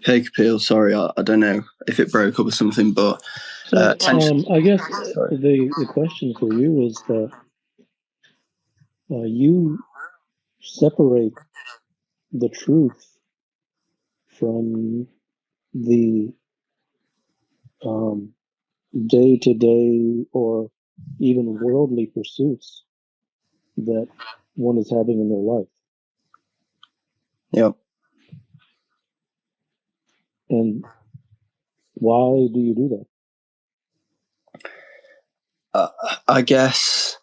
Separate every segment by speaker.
Speaker 1: Hey, Kapil, sorry, I don't know if it broke up or something, but
Speaker 2: So,
Speaker 1: essentially,
Speaker 2: I guess
Speaker 1: sorry.
Speaker 2: the question for you is that you separate the truth from the um, day-to-day or even worldly pursuits that one is having in their life.
Speaker 1: Yeah,
Speaker 2: And why do you do that?
Speaker 1: uh, I guess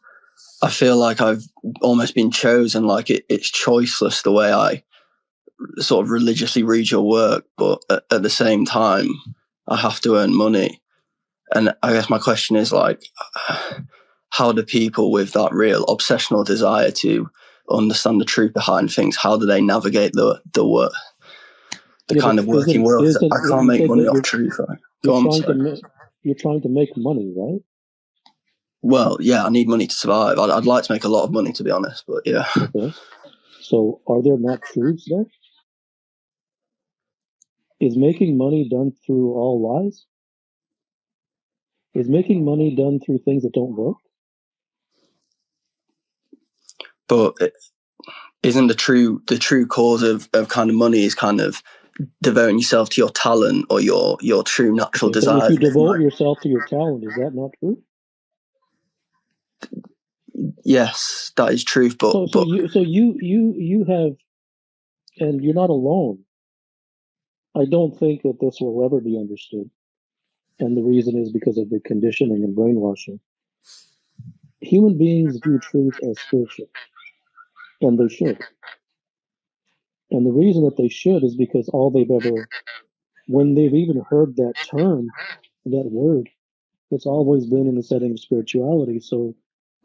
Speaker 1: I feel like I've almost been chosen, like it's choiceless the way I sort of religiously read your work, but at the same time, I have to earn money. And I guess my question is like, how do people with that real obsessional desire to understand the truth behind things, how do they navigate the
Speaker 2: Yeah, but
Speaker 1: kind of working
Speaker 2: isn't
Speaker 1: world? 'Cause
Speaker 2: isn't
Speaker 1: I
Speaker 2: what
Speaker 1: can't
Speaker 2: you
Speaker 1: make
Speaker 2: said
Speaker 1: money
Speaker 2: that
Speaker 1: off truth, right?
Speaker 2: you're
Speaker 1: Go on,
Speaker 2: trying to
Speaker 1: sorry.
Speaker 2: make you're trying to make money, right?
Speaker 1: Well, yeah, I need money to survive. I'd like to make a lot of money, to be honest, but yeah.
Speaker 2: Okay. So are there not truths there? Is making money done through all lies? Is making money done through things that don't work?
Speaker 1: But isn't the true cause of kind of money is kind of devoting yourself to your talent or your true natural
Speaker 2: Okay, so if
Speaker 1: desires?
Speaker 2: you
Speaker 1: And if
Speaker 2: devote
Speaker 1: my
Speaker 2: yourself to your talent, is that not true?
Speaker 1: yes, that is truth, but
Speaker 2: So you have, and you're not alone. I don't think that this will ever be understood, and the reason is because of the conditioning and brainwashing. Human beings view truth as spiritual, and they should. And the reason that they should is because all they've ever, when they've even heard that term, that word, it's always been in the setting of spirituality. So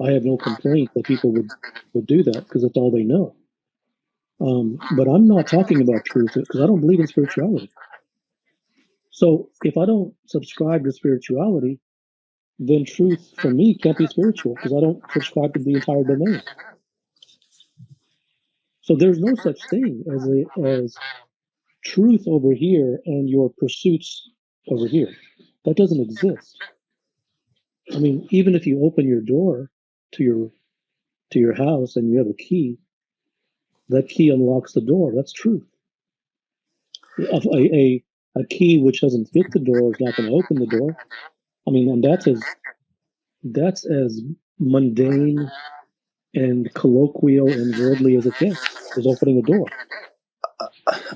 Speaker 2: I have no complaint that people would do that because that's all they know. But I'm not talking about truth because I don't believe in spirituality. So if I don't subscribe to spirituality, then truth for me can't be spiritual because I don't subscribe to the entire domain. So there's no such thing as truth over here and your pursuits over here. That doesn't exist. I mean, even if you open your door to your house and you have a key, that key unlocks the door. That's truth. A key which doesn't fit the door is not going to open the door. I mean, and that's as mundane and colloquial and worldly as it gets. Is opening a door.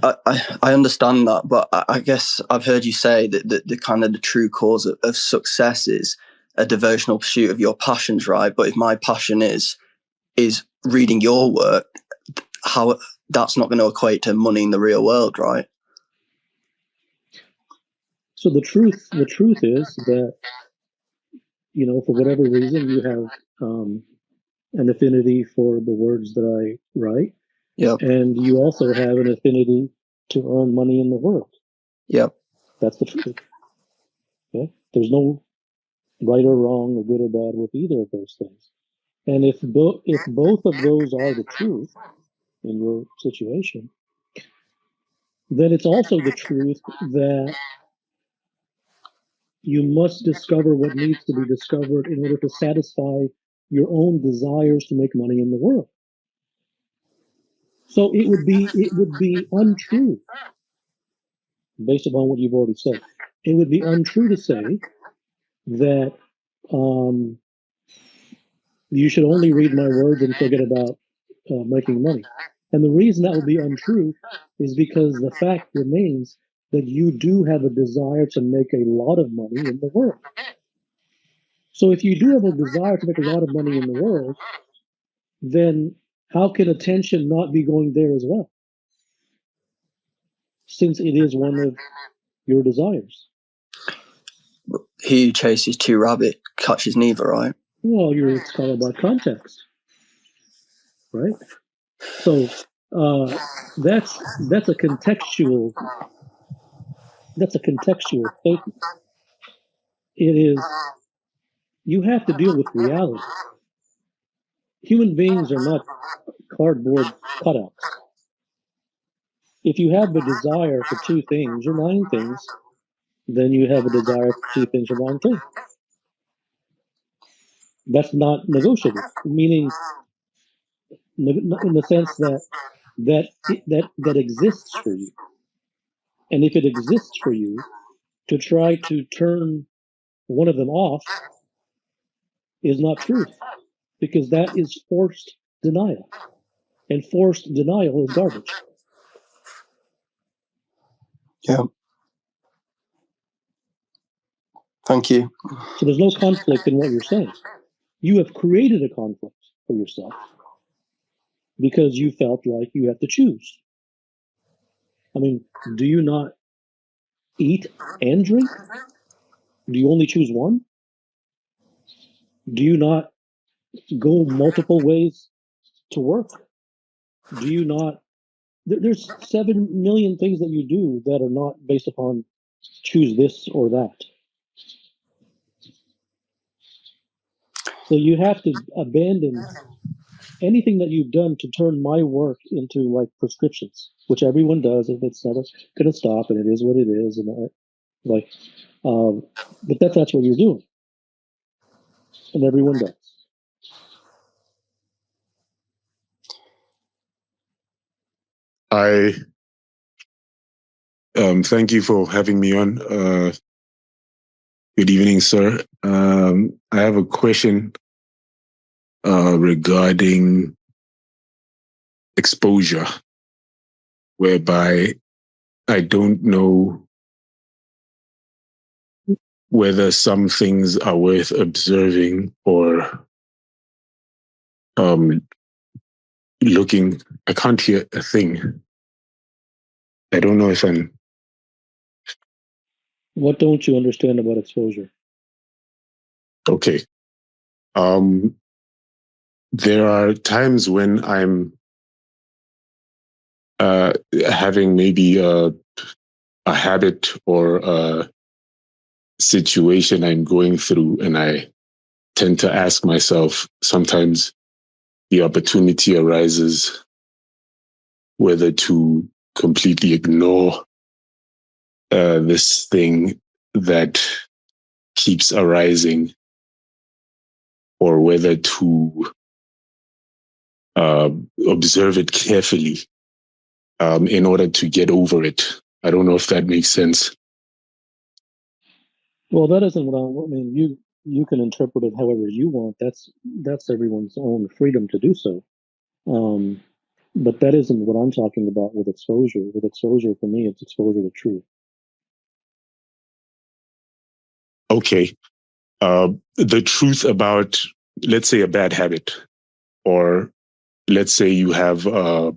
Speaker 1: I understand that, but I guess I've heard you say that the kind of the true cause of success is a devotional pursuit of your passions, right? But if my passion is reading your work, how that's not going to equate to money in the real world, right?
Speaker 2: So the truth is that for whatever reason you have an affinity for the words that I write,
Speaker 1: Yep,
Speaker 2: and you also have an affinity to earn money in the world.
Speaker 1: yep.
Speaker 2: That's the truth. Okay? There's no right or wrong or good or bad with either of those things. And if both of those are the truth in your situation, then it's also the truth that you must discover what needs to be discovered in order to satisfy your own desires to make money in the world. So it would be untrue based upon what you've already said. It would be untrue to say that um, you should only read my words and forget about making money. And the reason that would be untrue is because the fact remains that you do have a desire to make a lot of money in the world. So if you do have a desire to make a lot of money in the world, then how can attention not be going there as well, since it is one of your desires?
Speaker 1: He who chases two rabbits catches neither, right?
Speaker 2: Well, it's all about context, right? So uh, that's a contextual statement. It is you have to deal with reality. Human beings are not cardboard cutouts. if you have a desire for two things or nine things, then you have a desire for two things or nine things. That's not negotiable, meaning in the sense that exists for you. And if it exists for you, to try to turn one of them off is not truth, because that is forced denial. And forced denial is garbage.
Speaker 1: Yeah. Thank you.
Speaker 2: So there's no conflict in what you're saying. You have created a conflict for yourself because you felt like you have to choose. I mean, do you not eat and drink? Do you only choose one? Do you not go multiple ways to work? Do you not? There's 7 million things that you do that are not based upon choose this or that. So you have to abandon anything that you've done to turn my work into like prescriptions, which everyone does, and it's never going to stop, and it is what it is, and like, but that's what you're doing, and everyone does.
Speaker 3: I thank you for having me on. Good evening, sir. I have a question regarding exposure, whereby I don't know whether some things are worth observing or looking. I can't hear a thing. I don't know if I'm.
Speaker 2: What don't you understand about exposure?
Speaker 3: Okay. There are times when I'm having maybe a habit or a situation I'm going through, and I tend to ask myself, sometimes the opportunity arises whether to completely ignore this thing that keeps arising, or whether to observe it carefully in order to get over it. I don't know if that makes sense.
Speaker 2: Well, that isn't what I mean. You can interpret it however you want. That's everyone's own freedom to do so. But that isn't what I'm talking about with exposure. With exposure, for me, it's exposure to truth.
Speaker 3: Okay. The truth about, let's say, a bad habit, or let's say you have a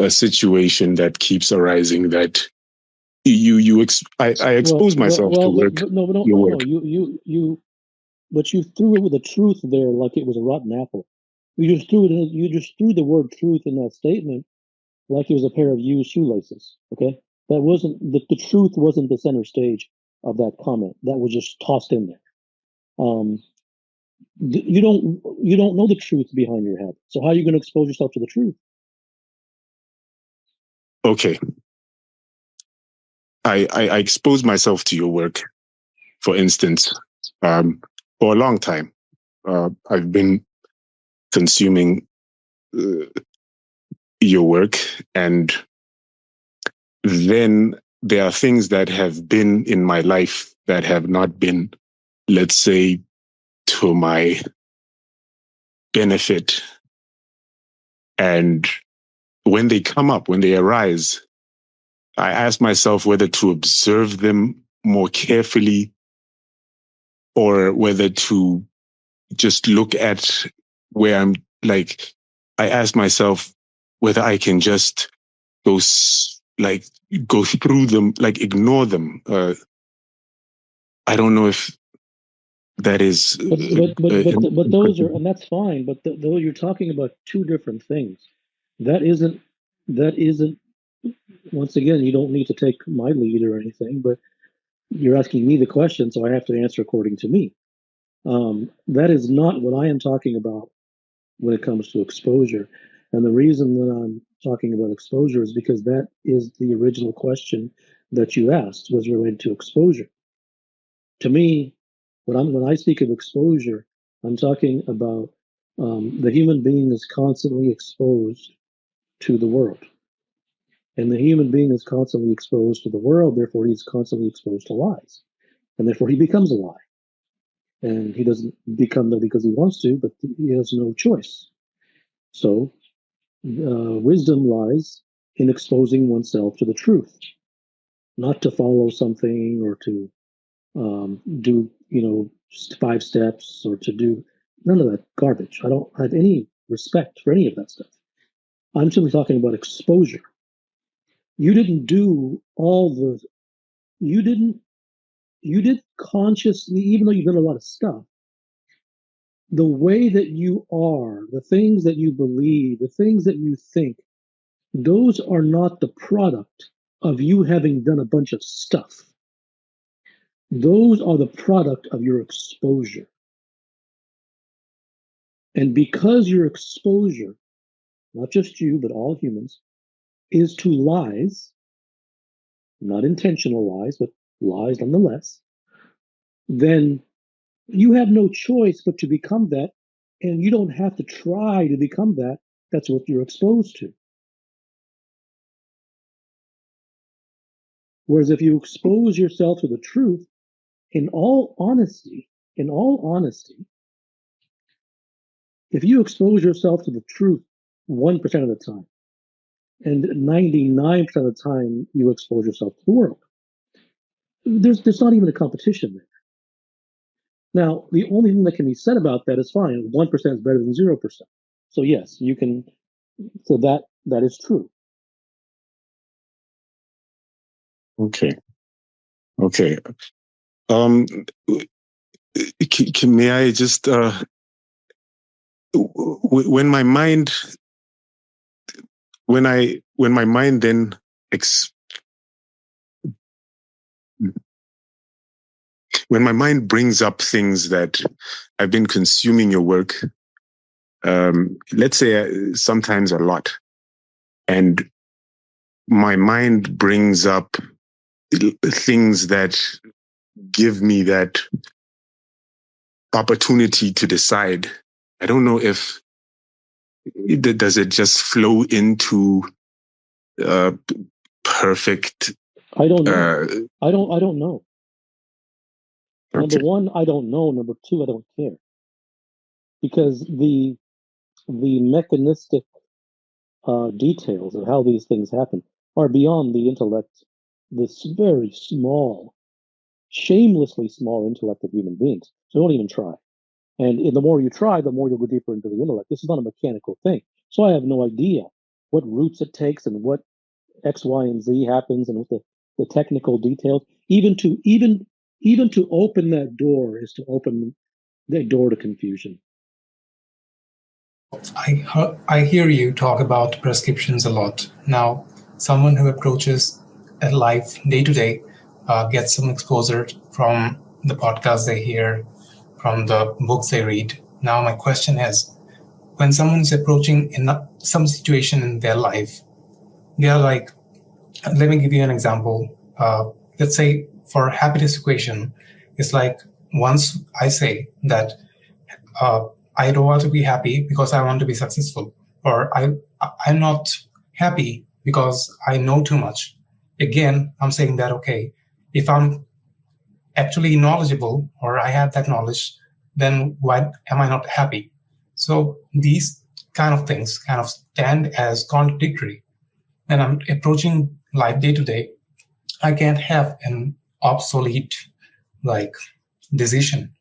Speaker 3: situation that keeps arising that I expose myself to work.
Speaker 2: No. But you threw it with the truth there like it was a rotten apple. You just threw the word truth in that statement like it was a pair of used shoelaces. Okay, that wasn't the truth wasn't the center stage of that comment. That was just tossed in there. Um, you don't know the truth behind your head. So how are you going to expose yourself to the truth?
Speaker 3: Okay. I expose myself to your work, for instance, for a long time. I've been consuming your work, and then there are things that have been in my life that have not been, let's say, to my benefit. And when they come up, when they arise, I ask myself whether to observe them more carefully or whether to just look at where I'm like, I ask myself whether I can just go go through them, like ignore them. I don't know if that is.
Speaker 2: But those are, and that's fine. But though you're talking about two different things, that isn't. Once again, you don't need to take my lead or anything, but you're asking me the question, so I have to answer according to me. That is not what I am talking about when it comes to exposure. And the reason that talking about exposure is because that is the original question that you asked was related to exposure. To me, when I speak of exposure, I'm talking about the human being is constantly exposed to the world. And the human being is constantly exposed to the world, therefore he's constantly exposed to lies. And therefore he becomes a lie. And he doesn't become that because he wants to, but he has no choice. So wisdom lies in exposing oneself to the truth, not to follow something or to do, 5 steps or to do none of that garbage. I don't have any respect for any of that stuff. I'm simply talking about exposure. You didn't do all the, you did consciously, even though you've done a lot of stuff, the way that you are, the things that you believe, the things that you think, those are not the product of you having done a bunch of stuff. Those are the product of your exposure. And because your exposure, not just you, but all humans, is to lies, not intentional lies, but lies nonetheless, then you have no choice but to become that, and you don't have to try to become that. That's what you're exposed to. Whereas if you expose yourself to the truth, in all honesty, if you expose yourself to the truth 1% of the time, and 99% of the time you expose yourself to the world, there's not even a competition there. Now, the only thing that can be said about that is fine. 1% is better than 0%. So yes, you can. So that is true.
Speaker 3: Okay. May I just when my mind then when my mind brings up things that I've been consuming your work, let's say sometimes a lot, and my mind brings up things that give me that opportunity to decide. I don't know if does it just flow into perfect.
Speaker 2: I don't know. I don't know.
Speaker 3: Okay.
Speaker 2: Number one, I don't know. Number two, I don't care, because the mechanistic details of how these things happen are beyond the intellect, this very small, shamelessly small intellect of human beings. So don't even try. And the more you try, the more you'll go deeper into the intellect. This is not a mechanical thing. So I have no idea what routes it takes and what X, Y, and Z happens and what the technical details. Even to open that door is to open the door to confusion.
Speaker 4: I hear you talk about prescriptions a lot. Now, someone who approaches a life day to day gets some exposure from the podcasts they hear, from the books they read. Now, my question is, when someone is approaching in some situation in their life, they are like, let me give you an example. Let's say for happiness equation, it's like once I say that I don't want to be happy because I want to be successful, or I'm not happy because I know too much. Again, I'm saying that, okay, if I'm actually knowledgeable or I have that knowledge, then why am I not happy? So these kind of things kind of stand as contradictory. And I'm approaching life day to day. I can't have an obsolete decision.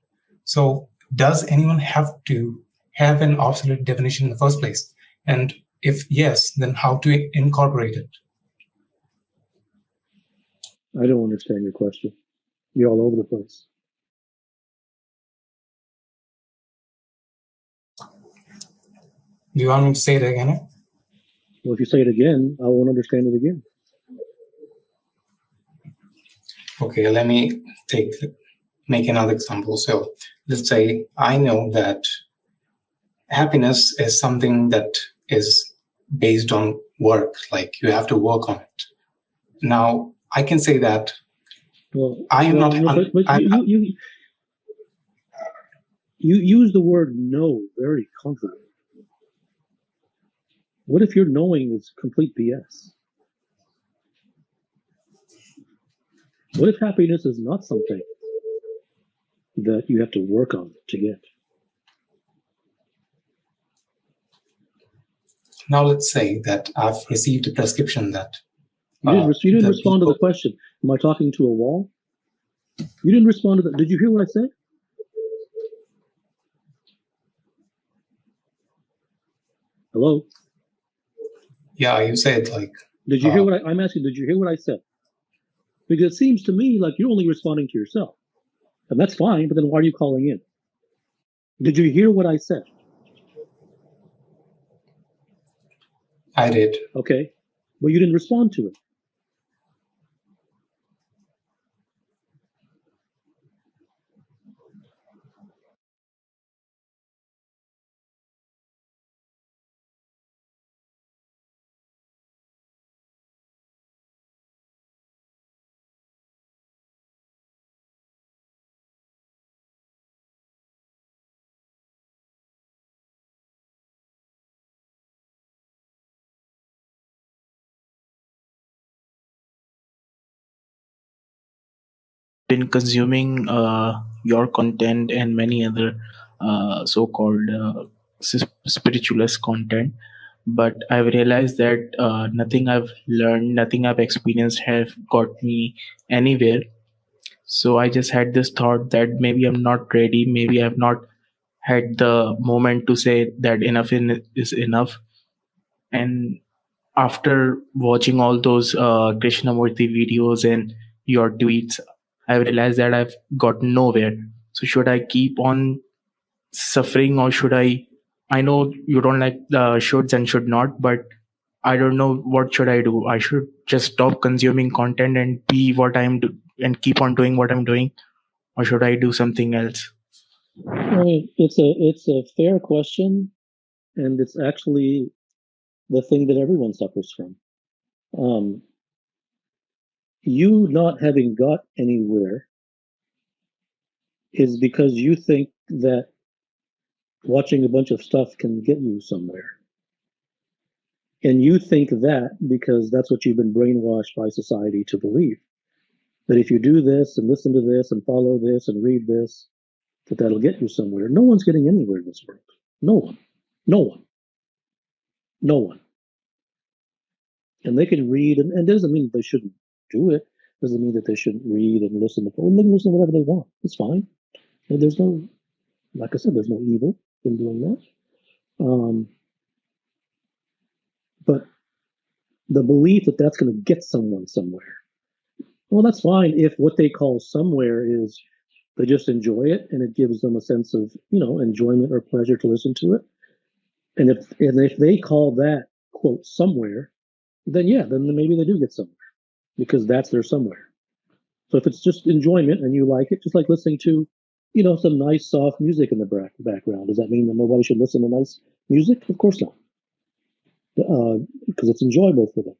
Speaker 4: So does anyone have to have an obsolete definition in the first place? And if yes, then how to incorporate it?
Speaker 2: I don't understand your question. You're all over the place.
Speaker 4: Do you want me to say it again?
Speaker 2: Well, if you say it again, I won't understand it again.
Speaker 4: Okay, let me make another example. So let's say I know that happiness is something that is based on work, like you have to work on it. Now, I can say that I am not.
Speaker 2: You use the word know very confidently. What if your knowing is complete BS? What if happiness is not something that you have to work on to get?
Speaker 4: Now, let's say that I've received a prescription that...
Speaker 2: You didn't respond to the question. Am I talking to a wall? You didn't respond to that. Did you hear what I said? Hello?
Speaker 4: Yeah, you said like...
Speaker 2: Did you hear what I'm asking? Did you hear what I said? Because it seems to me like you're only responding to yourself. And that's fine, but then why are you calling in? Did you hear what I said?
Speaker 4: I did.
Speaker 2: Okay. Well, you didn't respond to it.
Speaker 5: In consuming your content and many other so-called spiritualist content, but I've realized that nothing I've learned, nothing I've experienced have got me anywhere. So I just had this thought that maybe I'm not ready, maybe I've not had the moment to say that enough is enough. And after watching all those Krishnamurti videos and your tweets, I realized that I've got nowhere. So should I keep on suffering, or should I know you don't like the shoulds and should not, but I don't know what should I do. I should just stop consuming content and be what I'm and keep on doing what I'm doing, or should I do something else?
Speaker 2: I mean, it's a fair question, and it's actually the thing that everyone suffers from. You not having got anywhere is because you think that watching a bunch of stuff can get you somewhere. And you think that because that's what you've been brainwashed by society to believe. That if you do this and listen to this and follow this and read this, that that'll get you somewhere. No one's getting anywhere in this world. No one. No one. No one. And they can read, and it doesn't mean they shouldn't do it. It doesn't mean that they shouldn't read and listen to, well, they can listen to whatever they want. It's fine. And there's no, like I said, there's no evil in doing that. But the belief that that's going to get someone somewhere, well, that's fine if what they call somewhere is they just enjoy it and it gives them a sense of, enjoyment or pleasure to listen to it. And if they call that, quote, somewhere, then yeah, then maybe they do get somewhere because that's their somewhere. So if it's just enjoyment and you like it, just like listening to, some nice soft music in the background, does that mean that nobody should listen to nice music? Of course not. Because it's enjoyable for them.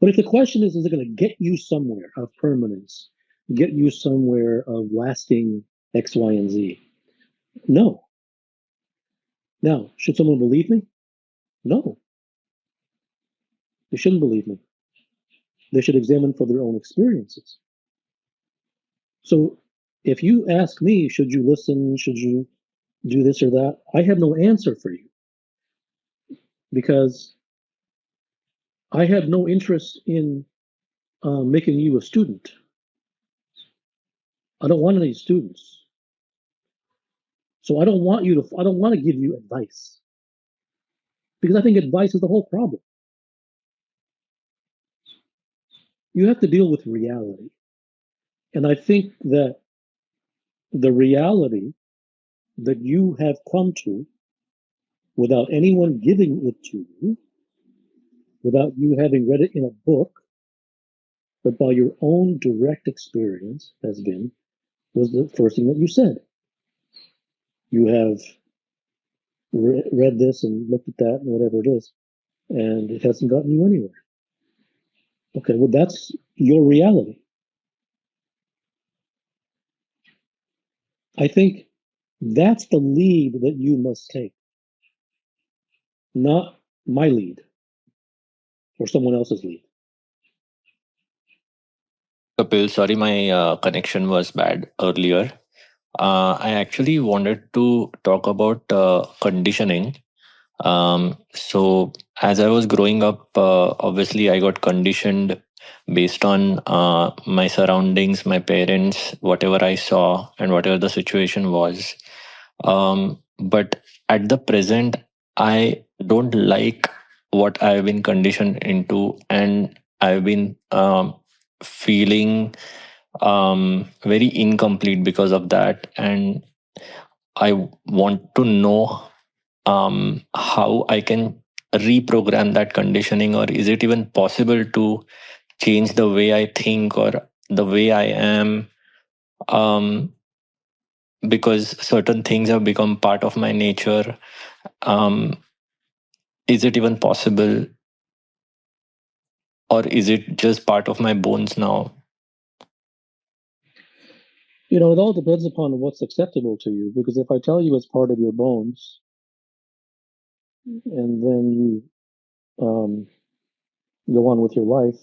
Speaker 2: But if the question is it going to get you somewhere of permanence, get you somewhere of lasting X, Y, and Z? No. Now, should someone believe me? No. They shouldn't believe me. They should examine for their own experiences. So if you ask me, should you listen? Should you do this or that? I have no answer for you because I have no interest in making you a student. I don't want any students. So I don't want to give you advice because I think advice is the whole problem. You have to deal with reality. And I think that the reality that you have come to without anyone giving it to you, without you having read it in a book, but by your own direct experience was the first thing that you said. You have read this and looked at that and whatever it is. and it hasn't gotten you anywhere. Okay, well, that's your reality. I think that's the lead that you must take, not my lead or someone else's lead.
Speaker 6: Kapil, sorry, my connection was bad earlier. I actually wanted to talk about conditioning. So, as I was growing up, obviously, I got conditioned based on my surroundings, my parents, whatever I saw, and whatever the situation was. But at the present, I don't like what I've been conditioned into, and I've been feeling very incomplete because of that. And I want to know how I can reprogram that conditioning, or is it even possible to change the way I think or the way I am? Um, because certain things have become part of my nature. Um, is it even possible, or is it just part of my bones now?
Speaker 2: You know, it all depends upon what's acceptable to you. Because if I tell you it's part of your bones, and then you go on with your life,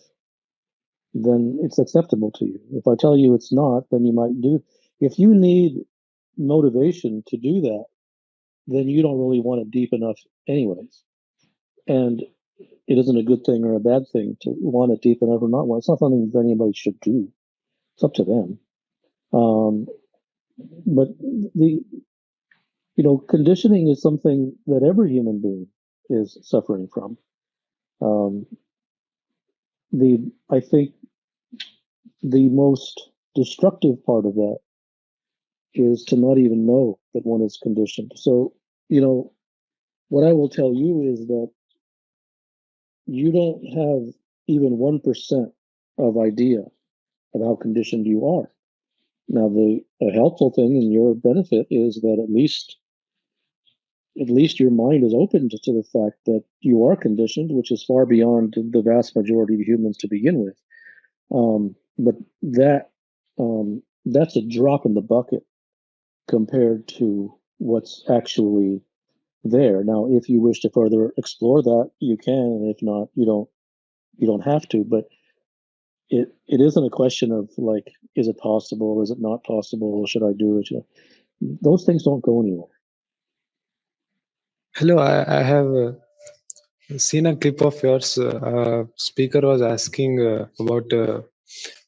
Speaker 2: then it's acceptable to you. If I tell you it's not, then you might do. If you need motivation to do that, then you don't really want it deep enough, anyways. And it isn't a good thing or a bad thing to want it deep enough or not want. It's not something that anybody should do. It's up to them. But the conditioning is something that every human being is suffering from. Um, I think the most destructive part of that is to not even know that one is conditioned. So, what I will tell you is that you don't have even 1% of idea of how conditioned you are. Now, a helpful thing in your benefit is that at least your mind is open to the fact that you are conditioned, which is far beyond the vast majority of humans to begin with. But that's a drop in the bucket compared to what's actually there. Now, if you wish to further explore that, you can, and if not, you don't have to. But it isn't a question of like, is it possible? Is it not possible? Should I do it? Those things don't go anywhere.
Speaker 7: Hello, I have seen a clip of yours. Speaker was asking about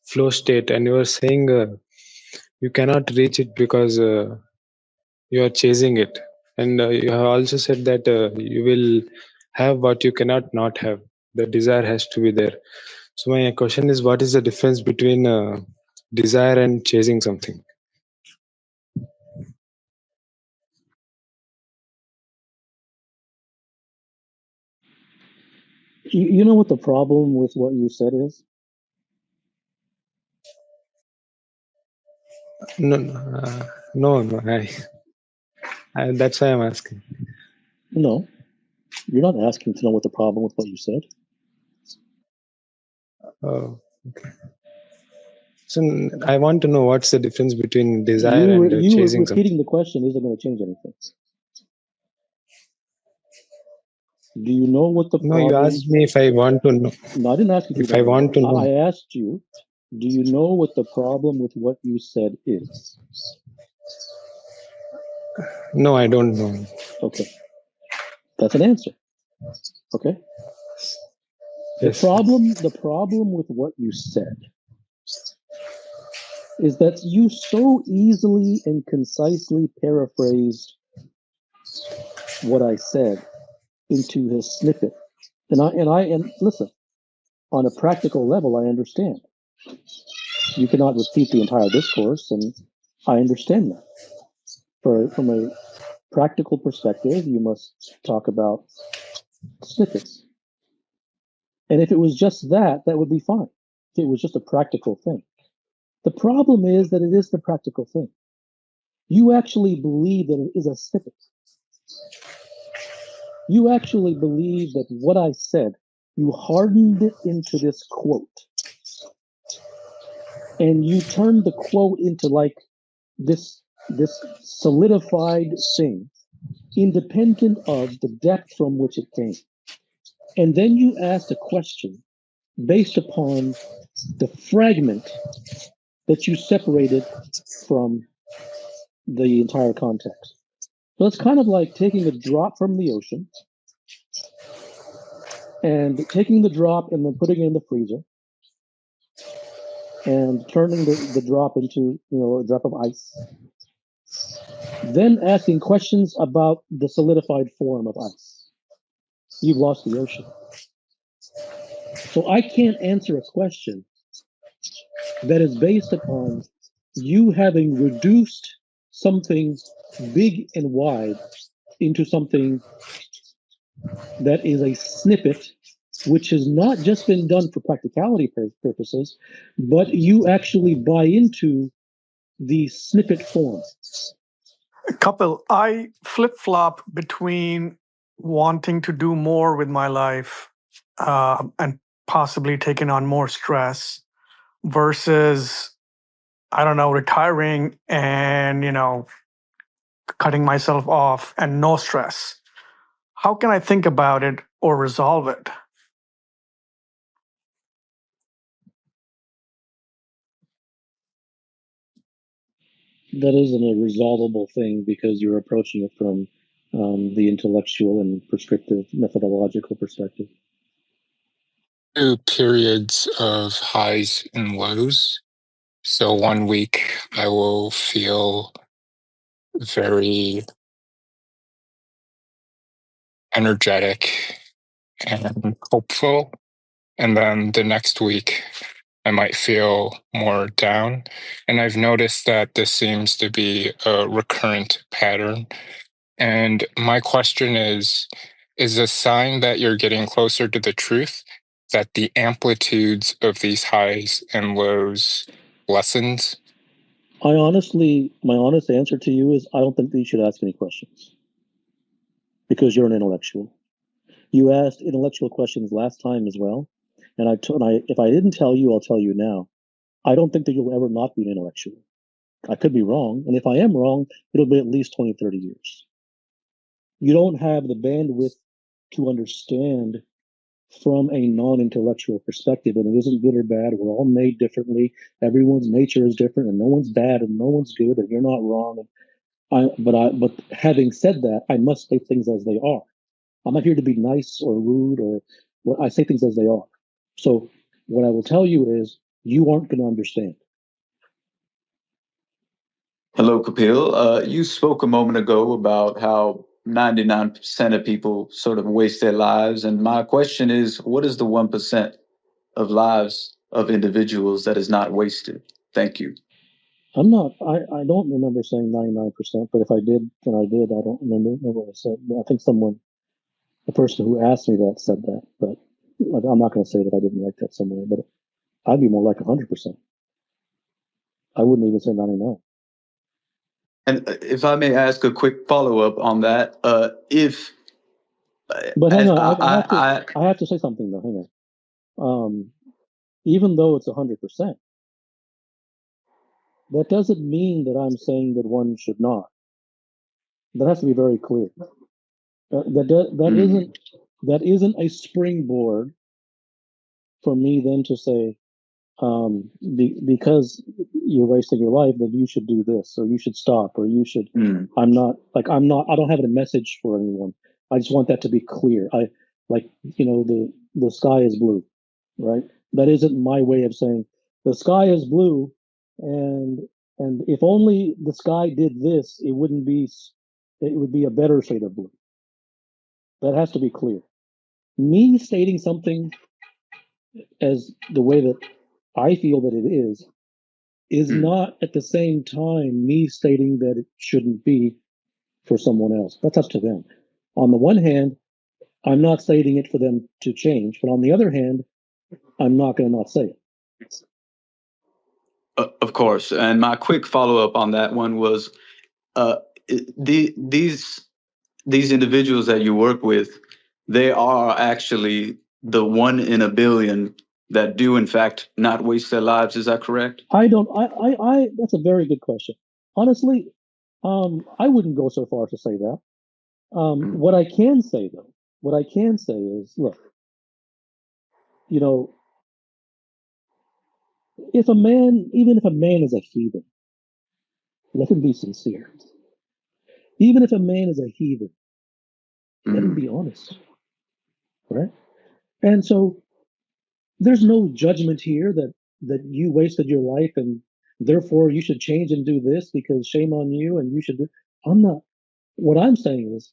Speaker 7: flow state, and you were saying you cannot reach it because you are chasing it. And you have also said that you will have what you cannot not have. The desire has to be there. So my question is, what is the difference between desire and chasing something?
Speaker 2: You know what the problem with what you said is?
Speaker 7: No, no. That's why I'm asking.
Speaker 2: No, you're not asking to know what the problem with what you said.
Speaker 7: Oh, okay. So I want to know what's the difference between desire and chasing something.
Speaker 2: Repeating the question isn't going to change anything. Do you know what the problem?
Speaker 7: No, you asked me if I want to know.
Speaker 2: No, I didn't ask you
Speaker 7: if I want to know.
Speaker 2: I asked you, do you know what the problem with what you said is?
Speaker 7: No, I don't know.
Speaker 2: Okay. That's an answer. Okay.
Speaker 7: Yes.
Speaker 2: The problem with what you said is that you so easily and concisely paraphrased what I said into a snippet. And listen, on a practical level, I understand. You cannot repeat the entire discourse, and I understand that. From a practical perspective, you must talk about snippets. And if it was just that would be fine. If it was just a practical thing. The problem is that it is the practical thing. You actually believe that it is a snippet. You actually believe that what I said, you hardened it into this quote. And you turned the quote into like this solidified thing, independent of the depth from which it came. And then you asked a question based upon the fragment that you separated from the entire context. So it's kind of like taking a drop from the ocean and taking the drop and then putting it in the freezer and turning the drop into, a drop of ice. Then asking questions about the solidified form of ice. You've lost the ocean. So I can't answer a question that is based upon you having reduced something big and wide into something that is a snippet, which has not just been done for practicality purposes, but you actually buy into the snippet form.
Speaker 8: Kapil, I flip-flop between wanting to do more with my life and possibly taking on more stress versus, I don't know, retiring and, cutting myself off and no stress. How can I think about it or resolve it?
Speaker 2: That isn't a resolvable thing because you're approaching it from the intellectual and prescriptive methodological perspective.
Speaker 9: Periods of highs and lows. So 1 week I will feel very energetic and hopeful. And then the next week I might feel more down. And I've noticed that this seems to be a recurrent pattern. And my question is a sign that you're getting closer to the truth that the amplitudes of these highs and lows lessens?
Speaker 2: My honest answer to you is I don't think that you should ask any questions because you're an intellectual. You asked intellectual questions last time as well. And if I didn't tell you, I'll tell you now. I don't think that you'll ever not be an intellectual. I could be wrong. And if I am wrong, it'll be at least 20, 30 years. You don't have the bandwidth to understand from a non-intellectual perspective, and it isn't good or bad. We're all made differently. Everyone's nature is different, and no one's bad and no one's good, and you're not wrong. But having said that, I must say things as they are. I'm not here to be nice or rude or what. I say things as they are. So what I will tell you is you aren't going to understand.
Speaker 10: Hello, Kapil. You spoke a moment ago about how 99% of people sort of waste their lives. And my question is, what is the 1% of lives of individuals that is not wasted? Thank you.
Speaker 2: I don't remember saying 99%, but if I did, then I did. I don't remember what I said. I think the person who asked me that said that, but I'm not going to say that I didn't write that somewhere, but I'd be more like 100%. I wouldn't even say 99.
Speaker 10: And if I may ask a quick follow-up on that,
Speaker 2: But hang on, I have to say something though. Hang on. Even though it's 100%, that doesn't mean that I'm saying that one should not. That has to be very clear. That isn't a springboard for me then to say, because you're wasting your life, then you should do this, or you should stop, or you should. I don't have a message for anyone. I just want that to be clear. The sky is blue, right? That isn't my way of saying the sky is blue, and if only the sky did this, it would be a better shade of blue. That has to be clear. Me stating something as the way that I feel that it is not at the same time me stating that it shouldn't be for someone else. That's up to them. On the one hand, I'm not stating it for them to change, but on the other hand, I'm not going to not say it.
Speaker 10: Of course. And my quick follow-up on that one was these these individuals that you work with, they are actually the 1 in a billion that do in fact not waste their lives. Is that correct?
Speaker 2: That's a very good question. Honestly, I wouldn't go so far to say that. What I can say is, look, even if a man is a heathen, let him be sincere. Even if a man is a heathen, let him be honest, right? And so there's no judgment here that you wasted your life and therefore you should change and do this because shame on you and you should do. I'm not. What I'm saying is,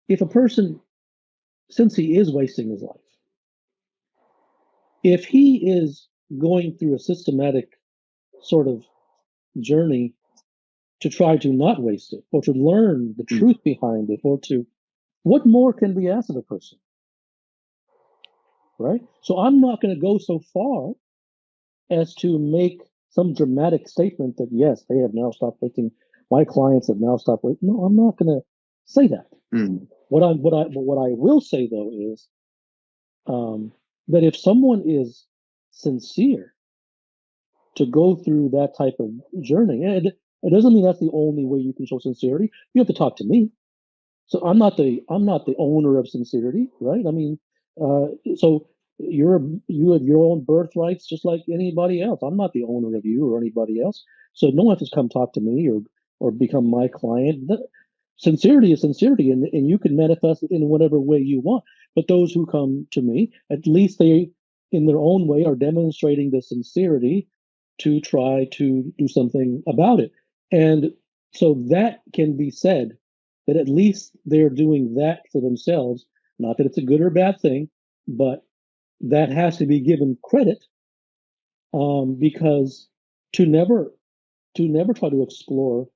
Speaker 2: if a person, since he is wasting his life, if he is going through a systematic sort of journey to try to not waste it or to learn the truth behind it or to, what more can be asked of a person? Right? So I'm not going to go so far as to make some dramatic statement that, yes, they have now stopped wasting, my clients have now stopped wasting. No, I'm not going to say that. What I will say though is that if someone is sincere to go through that type of journey, and it doesn't mean that's the only way you can show sincerity. You have to talk to me. So I'm not the owner of sincerity, right? I mean, so you have your own birthrights just like anybody else. I'm not the owner of you or anybody else. So no one has to come talk to me or become my client. Sincerity is sincerity, and you can manifest it in whatever way you want. But those who come to me, at least they, in their own way, are demonstrating the sincerity to try to do something about it. And so that can be said that at least they're doing that for themselves. Not that it's a good or bad thing, but that has to be given credit, because to never try to explore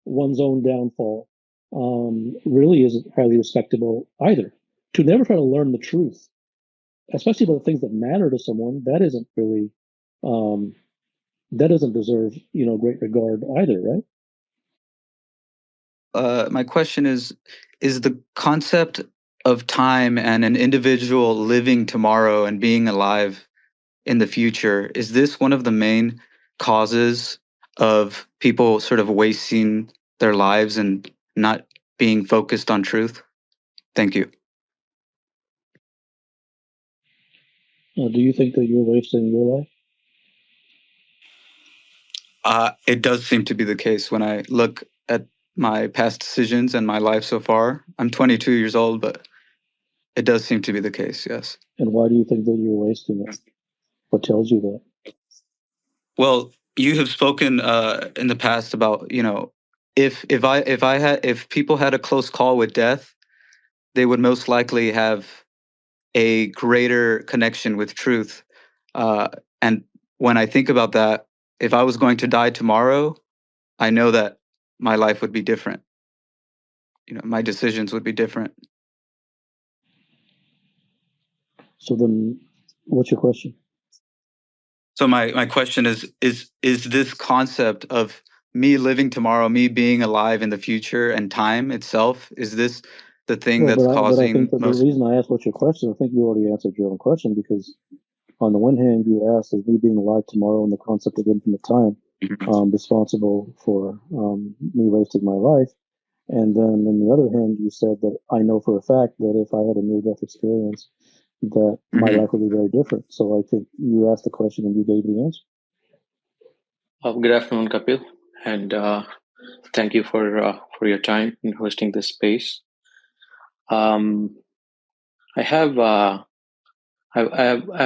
Speaker 2: one's own downfall really isn't highly respectable either. To never try to learn the truth, especially about the things that matter to someone, that isn't really that doesn't deserve great regard either, right?
Speaker 10: My question is the concept of time and an individual living tomorrow and being alive in the future, is this one of the main causes of people sort of wasting their lives and not being focused on truth? Thank you.
Speaker 2: Do you think that you're wasting your life?
Speaker 10: It does seem to be the case when I look at my past decisions and my life so far. I'm 22 years old, but it does seem to be the case, yes.
Speaker 2: And why do you think that you're wasting it? What tells you that?
Speaker 10: Well, you have spoken in the past about, if people had a close call with death, they would most likely have a greater connection with truth. And when I think about that, if I was going to die tomorrow, I know that my life would be different. My decisions would be different.
Speaker 2: So then, what's your question?
Speaker 10: So my question is this concept of me living tomorrow, me being alive in the future, and time itself, is this the thing that's causing
Speaker 2: but I think that the reason I asked what's your question, I think you already answered your own question, because on the one hand, you asked, is me being alive tomorrow and the concept of infinite time responsible for me wasting my life? And then on the other hand, you said that I know for a fact that if I had a near-death experience, that my life would be very different. So I think you asked the question and you gave the answer.
Speaker 11: Good afternoon, Kapil, and thank you for your time in hosting this space. I've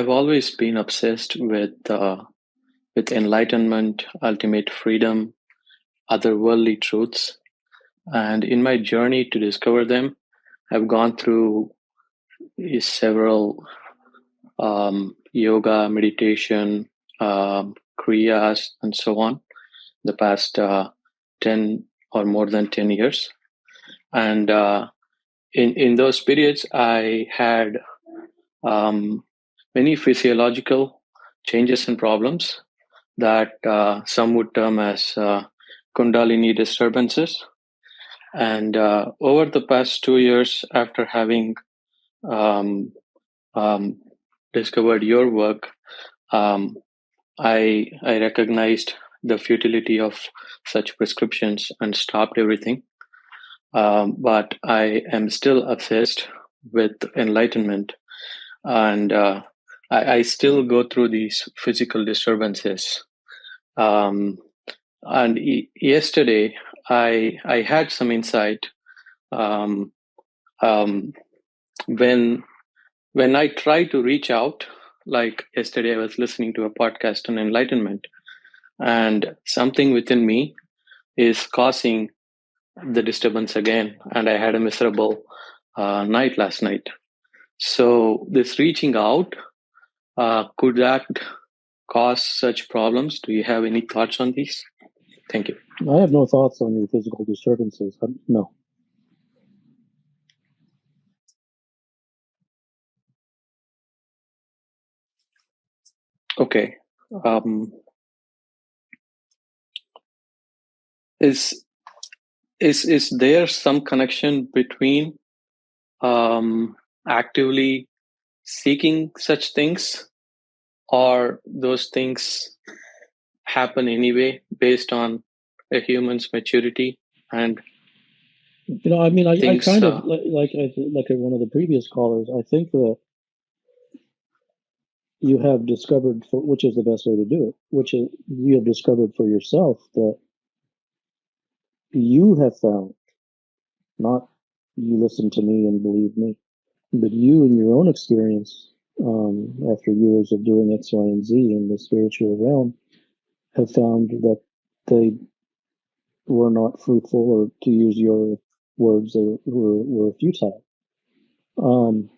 Speaker 11: always been obsessed with enlightenment, ultimate freedom, otherworldly truths, and in my journey to discover them, I've gone through several yoga, meditation, kriyas, and so on, the past 10 or more than 10 years. And in those periods, I had many physiological changes and problems that some would term as Kundalini disturbances. And over the past 2 years, after having um, discovered your work, I recognized the futility of such prescriptions and stopped everything. But I am still obsessed with enlightenment, and I still go through these physical disturbances. And yesterday, I had some insight um, um, when I try to reach out. Like yesterday, I was listening to a podcast on enlightenment, and something within me is causing the disturbance again, and I had a miserable night last night. So this reaching out, could that cause such problems? Do you have any thoughts on these? Thank you.
Speaker 2: I have no thoughts on your physical disturbances. No.
Speaker 11: Okay. Is there some connection between actively seeking such things, or those things happen anyway based on a human's maturity? And
Speaker 2: I mean, I
Speaker 11: things,
Speaker 2: kind of like one of the previous callers. I think that you have discovered which is the best way to do it. Which is you have discovered for yourself that you have found, not you listen to me and believe me, but you in your own experience, after years of doing X, Y, and Z in the spiritual realm, have found that they were not fruitful, or to use your words, they were futile. And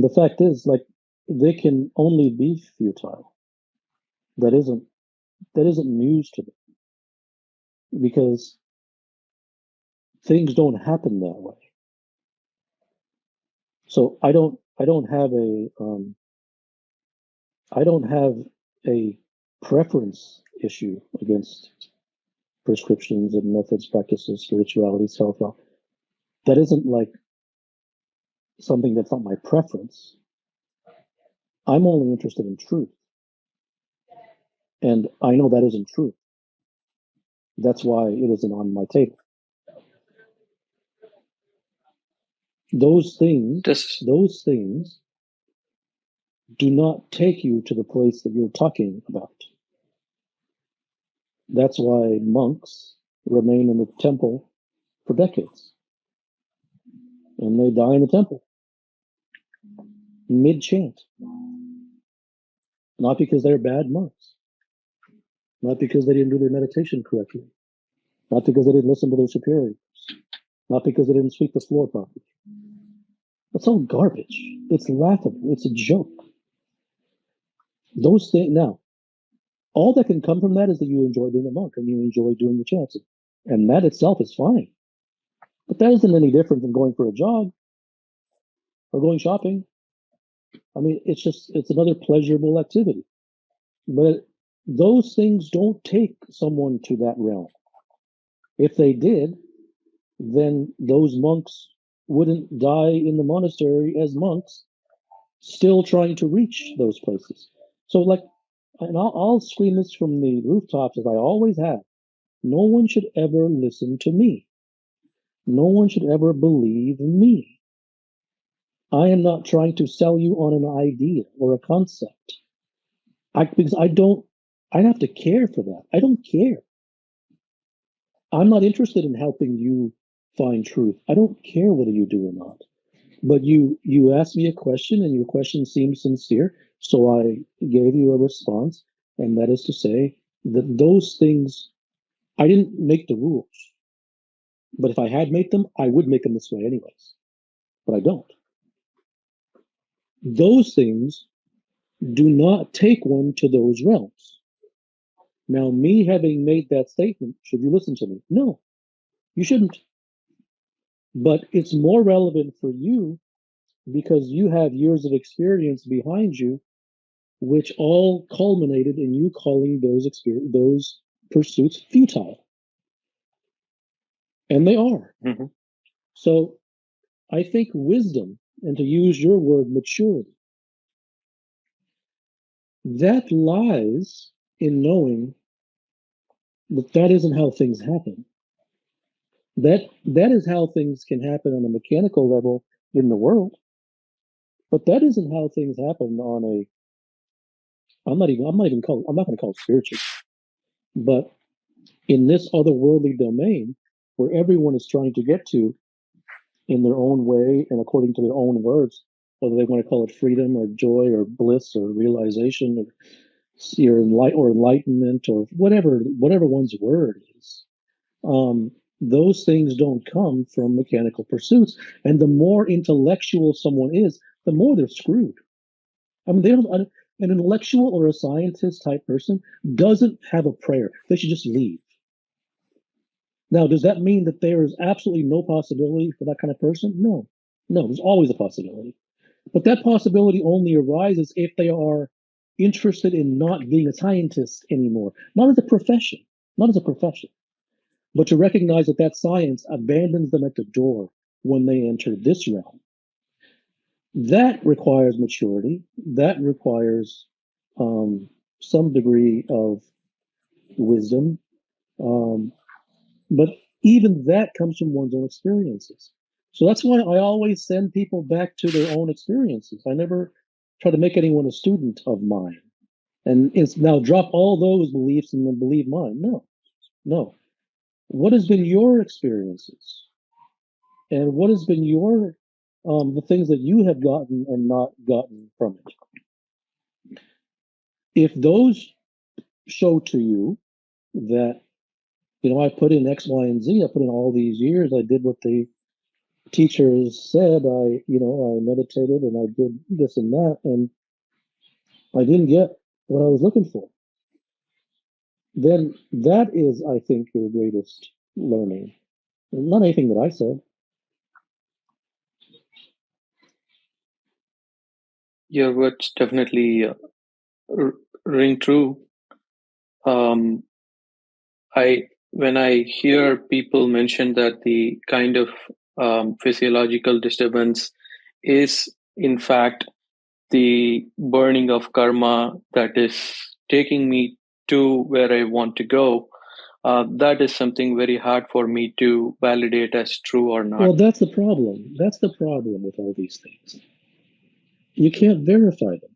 Speaker 2: the fact is, like, they can only be futile. That isn't news to them, because things don't happen that way. So I don't have a preference issue against prescriptions and methods, practices, spirituality, self-help. That isn't like something that's not my preference. I'm only interested in truth. And I know that isn't true. That's why it isn't on my table. Those things do not take you to the place that you're talking about. That's why monks remain in the temple for decades. And they die in the temple, mid-chant. Not because they're bad monks. Not because they didn't do their meditation correctly. Not because they didn't listen to their superiors. Not because they didn't sweep the floor properly. That's all garbage. It's laughable. It's a joke. Those things, now, all that can come from that is that you enjoy being a monk and you enjoy doing the chanting. And that itself is fine. But that isn't any different than going for a jog or going shopping. I mean, it's another pleasurable activity. But those things don't take someone to that realm. If they did, then those monks wouldn't die in the monastery as monks, still trying to reach those places. So, like, and I'll scream this from the rooftops as I always have. No one should ever listen to me. No one should ever believe me. I am not trying to sell you on an idea or a concept. Because I have to care for that. I don't care. I'm not interested in helping you find truth. I don't care whether you do or not. But you asked me a question, and your question seemed sincere, so I gave you a response, and that is to say that those things, I didn't make the rules. But if I had made them, I would make them this way anyways. But I don't. Those things do not take one to those realms. Now, me having made that statement, should you listen to me? No, you shouldn't. But it's more relevant for you because you have years of experience behind you, which all culminated in you calling those pursuits futile. And they are.
Speaker 11: Mm-hmm.
Speaker 2: So I think wisdom, and to use your word, maturity, that lies in knowing that that isn't how things happen. That is how things can happen on a mechanical level in the world, but that isn't how things happen on a. I'm not going to call it spiritual, but in this otherworldly domain where everyone is trying to get to in their own way and according to their own words, whether they want to call it freedom or joy or bliss or realization or enlightenment or whatever one's word is. Those things don't come from mechanical pursuits. And the more intellectual someone is, the more they're screwed. I mean, an intellectual or a scientist type person doesn't have a prayer. They should just leave. Now, does that mean that there is absolutely no possibility for that kind of person? No. No, there's always a possibility. But that possibility only arises if they are interested in not being a scientist anymore, not as a profession, but to recognize that that science abandons them at the door when they enter this realm. That requires maturity. That requires some degree of wisdom. But even that comes from one's own experiences. So that's why I always send people back to their own experiences. I never try to make anyone a student of mine. And it's now drop all those beliefs and then believe mine. No, no. What has been your experiences? And what has been your the things that you have gotten and not gotten from it? If those show to you that, I put in X, Y, and Z, I put in all these years, I did what the teachers said, I meditated and I did this and that, and I didn't get what I was looking for, then that is, I think, your greatest learning. Not anything that I said.
Speaker 11: Your words definitely ring true. When I hear people mention that the kind of physiological disturbance is in fact the burning of karma that is taking me to where I want to go, that is something very hard for me to validate as true or not.
Speaker 2: Well, that's the problem. That's the problem with all these things. You can't verify them.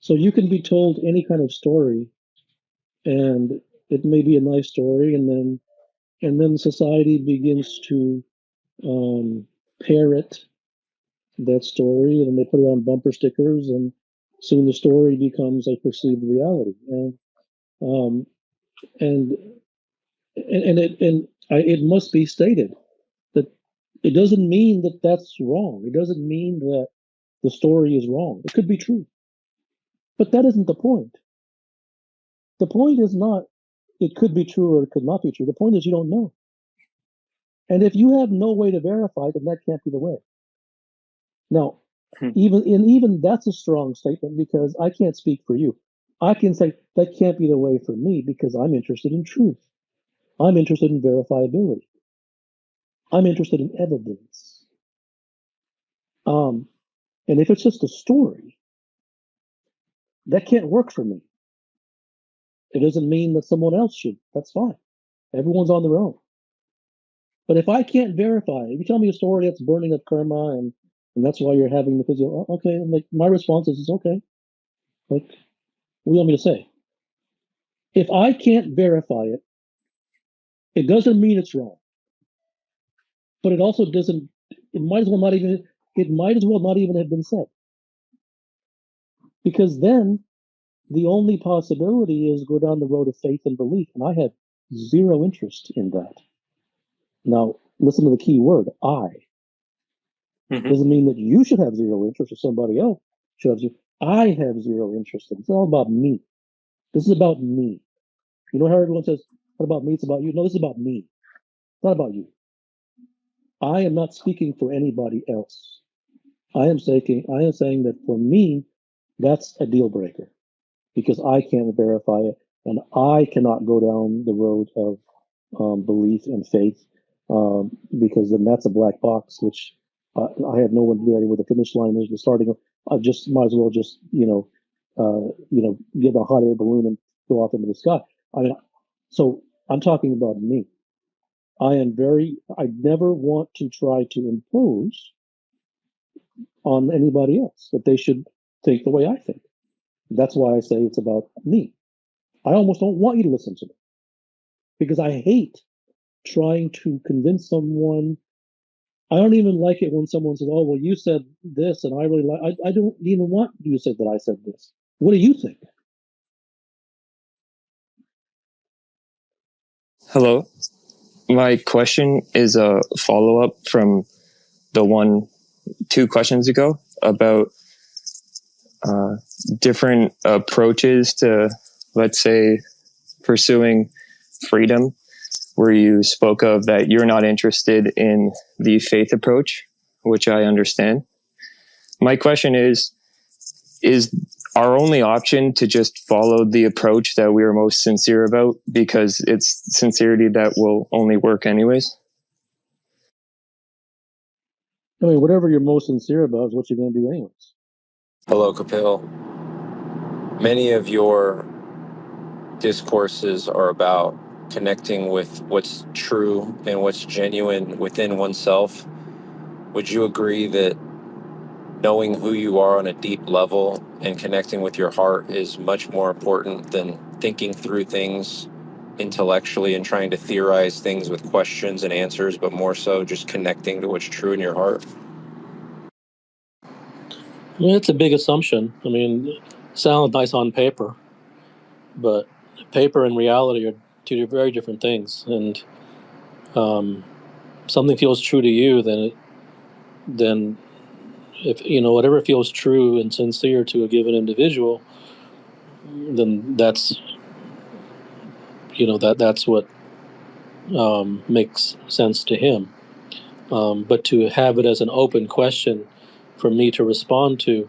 Speaker 2: So you can be told any kind of story, and it may be a nice story, and then society begins to parrot that story, and they put it on bumper stickers, and soon the story becomes a perceived reality. It must be stated that it doesn't mean that that's wrong. It doesn't mean that the story is wrong. It could be true, but that isn't the point. The point is not it could be true or it could not be true. The point is you don't know. And if you have no way to verify, then that can't be the way. Now, even that's a strong statement because I can't speak for you. I can say that can't be the way for me because I'm interested in truth. I'm interested in verifiability. I'm interested in evidence. And if it's just a story, that can't work for me. It doesn't mean that someone else should. That's fine. Everyone's on their own. But if I can't verify, if you tell me a story that's burning up karma and that's why you're having the physical, okay, like my response is okay. Like, what do you want me to say? If I can't verify it, it doesn't mean it's wrong. But it also doesn't, it might as well not even have been said. Because then the only possibility is go down the road of faith and belief. And I have zero interest in that. Now, listen to the key word, I. Doesn't mean that you should have zero interest or somebody else should have zero. I have zero interest in it. It's all about me. This is about me. You know how everyone says, what about me? It's about you. No, this is about me. It's not about you. I am not speaking for anybody else. I am saying that for me, that's a deal breaker because I can't verify it and I cannot go down the road of belief and faith because then that's a black box, which I have no one there where the finish line is. The starting, I just might as well just get a hot air balloon and go off into the sky. I mean, so I'm talking about me. I never want to try to impose on anybody else that they should think the way I think. That's why I say it's about me. I almost don't want you to listen to me because I hate trying to convince someone. I don't even like it when someone says, "Oh, well, you said this," and I really like. I don't even want you to say that I said this. What do you think?
Speaker 12: Hello. My question is a follow up from the 2 questions ago about different approaches to, let's say, pursuing freedom, where you spoke of that you're not interested in the faith approach, which I understand. My question is our only option to just follow the approach that we are most sincere about, because it's sincerity that will only work anyways?
Speaker 2: I mean, whatever you're most sincere about is what you're going to do anyways.
Speaker 13: Hello, Kapil. Many of your discourses are about connecting with what's true and what's genuine within oneself. Would you agree that knowing who you are on a deep level and connecting with your heart is much more important than thinking through things intellectually and trying to theorize things with questions and answers, but more so just connecting to what's true in your heart?
Speaker 2: Yeah, it's a big assumption. I mean, it sounds nice on paper, but paper and reality are two very different things. And something feels true to you, then if whatever feels true and sincere to a given individual, then that's that's what makes sense to him. But to have it as an open question for me to respond to,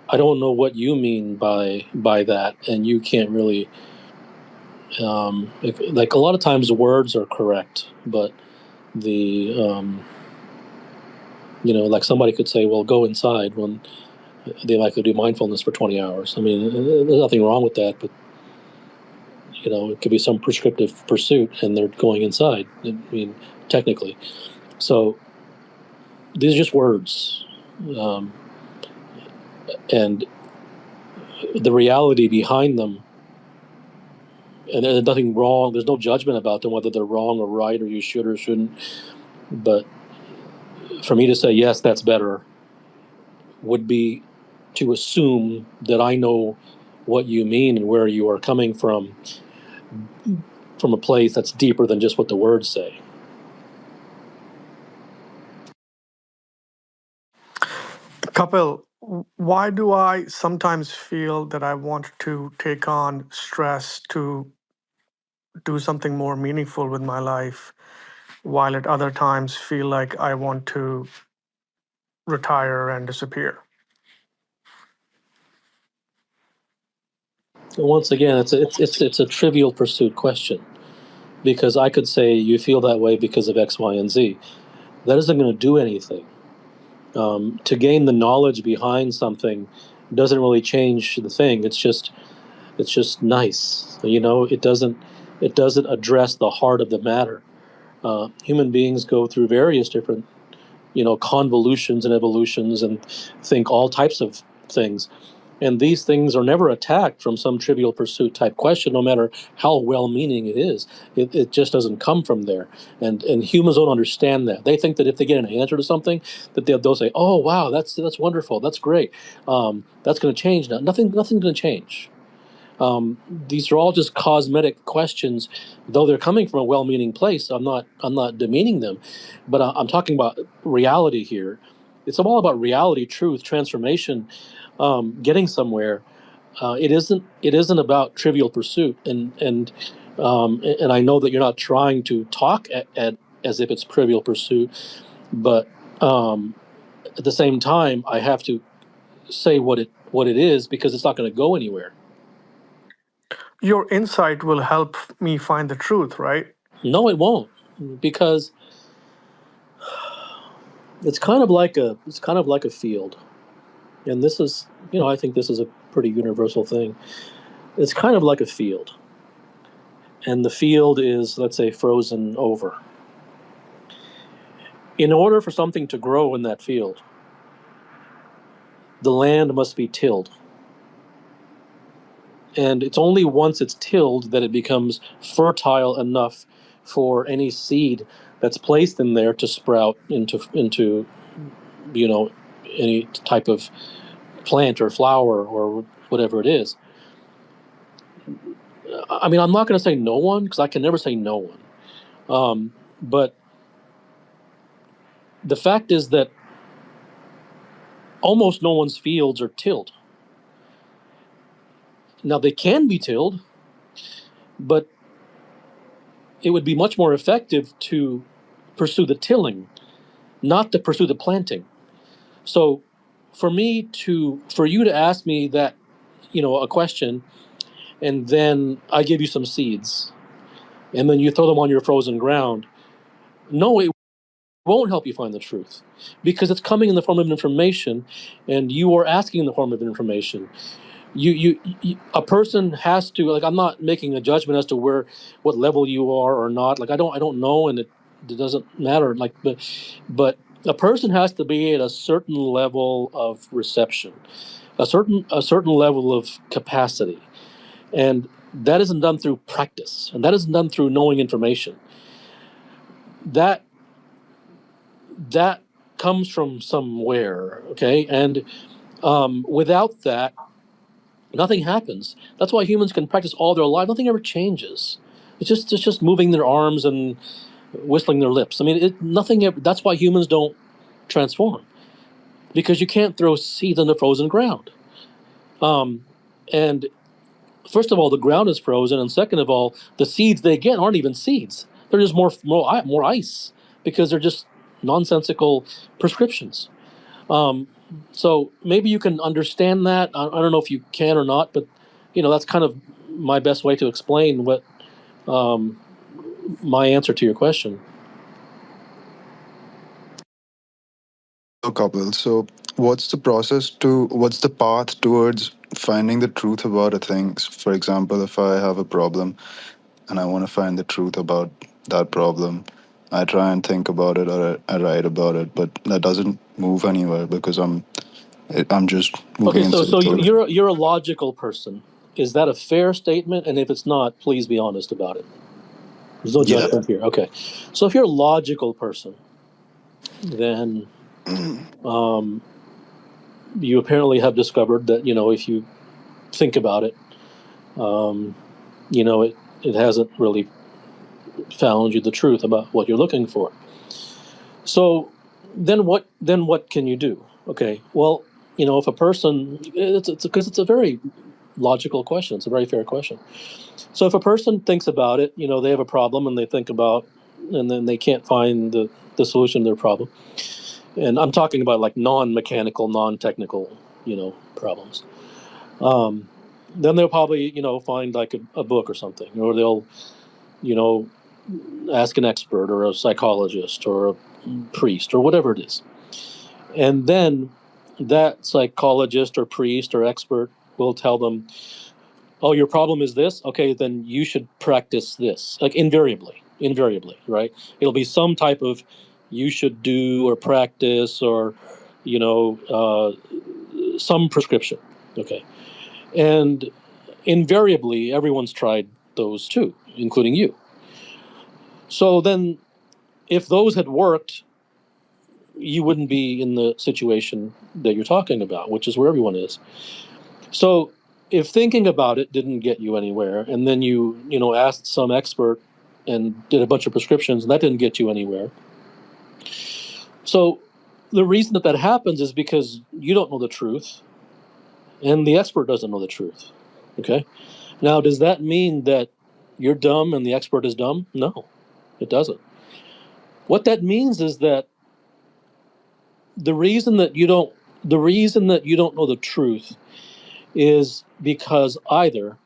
Speaker 2: I don't know what you mean by that, and you can't really. Like a lot of times, words are correct, but the like somebody could say, "Well, go inside," when they like to do mindfulness for 20 hours. I mean, there's nothing wrong with that, but it could be some prescriptive pursuit, and they're going inside. I mean, technically, so these are just words, and the reality behind them. And there's nothing wrong. There's no judgment about them, whether they're wrong or right, or you should or shouldn't. But for me to say, yes, that's better, would be to assume that I know what you mean and where you are coming from a place that's deeper than just what the words say.
Speaker 8: Kapil, why do I sometimes feel that I want to take on stress to do something more meaningful with my life, while at other times feel like I want to retire and disappear?
Speaker 2: Once again, it's a trivial pursuit question, because I could say you feel that way because of X, Y, and Z. That isn't going to do anything. To gain the knowledge behind something doesn't really change the thing. It's just nice. It doesn't address the heart of the matter. Human beings go through various different convolutions and evolutions and think all types of things. And these things are never attacked from some trivial pursuit type question, no matter how well-meaning it is. It just doesn't come from there. And humans don't understand that. They think that if they get an answer to something, that they'll say, "Oh, wow, that's wonderful, that's great, that's going to change now." Nothing's going to change. These are all just cosmetic questions, though they're coming from a well-meaning place. I'm not demeaning them, but I'm talking about reality here. It's all about reality, truth, transformation, getting somewhere. It isn't about trivial pursuit, and I know that you're not trying to talk at as if it's trivial pursuit, but at the same time, I have to say what it is, because it's not going to go anywhere.
Speaker 8: Your insight will help me find the truth, right?
Speaker 2: No, it won't. because it's kind of like a field, and this is, I think this is a pretty universal thing. It's kind of like a field, and the field is, let's say, frozen over. In order for something to grow in that field, the land must be tilled. And it's only once it's tilled that it becomes fertile enough for any seed that's placed in there to sprout into any type of plant or flower or whatever it is. I mean, I'm not going to say no one, because I can never say no one. But the fact is that almost no one's fields are tilled. Now, they can be tilled, but it would be much more effective to pursue the tilling, not to pursue the planting. So for you to ask me that, a question, and then I give you some seeds, and then you throw them on your frozen ground, no, it won't help you find the truth, because it's coming in the form of information, and you are asking in the form of information. You a person has to, like, I'm not making a judgment as to what level you are or not. Like, I don't know, and it doesn't matter. Like, but a person has to be at a certain level of reception, a certain level of capacity, and that isn't done through practice, and that isn't done through knowing information. That comes from somewhere, okay? And without that, nothing happens. That's why humans can practice all their life. Nothing ever changes. It's just moving their arms and whistling their lips. I mean, nothing ever. That's why humans don't transform, because you can't throw seeds on the frozen ground. And first of all, the ground is frozen, and second of all, the seeds they get aren't even seeds. They're just more ice, because they're just nonsensical prescriptions. So maybe you can understand that. I don't know if you can or not, but that's kind of my best way to explain what my answer to your question.
Speaker 14: So, Kapil, so what's the path towards finding the truth about a thing? For example, if I have a problem and I want to find the truth about that problem, I try and think about it, or I write about it, but that doesn't move anywhere because I'm just moving
Speaker 2: Okay,
Speaker 14: in
Speaker 2: so
Speaker 14: circles.
Speaker 2: you're a logical person. Is that a fair statement? And if it's not, please be honest about it. There's no
Speaker 14: Yeah.
Speaker 2: judgment here. Okay, so if you're a logical person, then you apparently have discovered that if you think about it, it hasn't really found you the truth about what you're looking for. So then what can you do? Okay, well, if a person, it's because it's a very logical question. It's a very fair question. So if a person thinks about it, they have a problem and they think about, and then they can't find the solution to their problem. And I'm talking about like non-mechanical, non-technical, problems. Then they'll probably, find like a book or something, or they'll, ask an expert or a psychologist or a priest or whatever it is. And then that psychologist or priest or expert will tell them, oh, your problem is this? Okay, then you should practice this. Like invariably, right? It'll be some type of you should do or practice or, some prescription. Okay. And invariably, everyone's tried those too, including you. So then, if those had worked, you wouldn't be in the situation that you're talking about, which is where everyone is. So if thinking about it didn't get you anywhere, and then you asked some expert and did a bunch of prescriptions, and that didn't get you anywhere. So the reason that happens is because you don't know the truth, and the expert doesn't know the truth. Okay? Now, does that mean that you're dumb and the expert is dumb? No, it doesn't. What that means is that the reason that you don't know the truth is because either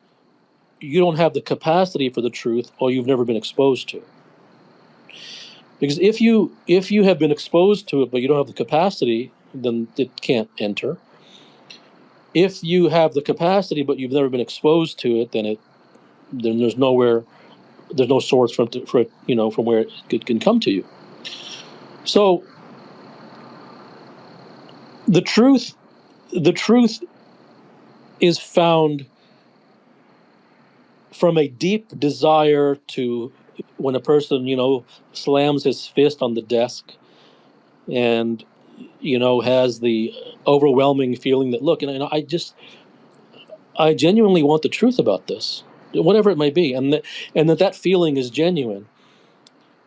Speaker 2: you don't have the capacity for the truth or you've never been exposed to.
Speaker 15: Because if you have been exposed to it, but you don't have the capacity, then it can't enter. If you have the capacity, but you've never been exposed to it, then there's no source for it, from where it can come to you. So the truth is found from a deep desire to, when a person, slams his fist on the desk and, has the overwhelming feeling that, look, I genuinely want the truth about this, whatever it may be, and that feeling is genuine,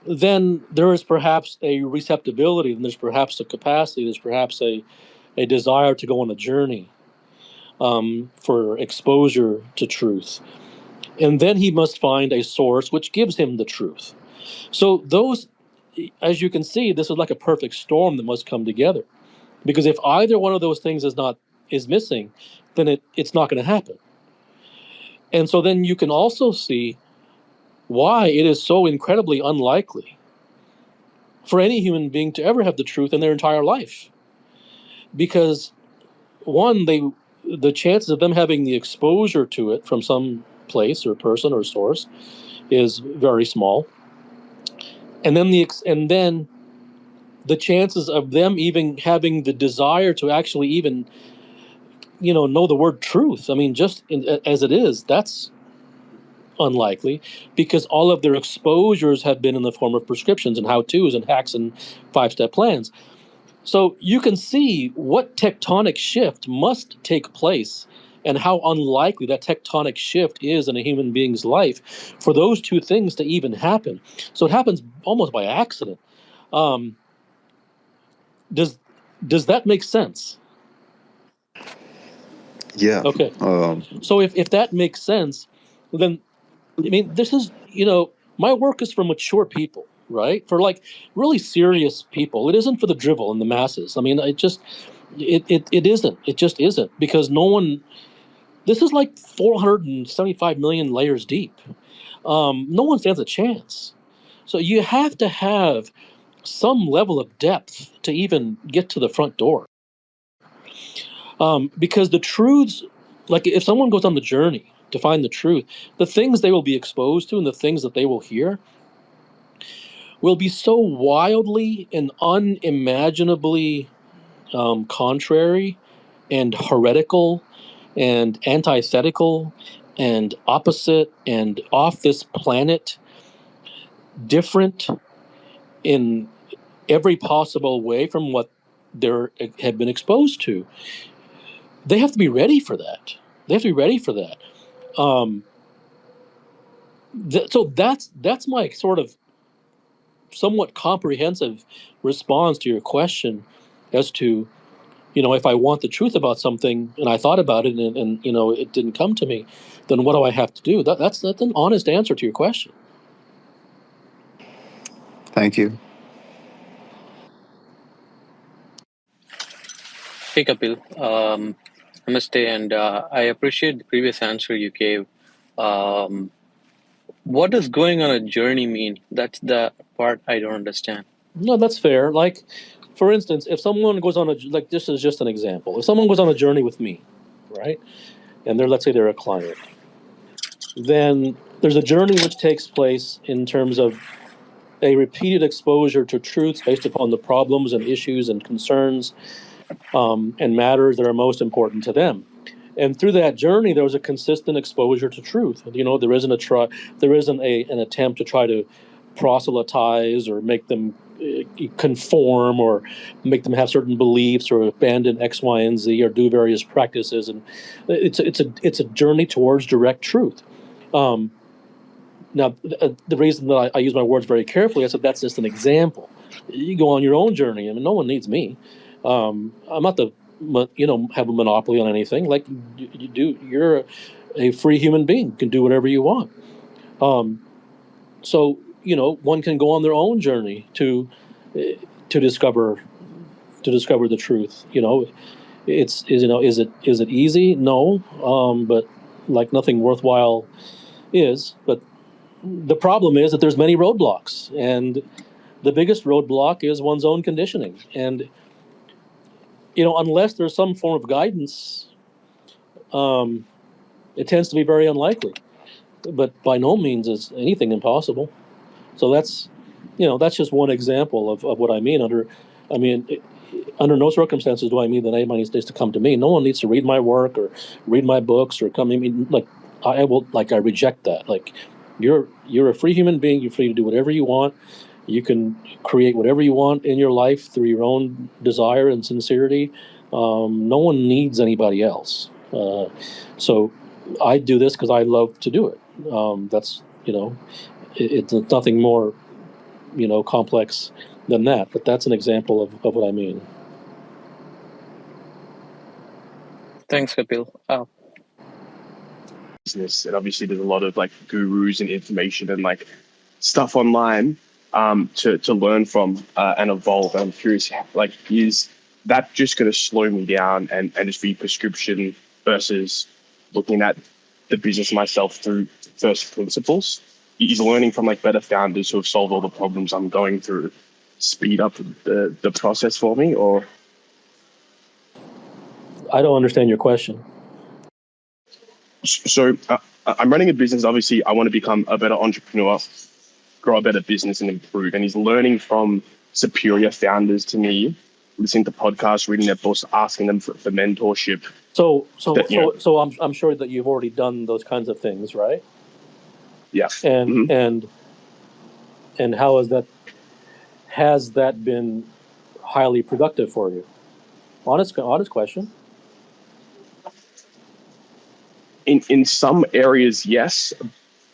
Speaker 15: then there is perhaps a receptibility, and there's perhaps a capacity, there's perhaps a desire to go on a journey for exposure to truth. And then he must find a source which gives him the truth. So those, as you can see, this is like a perfect storm that must come together. Because if either one of those things is missing, then it's not going to happen. And so then you can also see why it is so incredibly unlikely for any human being to ever have the truth in their entire life. Because one, the chances of them having the exposure to it from some place or person or source is very small. And then the chances of them even having the desire to actually even, know the word truth, just as it is, that's unlikely, because all of their exposures have been in the form of prescriptions and how-tos and hacks and 5-step plans. So you can see what tectonic shift must take place and how unlikely that tectonic shift is in a human being's life for those two things to even happen. So it happens almost by accident. Does that make sense?
Speaker 14: Yeah.
Speaker 15: Okay. So if that makes sense, then this is, my work is for mature people, right? For like really serious people. It isn't for the drivel and the masses. It isn't. It just isn't, because no one. This is like 475 million layers deep. No one stands a chance. So you have to have some level of depth to even get to the front door. Because the truths, like if someone goes on the journey to find the truth, the things they will be exposed to and the things that they will hear will be so wildly and unimaginably contrary and heretical and antithetical and opposite and off this planet, different in every possible way from what they have been exposed to. They have to be ready for that. So that's my sort of somewhat comprehensive response to your question as to, if I want the truth about something and I thought about it and it didn't come to me, then what do I have to do? That's an honest answer to your question.
Speaker 14: Thank you.
Speaker 11: Hey, Kapil. Namaste, and I appreciate the previous answer you gave. What does going on a journey mean? That's the part I don't understand.
Speaker 15: No, that's fair. Like, for instance, if someone goes on this is just an example. If someone goes on a journey with me, right, and let's say they're a client, then there's a journey which takes place in terms of a repeated exposure to truths based upon the problems and issues and concerns and matters that are most important to them. And through that journey, there was a consistent exposure to truth. There isn't an attempt to try to proselytize or make them conform or make them have certain beliefs or abandon X, Y, and Z or do various practices. And it's a journey towards direct truth. Now, the reason that I use my words very carefully, I said that's just an example. You go on your own journey. No one needs me. I'm not have a monopoly on anything. Like you're a free human being. You can do whatever you want. So one can go on their own journey to discover the truth. Is it easy? No, but like nothing worthwhile is. But the problem is that there's many roadblocks, and the biggest roadblock is one's own conditioning. And, unless there's some form of guidance, it tends to be very unlikely. But by no means is anything impossible. So that's just one example of what I mean. Under no circumstances do I mean that anybody needs to come to me. No one needs to read my work or read my books or come. I reject that. Like, you're a free human being. You're free to do whatever you want. You can create whatever you want in your life through your own desire and sincerity. No one needs anybody else. So I do this because I love to do it. That's it's nothing more complex than that. But that's an example of what I mean.
Speaker 11: Thanks, Kapil.
Speaker 16: Business, and obviously there's a lot of like gurus and information and like stuff online to learn from and evolve. And I'm curious, like, is that just going to slow me down and just be prescription versus looking at the business myself through first principles? Is learning from like better founders who have solved all the problems I'm going through speed up the process for me? Or
Speaker 15: I don't understand your question.
Speaker 16: So I'm running a business. Obviously, I want to become a better entrepreneur, grow a better business, and improve. And he's learning from superior founders to me, listening to podcasts, reading their books, asking them for mentorship.
Speaker 15: So I'm sure that you've already done those kinds of things, right?
Speaker 16: Yeah.
Speaker 15: And and how has that been highly productive for you? Honest question.
Speaker 16: In some areas, yes,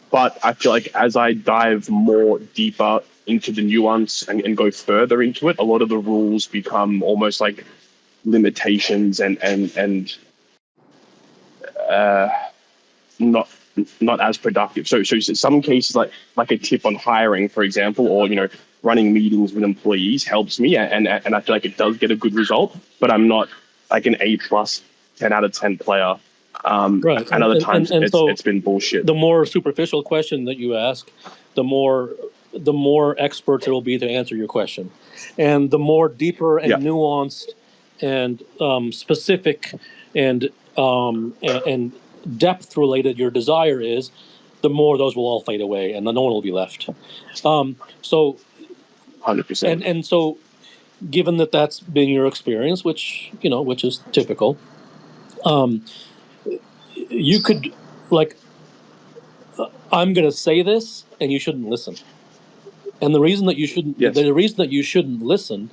Speaker 16: but I feel like as I dive more deeper into the nuance and go further into it, a lot of the rules become almost like limitations and not as productive. So some cases, like a tip on hiring, for example, or running meetings with employees helps me, and I feel like it does get a good result. But I'm not like an A+, 10 out of 10 player.
Speaker 15: Right.
Speaker 16: And other times
Speaker 15: so
Speaker 16: it's been bullshit.
Speaker 15: The more superficial question that you ask, the more experts there will be to answer your question, and the more deeper and nuanced and specific and depth related your desire is, the more those will all fade away, and no one will be left. So
Speaker 16: 100%.
Speaker 15: And so, given that that's been your experience, which is typical, you could, like, I'm going to say this, and you shouldn't listen. And the reason that you shouldn't listen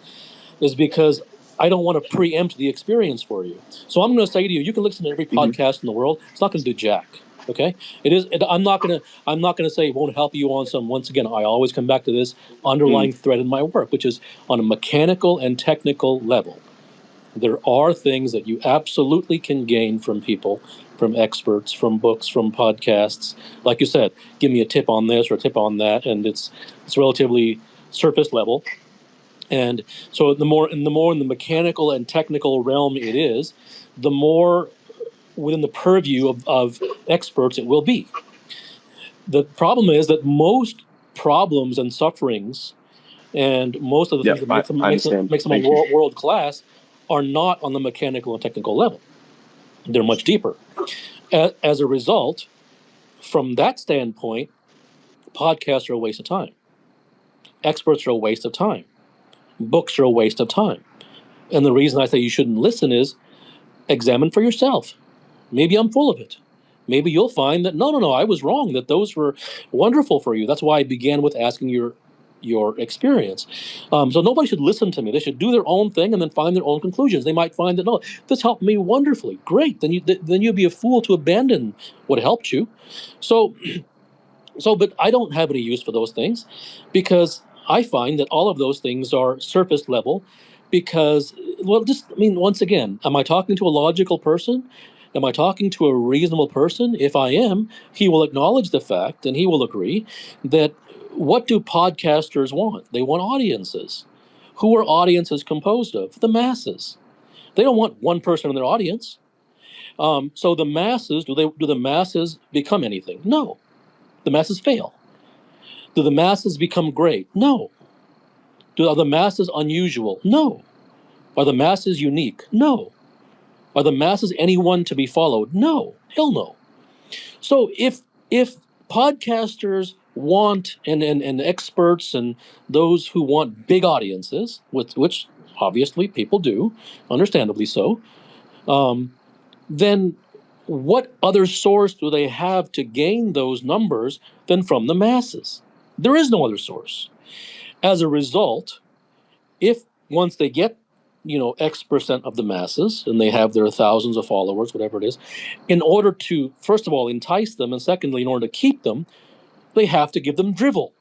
Speaker 15: is because I don't want to preempt the experience for you. So I'm going to say to you, you can listen to every podcast in the world. It's not going to do jack. Okay, I'm not going to say it won't help you on some. Once again, I always come back to this underlying thread in my work, which is on a mechanical and technical level. There are things that you absolutely can gain from people, from experts, from books, from podcasts. Like you said, give me a tip on this or a tip on that, and it's relatively surface level. And so the more in the mechanical and technical realm it is, the more within the purview of experts it will be. The problem is that most problems and sufferings and most of the things that makes them a world class are not on the mechanical and technical level. They're much deeper. As a result, from that standpoint, podcasts are a waste of time. Experts are a waste of time. Books are a waste of time. And the reason I say you shouldn't listen is examine for yourself. Maybe I'm full of it. Maybe you'll find that, no, I was wrong, that those were wonderful for you. That's why I began with asking your experience. So nobody should listen to me. They should do their own thing and then find their own conclusions. They might find that, no, this helped me wonderfully. Great. Then you'd be a fool to abandon what helped you. So, but I don't have any use for those things, because I find that all of those things are surface level. Because, once again, am I talking to a logical person? Am I talking to a reasonable person? If I am, he will acknowledge the fact, and he will agree that, what do podcasters want? They want audiences. Who are audiences composed of? The masses. They don't want one person in their audience. So the masses, do the masses become anything? No. The masses fail. Do the masses become great? No. Are the masses unusual? No. Are the masses unique? No. Are the masses anyone to be followed? No. Hell no. So if podcasters want and experts and those who want big audiences, which obviously people do, understandably so, then what other source do they have to gain those numbers than from the masses? There is no other source. As a result, if once they get X% of the masses and they have their thousands of followers, whatever it is, in order to, first of all, entice them, and secondly, in order to keep them, they have to give them drivel.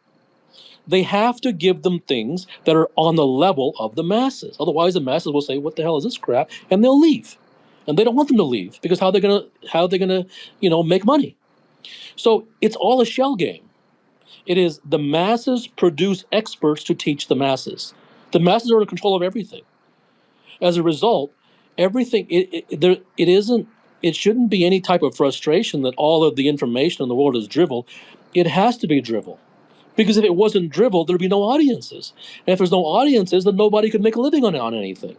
Speaker 15: They have to give them things that are on the level of the masses. Otherwise, the masses will say, "What the hell is this crap?" and they'll leave. And they don't want them to leave because how are they gonna make money? So it's all a shell game. It is the masses produce experts to teach the masses. The masses are in control of everything. As a result, everything it shouldn't be any type of frustration that all of the information in the world is drivel. It has to be drivel. Because if it wasn't drivel, there'd be no audiences. And if there's no audiences, then nobody could make a living on anything.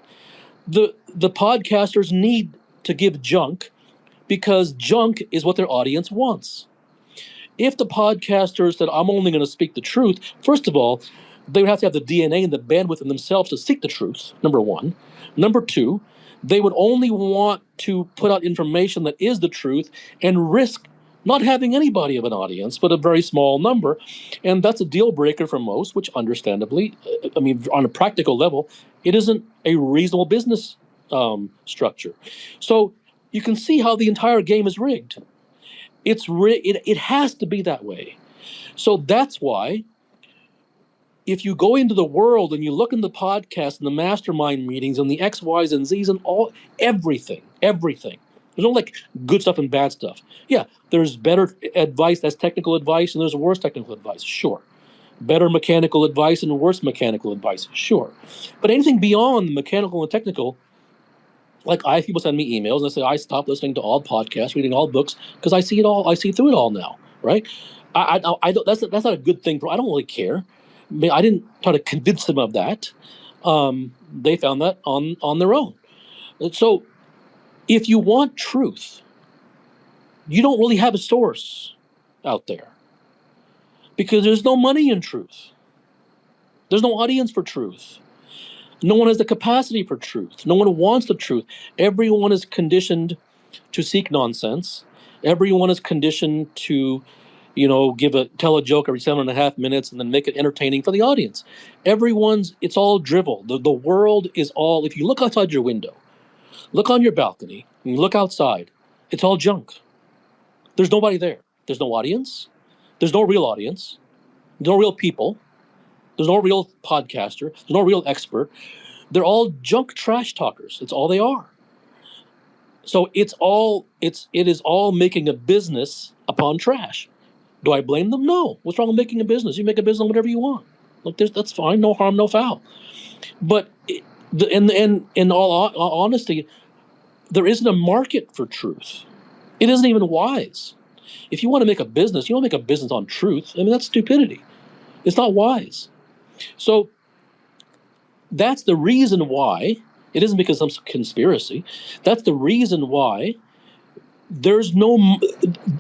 Speaker 15: The podcasters need to give junk because junk is what their audience wants. If the podcasters said, "I'm only going to speak the truth," first of all, they would have to have the DNA and the bandwidth in themselves to seek the truth, number one. Number two, they would only want to put out information that is the truth and risk not having anybody of an audience, but a very small number. And that's a deal breaker for most, which understandably, on a practical level, it isn't a reasonable business structure. So you can see how the entire game is rigged. It has to be that way. So that's why if you go into the world and you look in the podcast and the mastermind meetings and the X, Y's, and Z's and everything. There's no good stuff and bad stuff. Yeah, there's better advice that's technical advice and there's worse technical advice. Sure. Better mechanical advice and worse mechanical advice. Sure. But anything beyond the mechanical and technical, I have people send me emails and they say, "I stopped listening to all podcasts, reading all books because I see it all. I see through it all now." Right? I don't. That's not a good thing. I don't really care. I didn't try to convince them of that. They found that on their own. So, if you want truth, you don't really have a source out there because there's no money in truth. There's no audience for truth. No one has the capacity for truth. No one wants the truth. Everyone is conditioned to seek nonsense. Everyone is conditioned to, tell a joke every 7.5 minutes and then make it entertaining for the audience. It's all drivel. The world is all, if you look outside your window, look on your balcony, and you look outside, it's all junk. There's nobody there. There's no audience. There's no real audience. There's no real people. There's no real podcaster. There's no real expert. They're all junk trash talkers. It's all they are. So it is all making a business upon trash. Do I blame them? No. What's wrong with making a business? You make a business on whatever you want. That's fine. No harm, no foul. But in all honesty, there isn't a market for truth. It isn't even wise. If you want to make a business, you don't make a business on truth. That's stupidity. It's not wise. So that's the reason why. It isn't because of some conspiracy. That's the reason why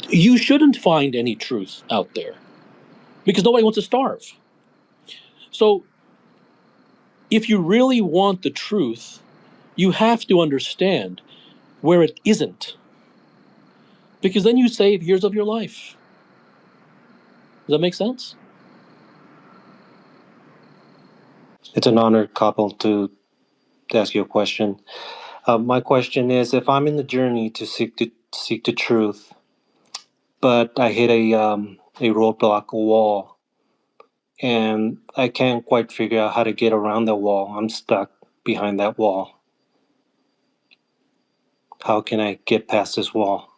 Speaker 15: you shouldn't find any truth out there because nobody wants to starve. So if you really want the truth, you have to understand where it isn't, because then you save years of your life. Does that make sense?
Speaker 17: It's an honor, Kapil, to ask you a question. My question is, if I'm in the journey to seek the truth, but I hit a roadblock, a wall, and I can't quite figure out how to get around the wall. I'm stuck behind that wall. How can I get past this wall?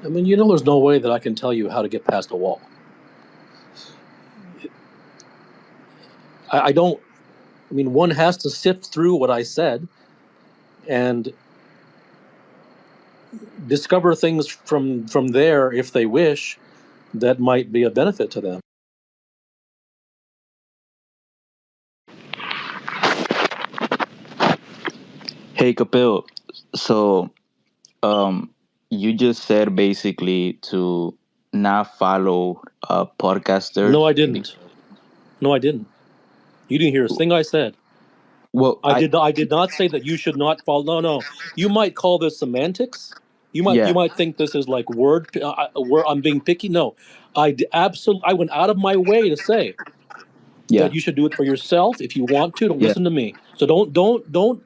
Speaker 15: There's no way that I can tell you how to get past a wall. I don't. One has to sift through what I said and discover things from there if they wish. that might be a benefit to them.
Speaker 18: Hey, Kapil. So, you just said basically to not follow podcasters.
Speaker 15: No, I didn't. No, I didn't. You didn't hear a thing I said.
Speaker 18: Well,
Speaker 15: I did not say that you should not follow. No, no. You might call this semantics. You
Speaker 18: yeah,
Speaker 15: might think this is like word. I'm being picky. No, I went out of my way to say
Speaker 18: yeah,
Speaker 15: that you should do it for yourself if you want to. Don't
Speaker 18: yeah.
Speaker 15: listen to me. So don't.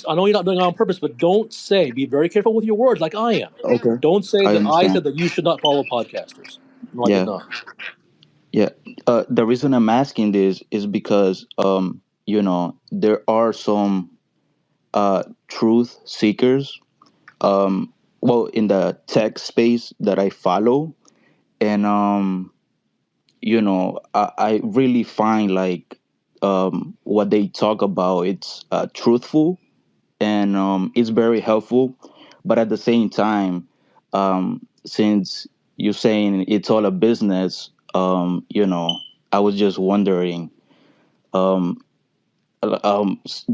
Speaker 15: I know you're not doing it on purpose, but don't say. Be very careful with your words, like I am.
Speaker 18: Okay,
Speaker 15: Don't say
Speaker 18: I
Speaker 15: that I
Speaker 18: understand.
Speaker 15: said that you should not follow podcasters. No, I did
Speaker 18: Yeah,
Speaker 15: not.
Speaker 18: yeah. The reason I'm asking this is because there are some truth seekers. Well, in the tech space that I follow, and I really find like what they talk about, it's truthful, and it's very helpful. But at the same time, since you're saying it's all a business, I was just wondering, um,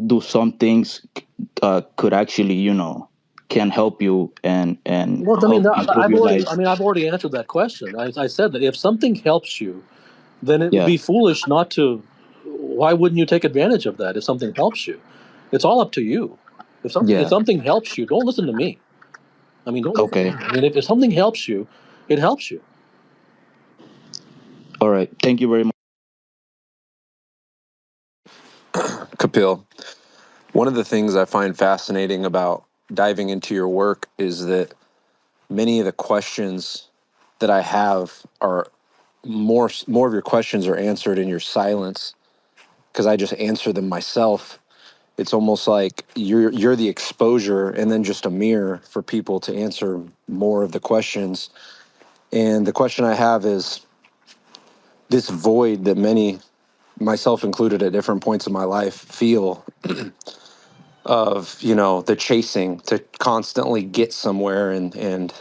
Speaker 18: do some things could actually, can help you and
Speaker 15: Well, I mean,
Speaker 18: help improve your life?
Speaker 15: I've already answered that question. I said that if something helps you, then it would
Speaker 18: Yeah,
Speaker 15: be foolish not to. Why wouldn't you take advantage of that if something helps you? It's all up to you. If
Speaker 18: yeah.
Speaker 15: something helps you, don't listen to me. I mean, don't listen to
Speaker 18: Okay.
Speaker 15: me. I mean, if something helps you, it helps you.
Speaker 18: All right. Thank you very much.
Speaker 13: Kapil, one of the things I find fascinating about diving into your work is that many of the questions that I have are more of your questions are answered in your silence because I just answer them myself. It's almost like you're the exposure and then just a mirror for people to answer more of the questions. And the question I have is this void that many, myself included at different points in my life, feel of, the chasing to constantly get somewhere and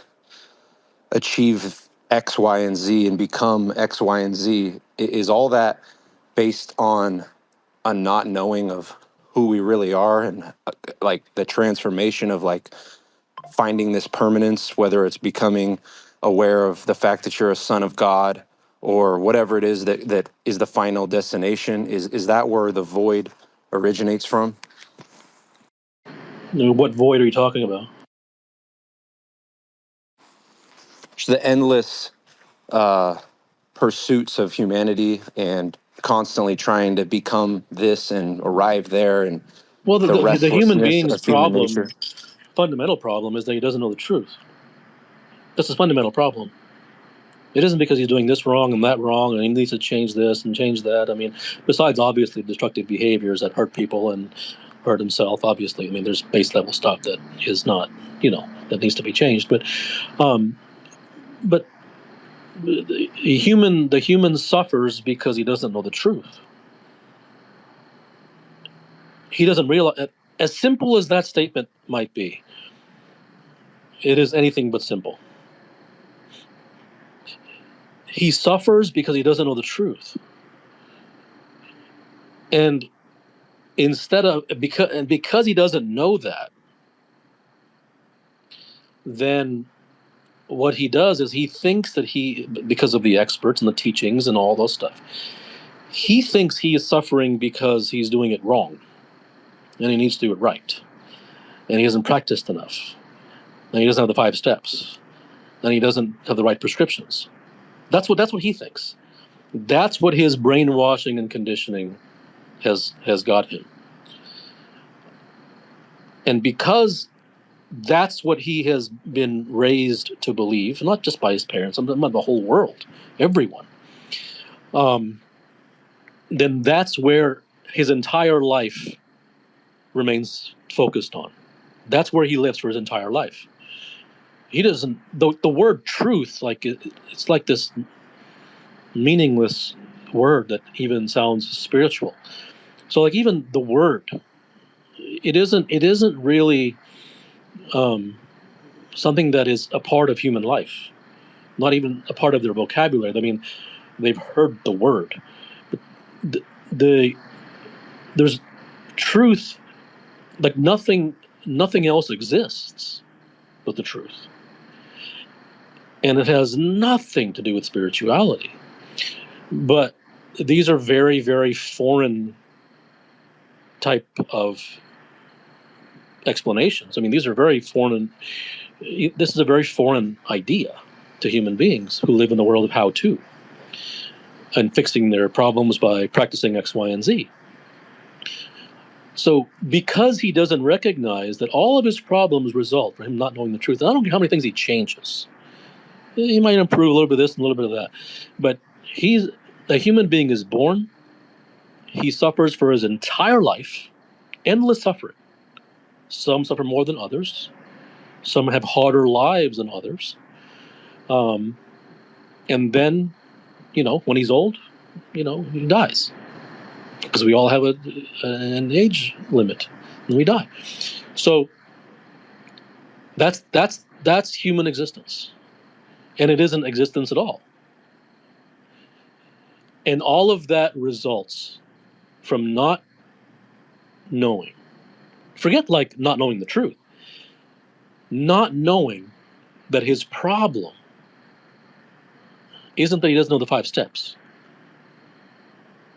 Speaker 13: achieve X, Y, and Z and become X, Y, and Z. Is all that based on a not knowing of who we really are and like the transformation of like finding this permanence, whether it's becoming aware of the fact that you're a son of God or whatever it is that is the final destination? Is that where the void originates from?
Speaker 15: What void are you talking about?
Speaker 13: It's the endless uh, pursuits of humanity and constantly trying to become this and arrive there, and
Speaker 15: Well,
Speaker 13: the
Speaker 15: the human
Speaker 13: restlessness
Speaker 15: being's
Speaker 13: of human nature.
Speaker 15: fundamental problem, is that he doesn't know the truth. That's his fundamental problem. It isn't because he's doing this wrong and that wrong, and he needs to change this and change that. I mean, besides obviously destructive behaviors that hurt people and hurt himself. Obviously, I mean, there's base level stuff that is not, that needs to be changed. Um, but the human suffers because he doesn't know the truth. He doesn't realize. As simple as that statement might be, it is anything but simple. He suffers because he doesn't know the truth, and because he doesn't know that, then what he does is he thinks that because of the experts and the teachings and all those stuff, he thinks he is suffering because he's doing it wrong, and he needs to do it right, and he hasn't practiced enough, and he doesn't have the 5 steps, and he doesn't have the right prescriptions. That's what he thinks. That's what his brainwashing and conditioning has got him. And because that's what he has been raised to believe, not just by his parents, but the whole world, everyone, then that's where his entire life remains focused on. That's where he lives for his entire life. He doesn't, the word truth, like it's like this meaningless word that even sounds spiritual. So like even the word, it isn't really something that is a part of human life. not even a part of their vocabulary. I mean, they've heard the word, but there's truth, like nothing else exists but the truth, and it has nothing to do with spirituality. But these are very, very foreign type of explanations. I mean, these are very foreign. This is a very foreign idea to human beings who live in the world of how to and fixing their problems by practicing X, Y, and Z. So because he doesn't recognize that all of his problems result from him not knowing the truth, and I don't care how many things he changes. He might improve a little bit of this and a little bit of that. But a human being is born, he suffers for his entire life, endless suffering. Some suffer more than others. Some have harder lives than others. And then, when he's old, he dies. Because we all have an age limit, and we die. So that's human existence, and it isn't existence at all. And all of that results from not knowing. Forget like not knowing the truth. Not knowing that his problem isn't that he doesn't know the 5 steps.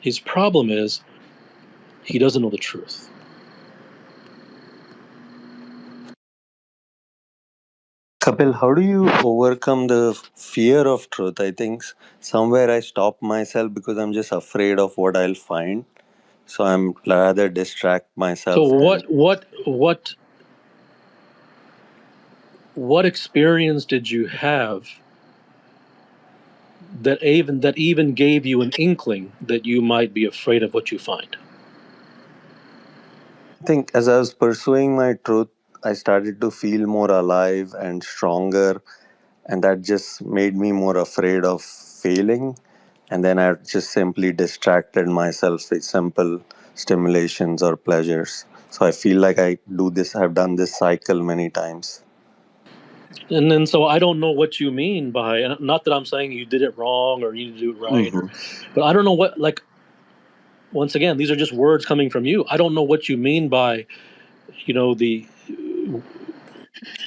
Speaker 15: His problem is he doesn't know the truth.
Speaker 19: Kapil, how do you overcome the fear of truth? I think somewhere I stop myself because I'm just afraid of what I'll find. So I'm rather distract myself.
Speaker 15: So what experience did you have that even gave you an inkling that you might be afraid of what you find?
Speaker 19: I think as I was pursuing my truth, I started to feel more alive and stronger, and that just made me more afraid of failing. And then I just simply distracted myself with simple stimulations or pleasures. So I feel like I've done this cycle many times.
Speaker 15: And then so I don't know what you mean by, and not that I'm saying you did it wrong or you need to do it right, but I don't know what, like, once again, these are just words coming from you. I don't know what you mean by,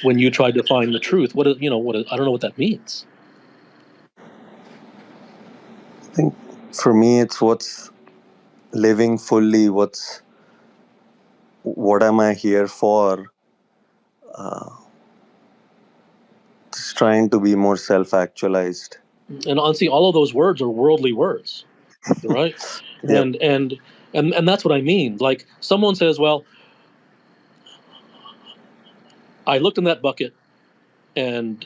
Speaker 15: when you tried to find the truth. I don't know what that means.
Speaker 19: I think for me, it's what's living fully, what am I here for? Just trying to be more self-actualized.
Speaker 15: And honestly, all of those words are worldly words, right?
Speaker 19: Yep.
Speaker 15: And that's what I mean. Like someone says, well, I looked in that bucket and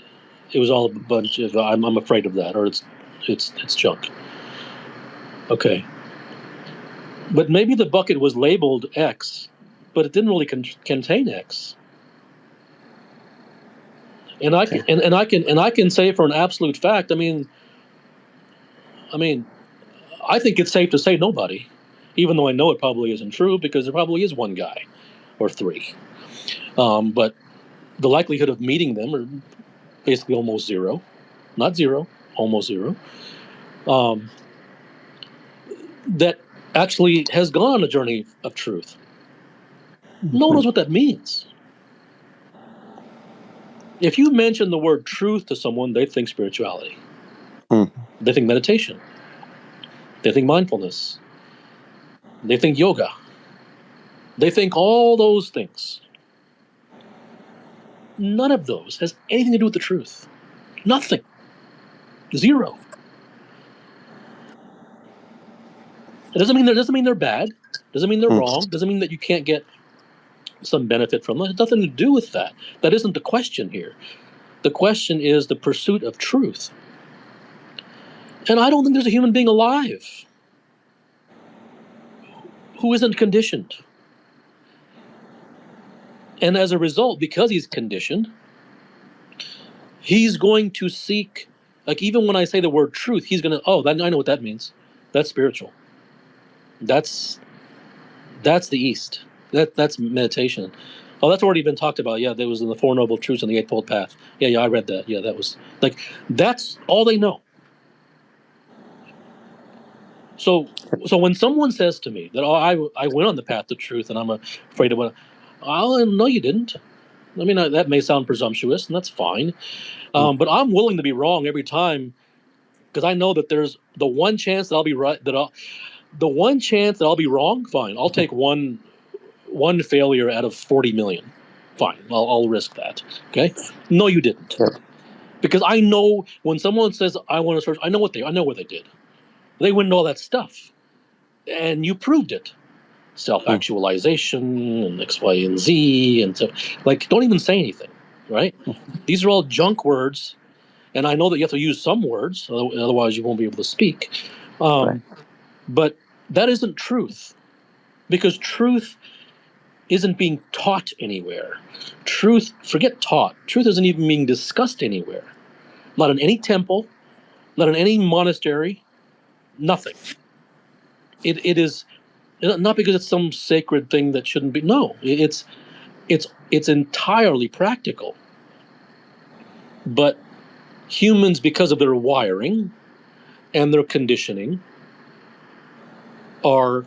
Speaker 15: it was all a bunch of I'm afraid of that, or it's junk. Okay. But maybe the bucket was labeled X, but it didn't really contain X. And I can say for an absolute fact, I mean, I think it's safe to say nobody, even though I know it probably isn't true because there probably is one guy or 3. But the likelihood of meeting them are basically almost zero, not zero, almost zero. That actually has gone on a journey of truth. No one knows what that means. If you mention the word truth to someone, they think spirituality. They think meditation. They think mindfulness. They think yoga. They think all those things. None of those has anything to do with the truth. Nothing. Zero. It doesn't mean they're bad. Doesn't mean they're wrong. Doesn't mean that you can't get some benefit from them. It has nothing to do with that. That isn't the question here. The question is the pursuit of truth. And I don't think there's a human being alive who isn't conditioned. And as a result, because he's conditioned, he's going to seek, like even when I say the word truth, he's going to, I know what that means. That's spiritual. That's the East. That's meditation. Oh, that's already been talked about. Yeah, that was in the Four Noble Truths and the Eightfold Path. Yeah, I read that. Yeah, that was like, that's all they know. So when someone says to me that, oh, I went on the path to truth and I'm afraid of what, oh, no, you didn't. I mean, that may sound presumptuous, and that's fine. But I'm willing to be wrong every time, because I know that there's the one chance that I'll be right. The one chance that I'll be wrong. Fine, I'll take one failure out of 40 million. Fine, I'll risk that. Okay. No, you didn't.
Speaker 17: Yep.
Speaker 15: Because I know when someone says I want to search, I know what they did. They went into all that stuff, and you proved it. Self-actualization and X, Y, and Z, and so, like, don't even say anything, right? These are all junk words, and I know that you have to use some words, otherwise you won't be able to speak.
Speaker 17: Right.
Speaker 15: But that isn't truth, because truth isn't being taught anywhere. Truth, forget taught. Truth isn't even being discussed anywhere. Not in any temple, not in any monastery, nothing. It is not because it's some sacred thing that shouldn't be. No, it's entirely practical. But humans, because of their wiring and their conditioning, are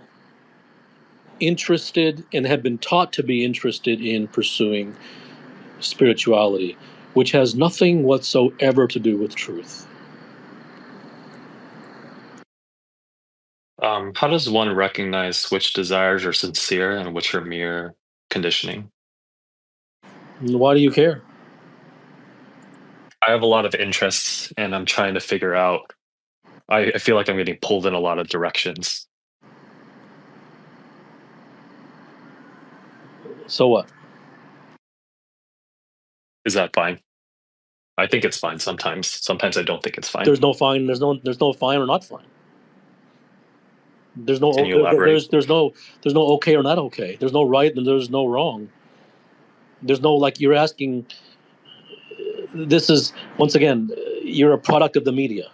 Speaker 15: interested and have been taught to be interested in pursuing spirituality, which has nothing whatsoever to do with truth.
Speaker 20: How does one recognize which desires are sincere and which are mere conditioning?
Speaker 15: Why do you care?
Speaker 20: I have a lot of interests and I'm trying to figure out. I feel like I'm getting pulled in a lot of directions.
Speaker 15: So what?
Speaker 20: Is that fine? I think it's fine sometimes. Sometimes I don't think it's fine.
Speaker 15: There's no fine. There's no fine or not fine. There's no.
Speaker 20: Can you elaborate?
Speaker 15: There's no okay or not okay. There's no right and there's no wrong. There's no, like, you're asking. This is, once again, you're a product of the media.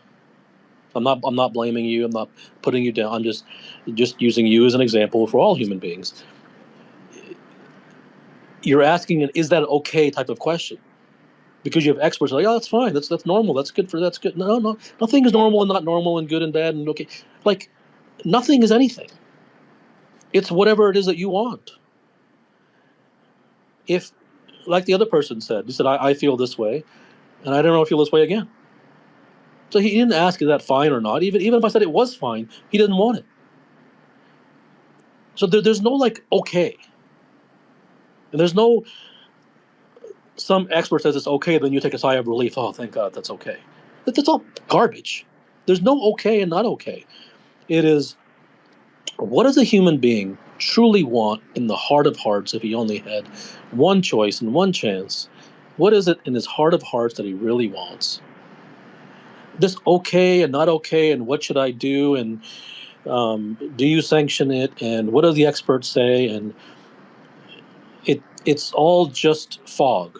Speaker 15: I'm not blaming you. I'm not putting you down. I'm just using you as an example for all human beings. You're asking an is that okay type of question, because you have experts like, oh, that's fine, that's normal, that's good. No, nothing is normal and not normal and good and bad and okay. Like, nothing is anything. It's whatever it is that you want. If, like the other person said, he said, I feel this way, and I don't know, feel this way again. So he didn't ask, is that fine or not? Even if I said it was fine, he didn't want it. So there's no, like, okay. And there's no, some expert says it's okay, then you take a sigh of relief. Oh, thank God, that's okay. That's all garbage. There's no okay and not okay. It is, what does a human being truly want in the heart of hearts if he only had one choice and one chance? What is it in his heart of hearts that he really wants? This okay and not okay, and what should I do, and do you sanction it, and what do the experts say? And it's all just fog.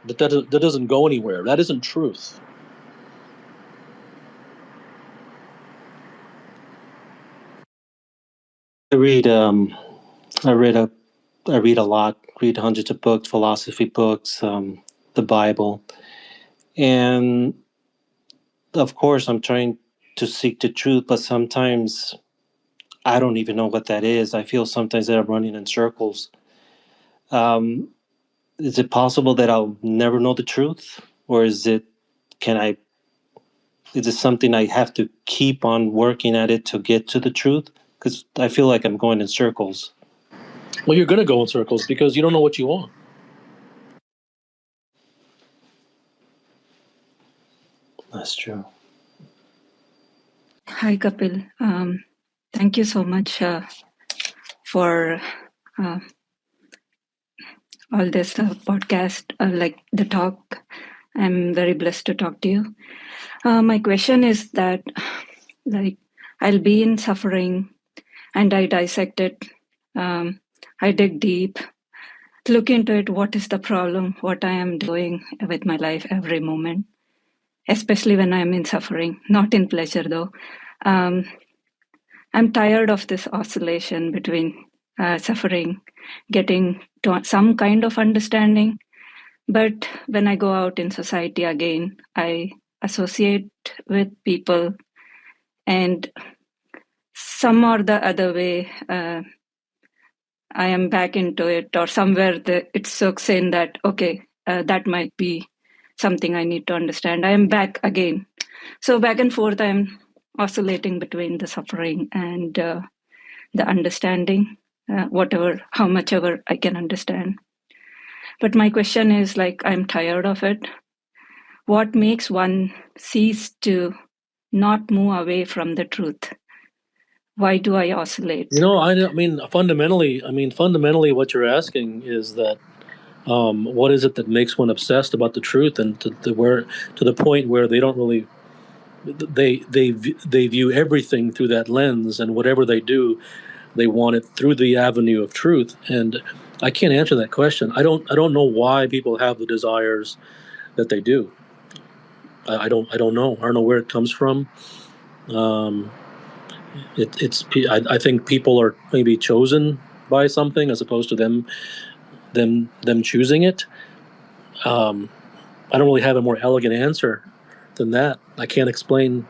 Speaker 15: That doesn't go anywhere. That isn't truth.
Speaker 17: I read a lot, read hundreds of books, philosophy books, the Bible. And of course, I'm trying to seek the truth, but sometimes I don't even know what that is. I feel sometimes that I'm running in circles. Is it possible that I'll never know the truth? Or is it something I have to keep on working at it to get to the truth? Because I feel like I'm going in circles.
Speaker 15: Well, you're going to go in circles because you don't know what you want.
Speaker 17: That's true.
Speaker 21: Hi, Kapil. Thank you so much for all this podcast, like the talk. I'm very blessed to talk to you. My question is that, like, I'll be in suffering and I dissect it. I dig deep, look into it. What is the problem? What I am doing with my life every moment, especially when I'm in suffering, not in pleasure though. I'm tired of this oscillation between suffering, getting to some kind of understanding. But when I go out in society again, I associate with people, and some or the other way, I am back into it, or somewhere it soaks in that, okay, that might be something I need to understand. I am back again. So back and forth, I'm oscillating between the suffering and the understanding, how much ever I can understand. But my question is, like, I'm tired of it. What makes one cease to not move away from the truth? Why do I oscillate?
Speaker 15: Fundamentally, what you're asking is that what is it that makes one obsessed about the truth, and to the point where they don't really they view everything through that lens, and whatever they do, they want it through the avenue of truth. And I can't answer that question. I don't know why people have the desires that they do. I don't know. I don't know where it comes from. I think people are maybe chosen by something as opposed to them choosing it. I don't really have a more elegant answer than that. I can't explain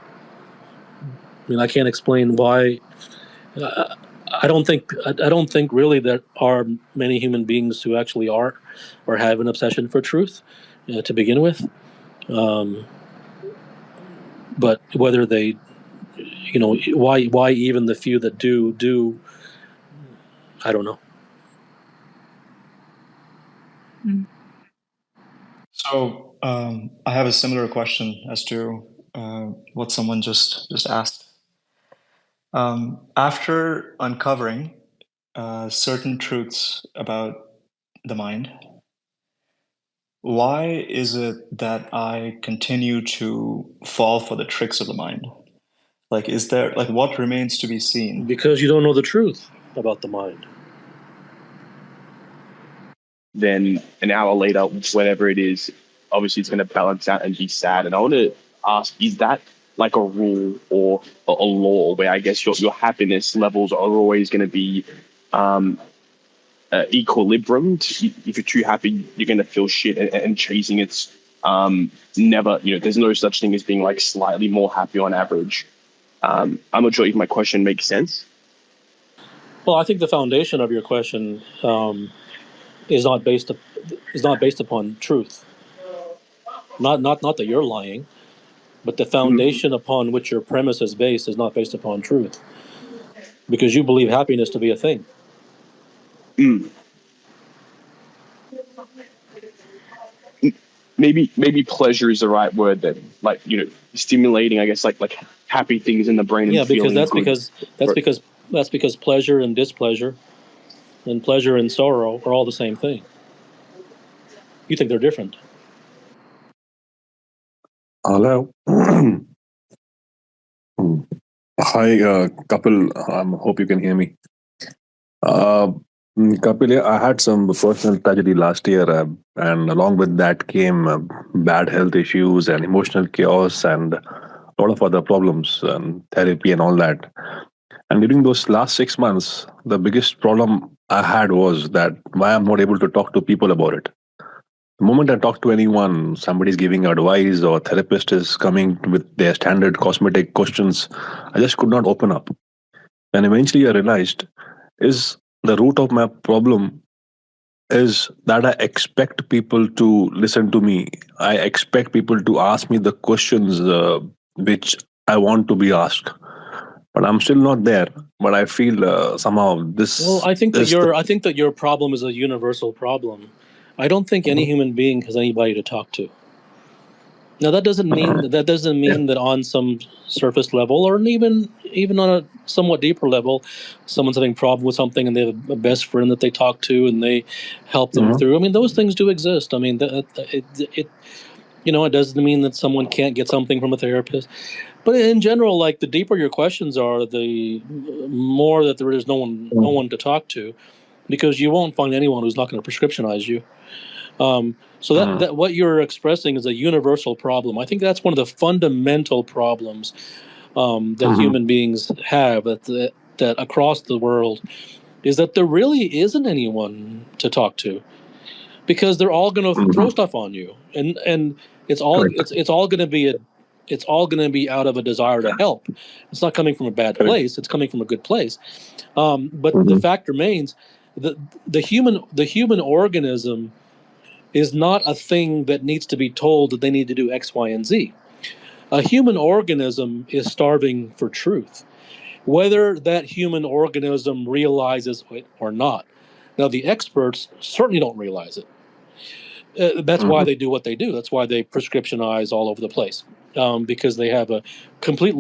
Speaker 15: why. I don't think really there are many human beings who actually are or have an obsession for truth to begin with. But whether they, why even the few that do, I don't know.
Speaker 1: So I have a similar question as to what someone just asked. After uncovering certain truths about the mind, why is it that I continue to fall for the tricks of the mind? Like, is there, like, what remains to be seen?
Speaker 15: Because you don't know the truth about the mind.
Speaker 16: Then an hour later, whatever it is, obviously it's going to balance out and be sad. And I want to ask, is that like a rule or a law where I guess your happiness levels are always going to be equilibrium? If you're too happy, you're going to feel shit, and chasing it's never, there's no such thing as being like slightly more happy on average. I'm not sure if my question makes sense.
Speaker 15: Well, I think the foundation of your question is not based upon truth. Not that you're lying, but the foundation upon which your premise is based is not based upon truth, because you believe happiness to be a thing.
Speaker 16: Maybe pleasure is the right word then. Like, stimulating, I guess, like happy things in the brain.
Speaker 15: Yeah,
Speaker 16: and
Speaker 15: because
Speaker 16: feeling
Speaker 15: that's because pleasure and displeasure and pleasure and sorrow are all the same thing. You think they're different.
Speaker 22: Hello. Hi, Kapil. Hope you can hear me. Kapil, yeah, I had some personal tragedy last year, and along with that came bad health issues and emotional chaos and a lot of other problems and therapy and all that. And during those last 6 months, the biggest problem I had was that why I'm not able to talk to people about it. The moment I talk to anyone, somebody's giving advice or therapist is coming with their standard cosmetic questions, I just could not open up. And eventually I realized is the root of my problem is that I expect people to listen to me. I expect people to ask me the questions which I want to be asked. But I'm still not there. But I feel somehow this.
Speaker 15: Well, I think that your problem is a universal problem. I don't think any human being has anybody to talk to. Now that doesn't mean that on some surface level, or even on a somewhat deeper level, someone's having a problem with something and they have a best friend that they talk to and they help them through. I mean, those things do exist. I mean, it doesn't mean that someone can't get something from a therapist. But in general, like, the deeper your questions are, the more that there is no one to talk to, because you won't find anyone who's not going to prescriptionize you. So that what you're expressing is a universal problem. I think that's one of the fundamental problems that human beings have, that across the world, is that there really isn't anyone to talk to, because they're all going to throw stuff on you, and it's all going to be out of a desire to help. It's not coming from a bad place; it's coming from a good place. But the fact remains, the human organism is not a thing that needs to be told that they need to do X, Y, and Z. A human organism is starving for truth, whether that human organism realizes it or not. Now, the experts certainly don't realize it. That's why they do what they do. That's why they prescriptionize all over the place, because they have a complete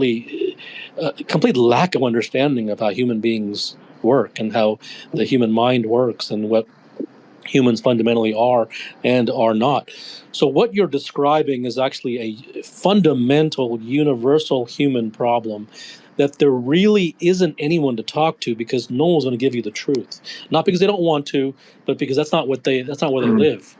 Speaker 15: lack of understanding of how human beings work and how the human mind works and what humans fundamentally are and are not. So what you're describing is actually a fundamental, universal human problem, that there really isn't anyone to talk to, because no one's going to give you the truth. Not because they don't want to, but because that's not where they live.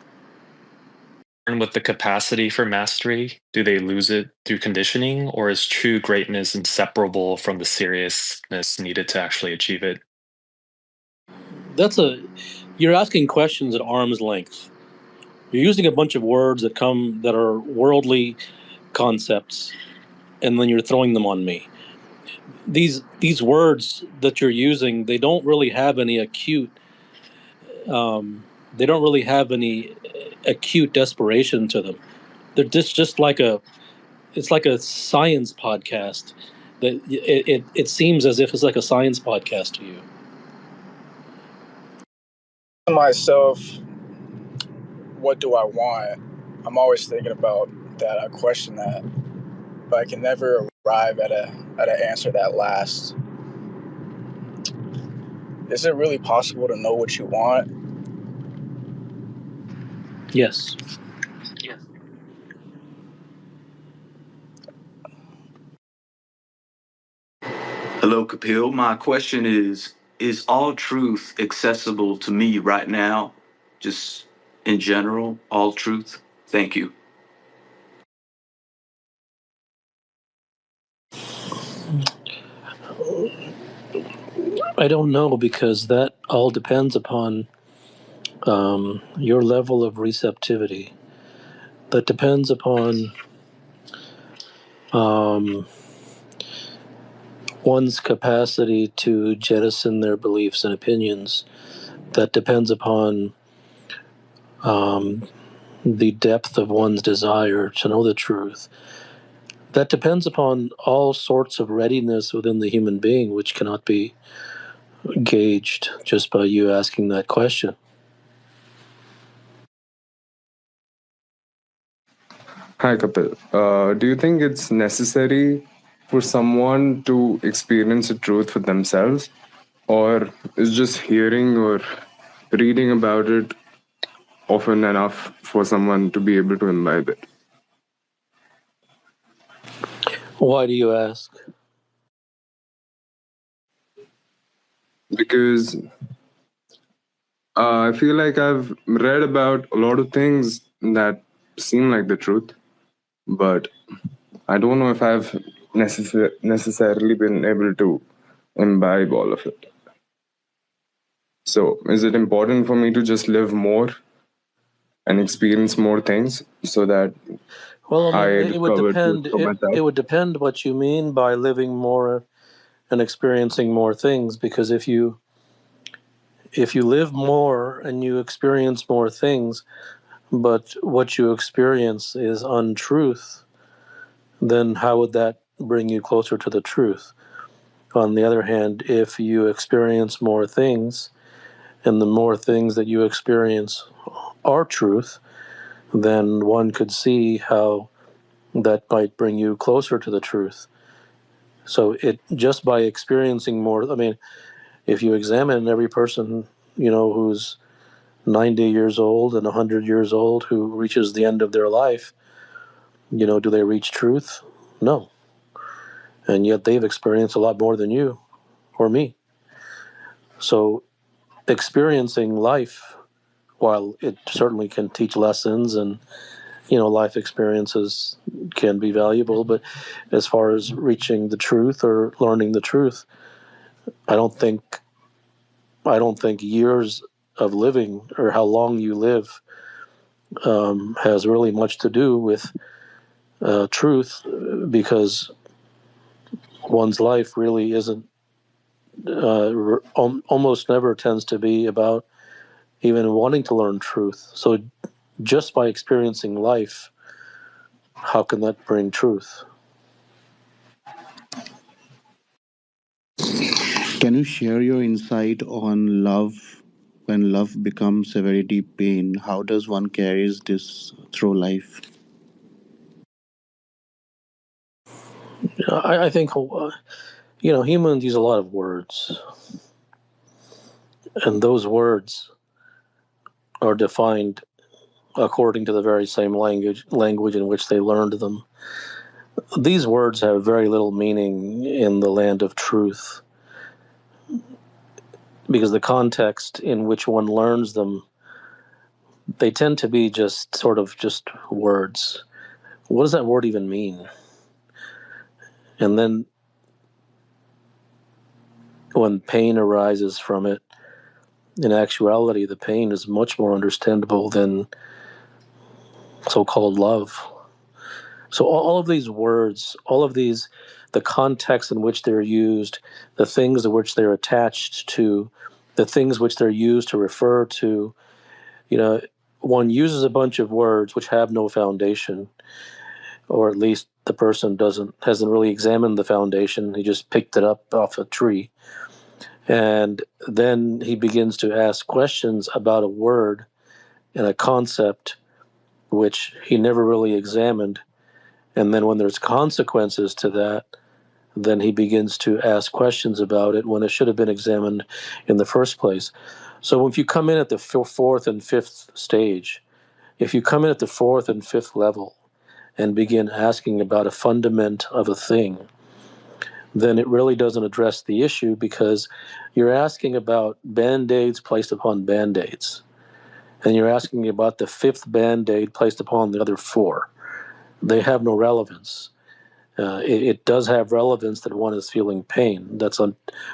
Speaker 20: And with the capacity for mastery, do they lose it through conditioning, or is true greatness inseparable from the seriousness needed to actually achieve it?
Speaker 15: You're asking questions at arm's length. You're using a bunch of words that are worldly concepts, and then you're throwing them on me. These words that you're using, they don't really have any acute desperation to them. They're just like it's like a science podcast. That it seems as if it's like a science podcast to you.
Speaker 3: Myself, what do I want? I'm always thinking about that. I question that, but I can never arrive at an answer that lasts. Is it really possible to know what you want?
Speaker 15: Yes.
Speaker 10: Hello, Kapil. My question is all truth accessible to me right now? Just in general, all truth? Thank you.
Speaker 15: I don't know, because that all depends upon your level of receptivity. That depends upon one's capacity to jettison their beliefs and opinions. That depends upon the depth of one's desire to know the truth. That depends upon all sorts of readiness within the human being, which cannot be gauged just by you asking that question.
Speaker 4: Hi, Kapil. Do you think it's necessary for someone to experience the truth for themselves, or is just hearing or reading about it often enough for someone to be able to imbibe it?
Speaker 15: Why do you ask?
Speaker 4: Because I feel like I've read about a lot of things that seem like the truth, but I don't know if I've necessarily been able to imbibe all of it. So, is it important for me to just live more and experience more things so that
Speaker 15: it would depend. It would depend what you mean by living more and experiencing more things. Because if you live more and you experience more things, but what you experience is untruth, then how would that bring you closer to the truth? On the other hand, if you experience more things, and the more things that you experience are truth, then one could see how that might bring you closer to the truth. So it just by experiencing more, I mean, if you examine every person, who's 90 years old and 100 years old who reaches the end of their life, do they reach truth? No. And yet they've experienced a lot more than you or me. So experiencing life, while it certainly can teach lessons and, life experiences can be valuable, but as far as reaching the truth or learning the truth, I don't think I don't think years of living or how long you live has really much to do with truth, because one's life really isn't, almost never tends to be about even wanting to learn truth. So just by experiencing life, how can that bring truth?
Speaker 5: Can you share your insight on love? When love becomes a very deep pain, how does one carries this through life?
Speaker 15: I think humans use a lot of words, and those words are defined according to the very same language in which they learned them. These words have very little meaning in the land of truth, because the context in which one learns them, they tend to be just sort of just words. What does that word even mean? And then when pain arises from it, in actuality, the pain is much more understandable than so-called love. So all of these words, the context in which they're used, the things to which they're attached to, the things which they're used to refer to, one uses a bunch of words which have no foundation, or at least the person hasn't really examined the foundation. He just picked it up off a tree. And then he begins to ask questions about a word and a concept which he never really examined. And then when there's consequences to that, then he begins to ask questions about it when it should have been examined in the first place. So if you come in at the fourth and fifth stage, if you come in at the fourth and fifth level and begin asking about a fundament of a thing, then it really doesn't address the issue, because you're asking about band-aids placed upon band-aids. And you're asking about the fifth band-aid placed upon the other four. They have no relevance. It does have relevance that one is feeling pain. That's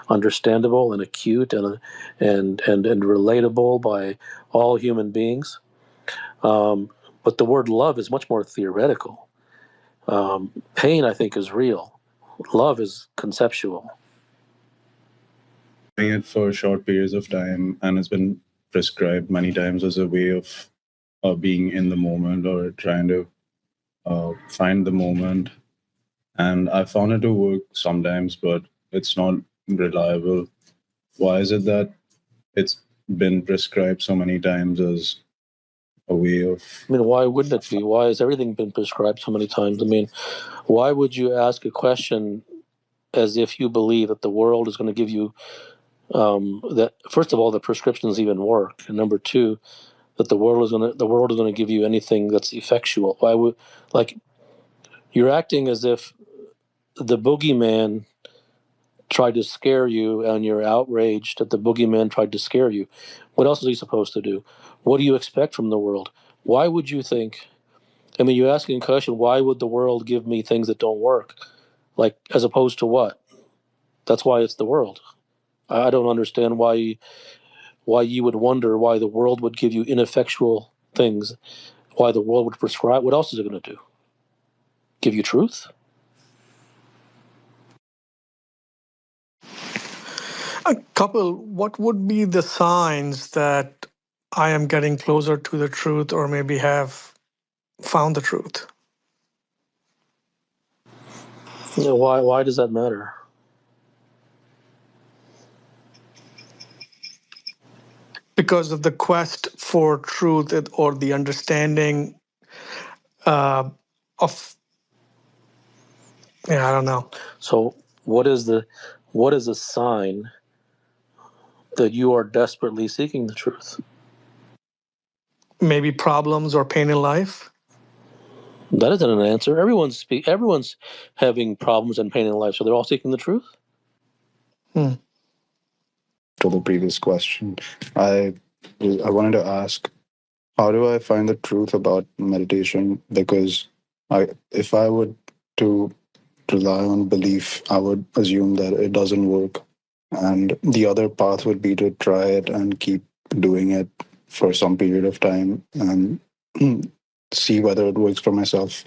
Speaker 15: understandable and acute and relatable by all human beings. But the word love is much more theoretical. Pain, I think, is real. Love is conceptual.
Speaker 6: Doing it for short periods of time, and it's been prescribed many times as a way of being in the moment or trying to find the moment. And I found it to work sometimes, but it's not reliable. Why is it that it's been prescribed so many times as a way of...
Speaker 15: I mean, why wouldn't it be? Why has everything been prescribed so many times? I mean, why would you ask a question as if you believe that the world is going to give you that? First of all, the prescriptions even work, and number two, that the world is going to give you anything that's effectual. Why would, like, you're acting as if the boogeyman tried to scare you and you're outraged that the boogeyman tried to scare you. What else is he supposed to do? What do you expect from the world? Why would you think? I mean, you're asking a question, why would the world give me things that don't work? Like, as opposed to what? That's why it's the world. I don't understand why you would wonder why the world would give you ineffectual things, why the world would prescribe. What else is it going to do? Give you truth?
Speaker 8: Kapil, what would be the signs that I am getting closer to the truth, or maybe have found the truth?
Speaker 15: Why does that matter?
Speaker 8: Because of the quest for truth or the understanding of, I don't know.
Speaker 15: So what is a sign that you are desperately seeking the truth?
Speaker 8: Maybe problems or pain in life.
Speaker 15: That isn't an answer. Everyone's having problems and pain in life, so they're all seeking the truth.
Speaker 14: To the previous question, I wanted to ask, how do I find the truth about meditation? Because if I would to rely on belief, I would assume that it doesn't work. and the other path would be to try it and keep doing it for some period of time and see whether it works for myself.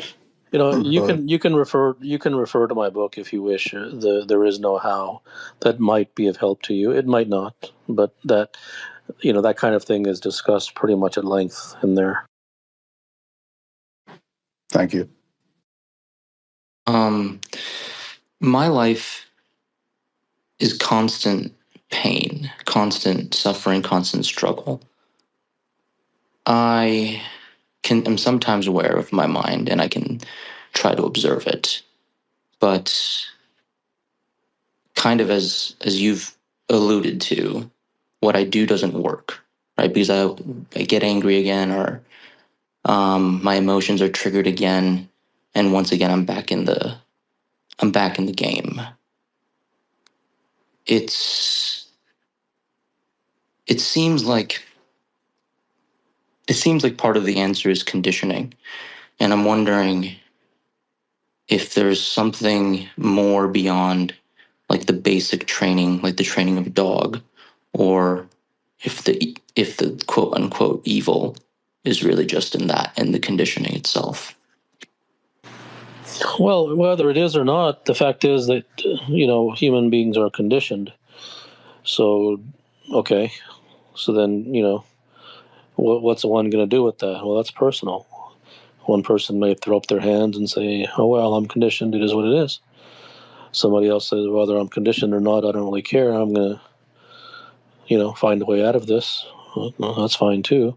Speaker 14: But
Speaker 15: You can refer to my book if you wish. There is no how. That might be of help to you. It might not, but that kind of thing is discussed pretty much at length in there.
Speaker 14: thank you.
Speaker 7: My life is constant pain, constant suffering, constant struggle. I am sometimes aware of my mind and I can try to observe it, but kind of as you've alluded to, what I do doesn't work, right? Because I get angry again, or my emotions are triggered again, and once again I'm back in the game. It seems like part of the answer is conditioning, and I'm wondering if there's something more beyond like the basic training, like the training of a dog, or if the quote unquote evil is really just in the conditioning itself.
Speaker 15: Well, whether it is or not, the fact is that human beings are conditioned. So, okay, so then what's one going to do with that? Well, that's personal. One person may throw up their hands and say, "Oh well, I'm conditioned. It is what it is." Somebody else says, "Whether I'm conditioned or not, I don't really care. I'm going to, find a way out of this." Well, that's fine too.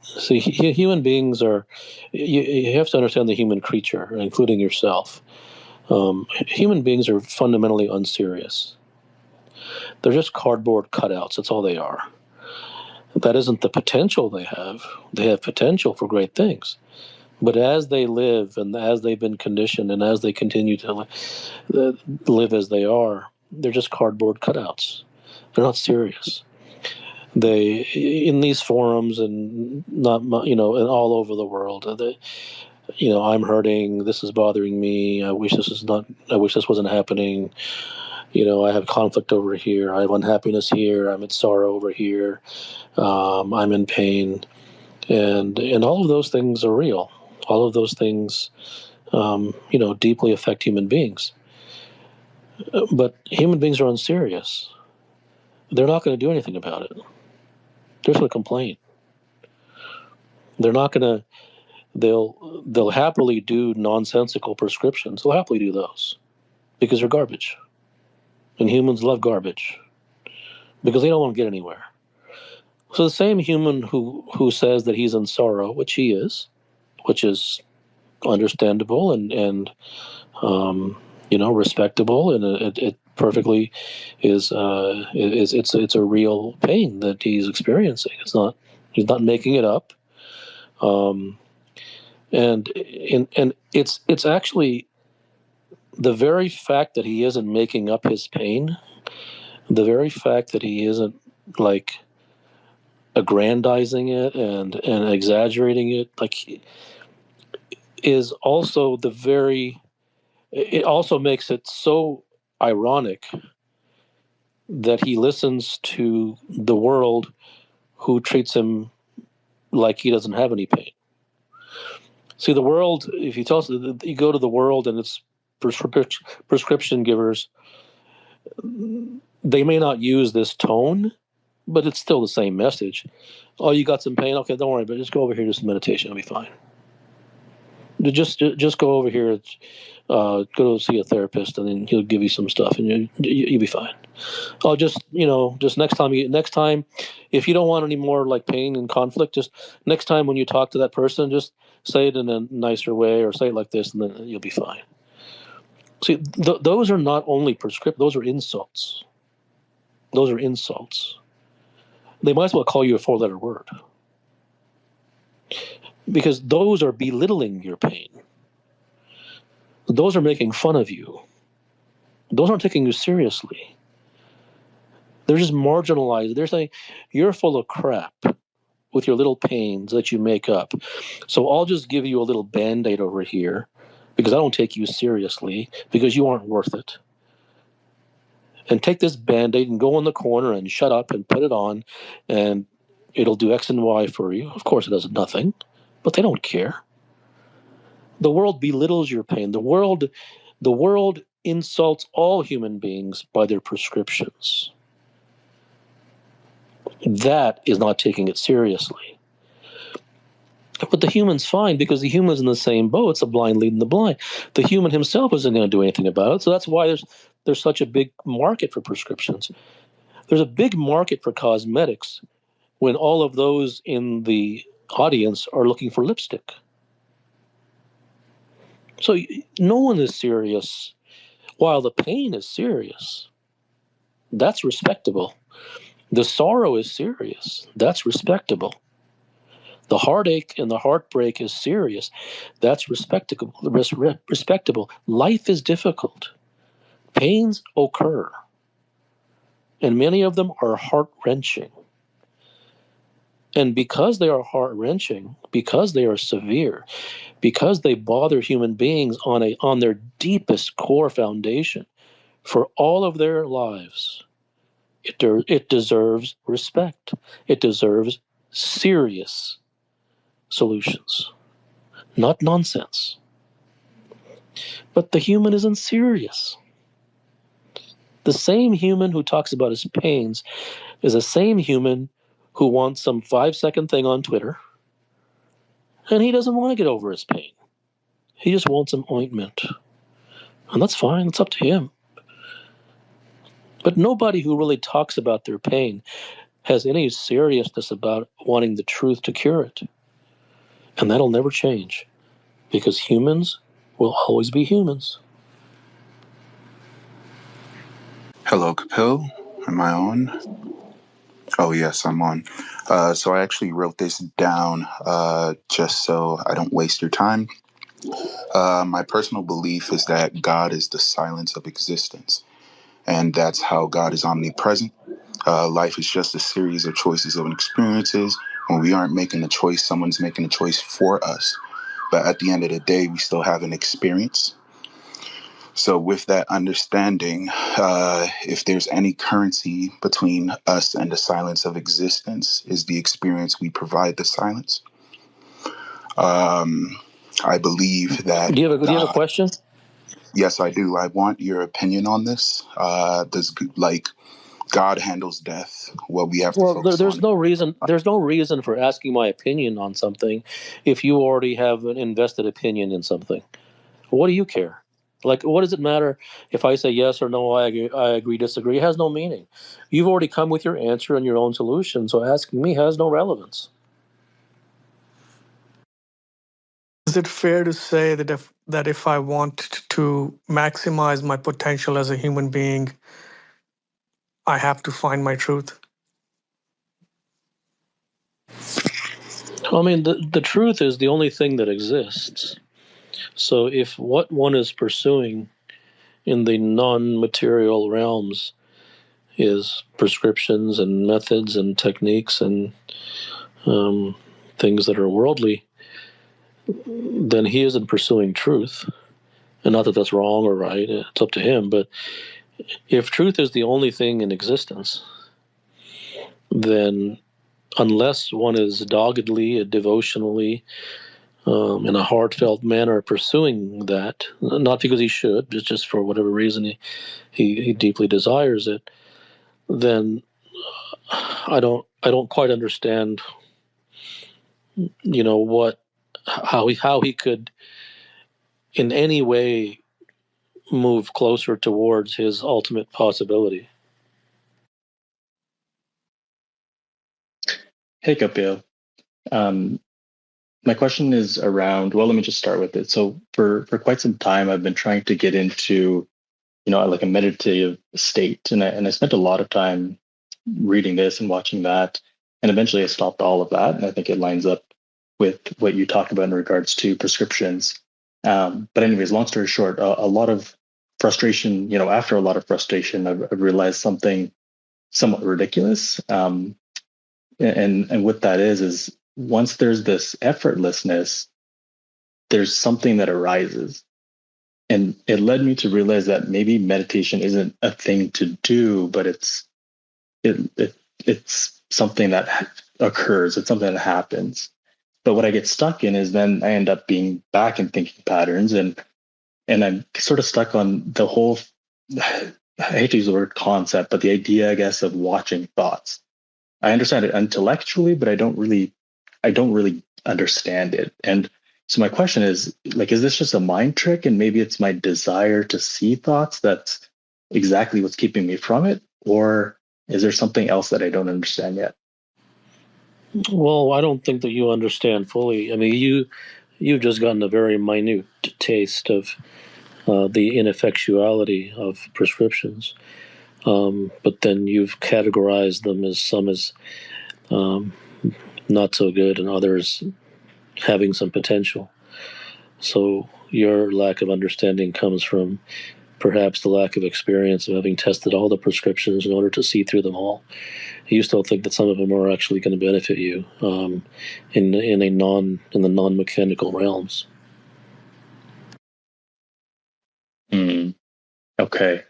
Speaker 15: See, human beings are. You have to understand the human creature, including yourself. Human beings are fundamentally unserious. They're just cardboard cutouts. That's all they are. That isn't the potential they have. They have potential for great things. But as they live and as they've been conditioned and as they continue to live as they are, they're just cardboard cutouts. They're not serious. They, in these forums and not, and all over the world, I'm hurting, this is bothering me, I wish this wasn't happening. I have conflict over here, I have unhappiness here, I'm in sorrow over here, I'm in pain. And all of those things are real. All of those things, deeply affect human beings. But human beings are unserious. They're not going to do anything about it. They're just going to complain. They're not going to. They'll happily do nonsensical prescriptions. They'll happily do those because they're garbage, and humans love garbage because they don't want to get anywhere. So the same human who says that he's in sorrow, which he is, which is understandable and respectable, and it perfectly is it's a real pain that he's experiencing. He's not making it up, and it's actually the very fact that he isn't making up his pain, the very fact that he isn't like aggrandizing it and exaggerating it, like, is also it also makes it so ironic that he listens to the world who treats him like he doesn't have any pain. See, the world, if you you go to the world and it's prescription givers, they may not use this tone, but it's still the same message. Oh, you got some pain? Okay, don't worry, but just go over here, do some meditation, it'll be fine. Just go over here, go to see a therapist, and then he'll give you some stuff, and you'll be fine. Oh, just next time, if you don't want any more like pain and conflict, just next time when you talk to that person, just say it in a nicer way, or say it like this, and then you'll be fine. See, those are not only those are insults. Those are insults. They might as well call you a 4-letter word, because those are belittling your pain. Those are making fun of you. Those aren't taking you seriously. They're just marginalized. They're saying you're full of crap with your little pains that you make up. So I'll just give you a little Band-Aid over here because I don't take you seriously, because you aren't worth it. and take this Band-Aid and go in the corner and shut up and put it on, and it'll do X and Y for you. Of course it does nothing, but they don't care. The world belittles your pain. The world insults all human beings by their prescriptions. That is not taking it seriously. But the human's fine because the human's in the same boat. It's a blind leading the blind. The human himself isn't going to do anything about it. So that's why there's such a big market for prescriptions. There's a big market for cosmetics when all of those in the audience are looking for lipstick. So no one is serious while the pain is serious. That's respectable. The sorrow is serious. That's respectable. The heartache and the heartbreak is serious. That's respectable. Respectable. Life is difficult. Pains occur. And many of them are heart-wrenching. And because they are heart-wrenching, because they are severe, because they bother human beings on their deepest core foundation for all of their lives, it deserves respect. It deserves serious solutions, not nonsense. But the human isn't serious. The same human who talks about his pains is the same human who wants some 5-second thing on Twitter, and he doesn't want to get over his pain. He just wants some ointment. And that's fine, it's up to him. But nobody who really talks about their pain has any seriousness about wanting the truth to cure it. And that'll never change, because humans will always be humans.
Speaker 9: Hello, Kapil. Am I on? Oh, yes, I'm on. So I actually wrote this down just so I don't waste your time. My personal belief is that God is the silence of existence, and that's how God is omnipresent. Life is just a series of choices and experiences. When we aren't making a choice, someone's making a choice for us. But at the end of the day, we still have an experience. So, with that understanding, if there's any currency between us and the silence of existence, is the experience we provide the silence. I believe that.
Speaker 15: Do you have a question?
Speaker 9: Yes, I do. I want your opinion on this. Does God handles death? What we have to
Speaker 15: Well,
Speaker 9: focus
Speaker 15: there's
Speaker 9: on.
Speaker 15: no reason. There's no reason for asking my opinion on something if you already have an invested opinion in something. What do you care? Like, what does it matter if I say yes or no? I agree, disagree. It has no meaning. You've already come with your answer and your own solution. So asking me has no relevance.
Speaker 8: Is it fair to say that if I want to maximize my potential as a human being, I have to find my truth?
Speaker 15: I mean, the truth is the only thing that exists. So if what one is pursuing in the non-material realms is prescriptions and methods and techniques and things that are worldly, then he isn't pursuing truth. And not that that's wrong or right, it's up to him. But if truth is the only thing in existence, then unless one is doggedly, devotionally, in a heartfelt manner pursuing that, not because he should, but just for whatever reason he deeply desires it, then I don't quite understand, how he could in any way move closer towards his ultimate possibility.
Speaker 12: Hey, Kapil. My question is around, well, let me just start with it. So for quite some time, I've been trying to get into, like a meditative state. And I spent a lot of time reading this and watching that. And eventually I stopped all of that. And I think it lines up with what you talked about in regards to prescriptions. But anyways, long story short, a lot of frustration, after a lot of frustration, I've realized something somewhat ridiculous. And what that is once there's this effortlessness, there's something that arises. And it led me to realize that maybe meditation isn't a thing to do, but it's something that occurs. It's something that happens. But what I get stuck in is then I end up being back in thinking patterns, and I'm sort of stuck on the whole. I hate to use the word concept, but the idea, I guess, of watching thoughts. I understand it intellectually, but I don't really understand it. And so my question is, like, is this just a mind trick? And maybe it's my desire to see thoughts that's exactly what's keeping me from it? Or is there something else that I don't understand yet?
Speaker 15: Well, I don't think that you understand fully. I mean, you've just gotten a very minute taste of the ineffectuality of prescriptions, but then you've categorized them as some as um, not so good and others having some potential. So your lack of understanding comes from perhaps the lack of experience of having tested all the prescriptions in order to see through them all. You still think that some of them are actually going to benefit you in the non mechanical realms.
Speaker 12: Okay.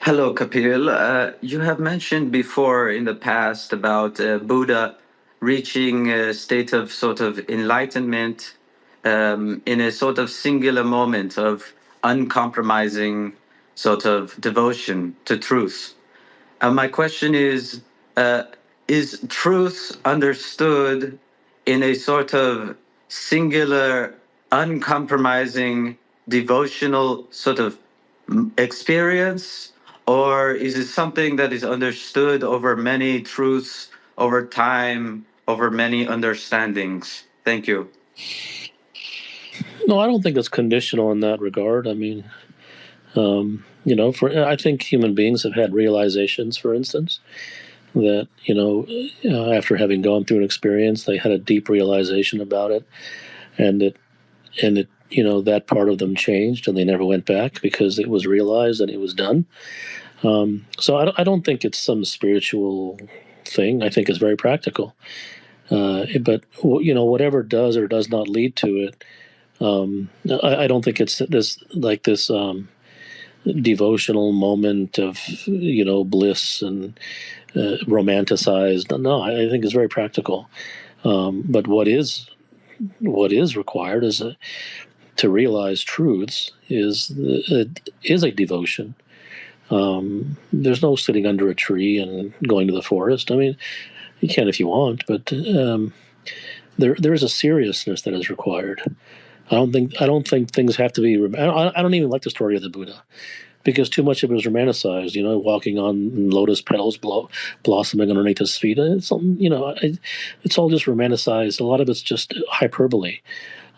Speaker 7: Hello, Kapil. You have mentioned before in the past about Buddha reaching a state of sort of enlightenment in a sort of singular moment of uncompromising sort of devotion to truth. My question is truth understood in a sort of singular, uncompromising, devotional sort of experience? Or is it something that is understood over many truths, over time, over many understandings? Thank you.
Speaker 15: No, I don't think it's conditional in that regard. I mean, I think human beings have had realizations, for instance, that after having gone through an experience, they had a deep realization about it, and it that part of them changed, and they never went back because it was realized and it was done. So I don't think it's some spiritual thing. I think it's very practical. But whatever does or does not lead to it, I don't think it's this devotional moment of bliss and romanticized. No, I think it's very practical. But what is required is to realize truths is a devotion. There's no sitting under a tree and going to the forest. I mean, you can if you want, but there is a seriousness that is required. I don't think things have to be. I don't even like the story of the Buddha because too much of it is romanticized. Walking on lotus petals blossoming underneath his feet. It's it's all just romanticized. A lot of it's just hyperbole,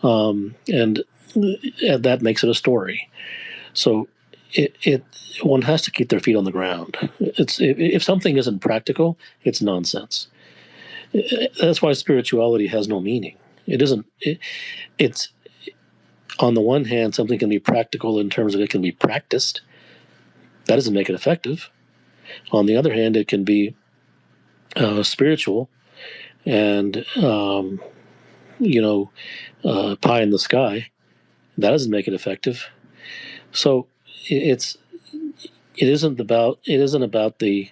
Speaker 15: and that makes it a story. So one has to keep their feet on the ground. If something isn't practical, it's nonsense. That's why spirituality has no meaning. It isn't. It's on the one hand, something can be practical in terms of it can be practiced. That doesn't make it effective. On the other hand, it can be spiritual and pie in the sky. That doesn't make it effective. So it isn't about the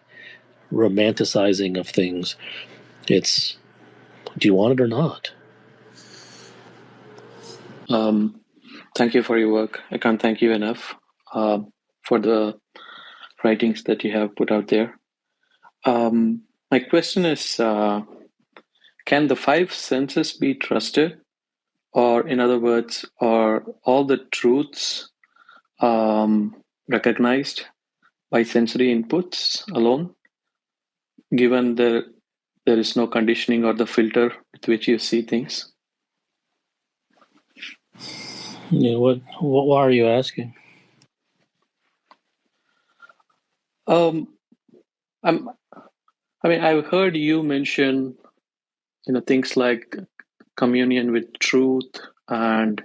Speaker 15: romanticizing of things. It's, do you want it or not?
Speaker 17: Thank you for your work. I can't thank you enough for the writings that you have put out there. My question is, can the five senses be trusted? Or in other words, are all the truths recognized by sensory inputs alone, given there is no conditioning or the filter with which you see things?
Speaker 15: Yeah, what are you asking?
Speaker 17: I'm, I mean, I've heard you mention, things like communion with truth and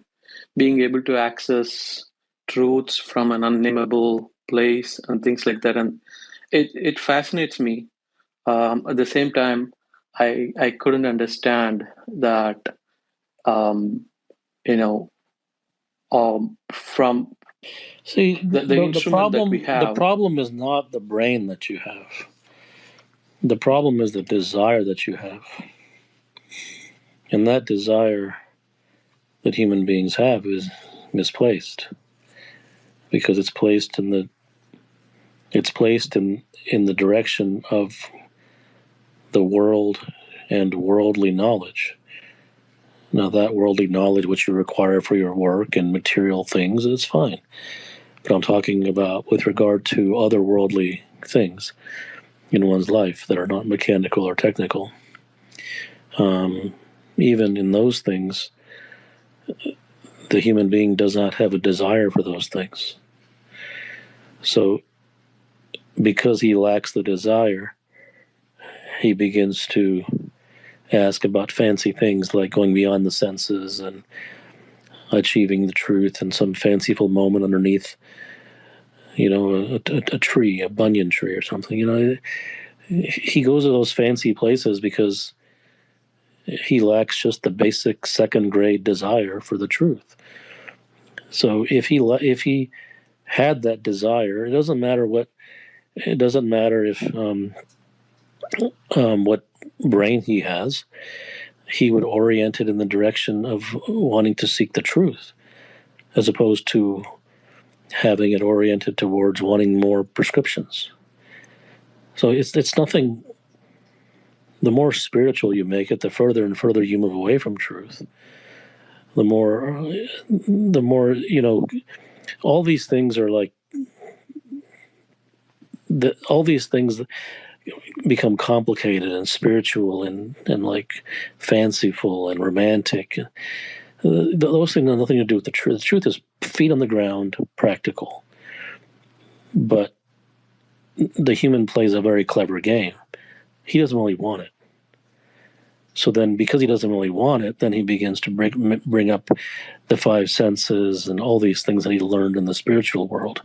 Speaker 17: being able to access truths from an unnameable place and things like that, and it fascinates me. At the same time, I couldn't understand that, um, you know
Speaker 10: from
Speaker 15: See,
Speaker 10: the instrument that we
Speaker 15: the
Speaker 10: have.
Speaker 15: problem is not the brain that you have. The problem is the desire that you have. And that desire that human beings have is misplaced because it's placed in the direction of the world and worldly knowledge. Now, that worldly knowledge which you require for your work and material things is fine. But I'm talking about with regard to otherworldly things in one's life that are not mechanical or technical. Even in those things, the human being does not have a desire for those things. So, because he lacks the desire, he begins to ask about fancy things like going beyond the senses and achieving the truth in some fanciful moment underneath, a tree, a banyan tree or something. He goes to those fancy places because he lacks just the basic second grade desire for the truth. So if he had that desire, it doesn't matter if what brain he has. He would orient it in the direction of wanting to seek the truth, as opposed to having it oriented towards wanting more prescriptions. So it's nothing. The more spiritual you make it, the further and further you move away from truth. The more all these things are like all these things become complicated and spiritual and like fanciful and romantic. Those things have nothing to do with the truth. The truth is feet on the ground, practical. But the human plays a very clever game. He doesn't really want it. So then, because he doesn't really want it, then he begins to bring up the five senses and all these things that he learned in the spiritual world.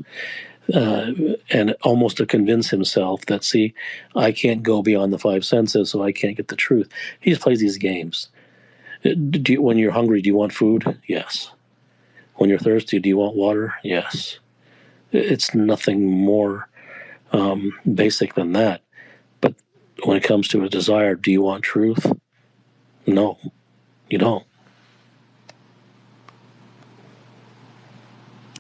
Speaker 15: And almost to convince himself that, see, I can't go beyond the five senses, so I can't get the truth. He just plays these games. When you're hungry, do you want food? Yes. When you're thirsty, do you want water? Yes. It's nothing more basic than that. But when it comes to a desire, do you want truth? No, you don't.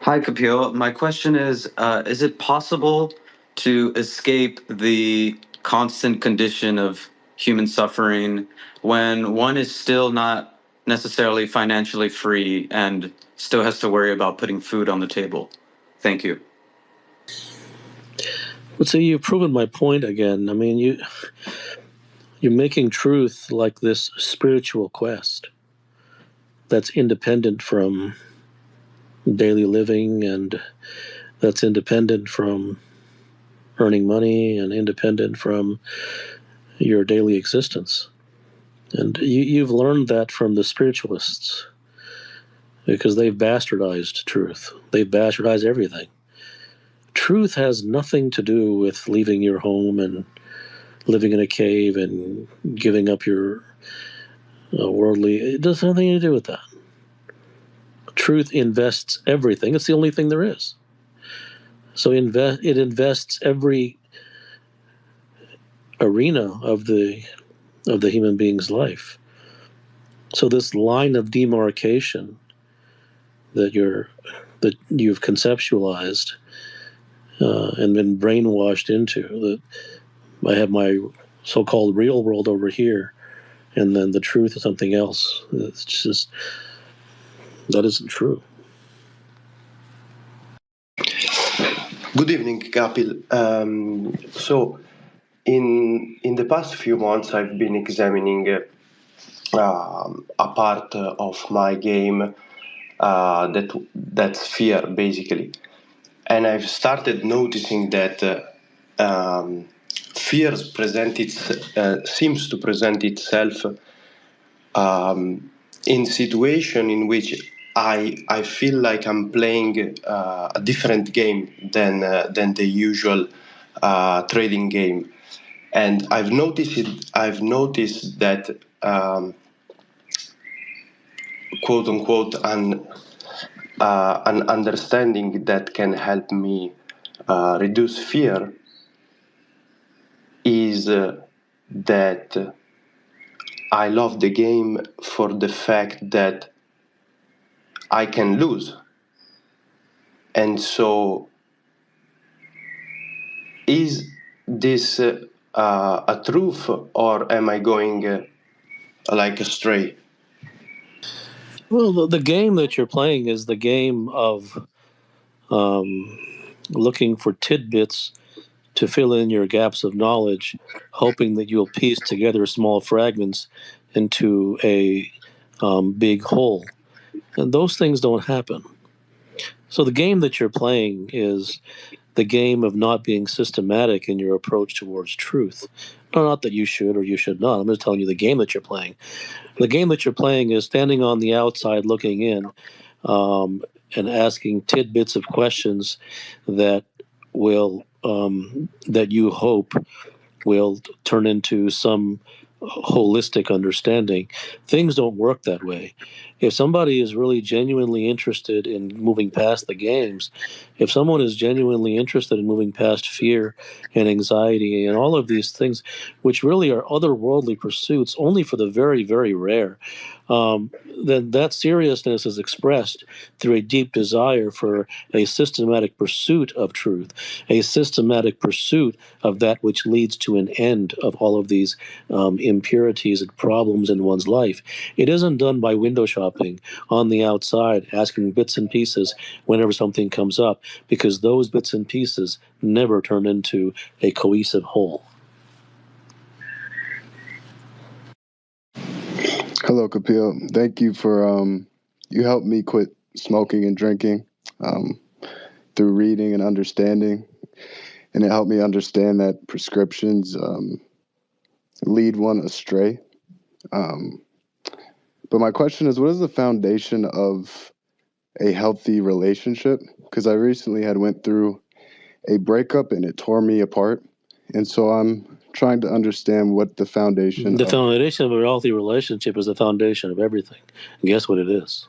Speaker 7: Hi, Kapil. My question is it possible to escape the constant condition of human suffering when one is still not necessarily financially free and still has to worry about putting food on the table? Thank you.
Speaker 15: But see, you've proven my point again. I mean, you're making truth like this spiritual quest that's independent from daily living, and that's independent from earning money, and independent from your daily existence. And you've learned that from the spiritualists because they've bastardized truth. They've bastardized everything. Truth has nothing to do with leaving your home and living in a cave and giving up your worldly. It does nothing to do with that. Truth invests everything. It's the only thing there is. So it invests every arena of the human being's life. So this line of demarcation that you've conceptualized and been brainwashed into, that I have my so-called real world over here, and then the truth is something else. It's just that isn't true.
Speaker 2: Good evening, Kapil. So, in the past few months, I've been examining a part of my game that's fear, basically, and I've started noticing that fear seems to present itself in situation in which I feel like I'm playing a different game than the usual trading game, and I've noticed that quote unquote an understanding that can help me reduce fear is that I love the game for the fact that I can lose. And so, is this a truth, or am I going like astray?
Speaker 15: Well, the game that you're playing is the game of looking for tidbits to fill in your gaps of knowledge, hoping that you'll piece together small fragments into a big whole. And those things don't happen. So the game that you're playing is the game of not being systematic in your approach towards truth. No, not that you should or you should not. I'm just telling you the game that you're playing. The game that you're playing is standing on the outside looking in, and asking tidbits of questions that will that you hope will turn into some holistic understanding. Things don't work that way. If somebody is really genuinely interested in moving past the games, if someone is genuinely interested in moving past fear and anxiety and all of these things, which really are otherworldly pursuits only for the very, very rare, then that seriousness is expressed through a deep desire for a systematic pursuit of truth, a systematic pursuit of that which leads to an end of all of these impurities and problems in one's life. It isn't done by window shopping on the outside, asking bits and pieces whenever something comes up, because those bits and pieces never turn into a cohesive whole.
Speaker 11: Hello, Kapil. Thank you for you helped me quit smoking and drinking through reading and understanding, and it helped me understand that prescriptions lead one astray. But my question is, what is the foundation of a healthy relationship? Because I recently had went through a breakup and it tore me apart, and so I'm trying to understand what the foundation
Speaker 15: The
Speaker 11: of
Speaker 15: foundation of a healthy relationship is the foundation of everything. And guess what it is?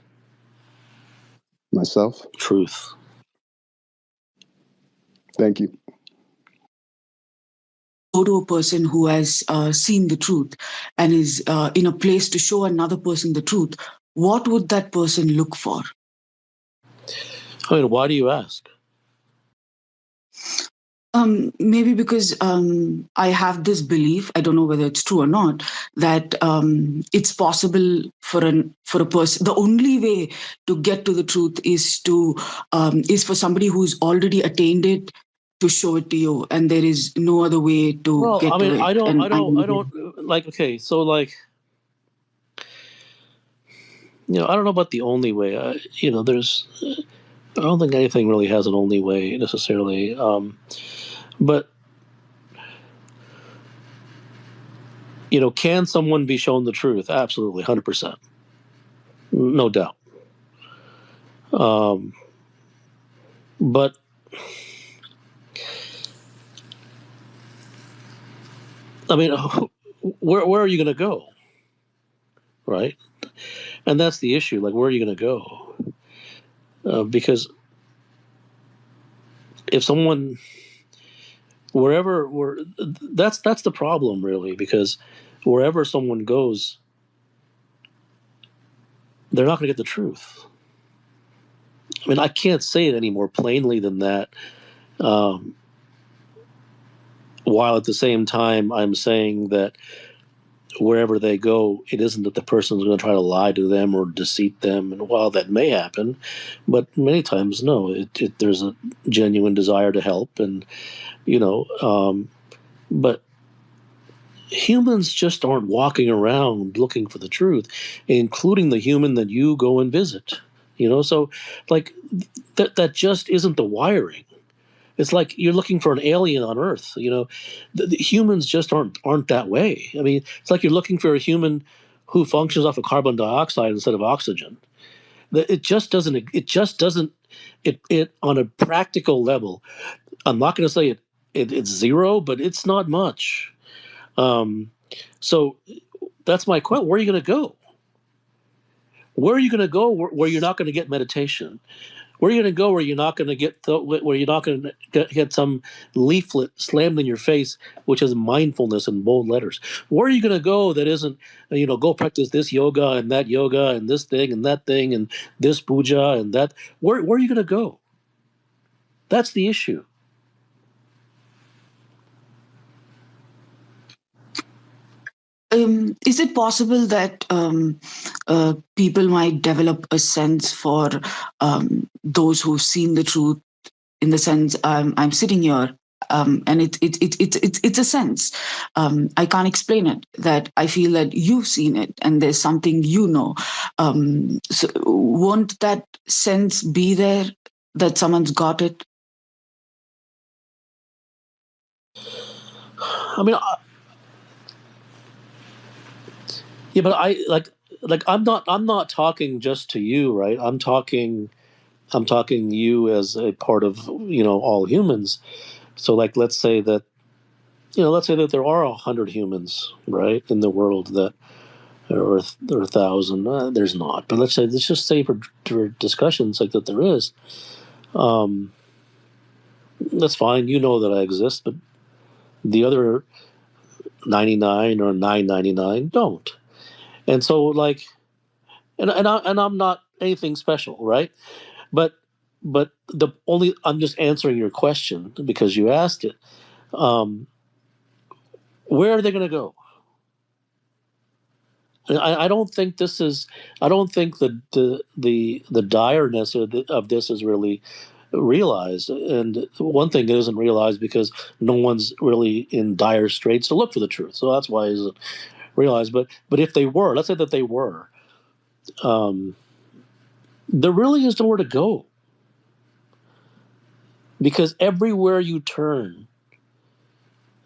Speaker 11: myself.
Speaker 15: Truth.
Speaker 11: Thank you.
Speaker 18: Go to a person who has seen the truth and is in a place to show another person the truth, what would that person look for?
Speaker 15: I mean, why do you ask?
Speaker 18: Maybe because I have this belief, I don't know whether it's true or not, that it's possible for a person. The only way to get to the truth is for somebody who's already attained it to show it to you, and there is no other way to get to it.
Speaker 15: I don't like. Okay, so like, I don't know about the only way. There's. I don't think anything really has an only way necessarily. But can someone be shown the truth? Absolutely, 100%, no doubt. But I mean, where are you going to go, right? And that's the issue. Like, where are you going to go? Because if someone, that's the problem, really. Because wherever someone goes, they're not going to get the truth. I mean, I can't say it any more plainly than that. While at the same time, I'm saying that wherever they go, it isn't that the person's going to try to lie to them or deceive them. And while that may happen, but many times, no, there's a genuine desire to help. And, but humans just aren't walking around looking for the truth, including the human that you go and visit. So like that just isn't the wiring. It's like you're looking for an alien on Earth. The humans just aren't that way. I mean, it's like you're looking for a human who functions off of carbon dioxide instead of oxygen. It just doesn't. It just doesn't. It on a practical level. I'm not going to say it's zero, but it's not much. So that's my question. Where are you going to go? Where are you going to go where you're not going to get meditation? Where are you going to go where you're not going to get some leaflet slammed in your face, which is mindfulness in bold letters? Where are you going to go that isn't, go practice this yoga and this thing and that thing and this puja and that? Where are you going to go? That's the issue.
Speaker 18: Is it possible that people might develop a sense for those who've seen the truth, in the sense I'm sitting here, and it's a sense. I can't explain it. That I feel that you've seen it, and there's something So won't that sense be there that someone's got it?
Speaker 15: I mean, yeah, but I'm not talking just to you, right? I'm talking you as a part of all humans. So let's say that there are 100 humans, right, in the world, that or 1,000. There's not, but let's just say for discussions like that there is. That's fine. You know that I exist, but the other 99 or 999 don't. And so and I'm not anything special, right? But I'm just answering your question because you asked it. Where are they going to go? I don't think this is. I don't think the direness of this is really realized. And one thing that isn't realized because no one's really in dire straits to look for the truth. So that's why it isn't realized. But if they were, let's say that they were, there really is nowhere to go, because everywhere you turn,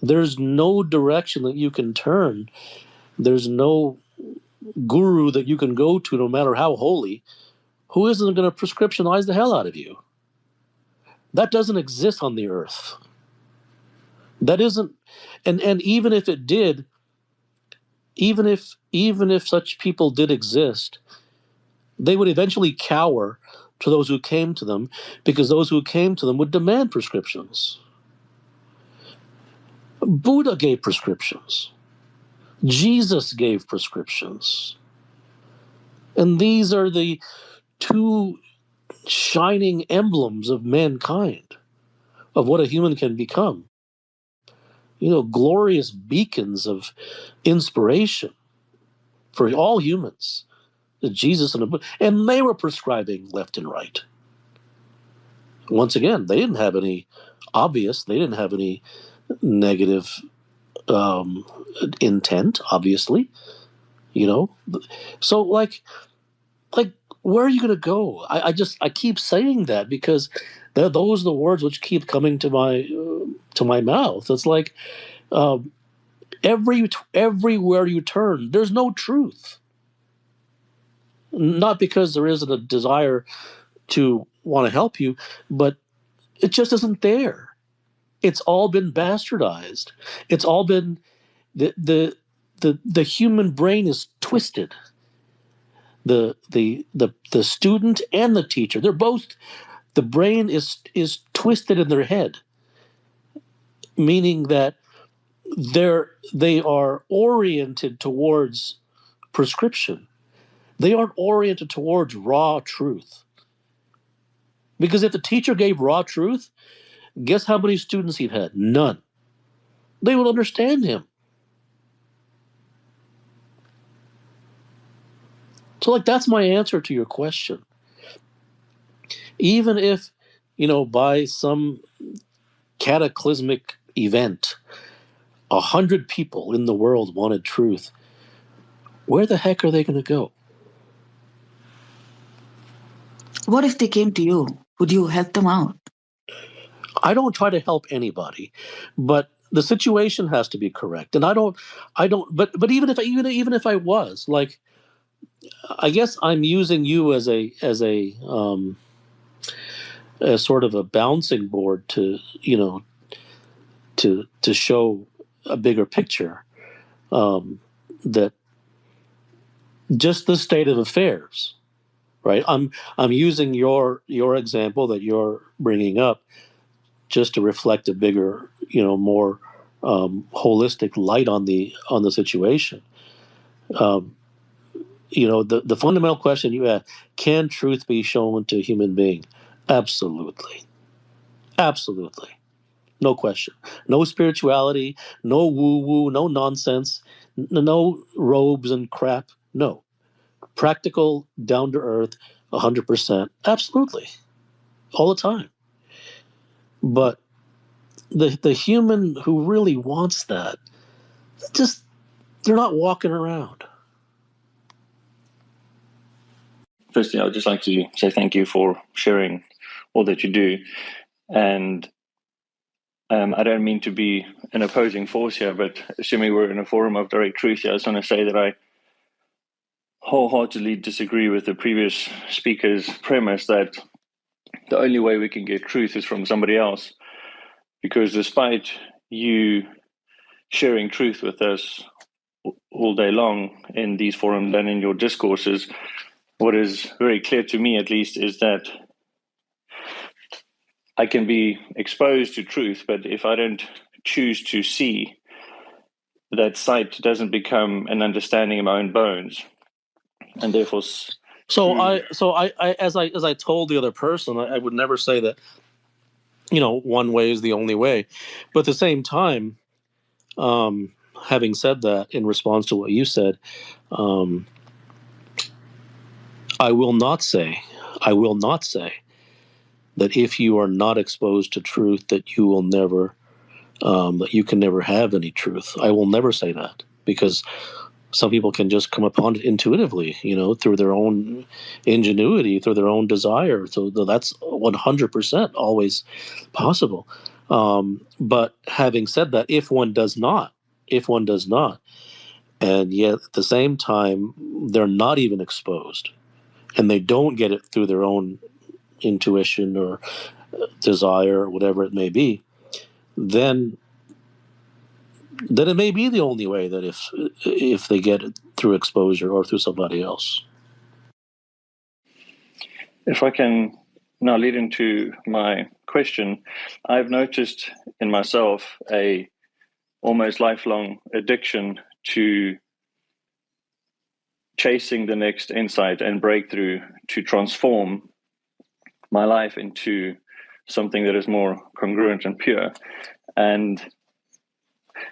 Speaker 15: there's no direction that you can turn. There's no guru that you can go to, no matter how holy, who isn't going to prescriptionize the hell out of you. That doesn't exist on the earth. That isn't, and even if it did, even if such people did exist, they would eventually cower to those who came to them, because those who came to them would demand prescriptions. Buddha gave prescriptions. Jesus gave prescriptions. And these are the two shining emblems of mankind, of what a human can become. Glorious beacons of inspiration for all humans. Jesus and they were prescribing left and right. Once again, they didn't have any negative intent, obviously. So where are you going to go? I keep saying that because those are the words which keep coming to my mouth. It's like everywhere you turn, there's no truth. Not because there isn't a desire to want to help you, but it just isn't there. It's all been bastardized. It's all been the human brain is twisted. The student and the teacher, they're both, the brain is twisted in their head, meaning that they are oriented towards prescription. They aren't oriented towards raw truth. Because if the teacher gave raw truth, guess how many students he'd had? None. They would understand him. So that's my answer to your question. Even if, by some cataclysmic event, 100 people in the world wanted truth, where the heck are they going to go?
Speaker 18: What if they came to you? Would you help them out?
Speaker 15: I don't try to help anybody, but the situation has to be correct. And I don't, but even if I was, I guess I'm using you as as sort of a bouncing board to, to show a bigger picture, that just the state of affairs, right? I'm using your example that you're bringing up just to reflect a bigger, more holistic light on the situation. Um, the fundamental question you ask: can truth be shown to a human being? Absolutely, absolutely, no question. No spirituality, no woo woo, no nonsense, no robes and crap. No, practical, down to earth, 100%, absolutely, all the time. But the human who really wants that, just they're not walking around.
Speaker 13: Firstly, I would just like to say thank you for sharing all that you do. And I don't mean to be an opposing force here, but assuming we're in a forum of direct truth here, I just want to say that I wholeheartedly disagree with the previous speaker's premise that the only way we can get truth is from somebody else. Because despite you sharing truth with us all day long in these forums and in your discourses, what is very clear to me, at least, is that I can be exposed to truth, but if I don't choose to see, that sight doesn't become an understanding of my own bones, and therefore.
Speaker 15: So as I told the other person, I would never say that one way is the only way, but at the same time, having said that, in response to what you said, I will not say that if you are not exposed to truth, that you will never, that you can never have any truth. I will never say that, because some people can just come upon it intuitively, through their own ingenuity, through their own desire. So that's 100% always possible. But having said that, if one does not, and yet at the same time, they're not even exposed, and they don't get it through their own intuition or desire or whatever it may be, then it may be the only way, that if they get it through exposure or through somebody else.
Speaker 13: If I can now lead into my question, I've noticed in myself a almost lifelong addiction to chasing the next insight and breakthrough to transform my life into something that is more congruent and pure. And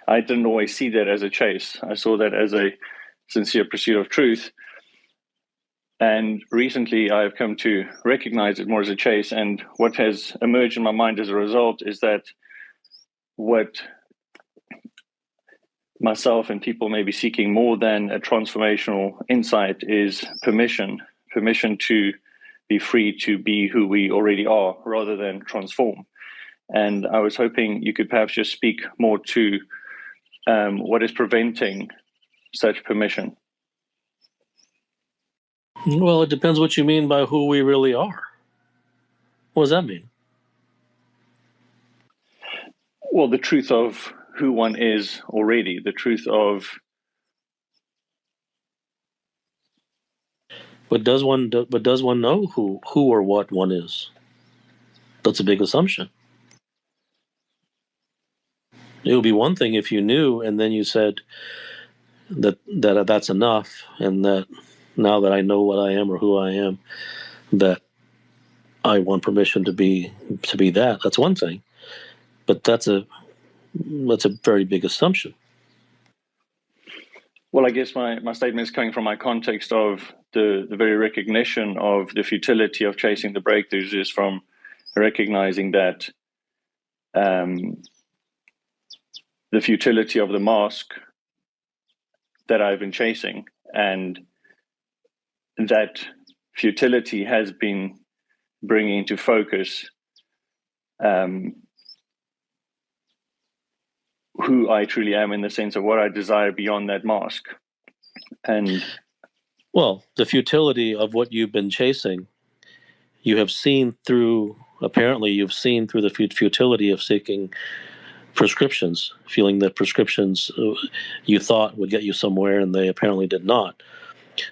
Speaker 13: I didn't always see that as a chase. I saw that as a sincere pursuit of truth. And recently I've come to recognize it more as a chase. And what has emerged in my mind as a result is that what myself and people may be seeking more than a transformational insight is permission to be free to be who we already are rather than transform. And I was hoping you could perhaps just speak more to what is preventing such permission.
Speaker 15: Well, it depends what you mean by who we really are. What does that mean?
Speaker 13: Well, the truth of who one is already, the truth of.
Speaker 15: But does one know who or what one is? That's a big assumption. It would be one thing if you knew and then you said that's enough, and that now that I know what I am or who I am, that I want permission to be that. That's one thing, but that's a very big assumption.
Speaker 13: Well, I guess my statement is coming from my context of the very recognition of the futility of chasing the breakthroughs is from recognizing that the futility of the mask that I've been chasing, and that futility has been bringing into focus who I truly am, in the sense of what I desire beyond that mask. And
Speaker 15: well, the futility of what you've been chasing, you have seen through. Apparently, you've seen through the futility of seeking prescriptions, feeling that prescriptions you thought would get you somewhere, and they apparently did not.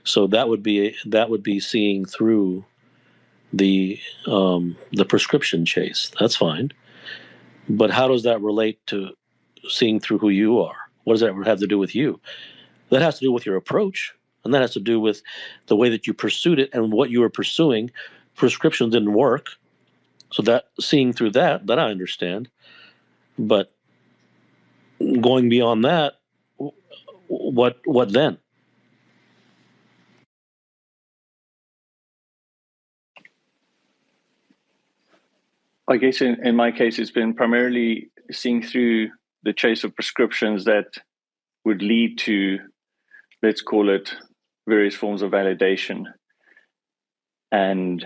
Speaker 15: So that would be seeing through the prescription chase. That's fine. But how does that relate to seeing through who you are? What does that have to do with you? That has to do with your approach, and that has to do with the way that you pursued it and what you were pursuing. Prescription didn't work, so that seeing through that I understand. But going beyond that, what then?
Speaker 13: I guess in my case, it's been primarily seeing through the chase of prescriptions that would lead to, let's call it, various forms of validation. And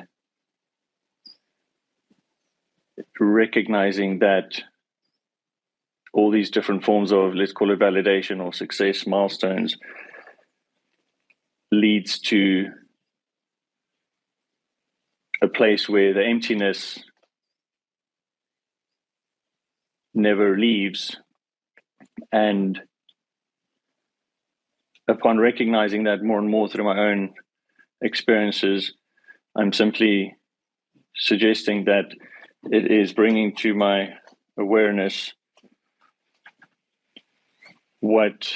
Speaker 13: recognizing that all these different forms of, let's call it, validation or success milestones leads to a place where the emptiness never leaves. And upon recognizing that more and more through my own experiences, I'm simply suggesting that it is bringing to my awareness what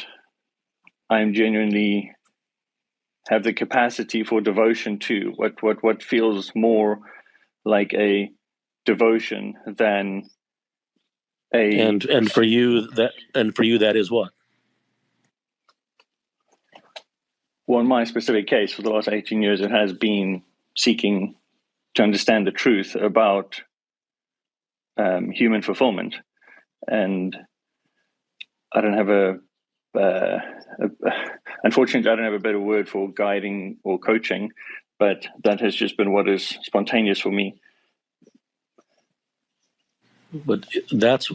Speaker 13: I'm genuinely have the capacity for devotion to, what feels more like a devotion than a
Speaker 15: And for you that is what?
Speaker 13: Well, in my specific case, for the last 18 years, it has been seeking to understand the truth about human fulfillment. And I don't have unfortunately, I don't have a better word for guiding or coaching, but that has just been what is spontaneous for me.
Speaker 15: But that's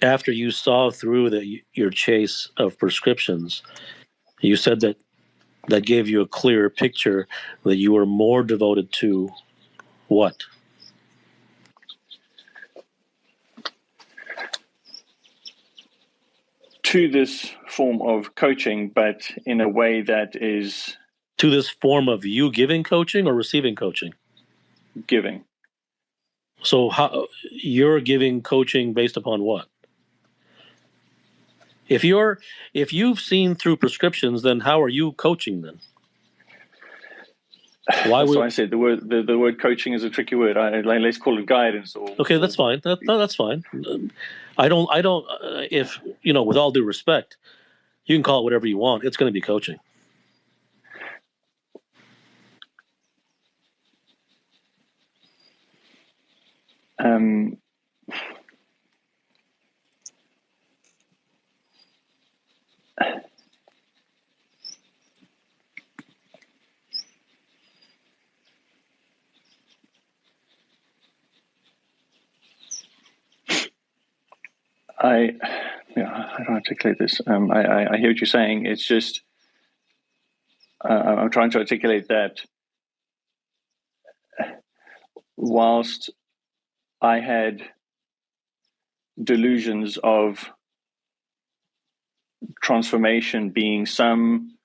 Speaker 15: after you saw through your chase of prescriptions. You said that gave you a clearer picture that you were more devoted to what?
Speaker 13: To this form of coaching, but in a way that is...
Speaker 15: To this form of you giving coaching or receiving coaching?
Speaker 13: Giving.
Speaker 15: So how you're giving coaching based upon what? If you've seen through prescriptions, then how are you coaching then?
Speaker 13: That's why I said the word coaching is a tricky word. Let's call it guidance.
Speaker 15: Okay, that's fine. That's fine. I don't. If with all due respect, you can call it whatever you want. It's going to be coaching.
Speaker 13: I don't articulate this. I hear what you're saying. It's just I'm trying to articulate that whilst I had delusions of transformation being some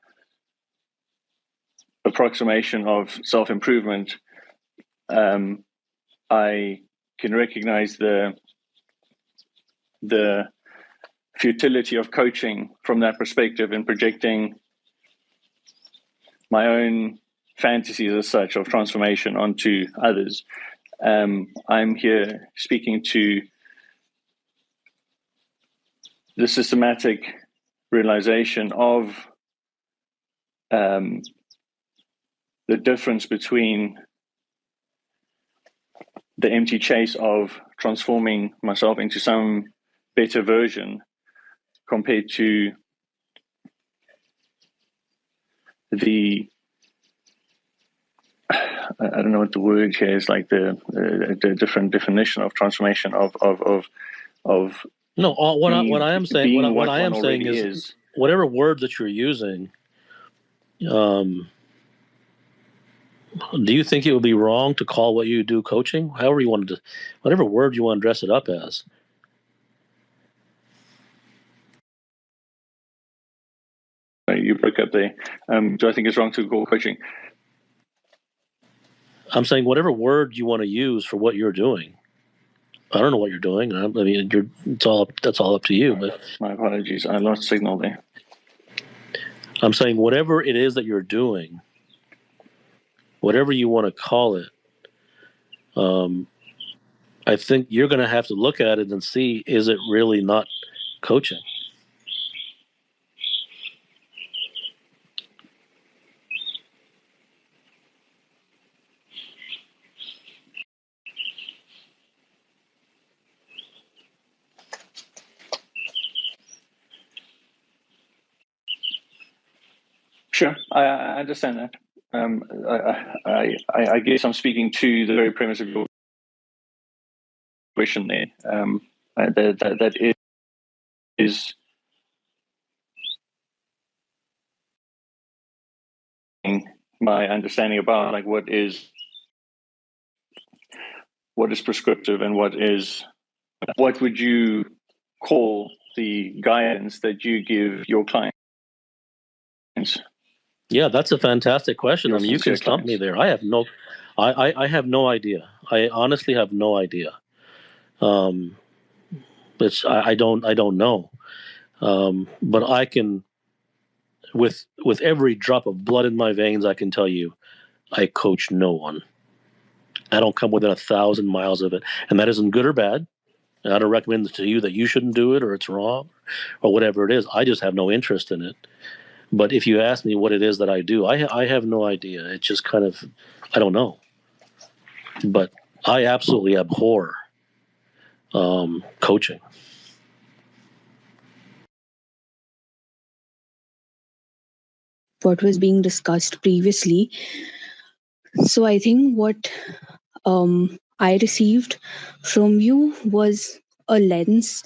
Speaker 13: approximation of self-improvement, I can recognize the futility of coaching from that perspective and projecting my own fantasies as such of transformation onto others. I'm here speaking to the systematic realization of the difference between the empty chase of transforming myself into some better version compared to the I don't know what the word here is, like the different definition of transformation of
Speaker 15: no. What I am saying, what I am saying
Speaker 13: is
Speaker 15: whatever word that you're using. Do you think it would be wrong to call what you do coaching? However you wanted to, whatever word you want to dress it up as.
Speaker 13: you broke up there. Do I think it's wrong to call coaching?
Speaker 15: I'm saying whatever word you want to use for what you're doing. I don't know what you're doing. I mean, that's all up to you. But
Speaker 13: my apologies, I lost signal there.
Speaker 15: I'm saying whatever it is that you're doing, whatever you want to call it, I think you're going to have to look at it and see, is it really not coaching?
Speaker 13: Sure, I understand that. I guess I'm speaking to the very premise of your question there. That is my understanding about like what is prescriptive and what would you call the guidance that you give your clients?
Speaker 15: Yeah, that's a fantastic question.
Speaker 13: Your
Speaker 15: I mean, you can
Speaker 13: sincere
Speaker 15: stump me
Speaker 13: clients.
Speaker 15: there. I have no idea. I honestly have no idea. I don't know. But I can, with every drop of blood in my veins, I can tell you, I coach no one. I don't come within 1,000 miles of it, and that isn't good or bad. And I don't recommend it to you that you shouldn't do it or it's wrong or whatever it is. I just have no interest in it. But if you ask me what it is that I do, I have no idea. It's just kind of, I don't know. But I absolutely abhor coaching.
Speaker 19: What was being discussed previously. So I think what I received from you was a lens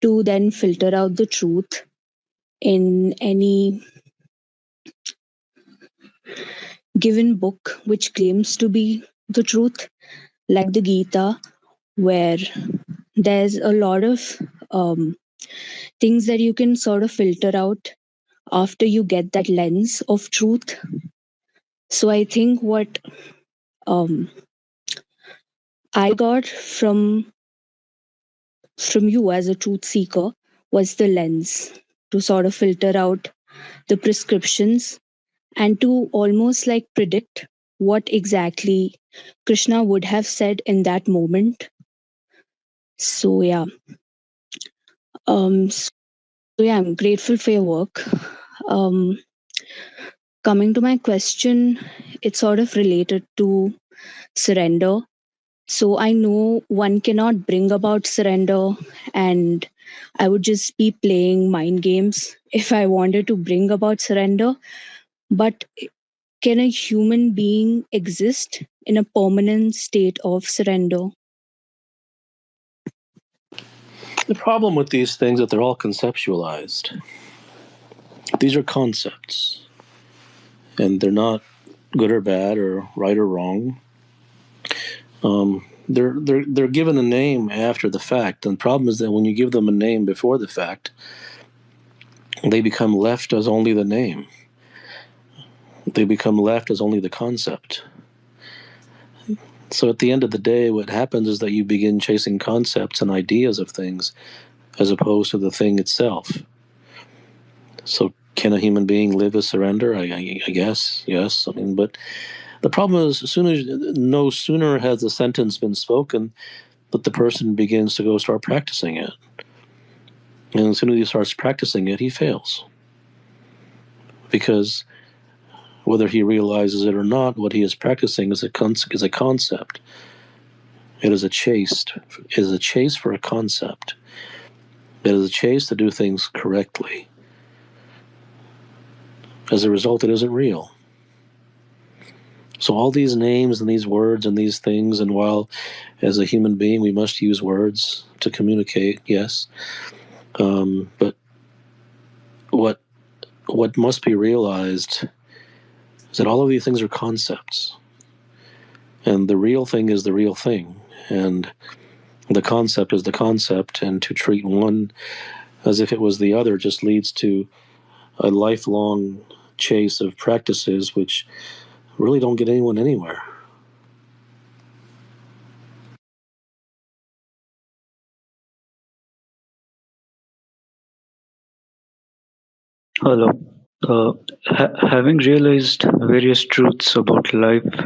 Speaker 19: to then filter out the truth in any given book which claims to be the truth, like the Gita, where there's a lot of things that you can sort of filter out after you get that lens of truth. So I think what I got from you as a truth seeker was the lens to sort of filter out the prescriptions and to almost like predict what exactly Krishna would have said in that moment. So yeah. So yeah, I'm grateful for your work. Um, Coming to my question, it's sort of related to surrender. So I know one cannot bring about surrender, and I would just be playing mind games if I wanted to bring about surrender. But can a human being exist in a permanent state of surrender?
Speaker 15: The problem with these things is that they're all conceptualized. These are concepts, and they're not good or bad or right or wrong. They're given a name after the fact, and the problem is that when you give them a name before the fact, they become left as only the name. They become left as only the concept. So at the end of the day, what happens is that you begin chasing concepts and ideas of things as opposed to the thing itself. So can a human being live as surrender? I guess, yes. I mean, but the problem is, no sooner has the sentence been spoken that the person begins to go start practicing it. And as soon as he starts practicing it, he fails. Because whether he realizes it or not, what he is practicing is a concept. It is a chase for a concept. It is a chase to do things correctly. As a result, it isn't real. So all these names and these words and these things, and while as a human being we must use words to communicate, yes, but what must be realized is that all of these things are concepts, and the real thing is the real thing, and the concept is the concept, and to treat one as if it was the other just leads to a lifelong chase of practices which really don't get anyone anywhere.
Speaker 1: Hello. Having realized various truths about life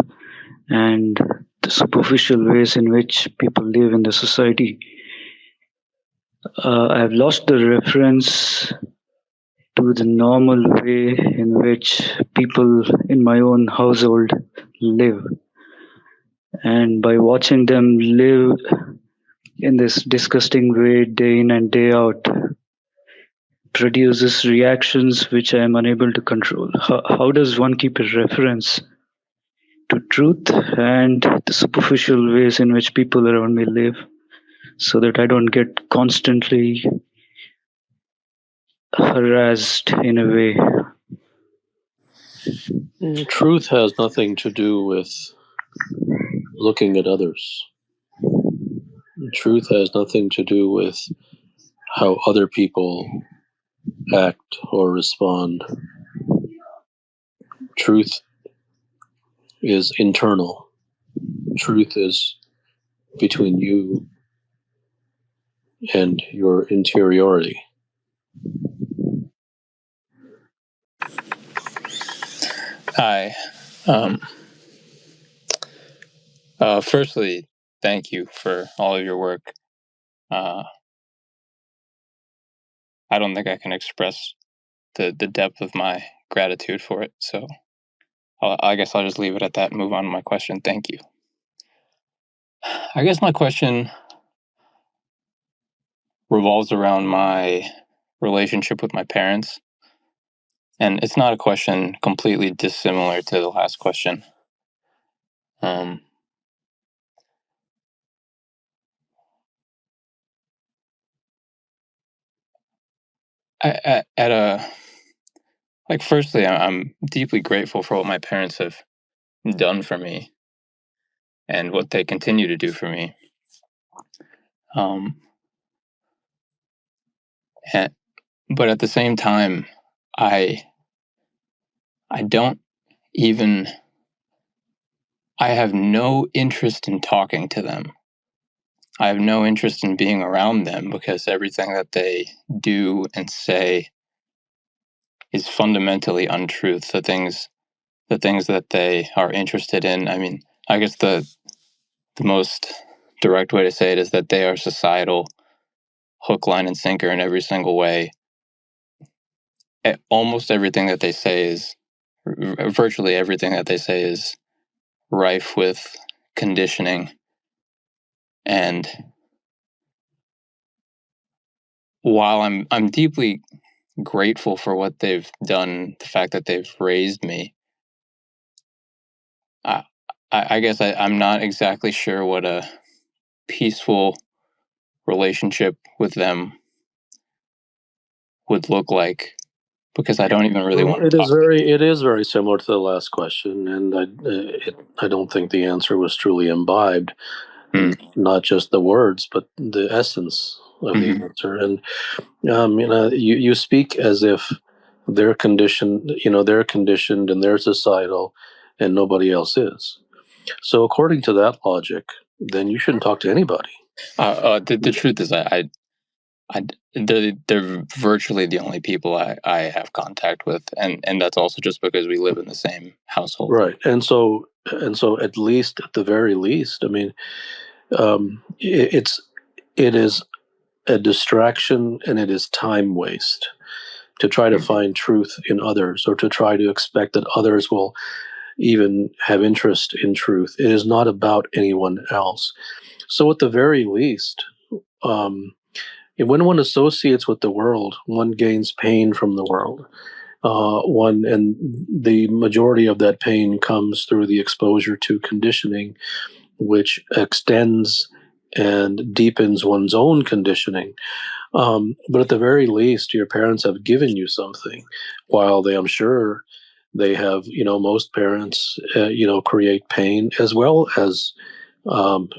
Speaker 1: and the superficial ways in which people live in the society, I've lost the reference to the normal way in which people in my own household live. And by watching them live in this disgusting way day in and day out, produces reactions which I am unable to control. How does one keep a reference to truth and the superficial ways in which people around me live so that I don't get constantly harassed in a way?
Speaker 15: Truth has nothing to do with looking at others. Truth has nothing to do with how other people act or respond. Truth is internal. Truth is between you and your interiority.
Speaker 21: Hi. Firstly, thank you for all of your work. I don't think I can express the depth of my gratitude for it, so I guess I'll just leave it at that and move on to my question. Thank you. I guess my question revolves around my relationship with my parents, and it's not a question completely dissimilar to the last question. Firstly, I'm deeply grateful for what my parents have done for me and what they continue to do for me. But at the same time, I don't even, I have no interest in talking to them. I have no interest in being around them because everything that they do and say is fundamentally untruth. The things that they are interested in. I mean, I guess the most direct way to say it is that they are societal, hook, line, and sinker in every single way. Almost everything that they say is, virtually everything that they say is rife with conditioning. And while I'm deeply grateful for what they've done, the fact that they've raised me, I guess I'm not exactly sure what a peaceful relationship with them would look like, because I don't even really want to talk.
Speaker 15: It is very similar to the last question, and I don't think the answer was truly imbibed, not just the words, but the essence of the answer. And you speak as if they're conditioned, they're conditioned and they're societal, and nobody else is. So according to that logic, then you shouldn't talk to anybody.
Speaker 21: The truth is, they're virtually the only people I have contact with, and that's also just because we live in the same household.
Speaker 15: Right, and so at least, at the very least, I mean, it is a distraction and it is time waste to try to find truth in others, or to try to expect that others will even have interest in truth. It is not about anyone else. So at the very least, when one associates with the world, one gains pain from the world. And the majority of that pain comes through the exposure to conditioning, which extends and deepens one's own conditioning. But at the very least, your parents have given you something. While I'm sure they have, most parents, create pain as well as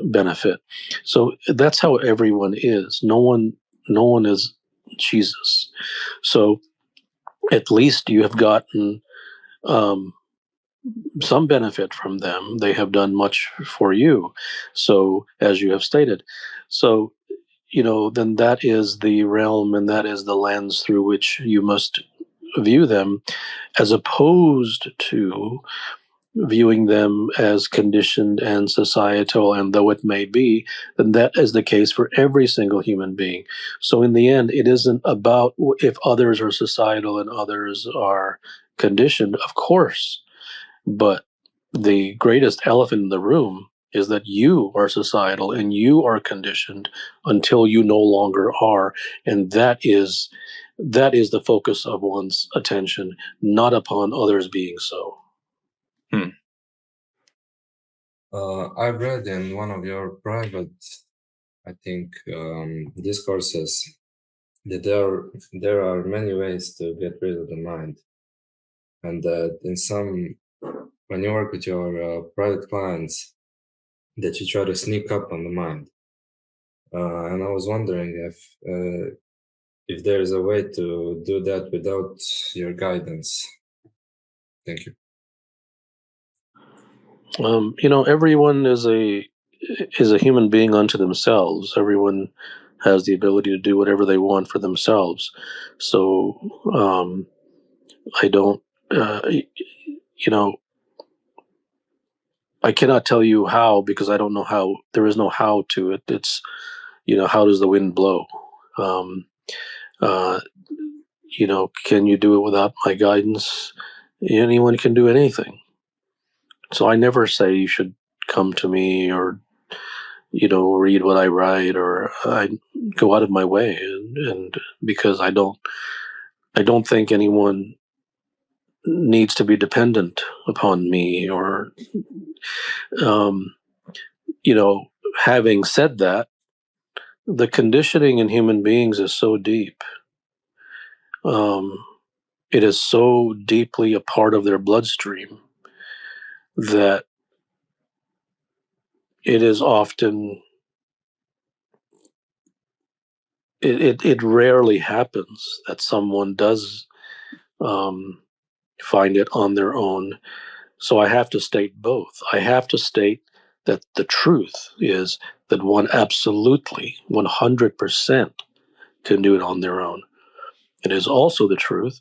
Speaker 15: benefit. So that's how everyone is. No one is Jesus. So at least you have gotten some benefit from them. They have done much for you. So, as you have stated, so, then that is the realm and that is the lens through which you must view them, as opposed to viewing them as conditioned and societal, and though it may be, then that is the case for every single human being. So in the end, it isn't about if others are societal and others are conditioned, of course, but the greatest elephant in the room is that you are societal and you are conditioned until you no longer are, and that is the focus of one's attention, not upon others being so.
Speaker 16: I've read in one of your private, I think, discourses that there are many ways to get rid of the mind, and that when you work with your private clients, that you try to sneak up on the mind. And I was wondering if there is a way to do that without your guidance. Thank you.
Speaker 15: Everyone is a human being unto themselves. Everyone has the ability to do whatever they want for themselves. So I don't, I cannot tell you how, because I don't know how. There is no how to it. It's, how does the wind blow? Can you do it without my guidance? Anyone can do anything. So I never say you should come to me or read what I write, or I go out of my way, and because I don't think anyone needs to be dependent upon me, or having said that, the conditioning in human beings is so deep. It is so deeply a part of their bloodstream that it is often it rarely happens that someone does find it on their own. So I have to state both. I have to state that the truth is that one absolutely 100% can do it on their own. It is also the truth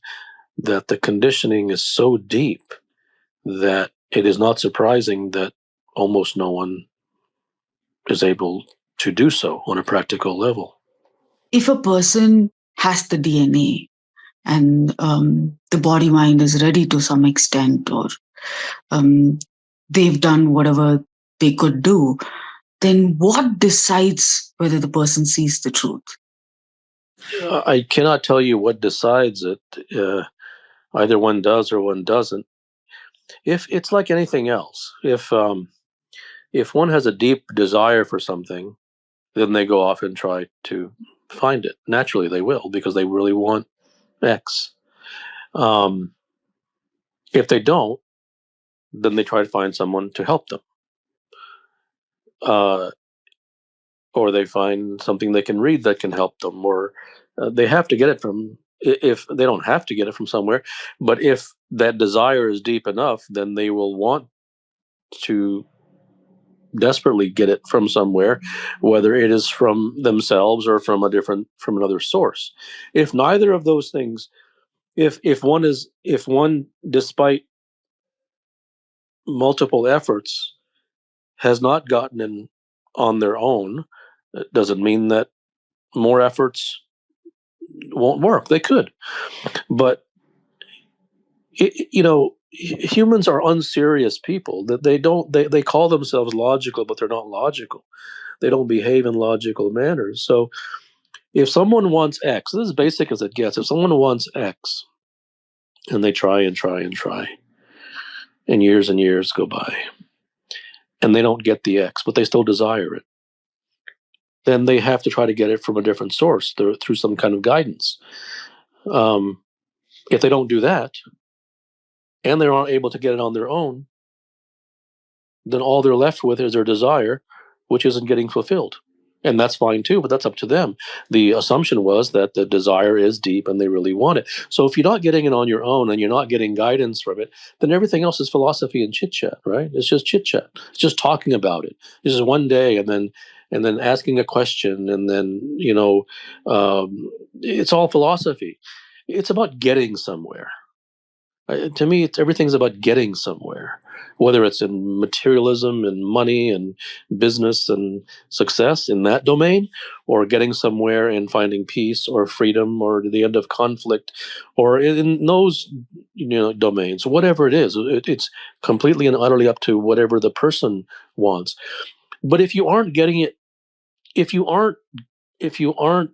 Speaker 15: that the conditioning is so deep that it is not surprising that almost no one is able to do so on a practical level.
Speaker 18: If a person has the DNA and the body mind is ready to some extent, or they've done whatever they could do, then what decides whether the person sees the truth?
Speaker 15: I cannot tell you what decides it. Either one does or one doesn't. If it's like anything else, if one has a deep desire for something, then they go off and try to find it. Naturally, they will, because they really want X. If they don't, then they try to find someone to help them. Or they find something they can read that can help them, or they have to get it from, if they don't have to get it from somewhere, but if that desire is deep enough, then they will want to desperately get it from somewhere, whether it is from themselves or from another source. If neither of those things, if one despite multiple efforts has not gotten in on their own, it doesn't mean that more efforts won't work. They could, but humans are unserious people. That they call themselves logical, but they're not logical. They don't behave in logical manners. So if someone wants X, this is basic as it gets. If someone wants X, and they try and try and try, and years go by, and they don't get the X, but they still desire it, then they have to try to get it from a different source through some kind of guidance. If they don't do that, and they're not able to get it on their own, then all they're left with is their desire, which isn't getting fulfilled. And that's fine too, but that's up to them. The assumption was that the desire is deep and they really want it. So if you're not getting it on your own and you're not getting guidance from it, then everything else is philosophy and chit chat, right? It's just chit chat. It's just talking about it. This is one day, and then asking a question, and then it's all philosophy. It's about getting somewhere. To me, everything's about getting somewhere, whether it's in materialism and money and business and success in that domain, or getting somewhere and finding peace or freedom or the end of conflict, or in those domains. Whatever it is, it's completely and utterly up to whatever the person wants. But if you aren't getting it, if you aren't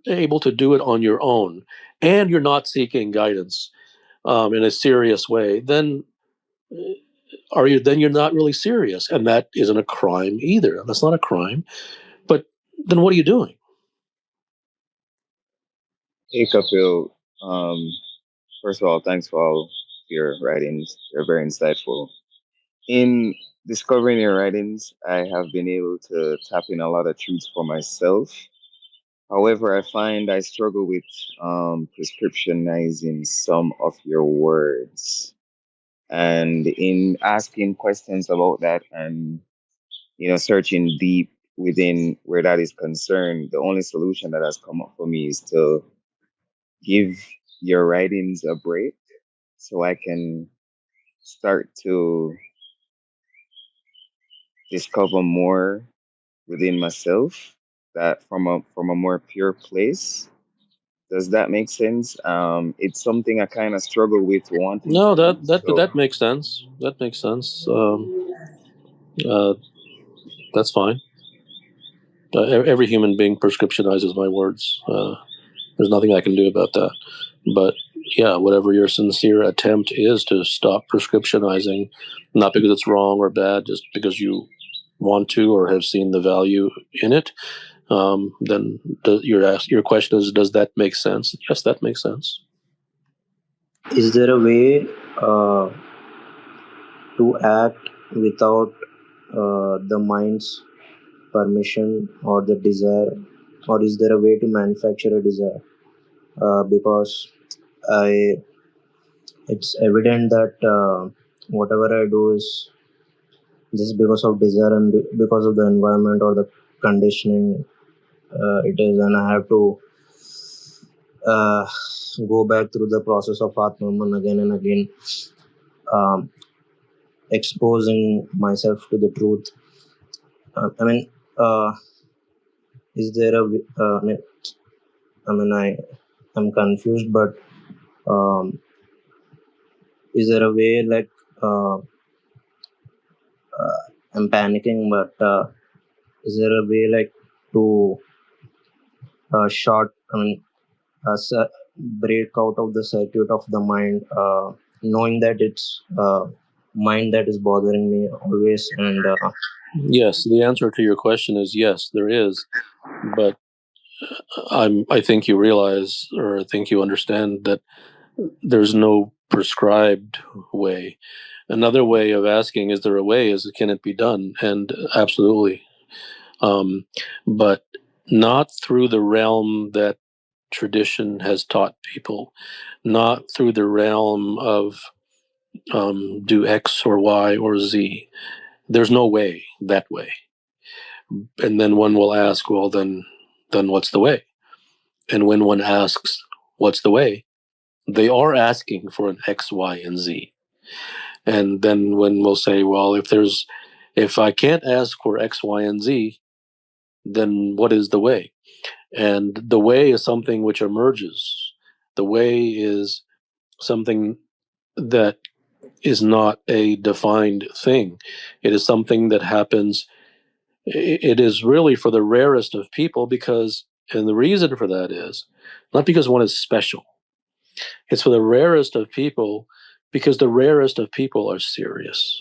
Speaker 15: able to do it on your own, and you're not seeking guidance in a serious way, then you're not really serious, and that isn't a crime either. That's not a crime. But then what are you doing?
Speaker 20: Hey, Kapil. Um, First of all, thanks for all your writings. They're very insightful. In discovering your writings, I have been able to tap in a lot of truths for myself. However, I find I struggle with prescriptionizing some of your words. And in asking questions about that and, searching deep within where that is concerned, the only solution that has come up for me is to give your writings a break so I can start to discover more within myself that from a more pure place. Does that make sense? It's something I kind of struggle with wanting to
Speaker 15: No,
Speaker 20: do. So
Speaker 15: that makes sense. That makes sense. Uh, that's fine. Every human being prescriptionizes my words. There's nothing I can do about that. But yeah, whatever your sincere attempt is to stop prescriptionizing, not because it's wrong or bad, just because you want to or have seen the value in it, then your question is, does that make sense? Yes, that makes sense.
Speaker 22: Is there a way to act without the mind's permission or the desire, or is there a way to manufacture a desire? Because I, it's evident that whatever I do is just because of desire and because of the environment or the conditioning it is, and I have to uh, go back through the process of Atman again and again, um, exposing myself to the truth. I mean, is there a I'm confused, but um, is there a way like I'm panicking, but is there a way like to short? Break out of the circuit of the mind, knowing that it's mind that is bothering me always, and
Speaker 15: Yes, the answer to your question is yes, there is. But I think you realize, or I think you understand, that there's no prescribed way. Another way of asking, is there a way, is can it be done? And absolutely. But not through the realm that tradition has taught people, not through the realm of do X or Y or Z. There's no way that way. And then one will ask, well, then what's the way? And when one asks, what's the way? They are asking for an X, Y, and Z. And then when we'll say, well, if I can't ask for X, Y, and Z, then what is the way? And the way is something which emerges. The way is something that is not a defined thing. It is something that happens. It is really for the rarest of people, and the reason for that is not because one is special. It's for the rarest of people because the rarest of people are serious.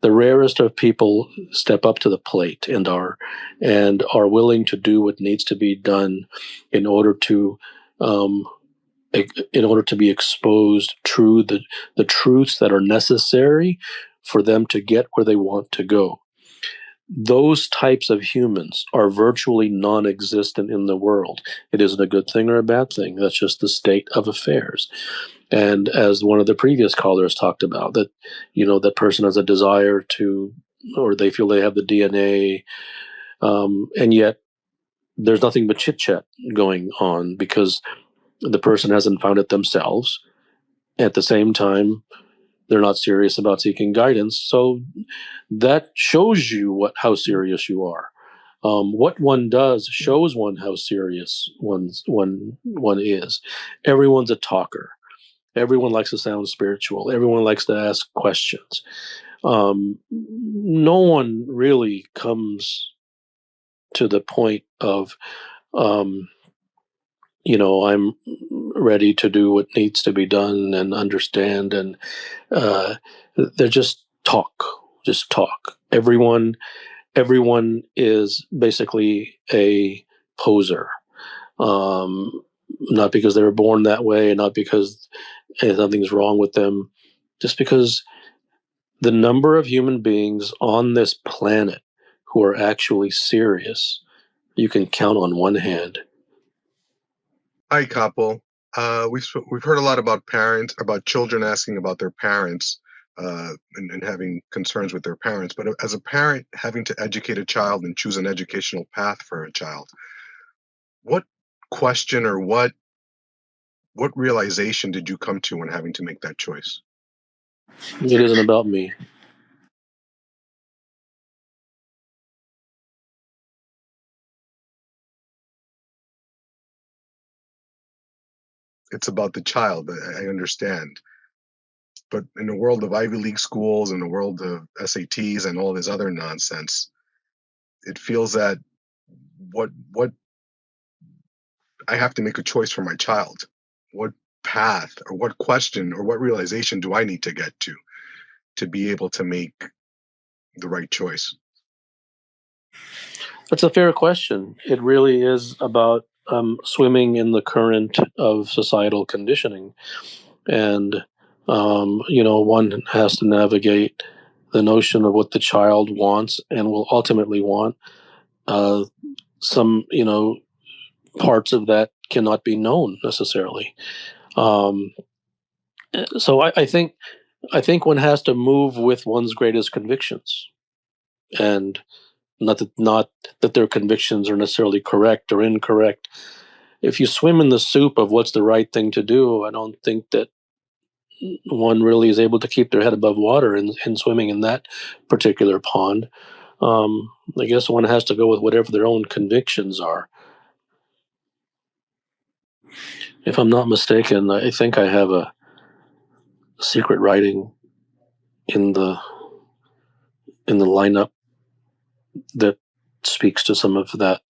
Speaker 15: The rarest of people step up to the plate and are willing to do what needs to be done in order to um, be exposed to the truths that are necessary for them to get where they want to go. those types of humans are virtually non-existent in the world. It isn't a good thing or a bad thing. That's just the state of affairs. And as one of the previous callers talked about, that, that person has a desire to, or they feel they have the DNA, and yet there's nothing but chit chat going on because the person hasn't found it themselves. At the same time, they're not serious about seeking guidance. So that shows you how serious you are. What one does shows one how serious one is. Everyone's a talker. Everyone likes to sound spiritual. Everyone likes to ask questions. No one really comes to the point of, I'm ready to do what needs to be done and understand. And they're just talk. Everyone is basically a poser. Not because they were born that way, and not because something's wrong with them, just because the number of human beings on this planet who are actually serious, you can count on one hand.
Speaker 3: Hi, Kapil. We've heard a lot about children asking about their parents, and having concerns with their parents. But as a parent, having to educate a child and choose an educational path for a child, what question or what realization did you come to when having to make that choice?
Speaker 15: It isn't about me.
Speaker 3: It's about the child. I understand. But in the world of Ivy League schools, in the world of SATs and all this other nonsense, it feels that what I have to make a choice for my child. What path or what question or what realization do I need to get to be able to make the right choice?
Speaker 15: That's a fair question. It really is about swimming in the current of societal conditioning. And, one has to navigate the notion of what the child wants and will ultimately want. Some, parts of that cannot be known necessarily. So I think one has to move with one's greatest convictions, and not that their convictions are necessarily correct or incorrect. If you swim in the soup of what's the right thing to do, I don't think that one really is able to keep their head above water in swimming in that particular pond. I guess one has to go with whatever their own convictions are. If I'm not mistaken, I think I have a secret writing in the lineup that speaks to some of that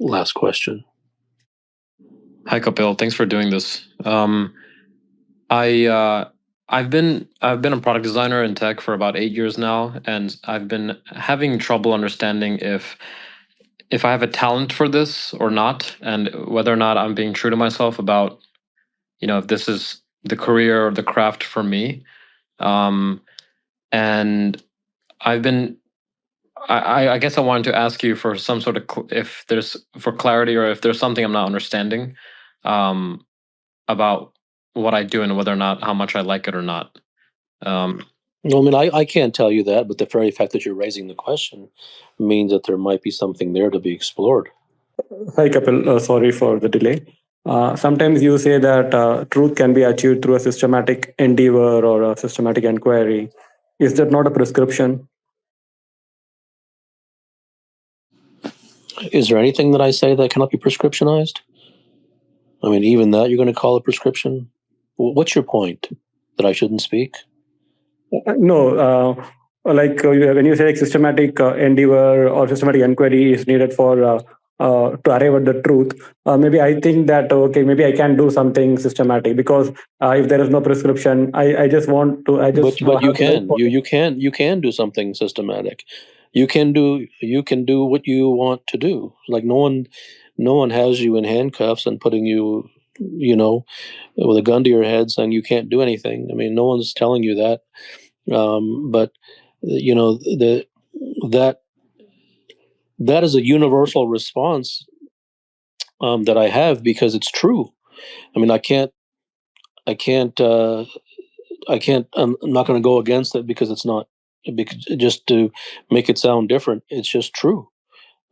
Speaker 15: last question.
Speaker 4: Hi, Kapil. Thanks for doing this. I've been a product designer in tech for about 8 years now, and I've been having trouble understanding if I have a talent for this or not, and whether or not I'm being true to myself about, if this is the career or the craft for me. And I've been, I guess I wanted to ask you for some sort of if there's for clarity, or if there's something I'm not understanding about what I do and whether or not how much I like it or not.
Speaker 15: I can't tell you that, but the very fact that you're raising the question means that there might be something there to be explored.
Speaker 23: Hi, Kapil. Sorry for the delay. Sometimes you say that truth can be achieved through a systematic endeavor or a systematic inquiry. Is that not a prescription?
Speaker 15: Is there anything that I say that cannot be prescriptionized? I mean, even that you're going to call a prescription? What's your point? That I shouldn't speak?
Speaker 23: No. When you say like systematic endeavor or systematic inquiry is needed for to arrive at the truth, maybe I think that okay, maybe I can do something systematic, because if there is no prescription, I just want to.
Speaker 15: But you can do something systematic. You can do what you want to do. Like no one has you in handcuffs and putting you, with a gun to your head saying you can't do anything. I mean, no one's telling you that. But that that is a universal response that I have, because it's true. I mean, I'm not going to go against it because it's not, because just to make it sound different. It's just true.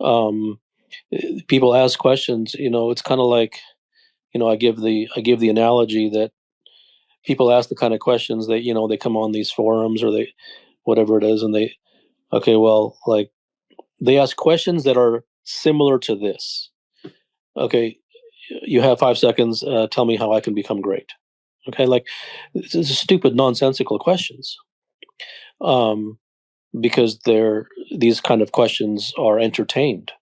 Speaker 15: Um, People ask questions. It's kind of like, I give the analogy that people ask the kind of questions that, they come on these forums, or they, whatever it is, and okay, well, like, they ask questions that are similar to this. Okay, you have 5 seconds. Tell me how I can become great. Okay, like, it's stupid, nonsensical questions. Because these kind of questions are entertained,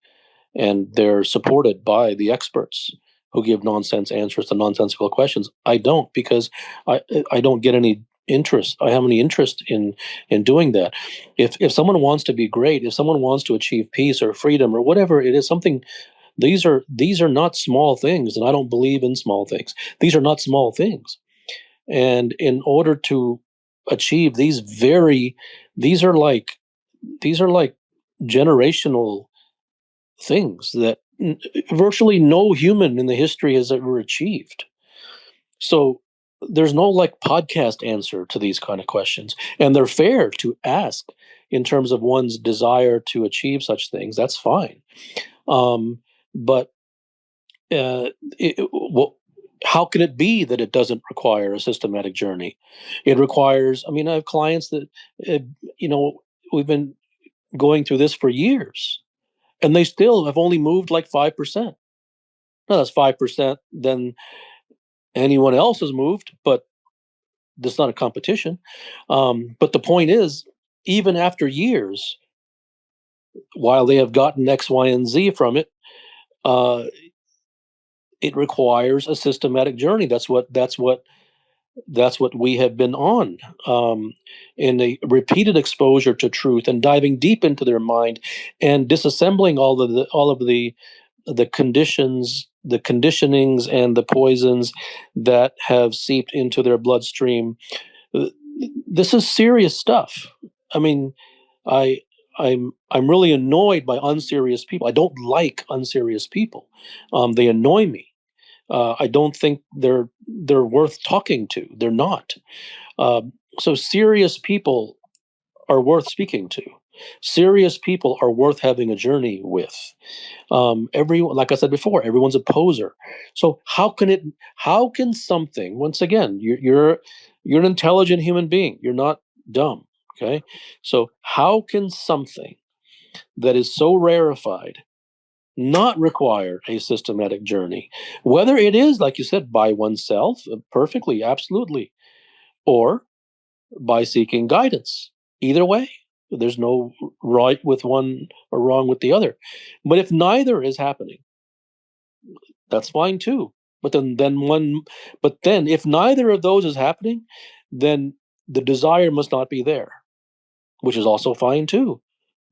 Speaker 15: and they're supported by the experts who give nonsense answers to nonsensical questions. I don't, because I don't get any interest. I have any interest in doing that. If someone wants to be great, if someone wants to achieve peace or freedom or whatever it is, something, these are not small things, and I don't believe in small things. These are not small things. And in order to achieve these are like generational things that virtually no human in the history has ever achieved. So there's no like podcast answer to these kind of questions, and they're fair to ask in terms of one's desire to achieve such things. That's fine. But well, how can it be that it doesn't require a systematic journey? It requires. I mean, I have clients that, uh, we've been going through this for years, and they still have only moved like 5%. Now that's 5% than anyone else has moved, but that's not a competition. But the point is, even after years, while they have gotten X, Y, and Z from it, uh, it requires a systematic journey. That's what we have been on, in a repeated exposure to truth and diving deep into their mind and disassembling all of the conditions, the conditionings, and the poisons that have seeped into their bloodstream. This is serious stuff. I mean, I I'm really annoyed by unserious people. I don't like unserious people. They annoy me. I don't think they're worth talking to. They're not. So serious people are worth speaking to. Serious people are worth having a journey with. Everyone, like I said before, everyone's a poser. So how can something, once again, you're an intelligent human being. You're not dumb. Okay. So how can something that is so rarefied not require a systematic journey? Whether it is, like you said, by oneself, perfectly, absolutely, or by seeking guidance. Either way, there's no right with one or wrong with the other. But if neither is happening, that's fine too. But then if neither of those is happening, then the desire must not be there, which is also fine too.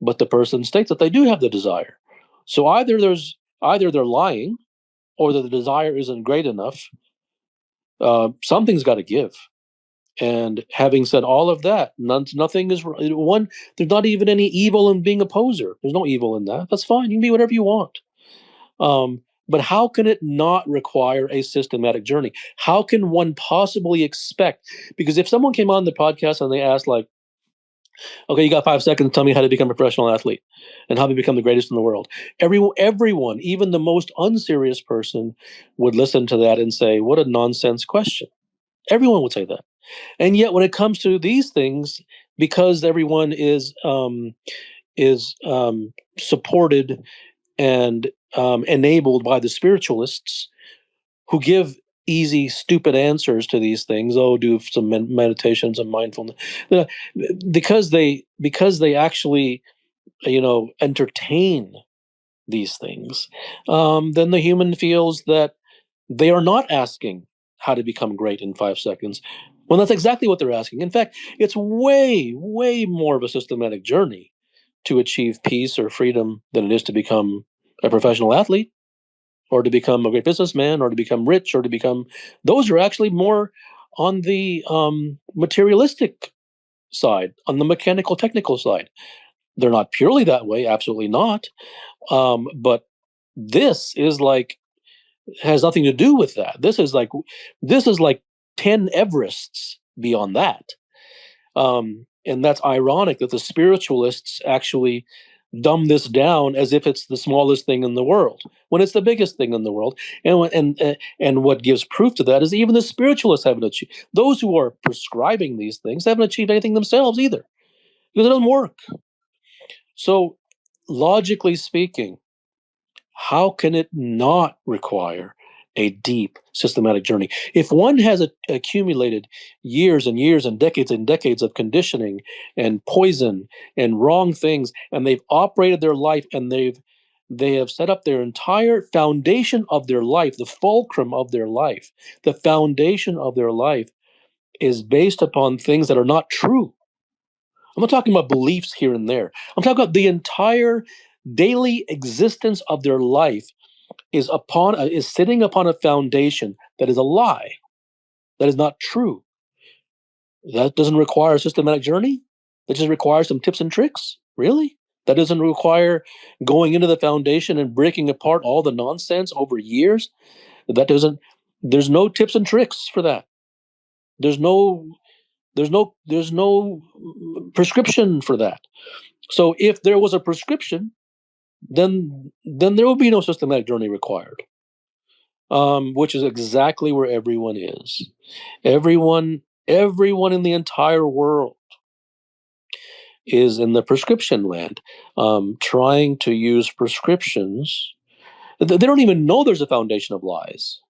Speaker 15: But the person states that they do have the desire. So either they're lying, or that the desire isn't great enough. Something's got to give. And having said all of that, nothing is one. There's not even any evil in being a poser. There's no evil in that. That's fine. You can be whatever you want. But how can it not require a systematic journey? How can one possibly expect? Because if someone came on the podcast and they asked, like, okay, you got 5 seconds, tell me how to become a professional athlete and how to become the greatest in the world. Everyone, even the most unserious person, would listen to that and say, what a nonsense question. Everyone would say that. And yet, when it comes to these things, because everyone is supported and enabled by the spiritualists, who give easy, stupid answers to these things. Oh, do some meditations and mindfulness, Uh, because they actually, entertain these things. Then the human feels that they are not asking how to become great in 5 seconds, when that's exactly what they're asking. In fact, it's way, way more of a systematic journey to achieve peace or freedom than it is to become a professional athlete, or to become a great businessman, or to become rich, or to become. Those are actually more on the materialistic side, on the mechanical, technical side. They're not purely that way, absolutely not. But this is like, has nothing to do with that. This is like 10 Everests beyond that. And that's ironic that the spiritualists actually dumb this down as if it's the smallest thing in the world, when it's the biggest thing in the world. And what gives proof to that is even the spiritualists haven't achieved. Those who are prescribing these things haven't achieved anything themselves either, because it doesn't work. So, logically speaking, how can it not require a deep systematic journey? If one has accumulated years and years and decades of conditioning and poison and wrong things, and they've operated their life, and they have set up their entire foundation of their life, the fulcrum of their life, the foundation of their life is based upon things that are not true. I'm not talking about beliefs here and there. I'm talking about the entire daily existence of their life is sitting upon a foundation that is a lie, that is not true. That doesn't require a systematic journey. That just requires some tips and tricks. Really? That doesn't require going into the foundation and breaking apart all the nonsense over years. That doesn't. There's no tips and tricks for that. There's no prescription for that. So if there was a prescription, then there will be no systematic journey required. Which is exactly where everyone is. Everyone in the entire world is in the prescription land, trying to use prescriptions. They don't even know there's a foundation of lies,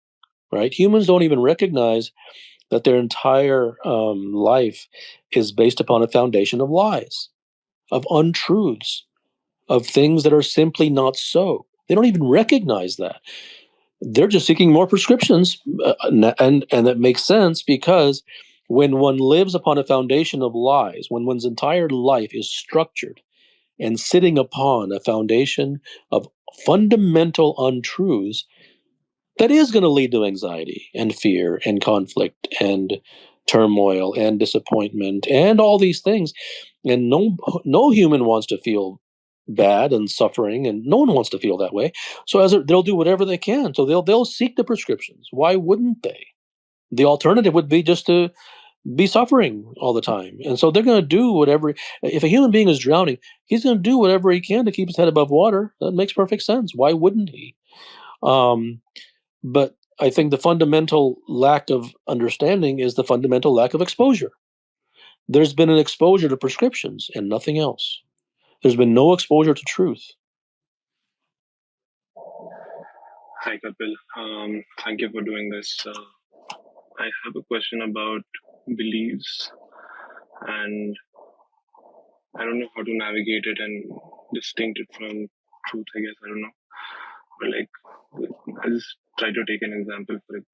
Speaker 15: right? Humans don't even recognize that their entire life is based upon a foundation of lies, of untruths, of things that are simply not so. They don't even recognize that. They're just seeking more prescriptions, and that makes sense, because when one lives upon a foundation of lies, when one's entire life is structured and sitting upon a foundation of fundamental untruths, that is going to lead to anxiety and fear and conflict and turmoil and disappointment and all these things. And no human wants to feel bad and suffering, and no one wants to feel that way. So they'll do whatever they can. So they'll seek the prescriptions. Why wouldn't they? The alternative would be just to be suffering all the time. And so they're going to do whatever. If a human being is drowning, he's going to do whatever he can to keep his head above water. That makes perfect sense. Why wouldn't he? But I think the fundamental lack of understanding is the fundamental lack of exposure. There's been an exposure to prescriptions and nothing else. There's been no exposure to truth.
Speaker 5: Hi, Kapil. Thank you for doing this. I have a question about beliefs, and I don't know how to navigate it and distinct it from truth, I guess. I don't know. But like, I'll just try to take an example for it.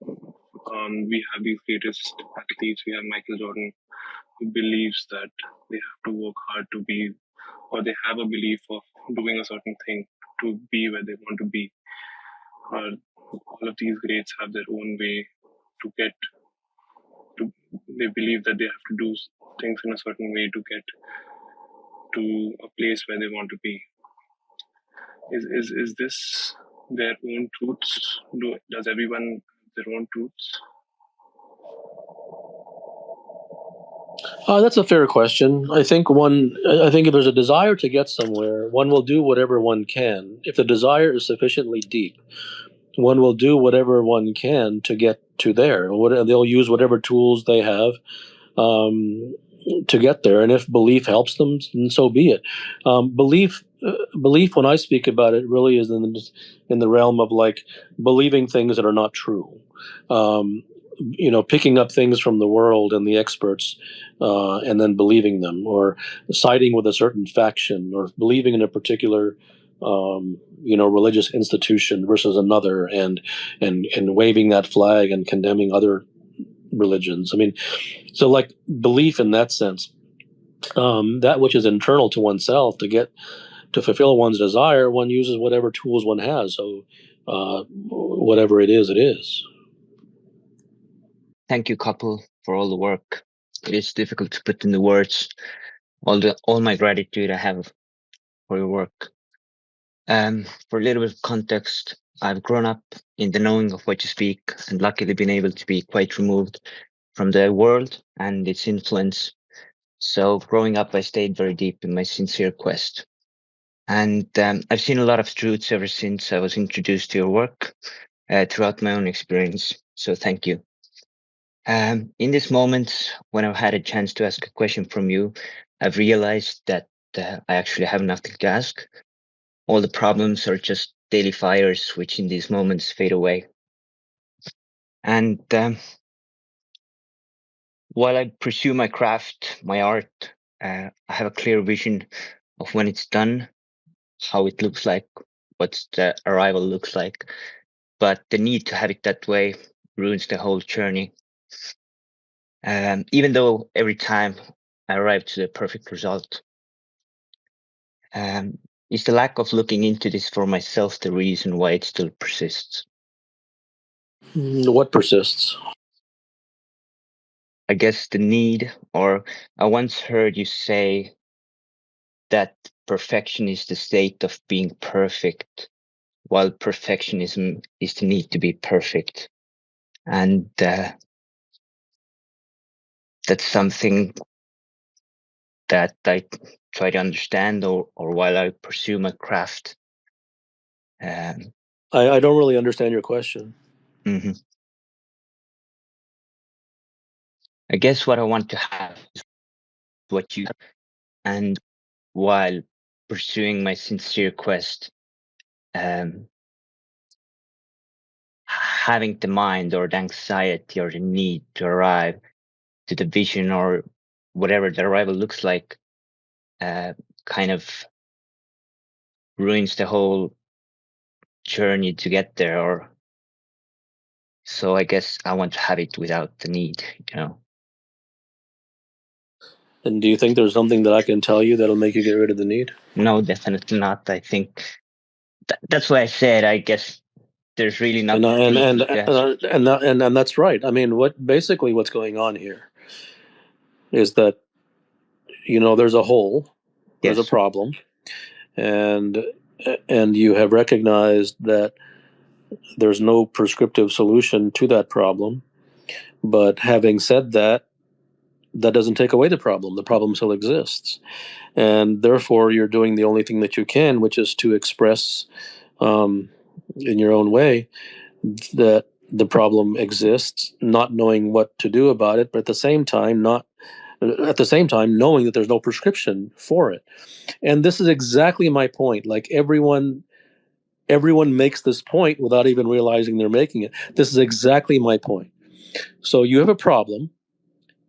Speaker 5: We have these greatest athletes. We have Michael Jordan, who believes that they have to work hard to be, or they have a belief of doing a certain thing to be where they want to be. All of these greats have their own way to get to. They believe that they have to do things in a certain way to get to a place where they want to be. Is this their own truths? Does everyone have their own truths?
Speaker 15: That's a fair question. I think if there's a desire to get somewhere, one will do whatever one can. If the desire is sufficiently deep, one will do whatever one can to get to there. They'll use whatever tools they have to get there. And if belief helps them, then so be it. Belief, when I speak about it, really is in the realm of like believing things that are not true. Picking up things from the world and the experts, and then believing them, or siding with a certain faction, or believing in a particular religious institution versus another, and waving that flag and condemning other religions. I mean, so like belief in that sense, that which is internal to oneself, to fulfill one's desire, one uses whatever tools one has. So whatever it is, it is.
Speaker 6: Thank you, Kapil, for all the work. It is difficult to put into words all my gratitude I have for your work. For a little bit of context, I've grown up in the knowing of what you speak and luckily been able to be quite removed from the world and its influence. So growing up, I stayed very deep in my sincere quest. And I've seen a lot of truths ever since I was introduced to your work throughout my own experience. So thank you. In this moment, when I've had a chance to ask a question from you, I've realized that I actually have nothing to ask. All the problems are just daily fires, which in these moments fade away. And while I pursue my craft, my art, I have a clear vision of when it's done, how it looks like, what the arrival looks like. But the need to have it that way ruins the whole journey. Even though every time I arrive to the perfect result. Is the lack of looking into this for myself the reason why it still persists?
Speaker 15: What persists?
Speaker 6: I guess the need, or I once heard you say that perfection is the state of being perfect, while perfectionism is the need to be perfect. And that's something that I try to understand, or while I pursue my craft.
Speaker 15: I don't really understand your question.
Speaker 6: Mm-hmm. I guess what I want to have is what you have, and while pursuing my sincere quest, having the mind or the anxiety or the need to arrive to the vision or whatever the arrival looks like, kind of ruins the whole journey to get there. Or so I guess I want to have it without the need, you know.
Speaker 15: And do you think there's something that I can tell you that'll make you get rid of the need?
Speaker 6: No, definitely not. I think that's why I said I guess there's really nothing.
Speaker 15: And that's right. I mean, what's going on here is that, you know, there's a hole, there's a problem, and you have recognized that there's no prescriptive solution to that problem. But having said that, that doesn't take away the problem. The problem still exists. And therefore, you're doing the only thing that you can, which is to express in your own way that the problem exists, not knowing what to do about it, but at the same time, knowing that there's no prescription for it. And this is exactly my point. Like everyone makes this point without even realizing they're making it. This is exactly my point. So you have a problem,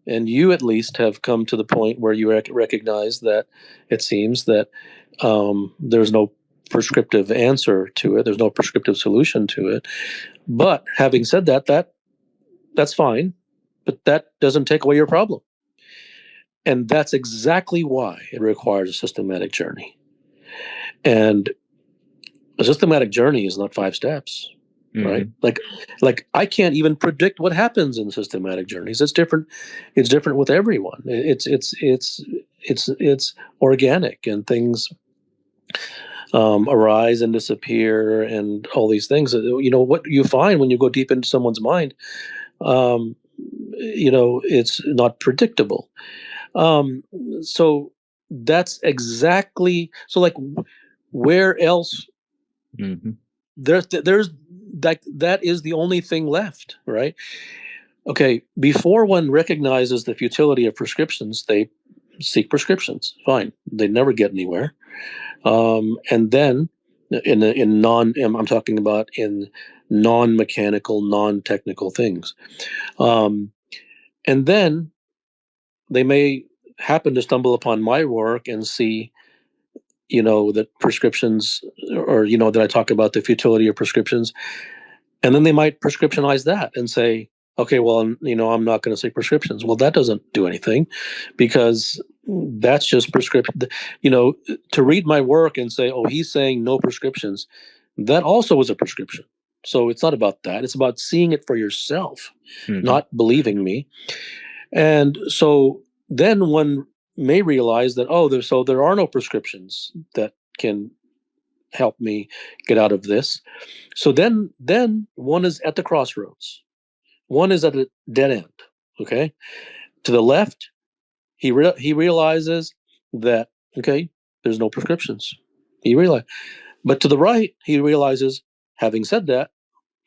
Speaker 15: and you at least have come to the point where you recognize that it seems that there's no prescriptive answer to it. There's no prescriptive solution to it. But having said that, that's fine, but that doesn't take away your problem. And that's exactly why it requires a systematic journey. And a systematic journey is not 5 steps. Right? Like I can't even predict what happens in systematic journeys. It's different with everyone. It's organic, and things arise and disappear and all these things. You know, what you find when you go deep into someone's mind, you know, it's not predictable. So that's exactly, so like where else there's like, that is the only thing left, right? Okay, before one recognizes the futility of prescriptions, they seek prescriptions. Fine, they never get anywhere. And then I'm talking about in non-mechanical, non-technical things. And then they may happen to stumble upon my work and see, you know, that prescriptions, or, you know, that I talk about the futility of prescriptions. And then they might prescriptionize that and say, okay, well, you know, I'm not going to say prescriptions. Well, that doesn't do anything, because that's just prescription. You know, to read my work and say, oh, he's saying no prescriptions, that also is a prescription. So it's not about that. It's about seeing it for yourself, not believing me. And so then one may realize that, oh, there are no prescriptions that can help me get out of this. So then one is at the crossroads. One is at a dead end. Okay, to the left, he realizes that okay, there's no prescriptions. He realized, but to the right, he realizes, having said that,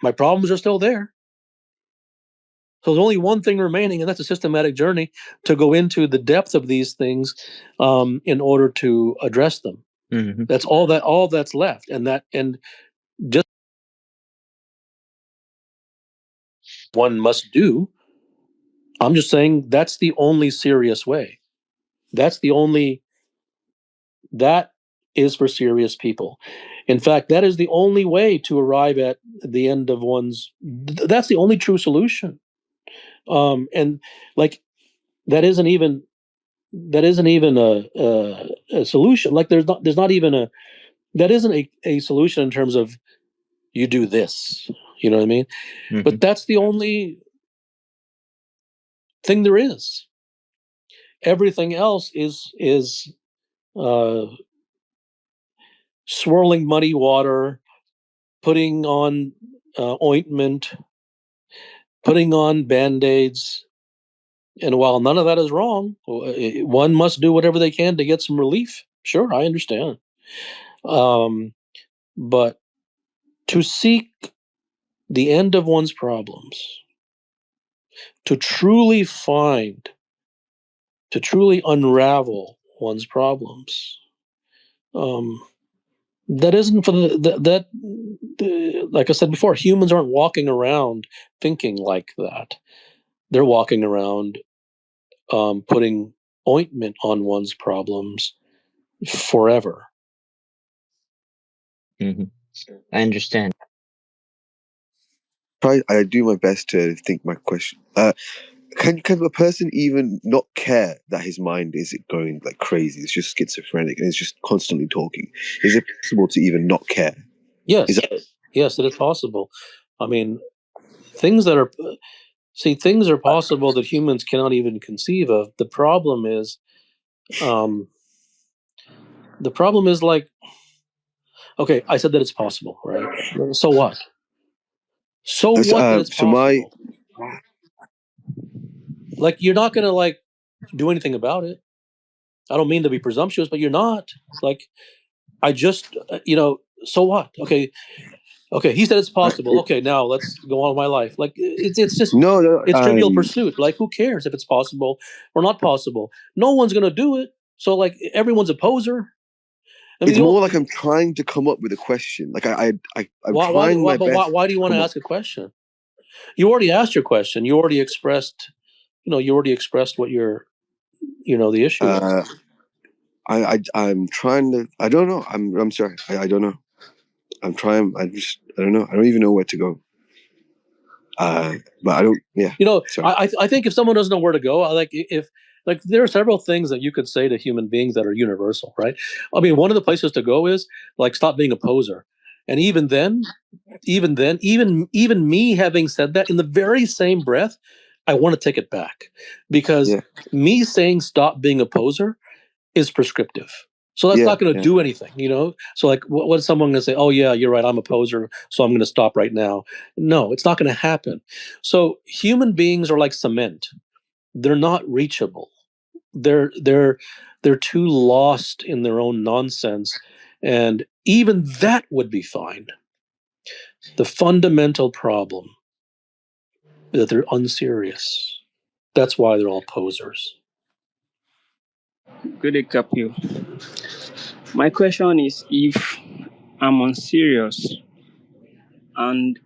Speaker 15: my problems are still there. So there's only one thing remaining, and that's a systematic journey to go into the depth of these things in order to address them.
Speaker 6: Mm-hmm.
Speaker 15: That's all that's left, and just one must do. I'm just saying that's the only serious way. That is for serious people. In fact, that is the only way to arrive at the end of one's. That's the only true solution. And like that isn't even a solution. Like there's not even that isn't a solution in terms of you do this. You know what I mean?
Speaker 6: Mm-hmm.
Speaker 15: But that's the only thing there is. Everything else is swirling muddy water, putting on ointment, putting on band-aids. And while none of that is wrong, one must do whatever they can to get some relief. Sure, I understand. But to seek the end of one's problems, to truly unravel one's problems, that isn't for like I said before, humans aren't walking around thinking like that. They're walking around putting ointment on one's problems forever.
Speaker 6: Mm-hmm. I understand.
Speaker 8: I do my best to think my question. Can a person even not care that his mind is going like crazy? It's just schizophrenic and it's just constantly talking. Is it possible to even not care?
Speaker 15: Yes, yes, it is possible. I mean, things are possible that humans cannot even conceive of. The problem is like, okay, I said that it's possible, right? So what? So what that it's possible? Like, you're not going to like do anything about it. I don't mean to be presumptuous, but you're not. Like, I just, so what? Okay, he said it's possible. Okay, now let's go on with my life. Like, it's just it's Trivial Pursuit. Like, who cares if it's possible or not possible? No one's going to do it. So like, everyone's a poser. I mean,
Speaker 8: it's more like I'm trying to come up with a question. Like I'm trying my best.
Speaker 15: Why do you want to ask a question? You already asked your question. You already expressed, what your, the issue is.
Speaker 8: I'm trying to. I don't know. I'm sorry. I don't know. I'm trying. I don't know. I don't even know where to go. But I don't. Yeah.
Speaker 15: I think if someone doesn't know where to go, like there are several things that you could say to human beings that are universal, right? I mean, one of the places to go is like, stop being a poser. And even me having said that, in the very same breath, I want to take it back, because me saying stop being a poser is prescriptive. So that's not going to do anything, So like, what is someone going to say? Oh yeah, you're right, I'm a poser, so I'm going to stop right now. No, it's not going to happen. So human beings are like cement. They're not reachable. They're too lost in their own nonsense. And even that would be fine. The fundamental problem is that they're unserious. That's why they're all posers.
Speaker 9: Good day, Kapil. My question is, if I'm unserious and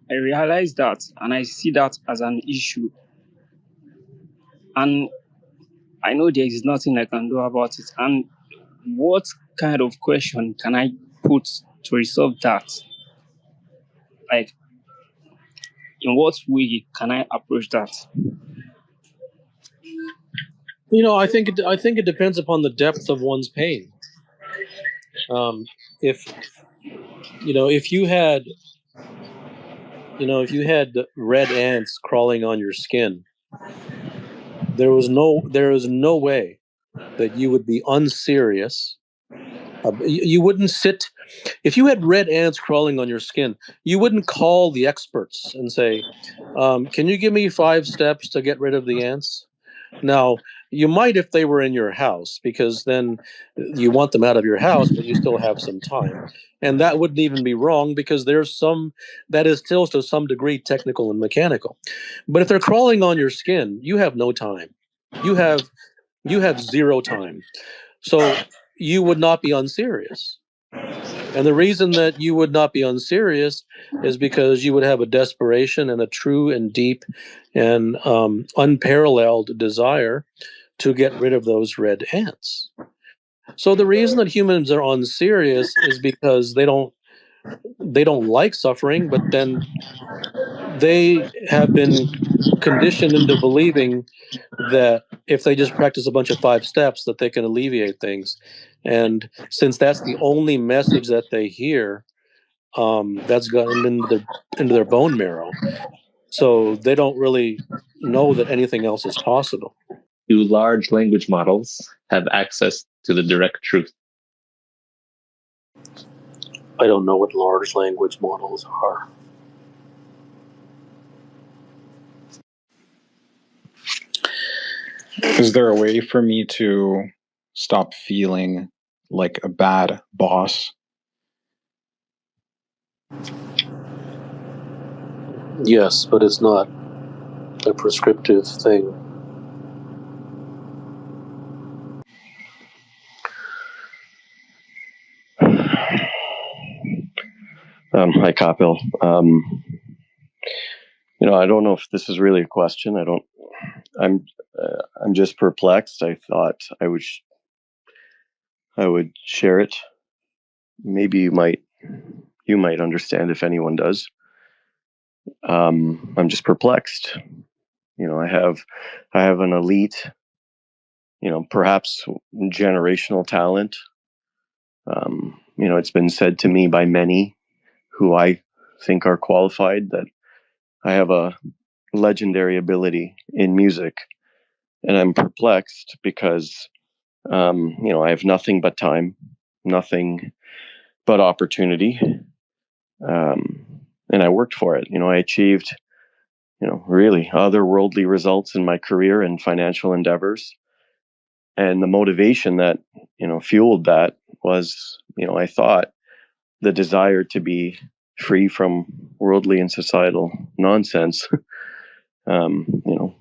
Speaker 9: I realize that and I see that as an issue, and I know there is nothing I can do about it, and what kind of question can I put to resolve that? Like, in what way can I approach that?
Speaker 15: I think it depends upon the depth of one's pain. If you had red ants crawling on your skin, there is no way that you would be unserious You wouldn't sit, if you had red ants crawling on your skin, you wouldn't call the experts and say, can you give me 5 steps to get rid of the ants? Now, you might if they were in your house, because then you want them out of your house, but you still have some time. And that wouldn't even be wrong, because that is still to some degree technical and mechanical. But if they're crawling on your skin, you have no time. You have 0 time. So you would not be unserious. And the reason that you would not be unserious is because you would have a desperation and a true and deep and unparalleled desire to get rid of those red ants. So the reason that humans are unserious is because they don't like suffering, but then they have been conditioned into believing that if they just practice a bunch of 5 steps that they can alleviate things. And since that's the only message that they hear, that's gotten into their bone marrow. So they don't really know that anything else is possible.
Speaker 12: Do large language models have access to the direct truth?
Speaker 15: I don't know what large language models are.
Speaker 14: Is there a way for me to stop feeling like a bad boss?
Speaker 15: Yes, but it's not a prescriptive thing.
Speaker 2: Hi, Kapil. I don't know if this is really a question. I'm just perplexed. I thought I would share it. Maybe you might understand if anyone does. I'm just perplexed. I have an elite, perhaps generational talent. It's been said to me by many who I think are qualified that I have a legendary ability in music, and I'm perplexed because I have nothing but time, nothing but opportunity, and I worked for it. I achieved really otherworldly results in my career and financial endeavors, and the motivation that fueled that was I thought the desire to be free from worldly and societal nonsense.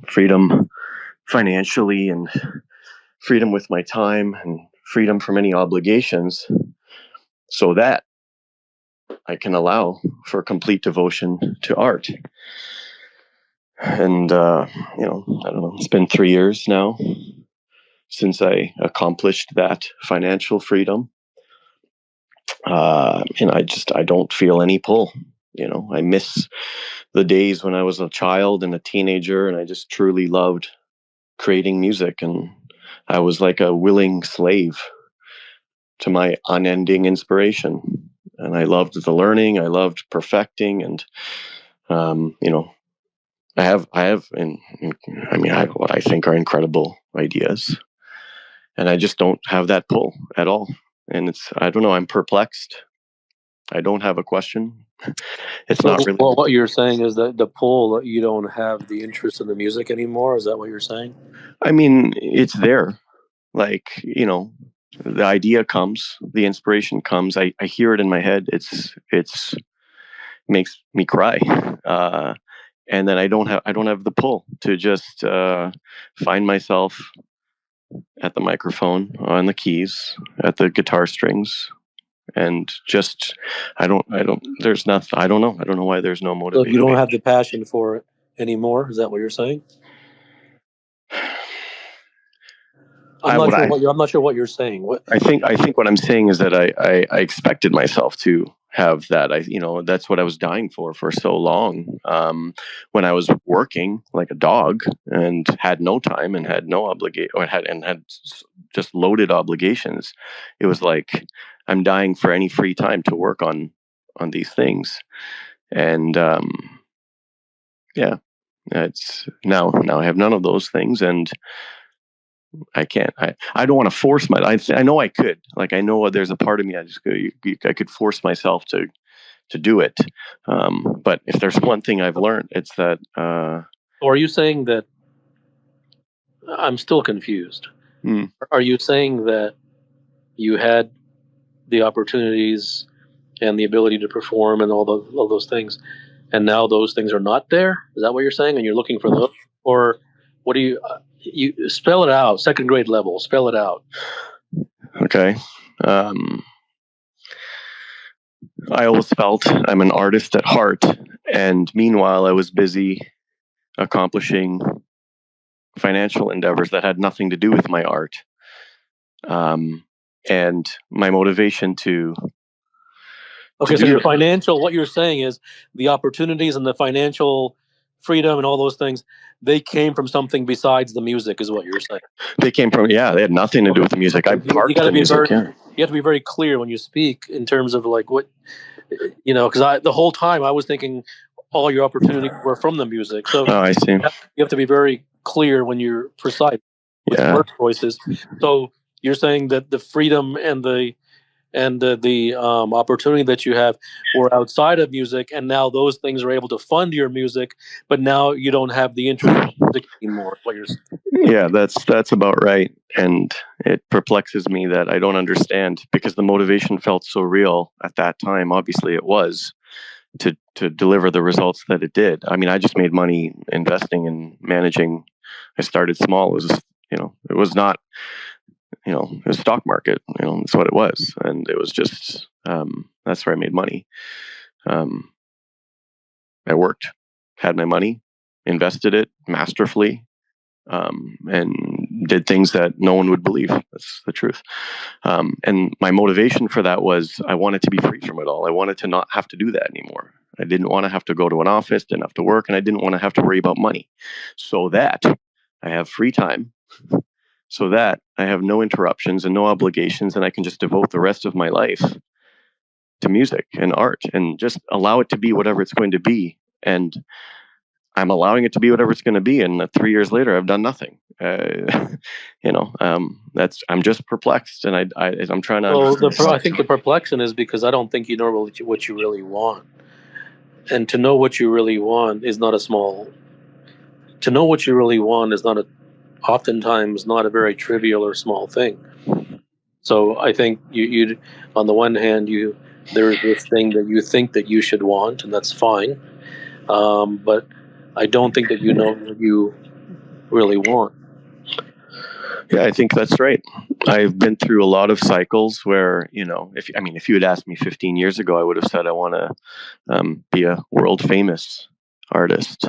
Speaker 2: Freedom financially, and freedom with my time, and freedom from any obligations, so that I can allow for complete devotion to art. And I don't know, it's been 3 years now since I accomplished that financial freedom. And I don't feel any pull. I miss the days when I was a child and a teenager, and I just truly loved creating music, and I was like a willing slave to my unending inspiration. And I loved the learning, I loved perfecting, and I have what I think are incredible ideas, and I just don't have that pull at all. And I don't know, I'm perplexed. I don't have a question. It's not really.
Speaker 15: Well, what you're saying is that the pull, you don't have the interest in the music anymore. Is that what you're saying?
Speaker 2: I mean, it's there. Like, the idea comes, the inspiration comes. I hear it in my head. It's makes me cry. And then I don't have the pull to just find myself at the microphone, on the keys, at the guitar strings, and just there's nothing. I don't know why there's no motivation.
Speaker 15: So you don't have the passion for it anymore. Is that what you're saying? I'm not sure what you're saying.
Speaker 2: I think what I'm saying is that I expected myself to have that. That's what I was dying for so long. When I was working like a dog and had no time and had no obligation, or had just loaded obligations, it was like I'm dying for any free time to work on these things. And it's now I have none of those things, and
Speaker 7: I can't. I don't want to force I know I could. Like, I know there's a part of me I could force myself to do it. But if there's one thing I've learned, it's that.
Speaker 15: Or are you saying that? I'm still confused. Are you saying that you had the opportunities and the ability to perform and all those things, and now those things are not there? Is that what you're saying? And you're looking for those, or what do you spell it out? Second grade level, spell it out.
Speaker 7: Okay. I always felt I'm an artist at heart, and meanwhile, I was busy accomplishing financial endeavors that had nothing to do with my art. And my motivation to.
Speaker 15: Okay, so your financial, what you're saying is the opportunities and the financial freedom and all those things, they came from something besides the music, is what you're saying.
Speaker 7: They came from, they had nothing to do with the music. I parked the music.
Speaker 15: You have to be very clear when you speak in terms of like what, because the whole time I was thinking all your opportunities were from the music. So
Speaker 7: I see.
Speaker 15: You have to be very clear when you're precise with word choices. So you're saying that the freedom and the opportunity that you have were outside of music, and now those things are able to fund your music, but now you don't have the interest in music anymore. What you're saying.
Speaker 7: Yeah, that's about right. And it perplexes me that I don't understand, because the motivation felt so real at that time. Obviously it was to deliver the results that it did. I mean, I just made money investing and managing. I started small. It was, it was not, it was stock market, that's what it was. And it was just, that's where I made money. I worked, had my money, invested it masterfully, and did things that no one would believe. That's the truth. And my motivation for that was I wanted to be free from it all. I wanted to not have to do that anymore. I didn't want to have to go to an office, didn't have to work, and I didn't want to have to worry about money, so that I have free time, so that I have no interruptions and no obligations, and I can just devote the rest of my life to music and art and just allow it to be whatever it's going to be. And I'm allowing it to be whatever it's going to be. And 3 years later, I've done nothing. I'm just perplexed, and I'm trying to.
Speaker 15: Well, I think the perplexion is because I don't think you know what you really want, and to know what you really want is not a small. To know what you really want is oftentimes not a very trivial or small thing. So I think you on the one hand, there is this thing that you think that you should want, and that's fine. But I don't think that you know what you really want.
Speaker 7: Yeah, I think that's right. I've been through a lot of cycles where, if you had asked me 15 years ago, I would have said I want to be a world famous artist.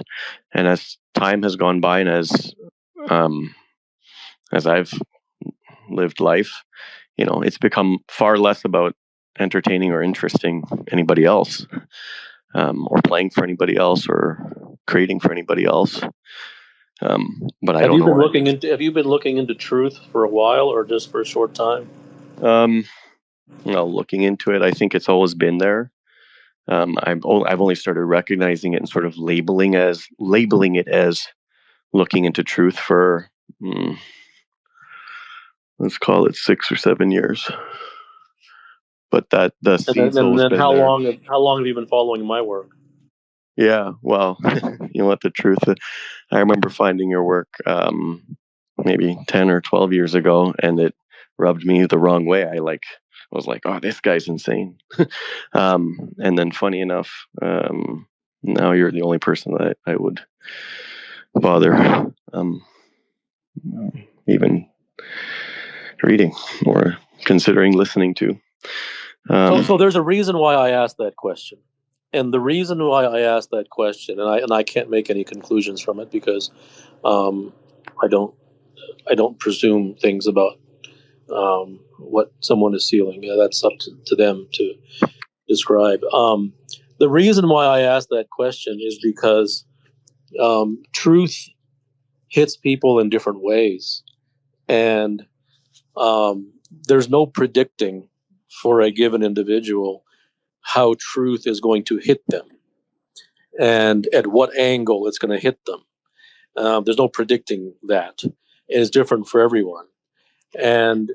Speaker 7: And as time has gone by, and as I've lived life, it's become far less about entertaining or interesting anybody else, or playing for anybody else, or creating for anybody else. But I don't know.
Speaker 15: Have you been looking into truth for a while, or just for a short time?
Speaker 7: Looking into it, I think it's always been there. I've only started recognizing it and sort of labeling it as looking into truth for let's call it 6 or 7 years. But that the seed's always been
Speaker 15: how
Speaker 7: there.
Speaker 15: How long have you been following my work?
Speaker 7: Yeah, well, you know what, the truth, I remember finding your work maybe 10 or 12 years ago, and it rubbed me the wrong way. I was like, oh, this guy's insane. And then funny enough, now you're the only person that I would bother even reading or considering listening to.
Speaker 15: So there's a reason why I asked that question. And the reason why I asked that question, and I can't make any conclusions from it, because I don't presume things about what someone is feeling. That's up to them to describe. The reason why I asked that question is because truth hits people in different ways, and there's no predicting for a given individual how truth is going to hit them and at what angle it's going to hit them. There's no predicting that. is different for everyone. And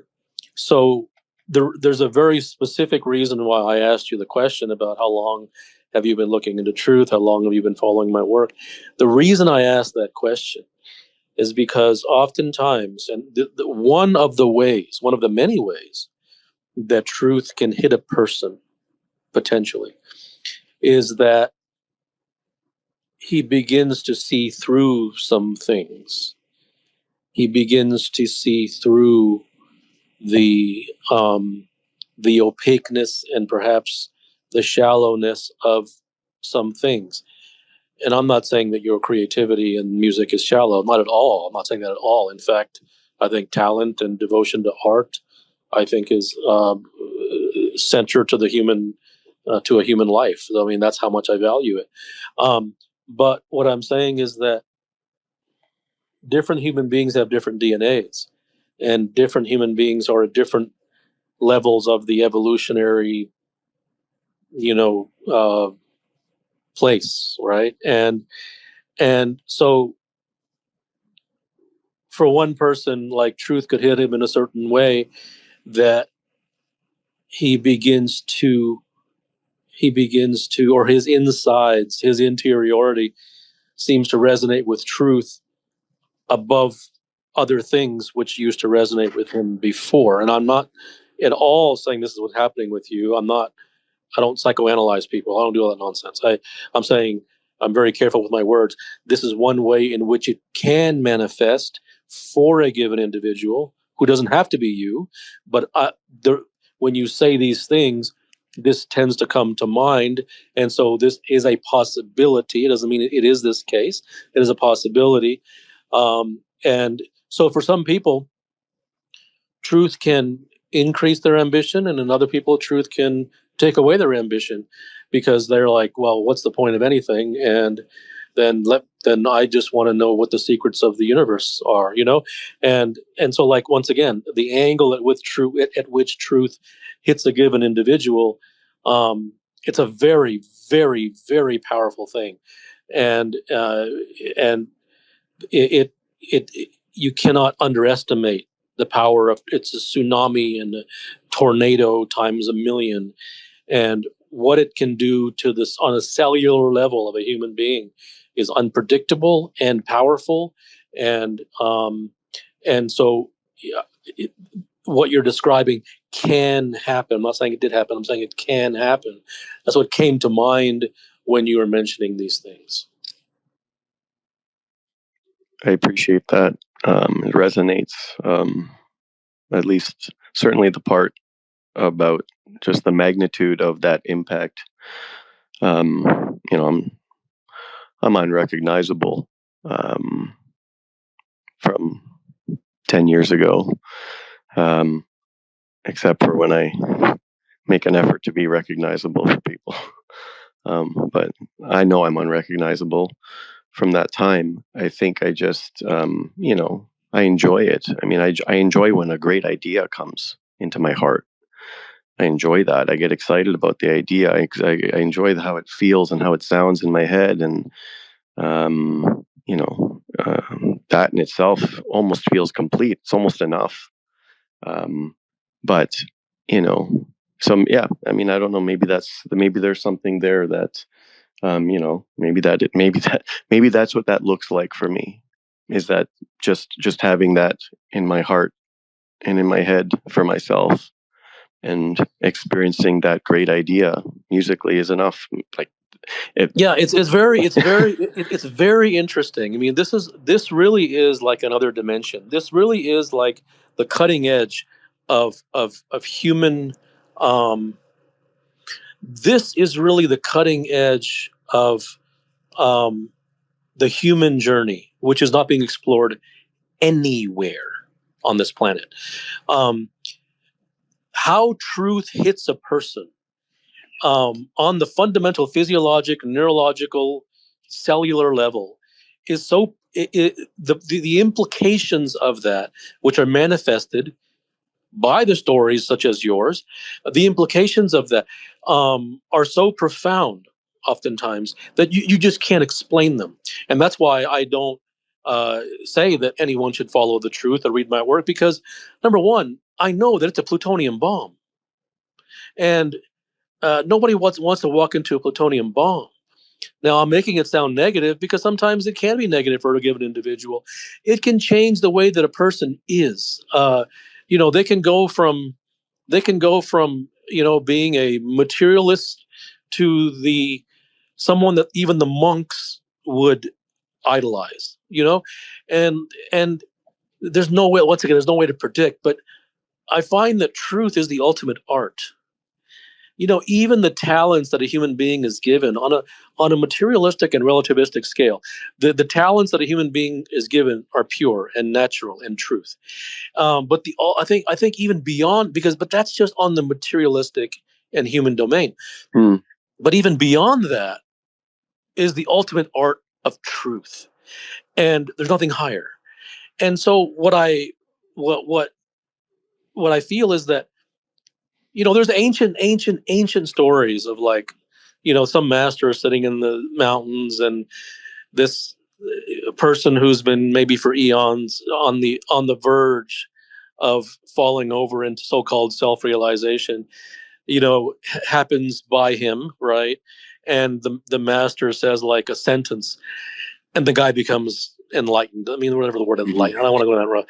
Speaker 15: so there's a very specific reason why I asked you the question about how long have you been looking into truth? How long have you been following my work? The reason I asked that question is because oftentimes, and one of the many ways that truth can hit a person potentially is that he begins to see through some things. He begins to see through the opaqueness and perhaps the shallowness of some things. And I'm not saying that your creativity and music is shallow. Not at all. I'm not saying that at all. In fact, I think talent and devotion to art, I think, is center to the human, to a human life. I mean, that's how much I value it. But what I'm saying is that different human beings have different DNAs, and different human beings are at different levels of the evolutionary, place, right? And so for one person, like, truth could hit him in a certain way that he begins to, or his insides, his interiority seems to resonate with truth above other things which used to resonate with him before. And I'm not at all saying this is what's happening with you. I don't psychoanalyze people. I don't do all that nonsense. I'm saying, I'm very careful with my words. This is one way in which it can manifest for a given individual who doesn't have to be you. But when you say these things, this tends to come to mind. And so this is a possibility. It doesn't mean it is this case. It is a possibility. And so for some people, truth can increase their ambition, and in other people, truth can take away their ambition, because they're like, well, what's the point of anything? And then I just want to know what the secrets of the universe are, and so, like, once again, the angle at which truth hits a given individual, it's a very, very, very powerful thing, and it you cannot underestimate the power of it's a tsunami and a tornado times a million, and what it can do to this on a cellular level of a human being is unpredictable and powerful, and so, yeah, what you're describing can happen. I'm not saying it did happen. I'm saying it can happen. That's what came to mind when you were mentioning these things.
Speaker 7: I appreciate that. It resonates, at least certainly the part about just the magnitude of that impact. I'm unrecognizable from 10 years ago, except for when I make an effort to be recognizable for people. But I know I'm unrecognizable from that time. I think I just, I enjoy it. I mean, I enjoy when a great idea comes into my heart. I enjoy that. I get excited about the idea. I enjoy how it feels and how it sounds in my head. And, that in itself almost feels complete. It's almost enough. But, yeah, I mean, I don't know, maybe there's something there that, maybe that's what that looks like for me, is that just having that in my heart and in my head for myself and experiencing that great idea musically is enough. Like,
Speaker 15: it's very interesting. I mean, this really is like another dimension. This really is like the cutting edge of human. This is really the cutting edge of the human journey, which is not being explored anywhere on this planet. How truth hits a person on the fundamental physiologic, neurological, cellular level is so the implications of that, which are manifested by the stories such as yours, the implications of that are so profound oftentimes that you just can't explain them. And that's why I don't say that anyone should follow the truth or read my work, because number one, I know that it's a plutonium bomb, and nobody wants to walk into a plutonium bomb. Now, I'm making it sound negative because sometimes it can be negative for a given individual. It can change the way that a person is. They can go from being a materialist to someone that even the monks would idolize. And there's no way. Once again, there's no way to predict. But I find that truth is the ultimate art. Even the talents that a human being is given on a materialistic and relativistic scale, the talents that a human being is given are pure and natural and truth. But I think even beyond, but that's just on the materialistic and human domain. But even beyond that is the ultimate art of truth, and there's nothing higher. And so what I feel is that there's ancient stories of some master sitting in the mountains, and this person who's been maybe for eons on the verge of falling over into so-called self-realization, happens by him, right? And the master says like a sentence, and the guy becomes enlightened. I mean, whatever the word enlightened. I don't want to go down that road.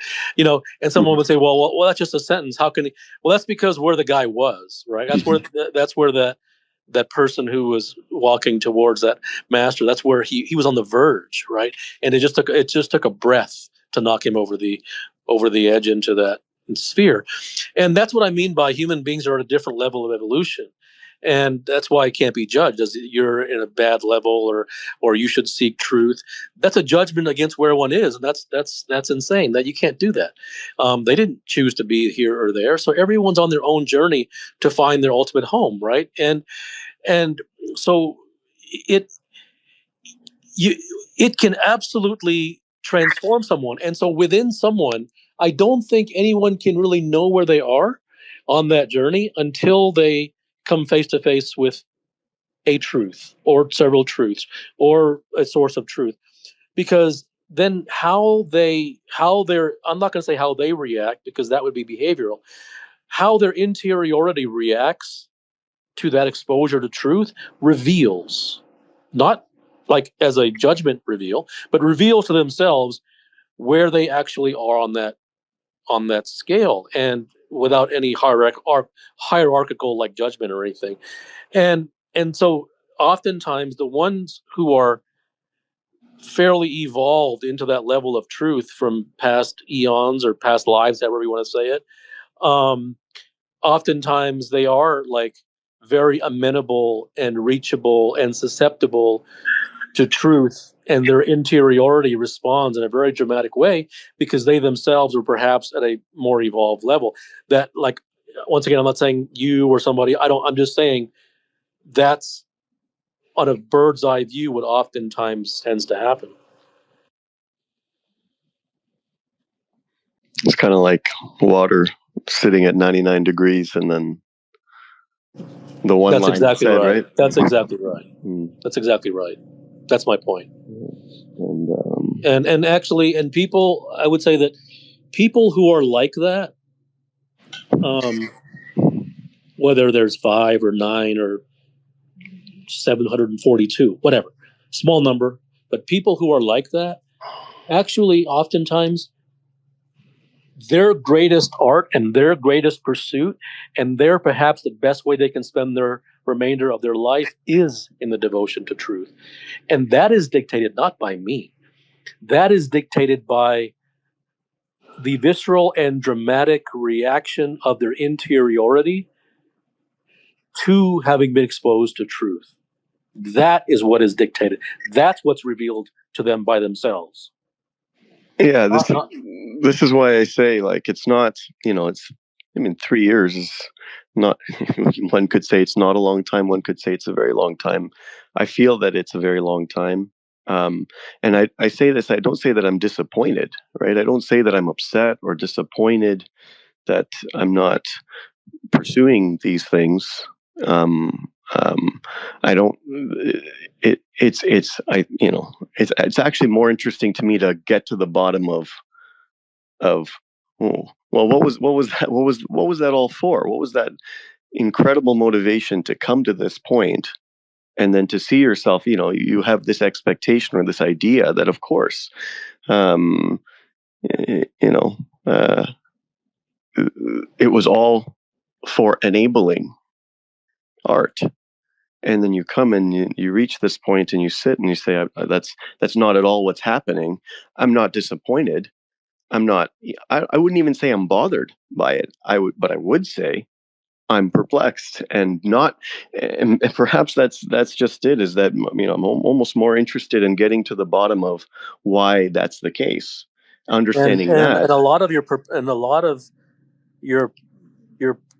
Speaker 15: And someone would say, well, that's just a sentence. How can he? Well, that's because where the guy was, right? That's where that person who was walking towards that master, that's where he was on the verge, right? And it just took a breath to knock him over the edge into that sphere. And that's what I mean by human beings are at a different level of evolution. And that's why it can't be judged as you're in a bad level or you should seek truth. That's a judgment against where one is, and that's insane. That you can't do that. They didn't choose to be here or there, so everyone's on their own journey to find their ultimate home, right? And so it can absolutely transform someone. And so within someone, I don't think anyone can really know where they are on that journey until they come face to face with a truth or several truths or a source of truth. Because then I'm not going to say how they react, because that would be behavioral. How their interiority reacts to that exposure to truth reveals, not like as a judgment reveal, but reveals to themselves where they actually are on that scale, and without any hierarchical like judgment or anything. And so oftentimes the ones who are fairly evolved into that level of truth from past eons or past lives, however you want to say it, oftentimes they are like very amenable and reachable and susceptible to truth, and their interiority responds in a very dramatic way because they themselves are perhaps at a more evolved level. That, like, once again, I'm not saying you or somebody, I'm just saying that's on a bird's eye view what oftentimes tends to happen.
Speaker 7: It's kind of like water sitting at 99 degrees and then the one
Speaker 15: That's
Speaker 7: line
Speaker 15: exactly
Speaker 7: said,
Speaker 15: right. That's exactly right. That's exactly right. That's my point. And actually, and people, I would say that people who are like that, whether there's 5 or 9 or 742, whatever, small number, but people who are like that, actually, oftentimes, their greatest art and their greatest pursuit and their perhaps the best way they can spend their remainder of their life is in the devotion to truth. And that is dictated not by me. That is dictated by the visceral and dramatic reaction of their interiority to having been exposed to truth. That is what is dictated. That's what's revealed to them by themselves.
Speaker 7: Yeah, this is why I say, like, it's not, it's, 3 years is not, one could say it's not a long time, one could say it's a very long time. I feel that it's a very long time. And I say this, I don't say that I'm disappointed, right? I don't say that I'm upset or disappointed that I'm not pursuing these things. I don't. It's actually more interesting to me to get to the bottom of well, what was that all for? What was that incredible motivation to come to this point, and then to see yourself? You have this expectation or this idea that, of course, um, it was all for enabling art. And then you come and you reach this point and you sit and you say, that's not at all what's happening. I'm not disappointed. I wouldn't even say I'm bothered by it. But I would say I'm perplexed and not, and perhaps that's just it, is that, I'm almost more interested in getting to the bottom of why that's the case. Understanding
Speaker 15: and
Speaker 7: that.
Speaker 15: a lot of your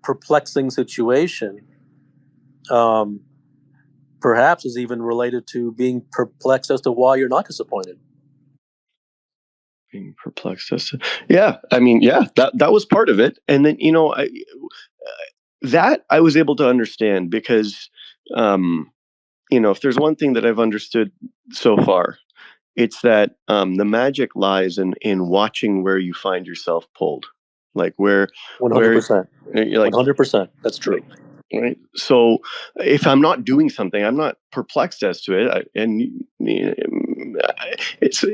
Speaker 15: perplexing situation, perhaps is even related to being perplexed as to why you're not disappointed.
Speaker 7: Being perplexed as to, that was part of it. And then, that I was able to understand because, if there's one thing that I've understood so far, it's that the magic lies in watching where you find yourself pulled, like where
Speaker 15: 100%.
Speaker 7: Like
Speaker 15: 100%. That's true.
Speaker 7: Right. So if I'm not doing something, I'm not perplexed as to it. It's.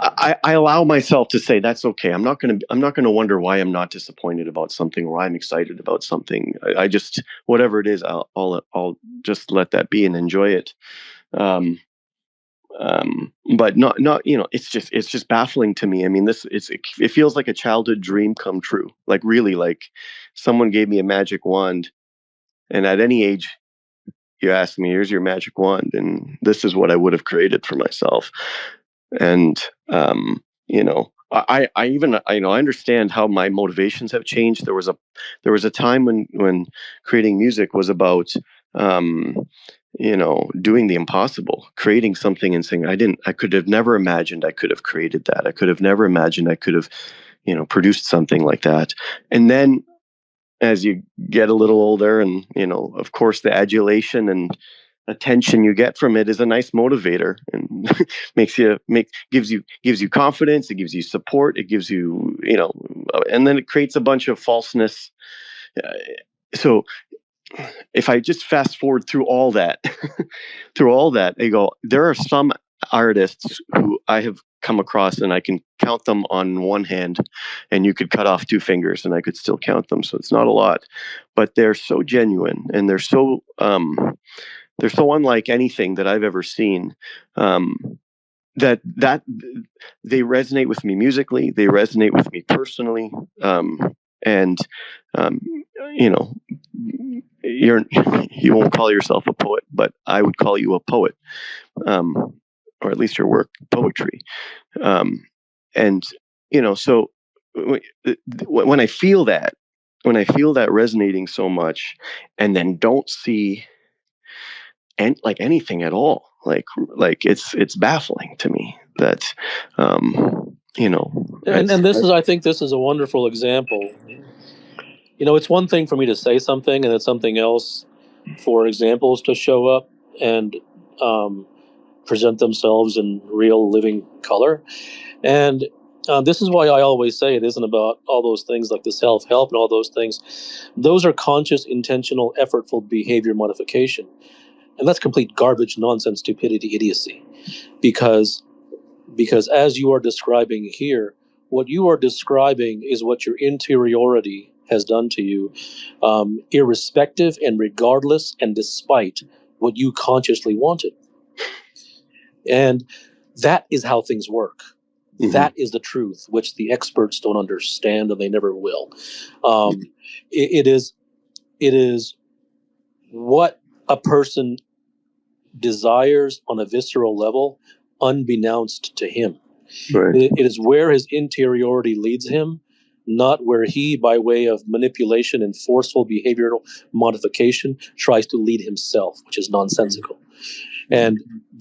Speaker 7: I allow myself to say that's okay. I'm not gonna wonder why I'm not disappointed about something or I'm excited about something. I just, whatever it is, I'll just let that be and enjoy it. But not it's just baffling to me. I mean, it feels like a childhood dream come true. Like, really, like someone gave me a magic wand, and at any age you ask me, here's your magic wand, and this is what I would have created for myself. And I even I understand how my motivations have changed. There was a time when creating music was about doing the impossible, creating something and saying, I could have never imagined I could have created that. I could have never imagined I could have, produced something like that. And then as you get a little older, and, of course, the adulation and attention you get from it is a nice motivator, and gives you confidence. It gives you support. It gives you, and then it creates a bunch of falseness. So if I just fast forward through all that, I go, there are some artists who I have come across, and I can count them on one hand, and you could cut off two fingers and I could still count them. So it's not a lot, but they're so genuine, and they're so unlike anything that I've ever seen. That they resonate with me musically, they resonate with me personally, and you know, you won't call yourself a poet, but I would call you a poet, or at least your work poetry, and so when I feel that, resonating so much, and then don't see like anything at all, like it's baffling to me that
Speaker 15: and this is, I think this is a wonderful example. It's one thing for me to say something, and it's something else for examples to show up and present themselves in real living color. And this is why I always say it isn't about all those things like the self-help and all those things. Those are conscious, intentional, effortful behavior modification. And that's complete garbage, nonsense, stupidity, idiocy. Because as you are describing here, what you are describing is what your interiority has done to you, irrespective and regardless and despite what you consciously wanted. And that is how things work. Mm-hmm. That is the truth, which the experts don't understand, and they never will. It is what a person desires on a visceral level, unbeknownst to him. Right. It is where his interiority leads him, not where he, by way of manipulation and forceful behavioral modification, tries to lead himself, which is nonsensical. And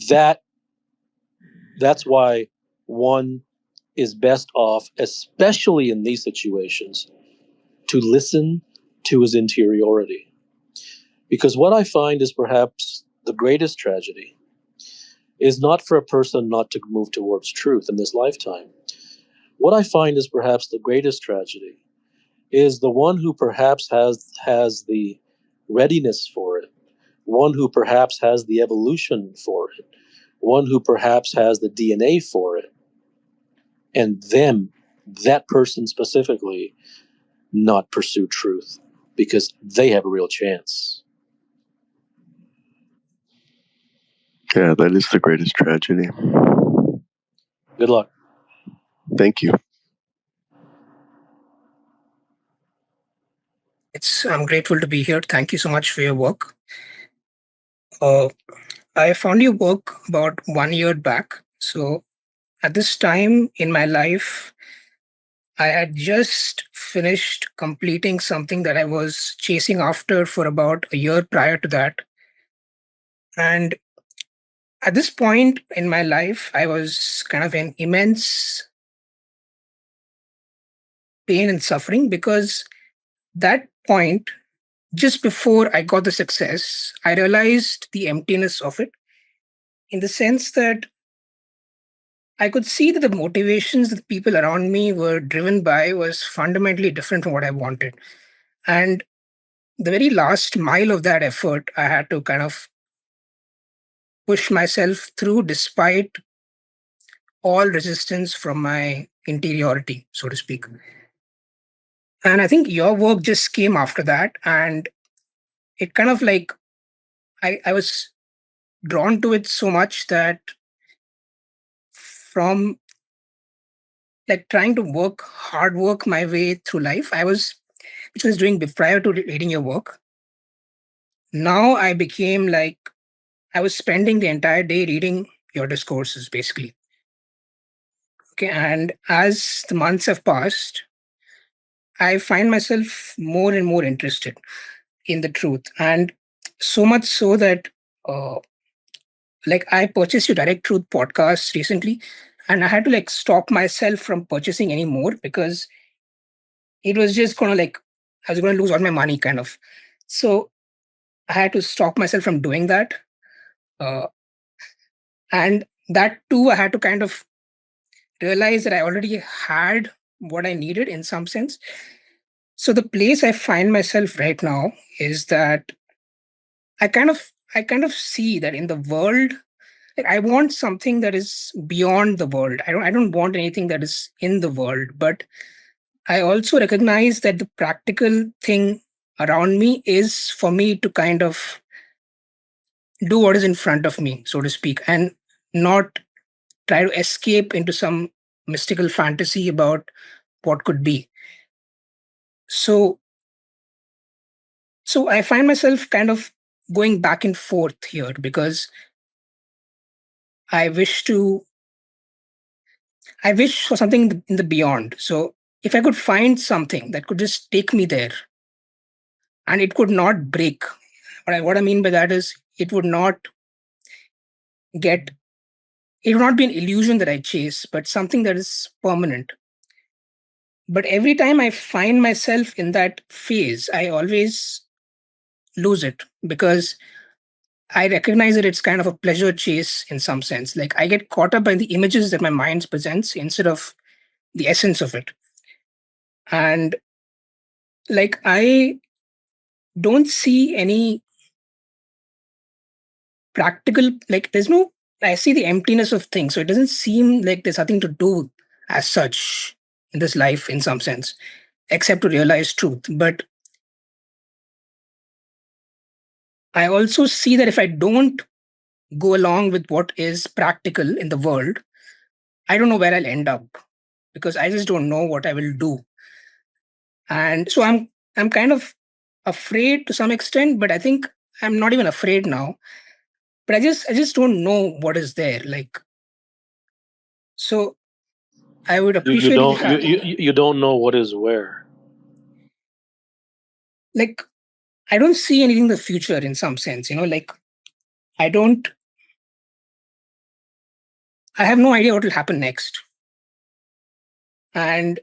Speaker 15: that's why one is best off, especially in these situations, to listen to his interiority. Because what I find is perhaps the greatest tragedy is not for a person not to move towards truth in this lifetime. What I find is perhaps the greatest tragedy is the one who perhaps has the readiness for it, one who perhaps has the evolution for it, one who perhaps has the DNA for it, and that person specifically, not pursue truth because they have a real chance.
Speaker 7: Yeah, that is the greatest tragedy.
Speaker 15: Good luck.
Speaker 7: Thank you.
Speaker 10: I'm grateful to be here. Thank you so much for your work. I found your work about 1 year back. So at this time in my life, I had just finished completing something that I was chasing after for about a year prior to that. And at this point in my life, I was kind of in immense pain and suffering because that point, just before I got the success, I realized the emptiness of it in the sense that I could see that the motivations that the people around me were driven by was fundamentally different from what I wanted. And the very last mile of that effort, I had to kind of push myself through despite all resistance from my interiority, so to speak. And I think your work just came after that. And it kind of like, I was drawn to it so much that from like trying to hard work my way through life, which I was doing prior to reading your work. Now I became like, I was spending the entire day reading your discourses, basically. Okay. And as the months have passed, I find myself more and more interested in the truth. And so much so that, uh, like, I purchased your Direct Truth podcast recently, and I had to like stop myself from purchasing any more because it was just going to like, I was going to lose all my money kind of. So I had to stop myself from doing that. Uh, and that too, I had to kind of realize that I already had what I needed in some sense. So the place I find myself right now is that I kind of see that in the world, like I want something that is beyond the world. I don't want anything that is in the world, but I also recognize that the practical thing around me is for me to kind of do what is in front of me, so to speak, and not try to escape into some mystical fantasy about what could be. So I find myself kind of going back and forth here because I wish to I wish for something in the beyond. So if I could find something that could just take me there and it could not break. What I mean by that is it would not get it would not be an illusion that I chase, but something that is permanent. But every time I find myself in that phase, I always lose it because I recognize that it's kind of a pleasure chase in some sense. Like I get caught up by the images that my mind presents instead of the essence of it. And like I don't see any practical, like there's no, I see the emptiness of things. So it doesn't seem like there's nothing to do as such in this life in some sense, except to realize truth. But I also see that if I don't go along with what is practical in the world, I don't know where I'll end up because I just don't know what I will do. And so I'm kind of afraid to some extent, but I think I'm not even afraid now. But I just don't know what is there. Like so I would appreciate
Speaker 15: You don't know what is where.
Speaker 10: Like I don't see anything in the future in some sense, like I don't I have no idea what will happen next. And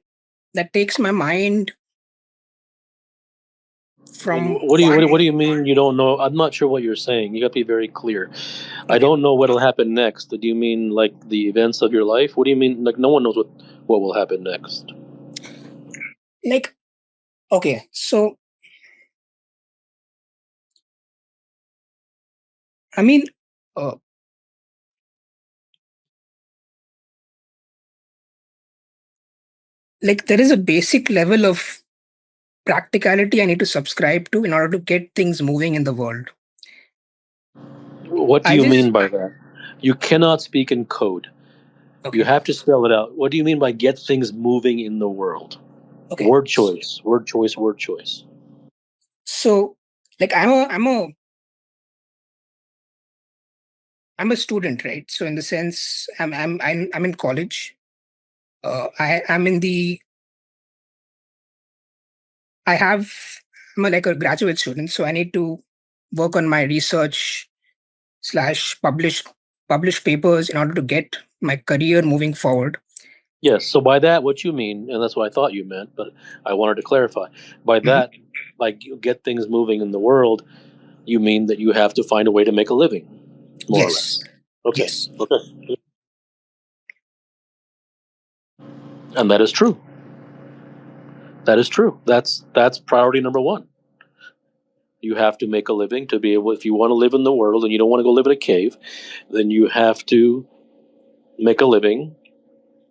Speaker 10: that takes my mind from
Speaker 15: What do you
Speaker 10: one.
Speaker 15: what do you mean you don't know? I'm not sure what you're saying. You got to be very clear. I don't know what'll happen next. Do you mean like the events of your life? What do you mean? Like no one knows what will happen next.
Speaker 10: Like, okay, so I mean, like there is a basic level of practicality I need to subscribe to in order to get things moving in the world.
Speaker 15: What do you mean by that? You cannot speak in code.
Speaker 10: Okay.
Speaker 15: You have to spell it out. What do you mean by get things moving in the world?
Speaker 10: Okay.
Speaker 15: Word choice, word choice, word choice.
Speaker 10: So, like I'm a student, right? So in the sense, I'm in college. I'm in the. I'm like a graduate student, so I need to work on my research / publish papers in order to get my career moving forward.
Speaker 15: Yes. So by that, what you mean, and that's what I thought you meant, but I wanted to clarify. By that, like you get things moving in the world, you mean that you have to find a way to make a living, more or less. Okay.
Speaker 10: Yes.
Speaker 15: Okay. And that is true. That is true. That's priority number one. You have to make a living to be able. If you want to live in the world and you don't want to go live in a cave, then you have to make a living,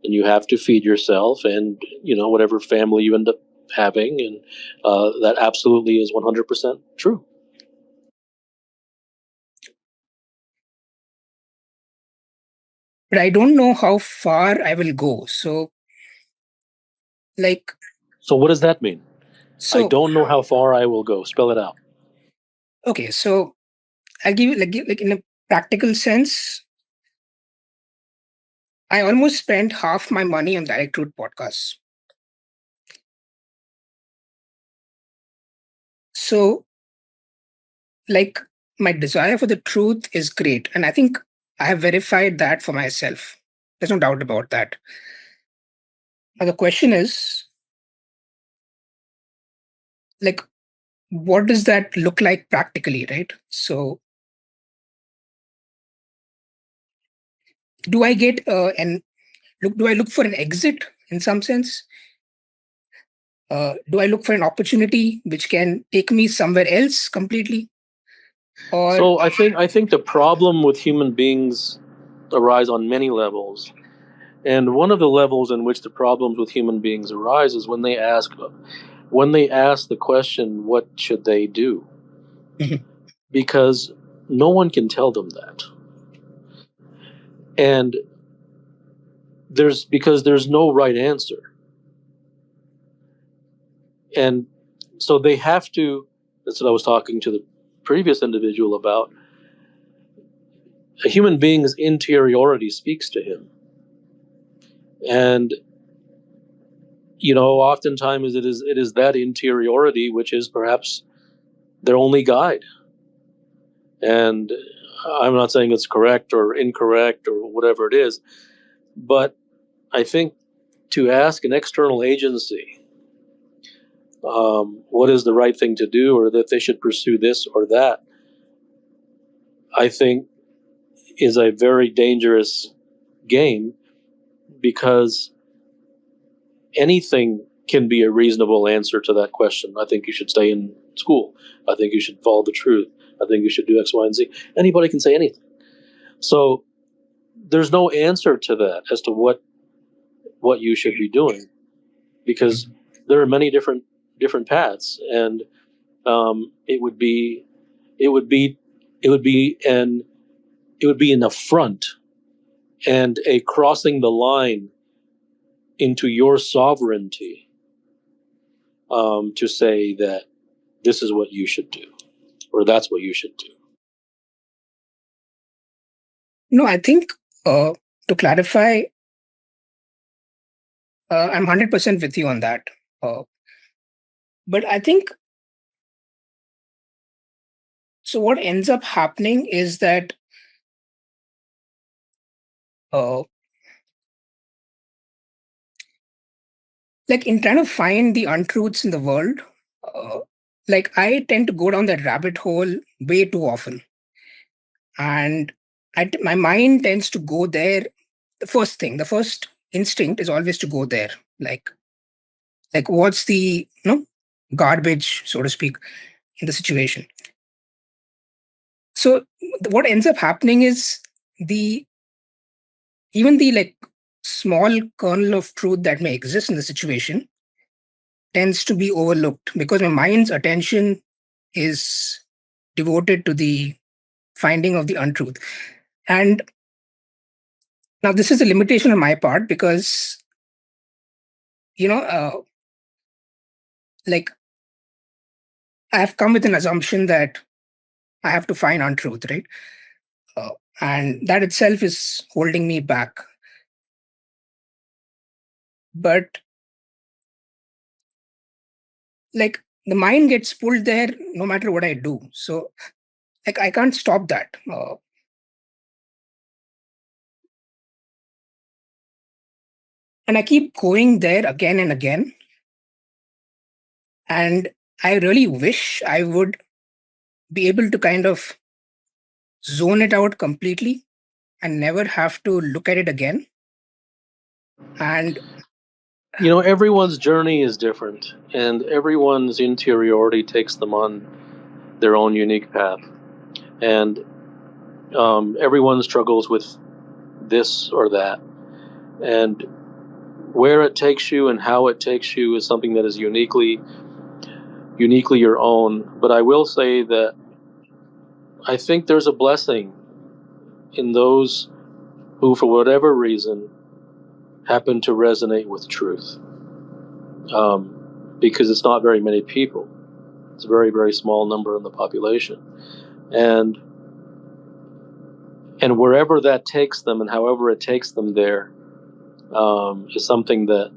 Speaker 15: and you have to feed yourself, and whatever family you end up having, and that absolutely is 100% true.
Speaker 10: But I don't know how far I will go. So, like.
Speaker 15: So what does that mean?
Speaker 10: So
Speaker 15: I don't know how far I will go. Spell it out.
Speaker 10: Okay, so I'll give you like in a practical sense. I almost spent half my money on Direct Route podcasts. So, like, my desire for the truth is great. And I think I have verified that for myself. There's no doubt about that. Now, the question is, like, what does that look like practically, right? So, do I get do I look for an exit in some sense? Do I look for an opportunity which can take me somewhere else completely?
Speaker 15: So I think the problem with human beings arise on many levels. And one of the levels in which the problems with human beings arise is when they ask the question, what should they do? Because no one can tell them that. And there's no right answer. And so they have to, that's what I was talking to the previous individual about. A human being's interiority speaks to him. And oftentimes it is that interiority which is perhaps their only guide. And I'm not saying it's correct or incorrect or whatever it is, but I think to ask an external agency what is the right thing to do, or that they should pursue this or that, I think is a very dangerous game, because anything can be a reasonable answer to that question. I think you should stay in school. I think you should follow the truth. I think you should do X, Y, and Z. Anybody can say anything. So there's no answer to that as to what you should be doing, because there are many different paths, and it would be an affront and a crossing the line into your sovereignty to say that this is what you should do, or that's what you should do.
Speaker 10: No, I think to clarify, I'm 100% with you on that. But I think, so what ends up happening is that like in trying to find the untruths in the world, like I tend to go down that rabbit hole way too often. And my mind tends to go there. The first instinct is always to go there. Like what's the garbage, so to speak, in the situation. So what ends up happening is even the like small kernel of truth that may exist in the situation tends to be overlooked because my mind's attention is devoted to the finding of the untruth. And now this is a limitation on my part because like I've come with an assumption that I have to find untruth, right? And that itself is holding me back. But like the mind gets pulled there no matter what I do. So like I can't stop that. And I keep going there again and again. And I really wish I would be able to kind of zone it out completely and never have to look at it again. And
Speaker 15: everyone's journey is different, and everyone's interiority takes them on their own unique path. And everyone struggles with this or that. And where it takes you and how it takes you is something that is uniquely your own. But I will say that I think there's a blessing in those who, for whatever reason, happen to resonate with truth. Because it's not very many people. It's a very, very small number in the population. And wherever that takes them and however it takes them there is something that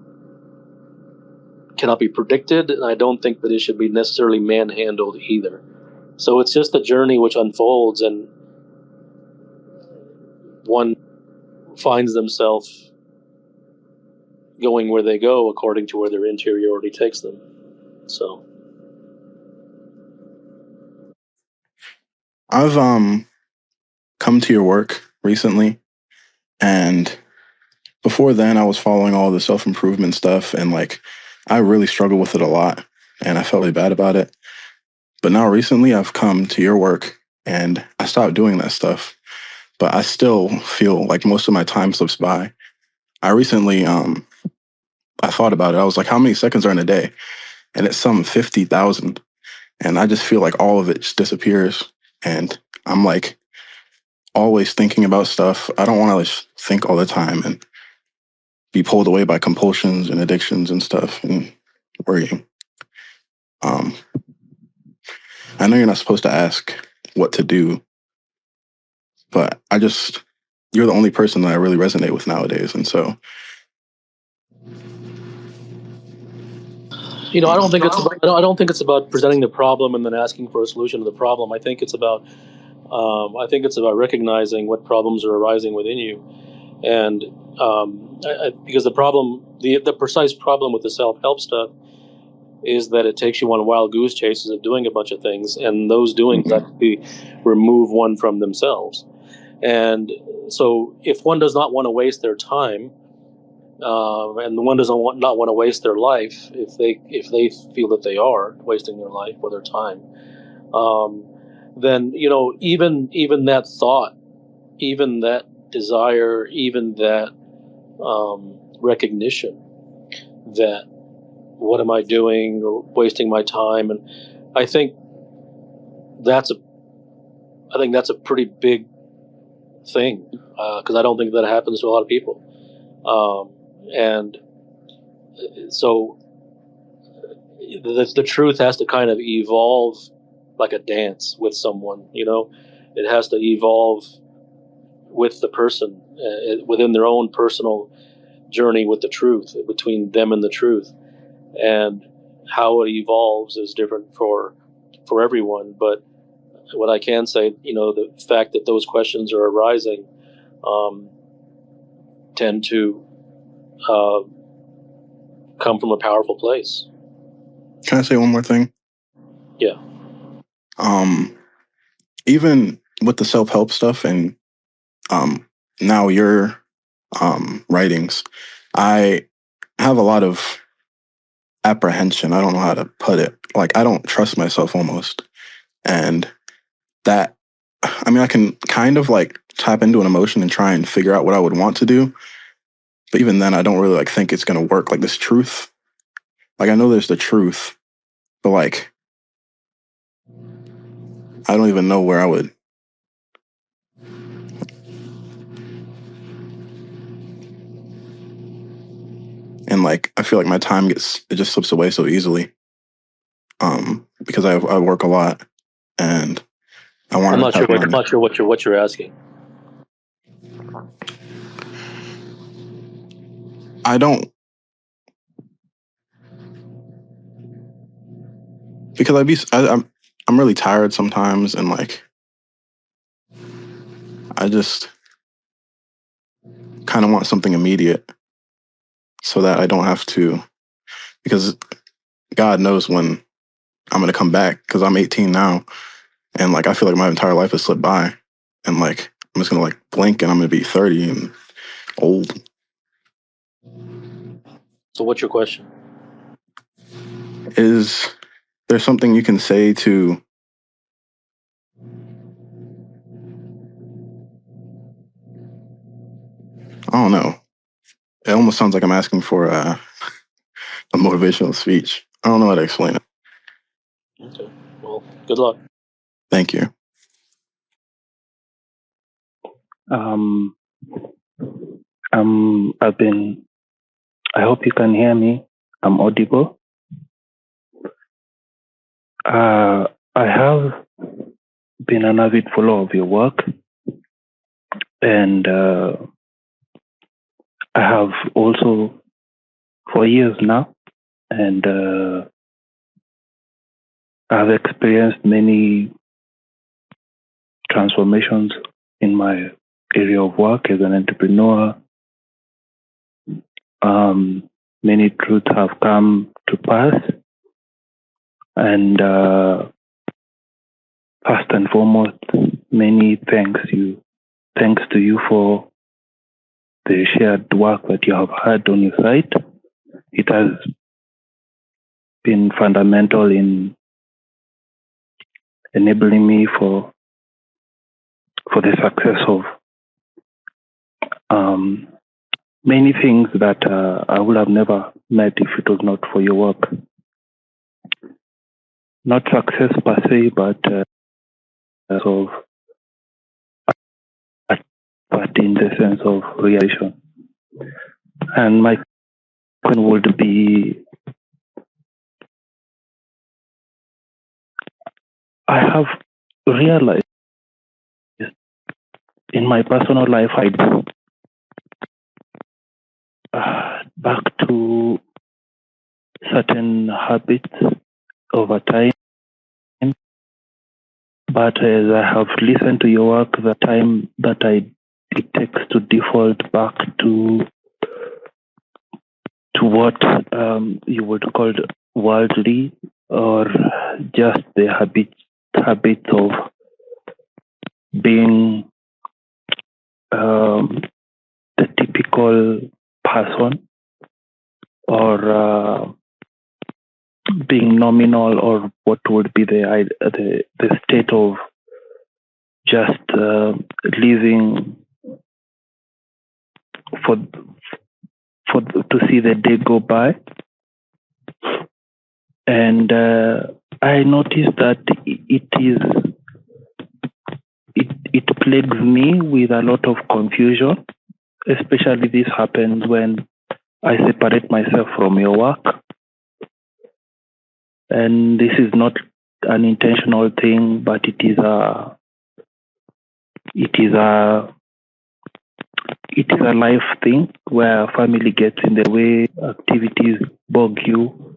Speaker 15: cannot be predicted, and I don't think that it should be necessarily manhandled either. So it's just a journey which unfolds, and one finds themselves going where they go according to where their interiority takes them. So
Speaker 11: I've come to your work recently, and before then I was following all the self-improvement stuff, and like I really struggled with it a lot, and I felt really bad about it. But now recently I've come to your work and I stopped doing that stuff, but I still feel like most of my time slips by. I recently I thought about it. I was like, how many seconds are in a day? And it's some 50,000. And I just feel like all of it just disappears. And I'm like always thinking about stuff. I don't want to like think all the time and be pulled away by compulsions and addictions and stuff and worrying. I know you're not supposed to ask what to do, but you're the only person that I really resonate with nowadays. And so,
Speaker 15: I don't think it's about presenting the problem and then asking for a solution to the problem. I think it's about recognizing what problems are arising within you, and because the precise problem with the self-help stuff is that it takes you on wild goose chases of doing a bunch of things, and those doings actually remove one from themselves. And so, if one does not want to waste their time, and one doesn't not want to waste their life, if they feel that they are wasting their life or their time, then even that thought, even that desire, even that recognition that what am I doing or wasting my time, and I think that's a pretty big thing because I don't think that happens to a lot of people, and so the truth has to kind of evolve like a dance with someone. It has to evolve with the person within their own personal journey with the truth, between them and the truth. And how it evolves is different for everyone. But what I can say, the fact that those questions are arising tend to come from a powerful place.
Speaker 11: Can I say one more thing?
Speaker 15: Yeah.
Speaker 11: Even with the self-help stuff and now your writings, I have a lot of apprehension. I don't know how to put it. Like, I don't trust myself almost. And that, I mean, I can kind of like tap into an emotion and try and figure out what I would want to do. But even then, I don't really like think it's going to work. Like this truth, like I know there's the truth, but like, I don't even know where I would. And like, I feel like my time it just slips away so easily. Because I work a lot and I want
Speaker 15: I'm
Speaker 11: to
Speaker 15: not
Speaker 11: have
Speaker 15: sure.
Speaker 11: my.
Speaker 15: I'm not sure what you're asking.
Speaker 11: I don't, because I'm really tired sometimes, and like I just kind of want something immediate so that I don't have to, because God knows when I'm gonna come back, because I'm 18 now, and like I feel like my entire life has slipped by, and like I'm just gonna like blink and I'm gonna be 30 and old.
Speaker 15: So what's your question?
Speaker 11: Is there something you can say to I don't know. It almost sounds like I'm asking for a motivational speech. I don't know how to explain it.
Speaker 15: Okay. Well, good luck.
Speaker 11: Thank you.
Speaker 13: I hope you can hear me. I'm audible. I have been an avid follower of your work, and I have also for years now, and I've experienced many transformations in my area of work as an entrepreneur. Many truths have come to pass, and first and foremost, many thanks to you for the shared work that you have had on your site. It has been fundamental in enabling me for the success of many things that I would have never met if it was not for your work. Not success per se, but of but in the sense of realization. And my question would be, I have realized in my personal life I do back to certain habits over time. But as I have listened to your work, the time that it takes to default back to what you would call worldly, or just the habit of being the typical person, or being nominal, or what would be the state of just living for to see the day go by. And I noticed that it plagues me with a lot of confusion. Especially this happens when I separate myself from your work, and this is not an intentional thing, but it is a life thing where family gets in the way, activities bog you,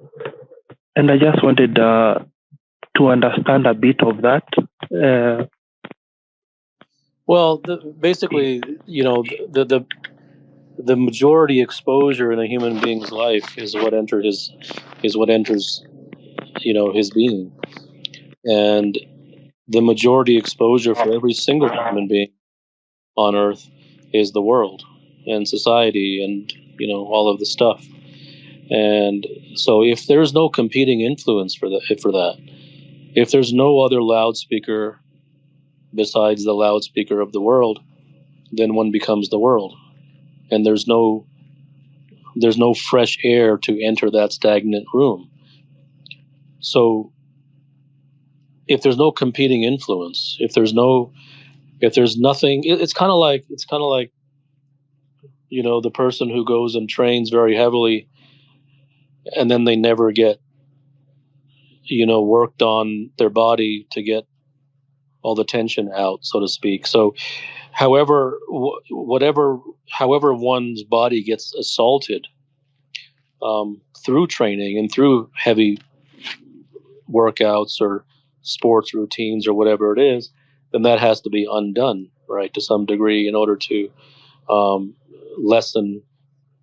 Speaker 13: and I just wanted to understand a bit of that.
Speaker 15: Well, basically, the majority exposure in a human being's life is what enters his being. And the majority exposure for every single human being on Earth is the world and society and, all of the stuff. And so if there's no competing influence for that, if there's no other loudspeaker besides the loudspeaker of the world, then one becomes the world. And there's no fresh air to enter that stagnant room. So if there's no competing influence, if there's nothing, it's kind of like the person who goes and trains very heavily and then they never get worked on their body to get all the tension out, so to speak. So however one's body gets assaulted through training and through heavy workouts or sports routines or whatever it is, then that has to be undone, right, to some degree, in order to lessen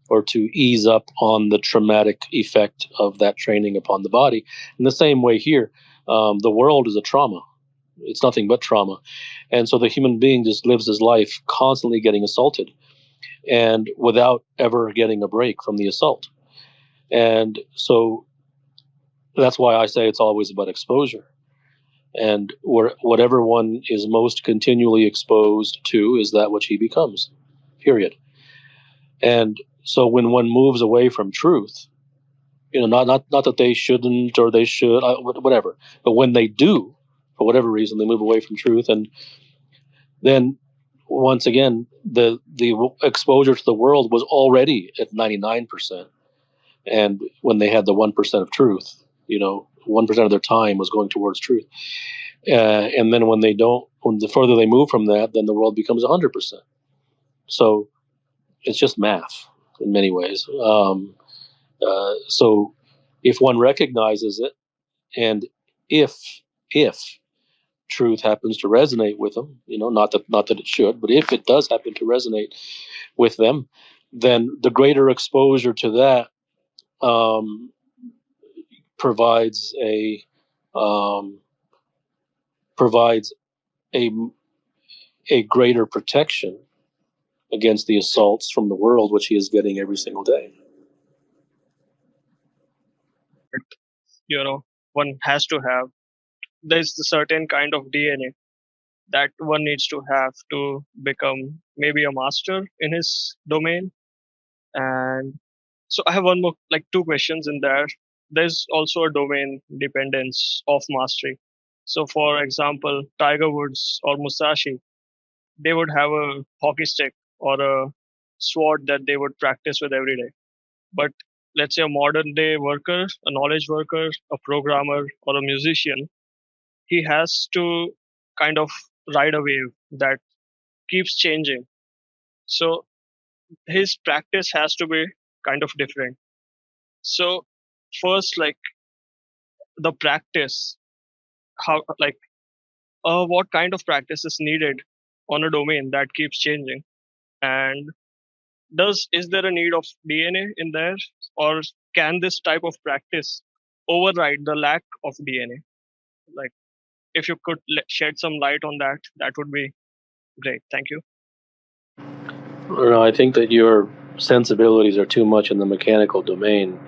Speaker 15: or to ease up on the traumatic effect of that training upon the body. In the same way here, the world is a trauma. It's nothing but trauma. And so the human being just lives his life constantly getting assaulted and without ever getting a break from the assault. And so that's why I say it's always about exposure. And whatever one is most continually exposed to is that which he becomes, period. And so when one moves away from truth, not that they shouldn't or they should, whatever, but when they do, for whatever reason, they move away from truth, and then once again, the exposure to the world was already at 99%. And when they had the 1% of truth, 1% of their time was going towards truth. And then when the further they move from that, then the world becomes 100%. So it's just math in many ways. So if one recognizes it, and if truth happens to resonate with them, not that it should, but if it does happen to resonate with them, then the greater exposure to that provides a greater protection against the assaults from the world, which he is getting every single day.
Speaker 1: One has to have, there's a certain kind of DNA that one needs to have to become maybe a master in his domain. And so I have one more, like two questions in there. There's also a domain dependence of mastery. So for example, Tiger Woods or Musashi, they would have a hockey stick or a sword that they would practice with every day. But let's say a modern day worker, a knowledge worker, a programmer, or a musician, he has to kind of ride a wave that keeps changing. So his practice has to be kind of different. So first, like the practice, how, like, what kind of practice is needed on a domain that keeps changing? And is there a need of DNA in there, or can this type of practice override the lack of DNA? Like, if you could shed some light on that, that would be great. Thank you.
Speaker 15: I think that your sensibilities are too much in the mechanical domain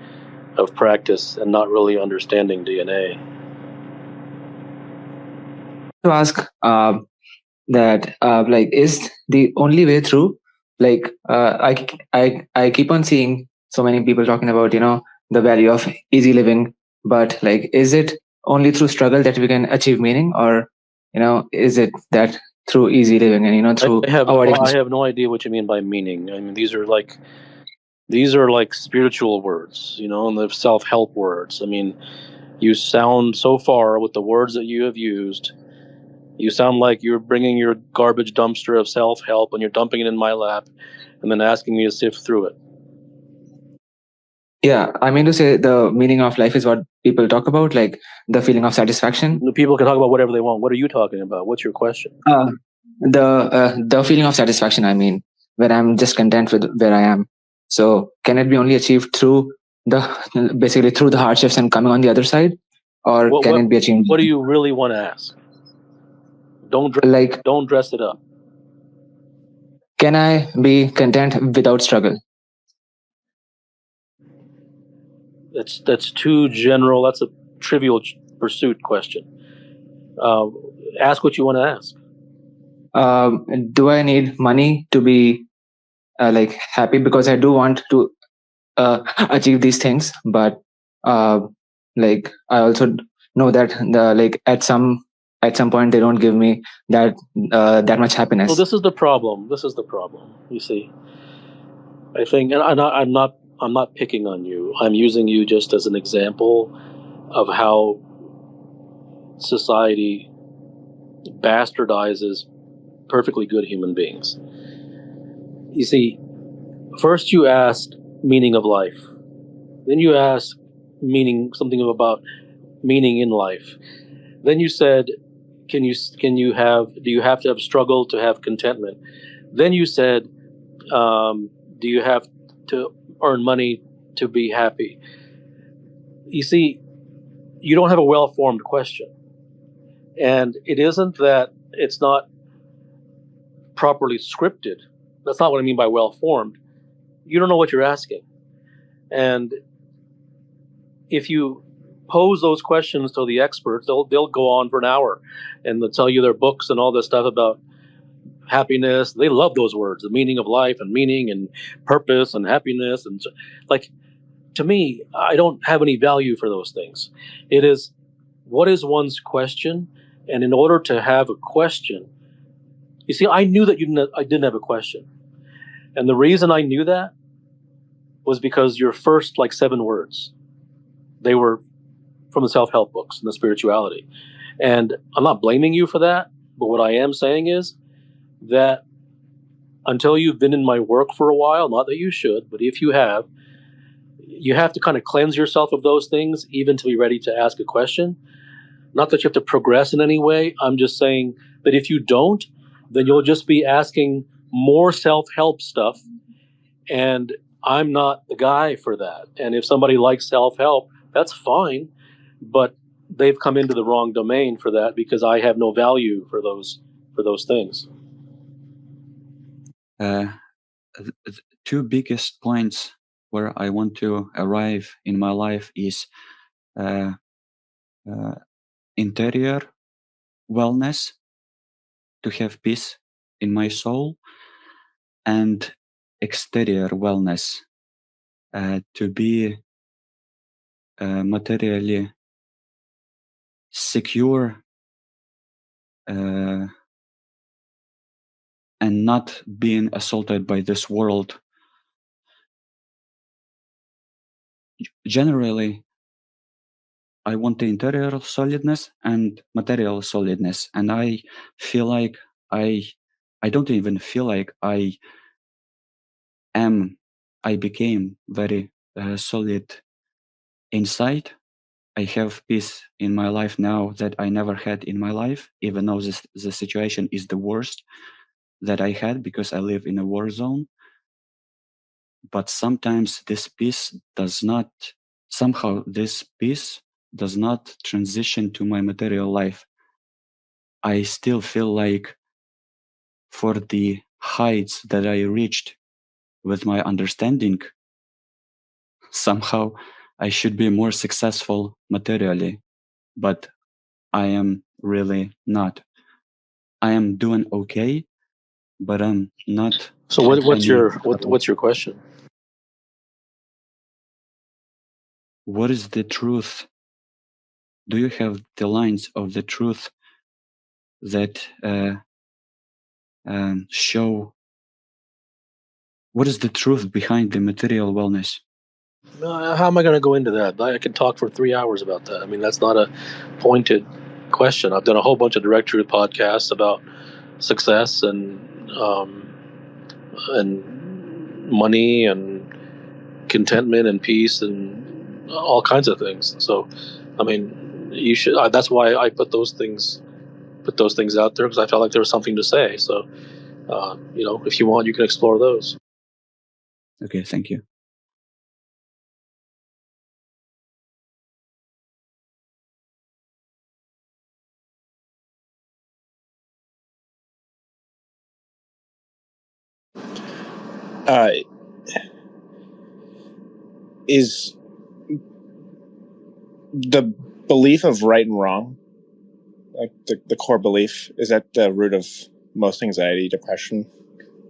Speaker 15: of practice and not really understanding DNA.
Speaker 17: To ask that, like, is the only way through? Like, I keep on seeing so many people talking about, the value of easy living, but like, is it only through struggle that we can achieve meaning, or is it that through easy living and through
Speaker 15: I have no idea what you mean by meaning. I mean, these are like spiritual words, and the self-help words. I mean, you sound so far with the words that you have used, you sound like you're bringing your garbage dumpster of self-help and you're dumping it in my lap and then asking me to sift through it.
Speaker 17: Yeah, I mean to say the meaning of life is what people talk about, like the feeling of satisfaction.
Speaker 15: People can talk about whatever they want. What are you talking about? What's your question?
Speaker 17: The feeling of satisfaction, I mean, where I'm just content with where I am. So can it be only achieved through basically through the hardships and coming on the other side? or can it be achieved?
Speaker 15: What do you really want to ask? Don't dress it up.
Speaker 17: Can I be content without struggle?
Speaker 15: That's too general. That's a trivial pursuit question. Ask what you want to ask.
Speaker 17: Do I need money to be happy? Because I do want to achieve these things, but I also know that at some point they don't give me that much happiness.
Speaker 15: So this is the problem. You see, I think, and I'm not picking on you. I'm using you just as an example of how society bastardizes perfectly good human beings. You see, first you asked meaning of life. Then you asked something about meaning in life. Then you said, do you have to have struggle to have contentment? Then you said, do you have to earn money to be happy? You see, you don't have a well-formed question. And it isn't that it's not properly scripted. That's not what I mean by well-formed. You don't know what you're asking. And if you pose those questions to the experts, they'll go on for an hour and they'll tell you their books and all this stuff about happiness. They love those words, the meaning of life and meaning and purpose and happiness. And to me, I don't have any value for those things. It is, what is one's question? And in order to have a question, you see, I knew that I didn't have a question. And the reason I knew that was because your first 7 words, they were from the self-help books and the spirituality. And I'm not blaming you for that, but what I am saying is that until you've been in my work for a while, not that you should, but if you have to kind of cleanse yourself of those things, even to be ready to ask a question. Not that you have to progress in any way. I'm just saying that if you don't, then you'll just be asking more self-help stuff. And I'm not the guy for that. And if somebody likes self-help, that's fine. But they've come into the wrong domain for that, because I have no value for those things.
Speaker 16: The 2 biggest points where I want to arrive in my life is interior wellness, to have peace in my soul, and exterior wellness, to be materially secure and not being assaulted by this world. Generally, I want the interior solidness and material solidness, and I feel like I don't even feel like I became very solid inside. I have peace in my life now that I never had in my life, even though the situation is the worst that I had, because I live in a war zone. But sometimes this peace does not transition to my material life. I still feel like for the heights that I reached with my understanding, somehow I should be more successful materially, but I am really not. I am doing okay, but I'm not.
Speaker 15: So what's your question?
Speaker 16: What is the truth? Do you have the lines of the truth that show what is the truth behind the material wellness?
Speaker 15: How am I going to go into that? I can talk for 3 hours about that. I mean, that's not a pointed question. I've done a whole bunch of direct truth podcasts about success and money and contentment and peace and all kinds of things. So, I mean, you should. That's why I put those things out there, because I felt like there was something to say. So, if you want, you can explore those.
Speaker 16: Okay, thank you.
Speaker 18: is the belief of right and wrong, like the core belief, is that the root of most anxiety, depression,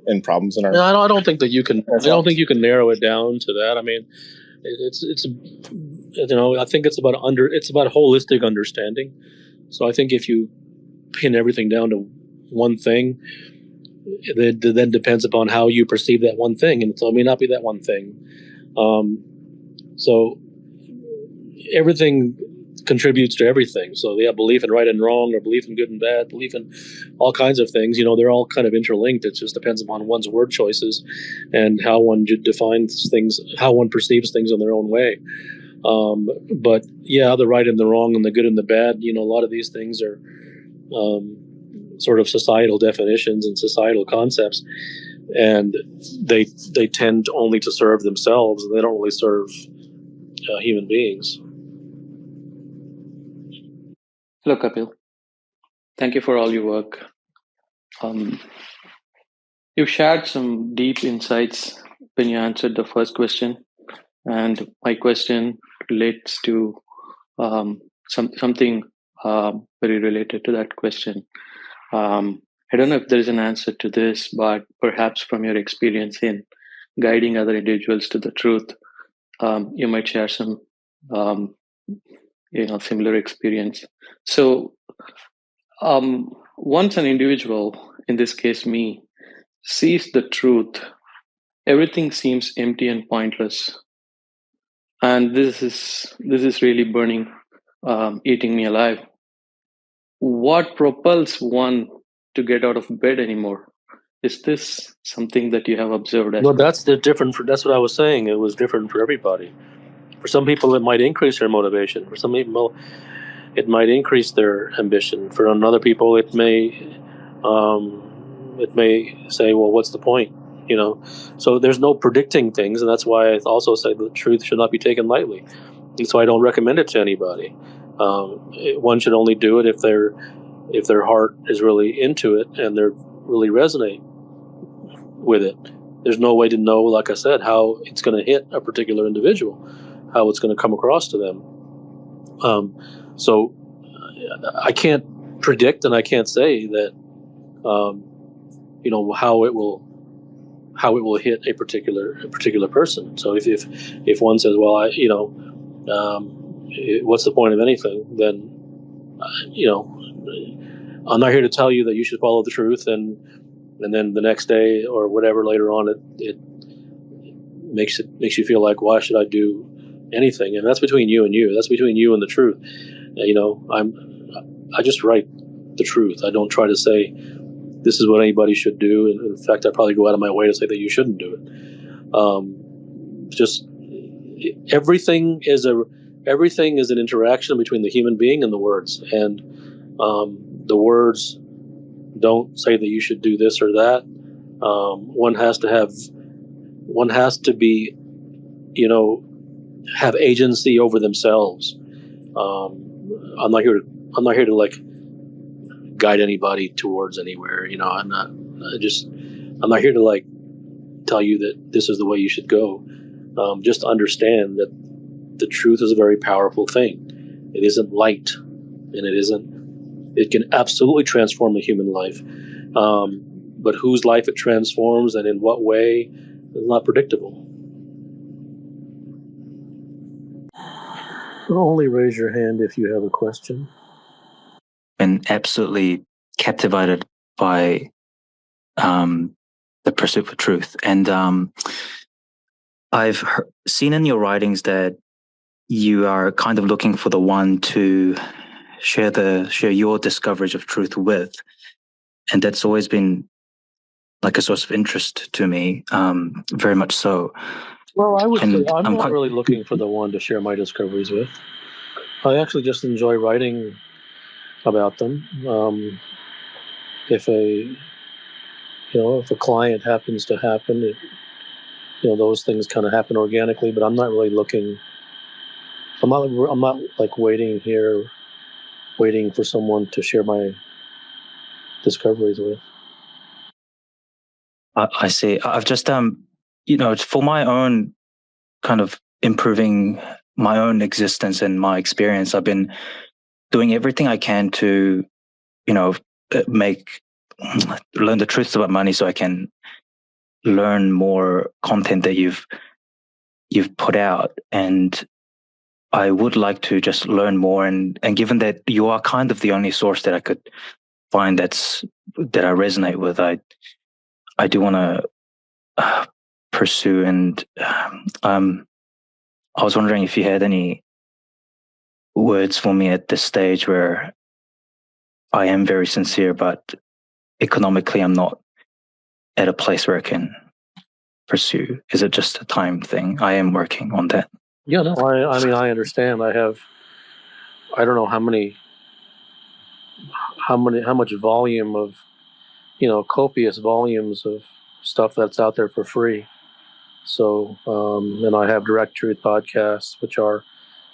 Speaker 18: and problems in our?
Speaker 15: No, I don't think that you can. I don't think you can narrow it down to that. I mean, it's I think it's about holistic understanding. So I think if you pin everything down to one thing, it then depends upon how you perceive that one thing, and so it may not be that one thing. So everything contributes to everything. So they have belief in right and wrong, or belief in good and bad, belief in all kinds of things. They're all kind of interlinked. It just depends upon one's word choices and how one defines things, how one perceives things in their own way. But yeah, the right and the wrong and the good and the bad, a lot of these things are sort of societal definitions and societal concepts, and they tend only to serve themselves, and they don't really serve human beings.
Speaker 19: Hello, Kapil. Thank you for all your work. You shared some deep insights when you answered the first question, and my question relates to something very related to that question. I don't know if there is an answer to this, but perhaps from your experience in guiding other individuals to the truth, you might share some similar experience. So once an individual, in this case me, sees the truth, everything seems empty and pointless, and this is really burning, eating me alive. What propels one to get out of bed anymore? Is this something that you have observed as
Speaker 15: Well,
Speaker 19: well?
Speaker 15: that's that's what I was saying. It was different for everybody. For some people, it might increase their motivation. For some people, it might increase their ambition. For other people, it may say, well, what's the point? So there's no predicting things, and that's why I also say the truth should not be taken lightly. And so I don't recommend it to anybody. One should only do it if their heart is really into it and they're really resonate with it. There's no way to know, like I said, how it's going to hit a particular individual, how it's going to come across to them. So I can't predict, and I can't say that how it will hit a particular person. So if one says, well, what's the point of anything? Then I'm not here to tell you that you should follow the truth, and then the next day or whatever later on, it makes you feel like, why should I do anything? And that's between you and you. That's between you and the truth. I just write the truth. I don't try to say this is what anybody should do. And in fact, I probably go out of my way to say that you shouldn't do it. Just everything is an interaction between the human being and the words, and the words don't say that you should do this or that. One has to be, have agency over themselves. I'm not here to like guide anybody towards anywhere. I'm not here to like tell you that this is the way you should go. Just understand that the truth is a very powerful thing. It isn't light, and it can absolutely transform a human life. But whose life it transforms and in what way is not predictable. Only raise your hand if you have a question.
Speaker 21: Been absolutely captivated by the pursuit for truth, and I've seen in your writings that you are kind of looking for the one to share your discoveries of truth with, and that's always been like a source of interest to me, very much so.
Speaker 15: Well, I would say I'm not really looking for the one to share my discoveries with. I actually just enjoy writing about them. If a client happens to happen, those things kind of happen organically. But I'm not really looking. I'm not like waiting for someone to share my discoveries with.
Speaker 21: I see. I've just it's for my own kind of improving my own existence and my experience. I've been doing everything I can to, learn the truths about money so I can learn more content that you've put out. And I would like to just learn more. And given that you are kind of the only source that I could find that I resonate with, I do want to pursue. And I was wondering if you had any words for me at this stage where I am very sincere, but economically I'm not at a place where I can pursue. Is it just a time thing? I am working on that.
Speaker 15: Yeah, no, I mean, I understand. I don't know how much volume of, copious volumes of stuff that's out there for free. So, and I have Direct Truth podcasts, which are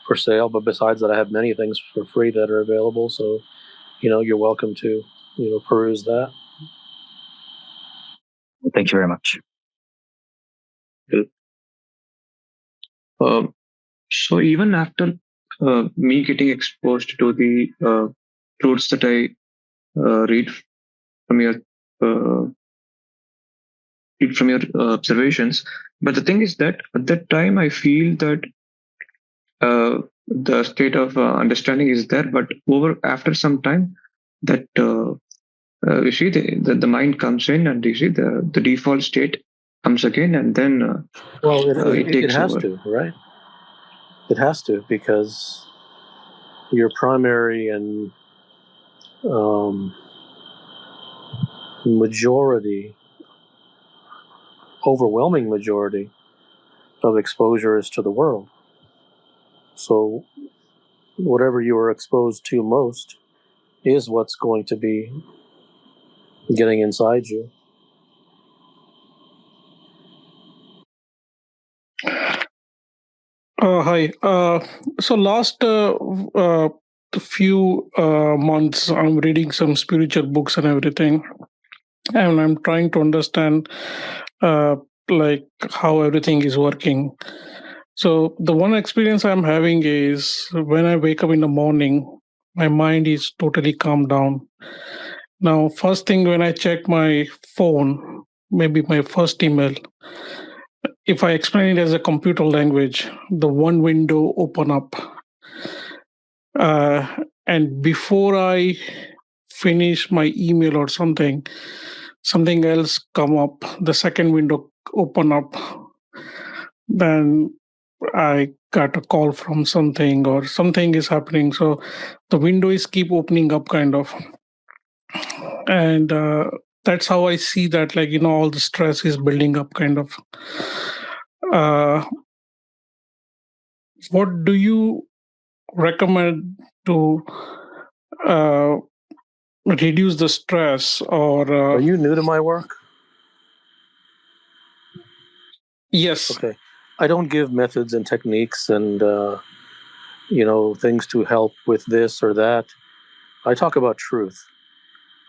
Speaker 15: for sale. But besides that, I have many things for free that are available. So, you're welcome to, peruse that.
Speaker 21: Thank you very much.
Speaker 19: So even after me getting exposed to the truths that I read from your observations, but the thing is that at that time I feel that the state of understanding is there, but after some time that you see the mind comes in, and you see the default state comes again, and then
Speaker 15: Well,
Speaker 19: it
Speaker 15: it
Speaker 19: takes
Speaker 15: has
Speaker 19: over.
Speaker 15: to, right? It has to, because your primary and overwhelming majority of exposure is to the world. So whatever you are exposed to most is what's going to be getting inside you.
Speaker 3: Hi. So last few months, I'm reading some spiritual books and everything, and I'm trying to understand like how everything is working. So the one experience I'm having is when I wake up in the morning, my mind is totally calmed down. Now, first thing when I check my phone, maybe my first email, if I explain it as a computer language, the one window open up. And before I finish my email or something else come up, the second window open up. Then I got a call from something or something is happening. So the window is keep opening up kind of. And that's how I see that, like, all the stress is building up kind of. What do you recommend to reduce the stress? Or
Speaker 15: Are you new to my work?
Speaker 3: Yes.
Speaker 15: Okay. I don't give methods and techniques and things to help with this or that. I talk about truth.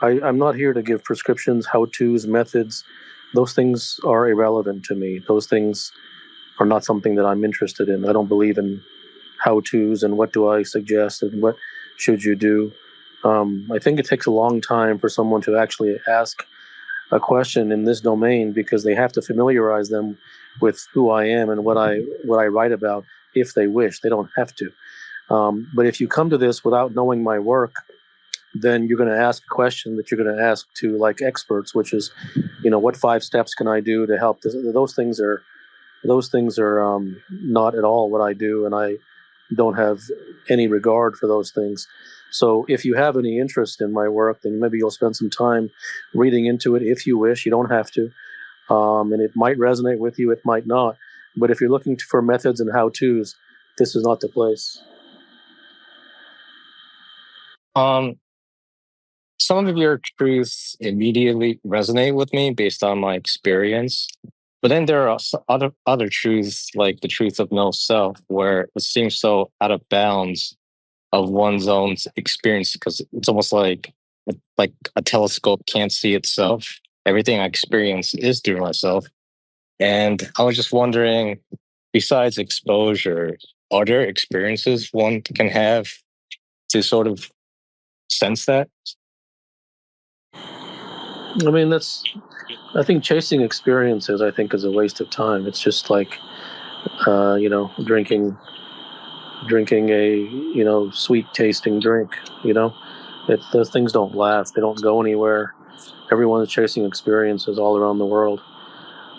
Speaker 15: I'm not here to give prescriptions, how-tos, methods. Those things are irrelevant to me. Those things are not something that I'm interested in. I don't believe in how-tos and what do I suggest and what should you do. I think it takes a long time for someone to actually ask a question in this domain, because they have to familiarize them with who I am and what I write about. If they wish, they don't have to. But if you come to this without knowing my work, then you're going to ask a question that you're going to ask to like experts, which is, what 5 steps can I do to help this? Those things are not at all what I do, and I don't have any regard for those things. So if you have any interest in my work, then maybe you'll spend some time reading into it if you wish. You don't have to. And it might resonate with you, it might not. But if you're looking for methods and how-tos, this is not the place.
Speaker 20: Some of your truths immediately resonate with me based on my experience. But then there are other truths, like the truth of no self, where it seems so out of bounds of one's own experience, because it's almost like a telescope can't see itself. Everything I experience is through myself. And I was just wondering, besides exposure, are there experiences one can have to sort of sense that?
Speaker 15: I mean, I think chasing experiences, I think, is a waste of time. It's just like, drinking a, sweet tasting drink, those things don't last. They don't go anywhere. Everyone is chasing experiences all around the world.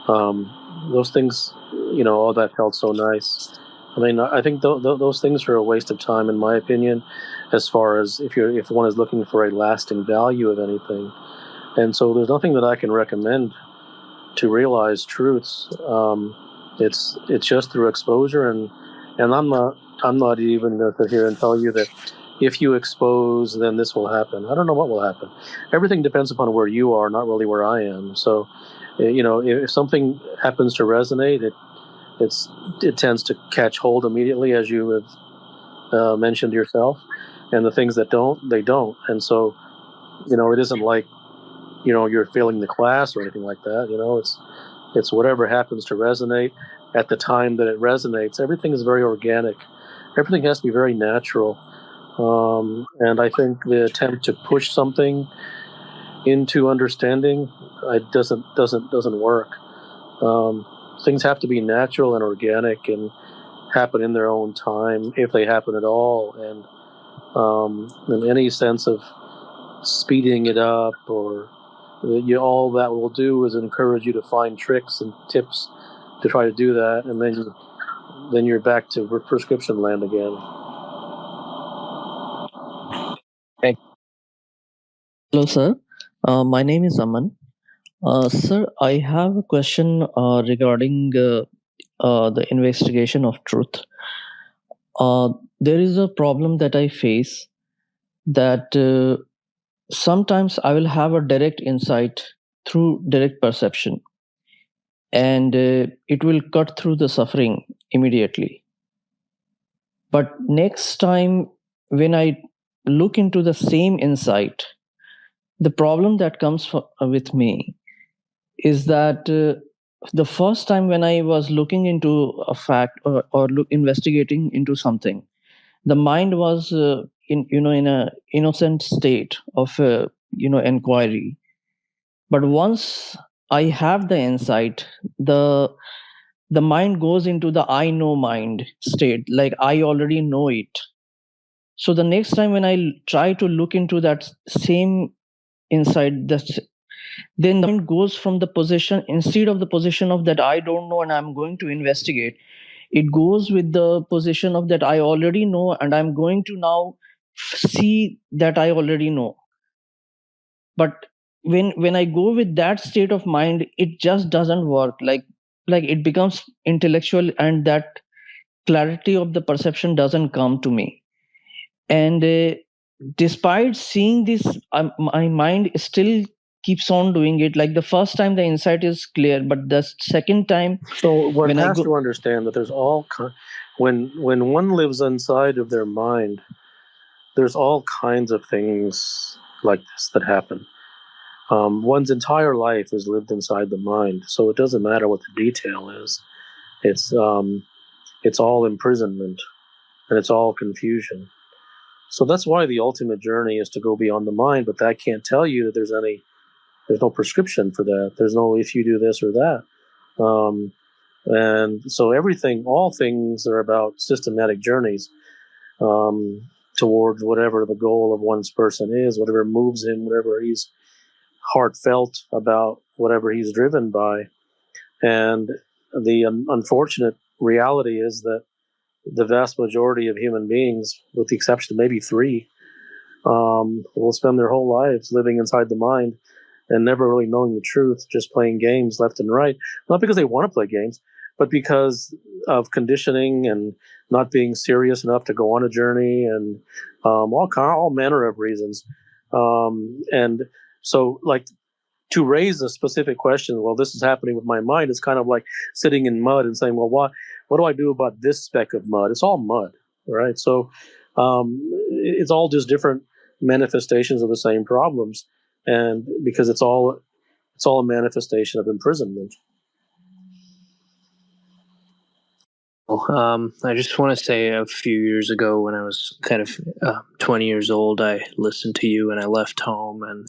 Speaker 15: Those things, all that felt so nice. I mean, I think those things are a waste of time, in my opinion, as far as if one is looking for a lasting value of anything. And so there's nothing that I can recommend to realize truths. It's just through exposure, and I'm not even going to sit here and tell you that if you expose, then this will happen. I don't know what will happen. Everything depends upon where you are, not really where I am. So, if something happens to resonate, it tends to catch hold immediately, as you have mentioned yourself, and the things that don't, they don't. And so, it isn't like you're failing the class or anything like that. It's whatever happens to resonate at the time that it resonates. Everything is very organic. Everything has to be very natural. And I think the attempt to push something into understanding it doesn't work. Things have to be natural and organic and happen in their own time, if they happen at all. And in any sense of speeding it up or all that will do is encourage you to find tricks and tips to try to do that, and then you're back to prescription land again.
Speaker 4: Hello, sir. My name is Aman. Sir, I have a question regarding the investigation of truth. There is a problem that I face that sometimes I will have a direct insight through direct perception, and it will cut through the suffering immediately. But next time, when I look into the same insight, the problem that comes with me is that the first time when I was looking into a fact or investigating into something, the mind was in a innocent state of inquiry. But once I have the insight, the mind goes into the I know mind state, like I already know it. So the next time when I try to look into that same insight, then the mind goes from the position, instead of the position of that I don't know and I'm going to investigate, it goes with the position of that I already know and I'm going to now see that I already know. But when I go with that state of mind, it just doesn't work. Like it becomes intellectual, and that clarity of the perception doesn't come to me. And despite seeing this, my mind still keeps on doing it. Like the first time the insight is clear, but the second time
Speaker 15: So one
Speaker 4: when I
Speaker 15: has
Speaker 4: go,
Speaker 15: to understand that there's when one lives inside of their mind, there's all kinds of things like this that happen. One's entire life is lived inside the mind, so it doesn't matter what the detail is. It's all imprisonment, and it's all confusion. So that's why the ultimate journey is to go beyond the mind. But that can't tell you that there's no prescription for that. There's no if you do this or that. And so all things are about systematic journeys towards whatever the goal of one's person is, whatever moves him, whatever he's heartfelt about, whatever he's driven by. And the unfortunate reality is that the vast majority of human beings, with the exception of maybe 3, will spend their whole lives living inside the mind and never really knowing the truth, just playing games left and right. Not because they want to play games, but because of conditioning and not being serious enough to go on a journey, and all manner of reasons. And so, like, to raise a specific question, well, this is happening with my mind, it's kind of like sitting in mud and saying, well, what do I do about this speck of mud? It's all mud, right? So it's all just different manifestations of the same problems, and because it's all a manifestation of imprisonment.
Speaker 5: I just want to say a few years ago when I was kind of 20 years old, I listened to you and I left home. And,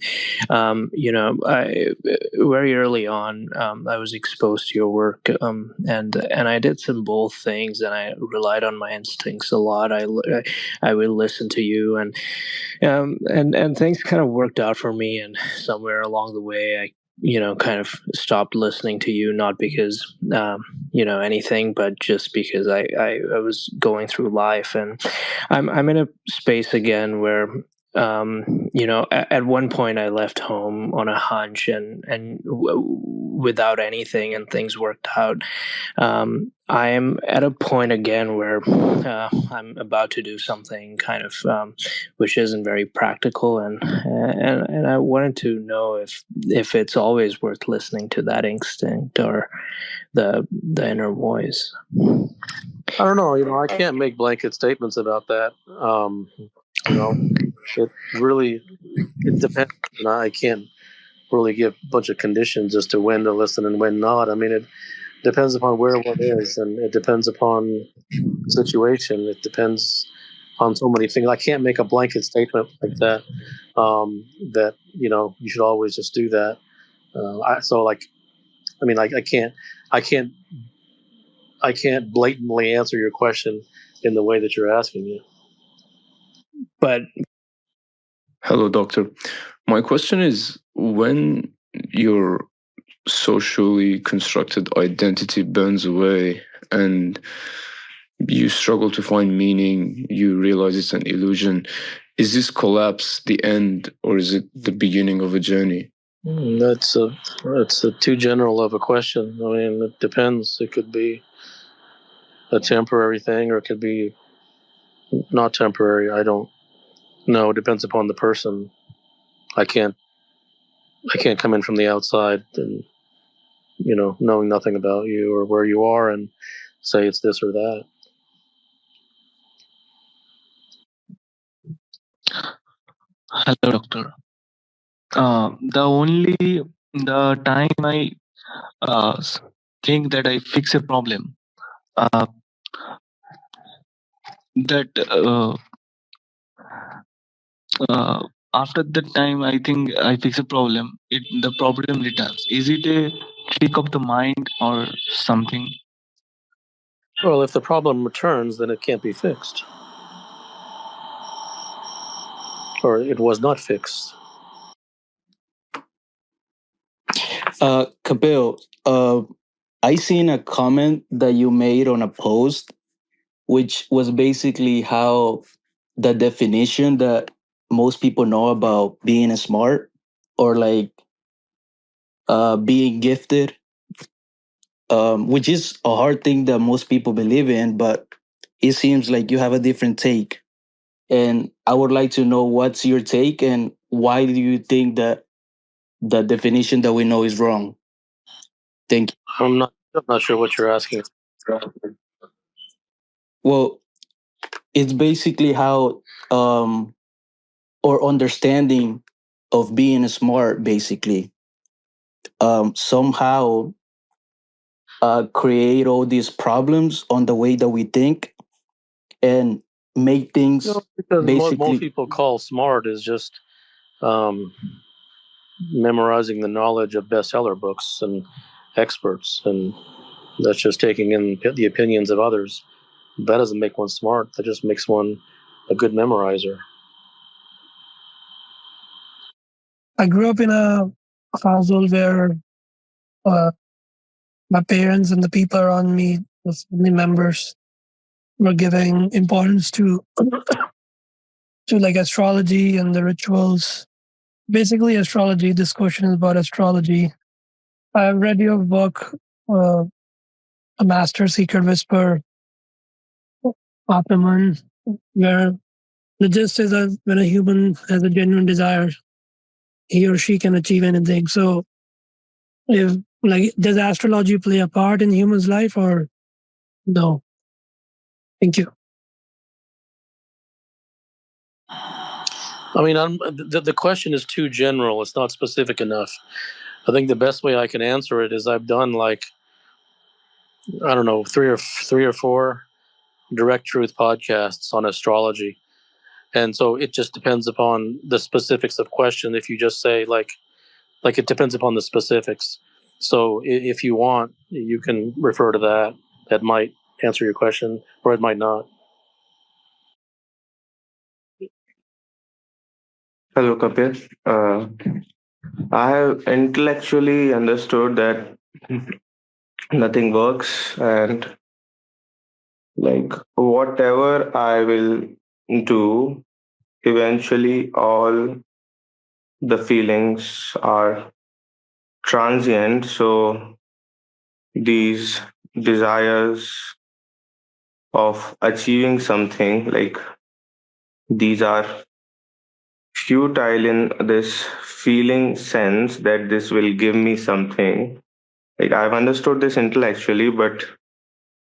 Speaker 5: I very early on, I was exposed to your work, and I did some bold things, and I relied on my instincts a lot. I would listen to you, and things kind of worked out for me. And somewhere along the way, I kind of stopped listening to you, not because anything, but just because I was going through life, and I'm in a space again where at one point I left home on a hunch, and without anything, and things worked out. I am at a point again where I'm about to do something kind of which isn't very practical, and I wanted to know if it's always worth listening to that instinct or the inner voice.
Speaker 15: I don't know. I can't make blanket statements about that. It really depends, and I can't really give a bunch of conditions as to when to listen and when not. I mean, it depends upon where one is, and it depends upon the situation. It depends on so many things. I can't make a blanket statement like that. That you should always just do that. I can't blatantly answer your question in the way that you're asking it.
Speaker 5: But
Speaker 22: hello, doctor. My question is, when your socially constructed identity burns away and you struggle to find meaning, you realize it's an illusion, is this collapse the end, or is it the beginning of a journey?
Speaker 15: That's a too general of a question. I mean, it depends. It could be a temporary thing, or it could be not temporary. I don't know. It depends upon the person. I can't come in from the outside and knowing nothing about you or where you are and say it's this or that.
Speaker 23: Hello, doctor. The time I think that I fix a problem, that after that time I think I fix a problem, the problem returns. Is it a trick of the mind or something?
Speaker 15: Well, if the problem returns, then it can't be fixed, or it was not fixed.
Speaker 24: Kapil, I seen a comment that you made on a post, which was basically how the definition that most people know about being smart or like being gifted, which is a hard thing that most people believe in, but it seems like you have a different take. And I would like to know what's your take and why do you think that the definition that we know is wrong? Thank you.
Speaker 15: I'm not sure what you're asking.
Speaker 24: Well, it's basically how or understanding of being smart basically somehow create all these problems on the way that we think and make things
Speaker 15: Because most
Speaker 24: basically
Speaker 15: people call smart is just memorizing the knowledge of bestseller books and experts, and that's just taking in the opinions of others. That doesn't make one smart. That just makes one a good memorizer.
Speaker 25: I grew up in a household where my parents and the people around me, the family members, were giving importance to like astrology and the rituals. Basically, astrology. This question is about astrology. I've read your book, A Master Secret Whisper, Optimum, where the gist is that when a human has a genuine desire, he or she can achieve anything. So, if does astrology play a part in humans' life or no? Thank you.
Speaker 15: I mean, the question is too general. It's not specific enough. I think the best way I can answer it is I've done like I don't know, three or four direct truth podcasts on astrology. And so it just depends upon the specifics of question. If you just say like it depends upon the specifics. So if you want, you can refer to that. That might answer your question, or it might not.
Speaker 6: Hello, Kapil. I have intellectually understood that nothing works, and like whatever I will do, eventually all the feelings are transient. So these desires of achieving something, like these are futile in this feeling sense that this will give me something. Like I've understood this intellectually, but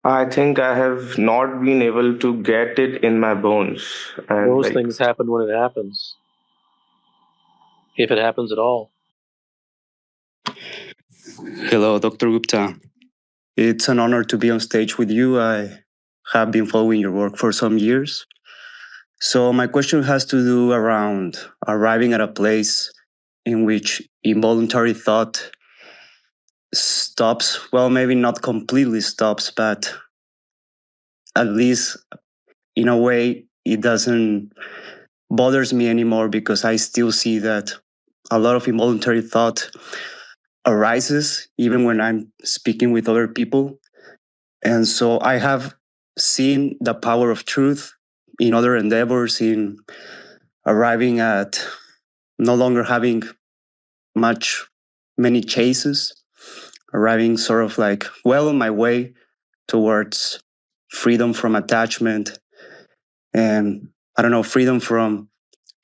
Speaker 6: I think I have not been able to get it in my bones. And
Speaker 15: Those
Speaker 6: like,
Speaker 15: things happen when it happens, if it happens at all.
Speaker 8: Hello, Dr. Gupta. It's an honor to be on stage with you. I have been following your work for some years. So, my question has to do around arriving at a place in which involuntary thought stops. Well, maybe not completely stops, but at least in a way it doesn't bothers me anymore, because I still see that a lot of involuntary thought arises even when I'm speaking with other people. And so I have seen the power of truth in other endeavors, in arriving at no longer having many chases, arriving sort of like well on my way towards freedom from attachment, and I don't know, freedom from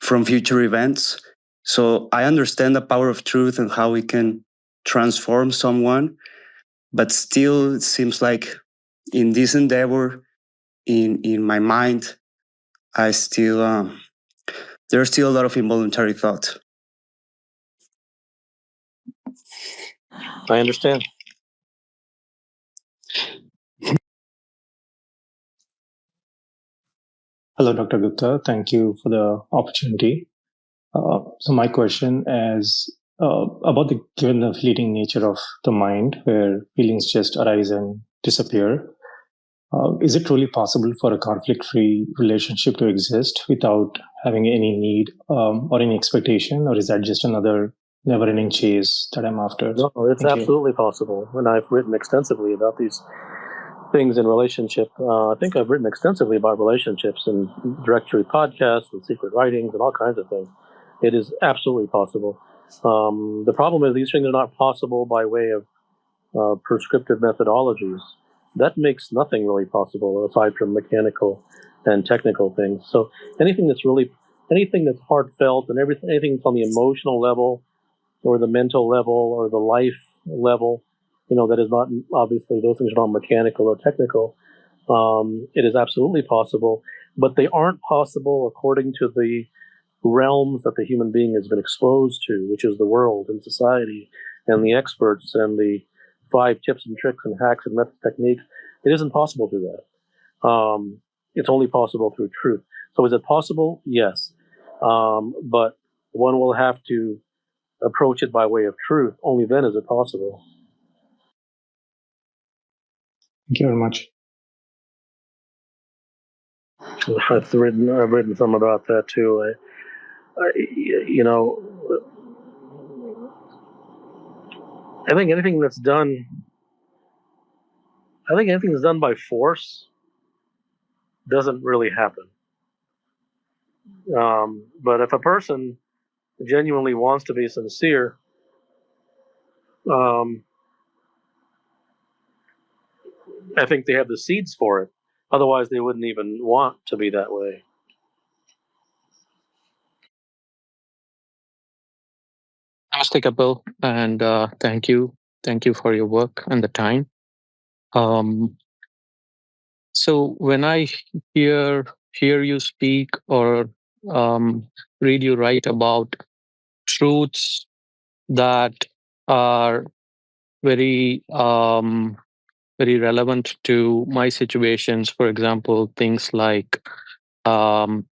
Speaker 8: future events. So I understand the power of truth and how it can transform someone, but still it seems like in this endeavor, in my mind, I still there's still a lot of involuntary thought.
Speaker 15: I understand.
Speaker 9: Hello, Dr. Gupta. Thank you for the opportunity. So my question is about given the fleeting nature of the mind, where feelings just arise and disappear. Is it truly possible for a conflict-free relationship to exist without having any need or any expectation, or is that just another never-ending chase that I'm after?
Speaker 15: No, it's
Speaker 9: Thank you.
Speaker 15: absolutely possible. And I've written extensively about these things in relationship. I think I've written extensively about relationships and directory podcasts and secret writings and all kinds of things. It is absolutely possible. The problem is these things are not possible by way of prescriptive methodologies. That makes nothing really possible aside from mechanical and technical things. So anything that's heartfelt and anything from the emotional level or the mental level or the life level, that is not, obviously those things are not mechanical or technical. It is absolutely possible, but they aren't possible according to the realms that the human being has been exposed to, which is the world and society and the experts and the 5 tips and tricks and hacks and methods, techniques. It isn't possible through that. It's only possible through truth. So is it possible? Yes. But one will have to approach it by way of truth. Only then is it possible.
Speaker 9: Thank you very much.
Speaker 15: I've written some about that too. I think anything that's done by force doesn't really happen. But if a person genuinely wants to be sincere, um, I think they have the seeds for it. Otherwise, they wouldn't even want to be that way.
Speaker 5: Namaste, Kapil, and thank you for your work and the time. Um, so when I hear you speak or read you write about truths that are very
Speaker 19: very relevant to my situations. For example, things like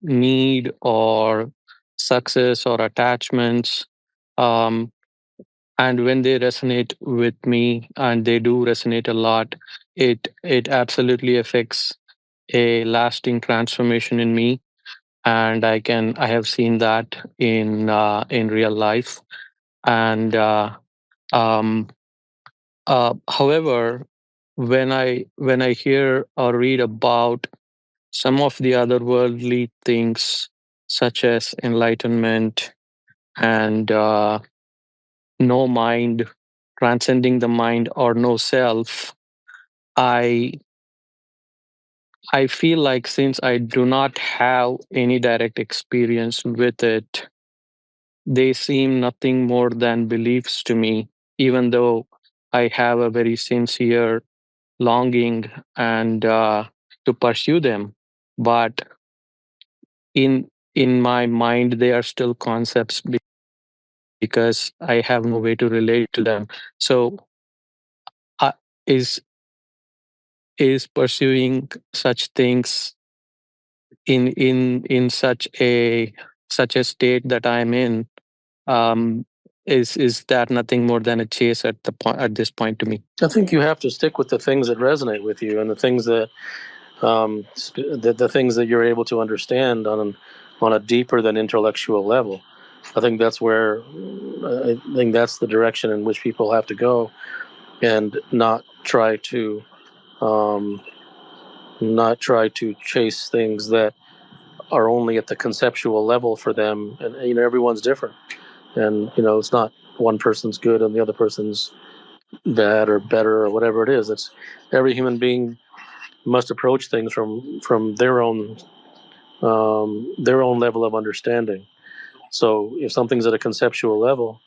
Speaker 19: need or success or attachments. Um, and when they resonate with me, and they do resonate a lot, it absolutely affects a lasting transformation in me. And I have seen that in real life. And um, however, when I hear or read about some of the otherworldly things, such as enlightenment and no mind, transcending the mind, or no self, I I feel like, since I do not have any direct experience with it, they seem nothing more than beliefs to me, even though I have a very sincere longing and to pursue them. But in my mind, they are still concepts, because I have no way to relate to them. So, uh, is is pursuing such things in such a state that I'm in, um, is that nothing more than a chase at this point to me? I think you have to stick with the things that resonate with you, and the things that the things that you're able to understand on a deeper than intellectual level. I think that's where I think that's the direction in which people have to go, and um, not try to chase things that are only at the conceptual level for them. And everyone's different, and it's not one person's good and the other person's bad or better or whatever it is. It's every human being must approach things from their own level of understanding. So if something's at a conceptual level,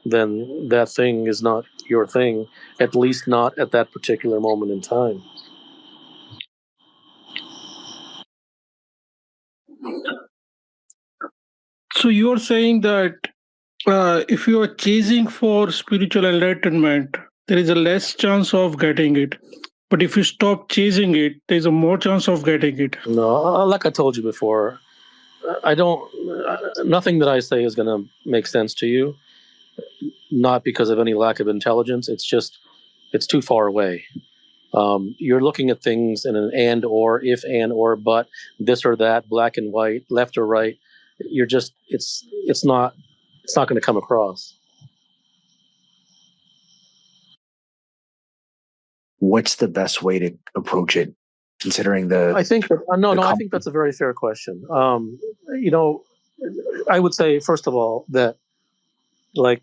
Speaker 19: then that thing is not your thing, at least not at that particular moment in time.
Speaker 3: So you're saying that if you are chasing for spiritual enlightenment, there is a less chance of getting it. But if you stop chasing it, there's a more chance of getting it.
Speaker 19: No, like I told you before, I don't. Nothing that I say is going to make sense to you. Not because of any lack of intelligence. It's just it's too far away. You're looking at things in an and or, if and or, but, this or that, black and white, left or right. You're just it's not going to come across.
Speaker 2: What's the best way to approach it, considering
Speaker 19: I think that, I think that's a very fair question. I would say, first of all, that, like,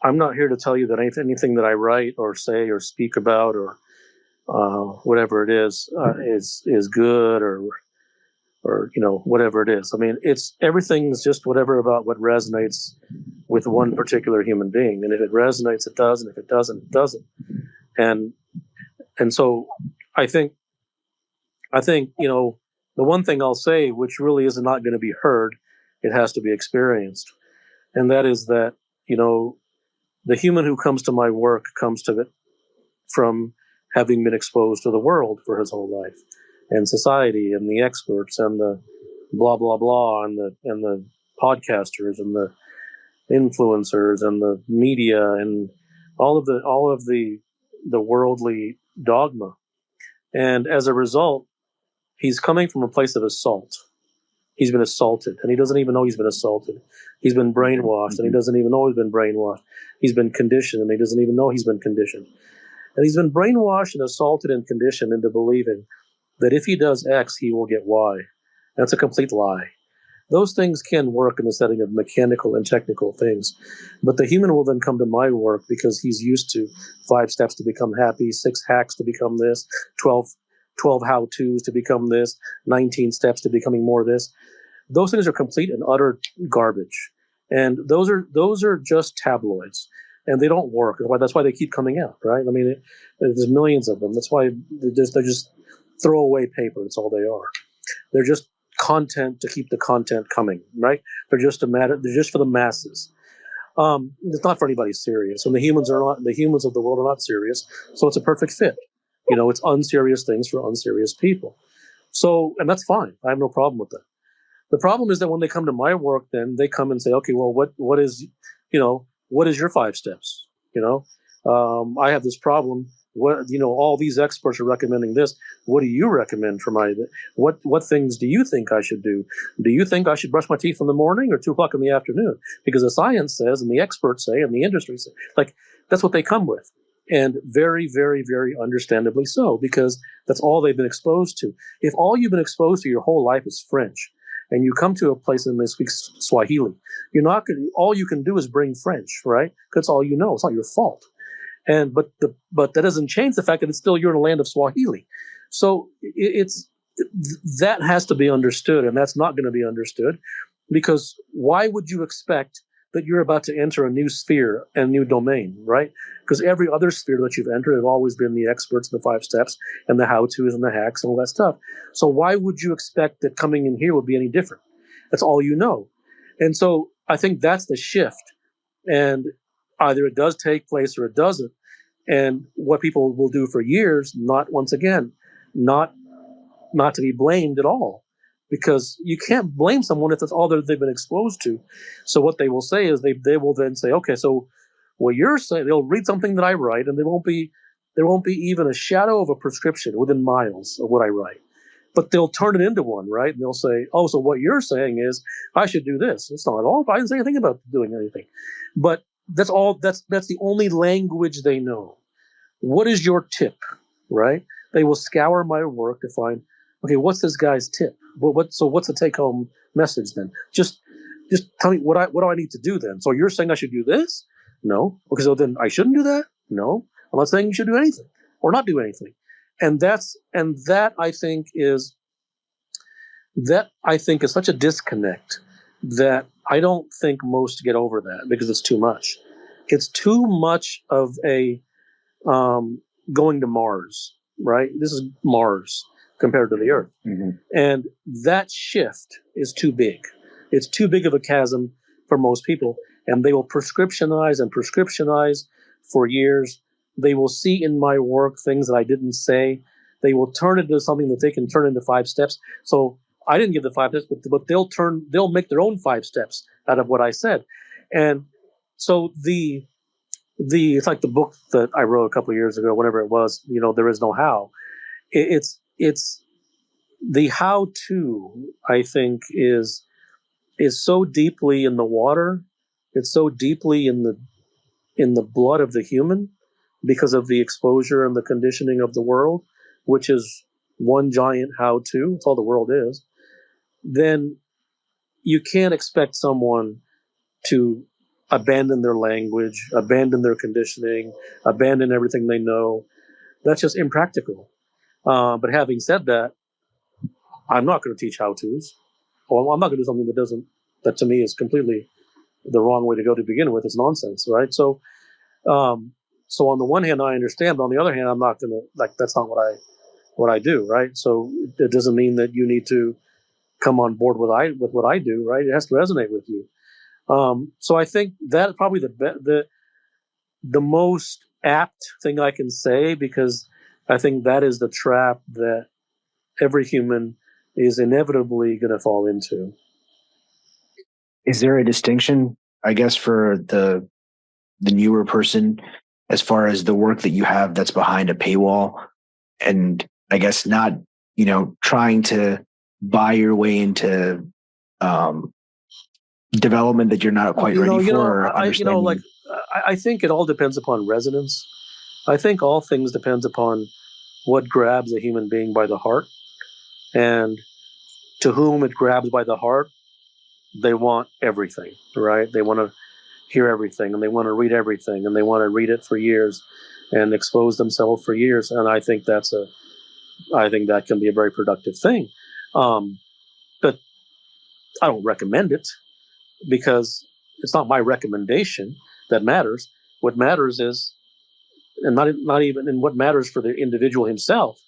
Speaker 19: I'm not here to tell you that anything that I write or say or speak about or whatever it is good, or whatever it is. I mean, it's everything's just whatever about what resonates with one particular human being, and if it resonates, it does, and if it doesn't, it doesn't. And so I think the one thing I'll say, which really is not going to be heard, it has to be experienced, and that is that the human who comes to my work comes to it from having been exposed to the world for his whole life, and society, and the experts, and the blah blah blah, and the podcasters, and the influencers, and the media, and all of the worldly dogma. And as a result, he's coming from a place of assault. He's been assaulted, and he doesn't even know he's been assaulted. He's been brainwashed, and he doesn't even know he's been brainwashed. He's been conditioned, and he doesn't even know he's been conditioned. And he's been brainwashed and assaulted and conditioned into believing that if he does X, he will get Y. That's a complete lie. Those things can work in the setting of mechanical and technical things, but the human will then come to my work because he's used to 5 steps to become happy, 6 hacks to become this, 12 how-tos to become this, 19 steps to becoming more this. Those things are complete and utter garbage, and those are just tabloids, and they don't work. That's why they keep coming out, right? I mean, there's millions of them. That's why they're just throwaway paper. That's all they are. They're just content to keep the content coming, right? They're just for the masses.
Speaker 7: It's not for anybody serious, and the humans of the world are not serious, so it's a perfect fit. It's unserious things for unserious people. So, and that's fine. I have no problem with that. The problem is that when they come to my work, then they come and say, okay, well, what is your 5 steps? I have this problem. All these experts are recommending this. What do you recommend for what things do you think I should do? Do you think I should brush my teeth in the morning or 2 o'clock in the afternoon? Because the science says, and the experts say, and the industry says, that's what they come with. And very, very, very understandably so, because that's all they've been exposed to. If all you've been exposed to your whole life is French, and you come to a place and they speak Swahili, all you can do is bring French, right? That's all you know. It's not your fault. But that doesn't change the fact that you're in a land of Swahili. So that has to be understood, and that's not going to be understood, because why would you expect that you're about to enter a new sphere and new domain, right? Because every other sphere that you've entered have always been the experts, the 5 steps, and the how-tos and the hacks and all that stuff. So why would you expect that coming in here would be any different? That's all you know. And so I think that's the shift. And either it does take place or it doesn't. And what people will do for years, not to be blamed at all, because you can't blame someone if that's all that they've been exposed to. So what they will say is they will then say, okay, so what you're saying, they'll read something that I write, and there won't be even a shadow of a prescription within miles of what I write. But they'll turn it into one, right? And they'll say, oh, so what you're saying is I should do this. It's not at all. I didn't say anything about doing anything. But that's all. That's the only language they know. What is your tip, right? They will scour my work to find, okay, what's this guy's tip? So what's the take-home message then? Just tell me what do I need to do then? So you're saying I should do this? No. Okay, so then I shouldn't do that? No. I'm not saying you should do anything or not do anything. And that I think is such a disconnect that I don't think most get over that, because it's too much. It's too much of a going to Mars, right? This is Mars compared to the Earth.
Speaker 2: Mm-hmm.
Speaker 7: And that shift is too big. It's too big of a chasm for most people. And they will prescriptionize for years. They will see in my work things that I didn't say. They will turn it into something that they can turn into 5 steps. So I didn't give the 5 steps, but they'll make their own 5 steps out of what I said. And so it's like the book that I wrote a couple of years ago, whatever it was, There Is No How. It's the how to, I think, is so deeply in the water. It's so deeply in the blood of the human, because of the exposure and the conditioning of the world, which is one giant how to. It's all the world is. Then you can't expect someone to abandon their language, abandon their conditioning, abandon everything they know. That's just impractical. But having said that, I'm not going to teach how-tos. Well, I'm not going to do something that to me is completely the wrong way to go to begin with. It's nonsense, right? So on the one hand, I understand, but on the other hand, I'm not going to, that's not what I do, right? So it doesn't mean that you need to come on board with what I do, right? It has to resonate with you. So I think that's probably the most apt thing I can say, because I think that is the trap that every human is inevitably going to fall into.
Speaker 2: Is there a distinction, I guess, for the newer person as far as the work that you have that's behind a paywall, and I guess not, trying to buy your way into development that you're not quite ready for?
Speaker 7: I think it all depends upon resonance. I think all things depends upon what grabs a human being by the heart, and to whom it grabs by the heart, they want everything, right? They want to hear everything, and they want to read everything, and they want to read it for years and expose themselves for years. And I think that can be a very productive thing. But I don't recommend it, because it's not my recommendation that matters. What matters is, and not even in what matters for the individual himself,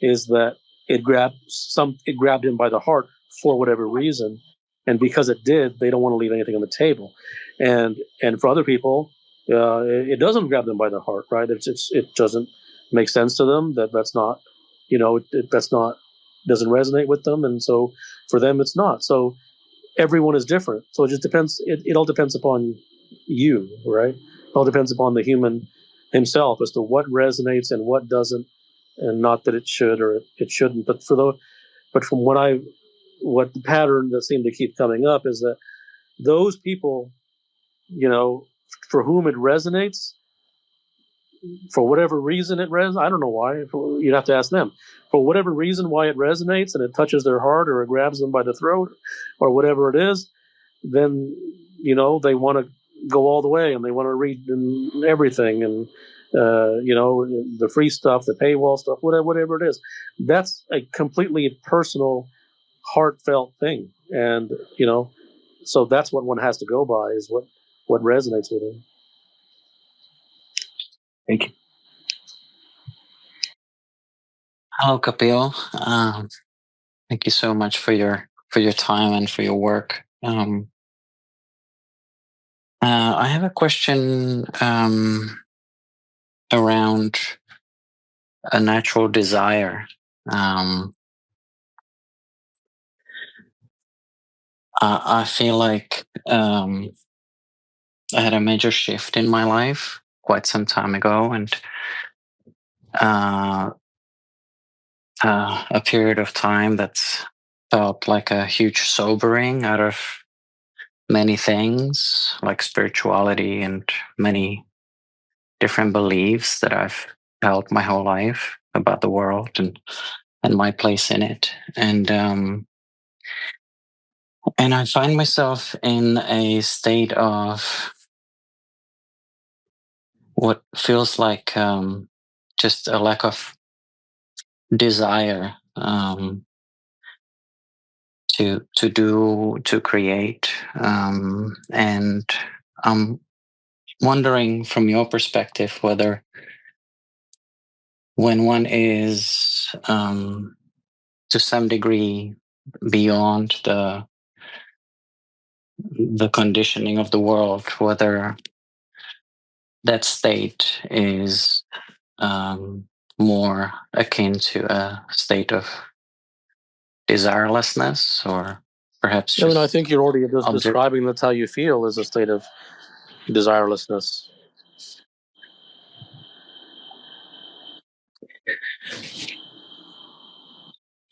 Speaker 7: is that it grabbed him by the heart for whatever reason, and because it did, they don't want to leave anything on the table. And for other people, it doesn't grab them by the heart, right? It doesn't make sense to them. That's not, that's not, doesn't resonate with them, and so for them it's not. So everyone is different. So it just depends. It all depends upon you, right? It all depends upon the human himself as to what resonates and what doesn't, and not that it should or it shouldn't. But from what the pattern that seemed to keep coming up is that those people, for whom it resonates, for whatever reason it resonates, I don't know why. You'd have to ask them. For whatever reason why it resonates and it touches their heart or it grabs them by the throat or whatever it is, then they want to go all the way and they want to read everything and the free stuff, the paywall stuff, whatever it is. That's a completely personal, heartfelt thing, and so that's what one has to go by, is what resonates with them.
Speaker 2: Thank you.
Speaker 10: Hello, Kapil. Thank you so much for your time and for your work. I have a question around a natural desire. I feel like I had a major shift in my life quite some time ago, and a period of time that's felt like a huge sobering out of many things, like spirituality and many different beliefs that I've held my whole life about the world and my place in it. And I find myself in a state of what feels like just a lack of desire to create, and I'm wondering from your perspective whether when one is to some degree beyond the conditioning of the world, whether that state is more akin to a state of desirelessness, or perhaps just
Speaker 7: I think you're already just describing that's how you feel, is a state of desirelessness.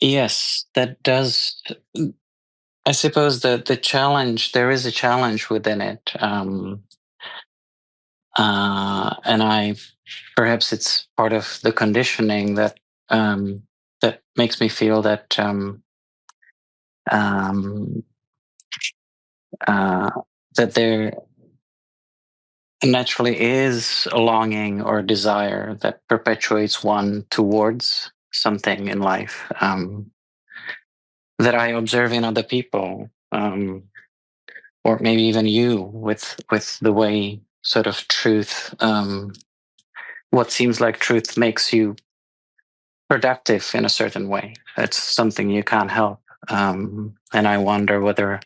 Speaker 10: Yes, that does. I suppose that the challenge, there is a challenge within it. And perhaps it's part of the conditioning that that makes me feel that that there naturally is a longing or desire that perpetuates one towards something in life, that I observe in other people, or maybe even you, with the way sort of truth, what seems like truth makes you productive in a certain way. It's something you can't help. And I wonder whether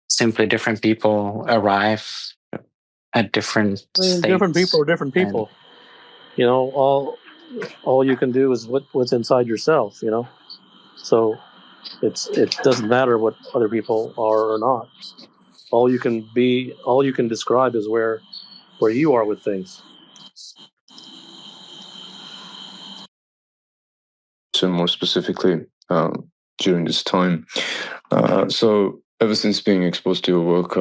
Speaker 10: simply different people arrive at different states.
Speaker 7: Different people are different people. All you can do is what's inside yourself. So it doesn't matter what other people are or not. All you can describe is where you are with things.
Speaker 22: So more specifically, during this time, so ever since being exposed to your work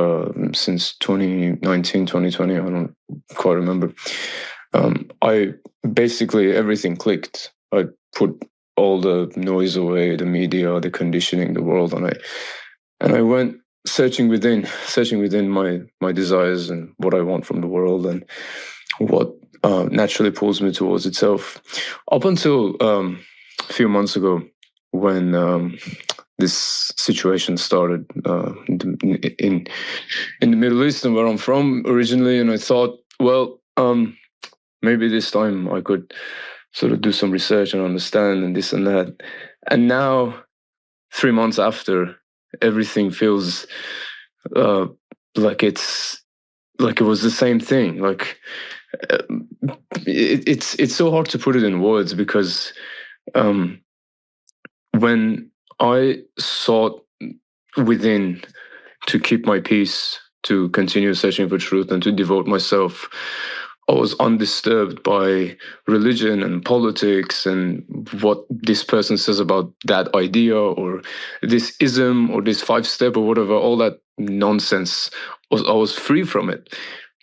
Speaker 22: since 2019, 2020, I don't quite remember. I basically, everything clicked. I put all the noise away, the media, the conditioning, the world, and I went searching within my desires and what I want from the world and what naturally pulls me towards itself. Up until a few months ago, when this situation started in the Middle East, and where I'm from originally, and I thought, well, maybe this time I could sort of do some research and understand and this and that. And now 3 months after, everything feels like it was the same thing. Like it's so hard to put it in words, because when I sought within to keep my peace, to continue searching for truth, and to devote myself, I was undisturbed by religion and politics and what this person says about that idea or this ism or this 5-step or whatever, all that nonsense. I was free from it.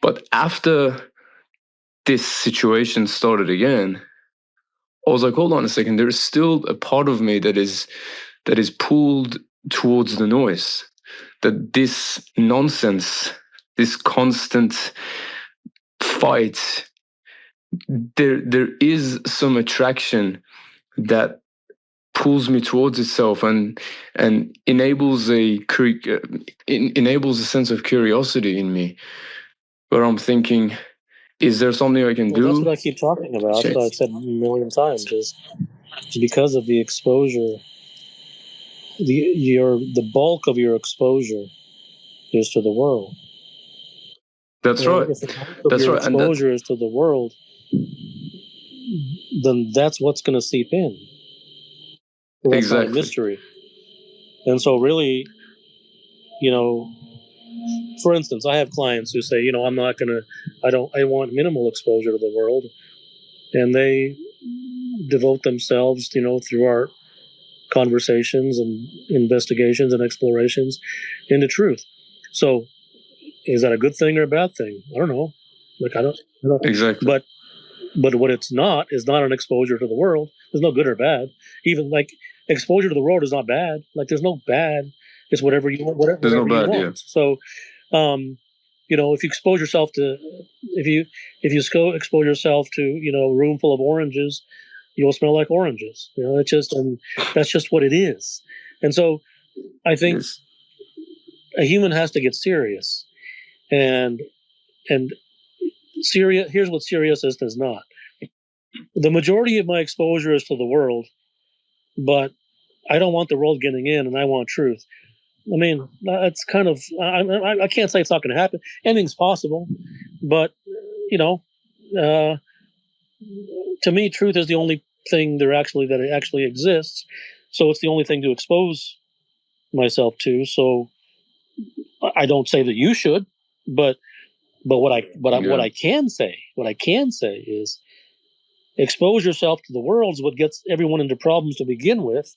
Speaker 22: But after this situation started again, I was like, hold on a second, there is still a part of me that is pulled towards the noise. That this nonsense, this constant fight, there is some attraction that pulls me towards itself and enables enables a sense of curiosity in me, where I'm thinking, is there something I can
Speaker 7: Well, that's
Speaker 22: do?
Speaker 7: what I keep talking about. That's what I've said a million times. Is because of the exposure, the bulk of your exposure is to the world.
Speaker 22: That's
Speaker 7: And
Speaker 22: right.
Speaker 7: if the bulk of
Speaker 22: That's
Speaker 7: your
Speaker 22: right. And that,
Speaker 7: exposure is to the world, then that's what's going to seep in. Well, that's not a
Speaker 22: exactly.
Speaker 7: mystery. And so, really, you know, for instance, I have clients who say, I'm not going to, I want minimal exposure to the world. And they devote themselves, through our conversations and investigations and explorations into truth. So, is that a good thing or a bad thing? I don't know. Like, I don't know.
Speaker 22: Exactly.
Speaker 7: But what it's not is not an exposure to the world. There's no good or bad. Even like exposure to the world is not bad. Like there's no bad. It's whatever you want.
Speaker 22: There's no
Speaker 7: Whatever you
Speaker 22: bad,
Speaker 7: want.
Speaker 22: yeah.
Speaker 7: So, if you expose yourself to, if you expose yourself to, a room full of oranges, you'll smell like oranges. It's just, and that's just what it is. And so, I think
Speaker 22: Yes.
Speaker 7: a human has to get serious, and serious. Here's what seriousness is not. The majority of my exposure is to the world, but I don't want the world getting in, and I want truth. I mean, it's kind of, I can't say it's not going to happen. Anything's possible, but uh, to me, truth is the only thing that it actually exists. So it's the only thing to expose myself to. So I don't say that you should, but what I can say is expose yourself to the world is what gets everyone into problems to begin with.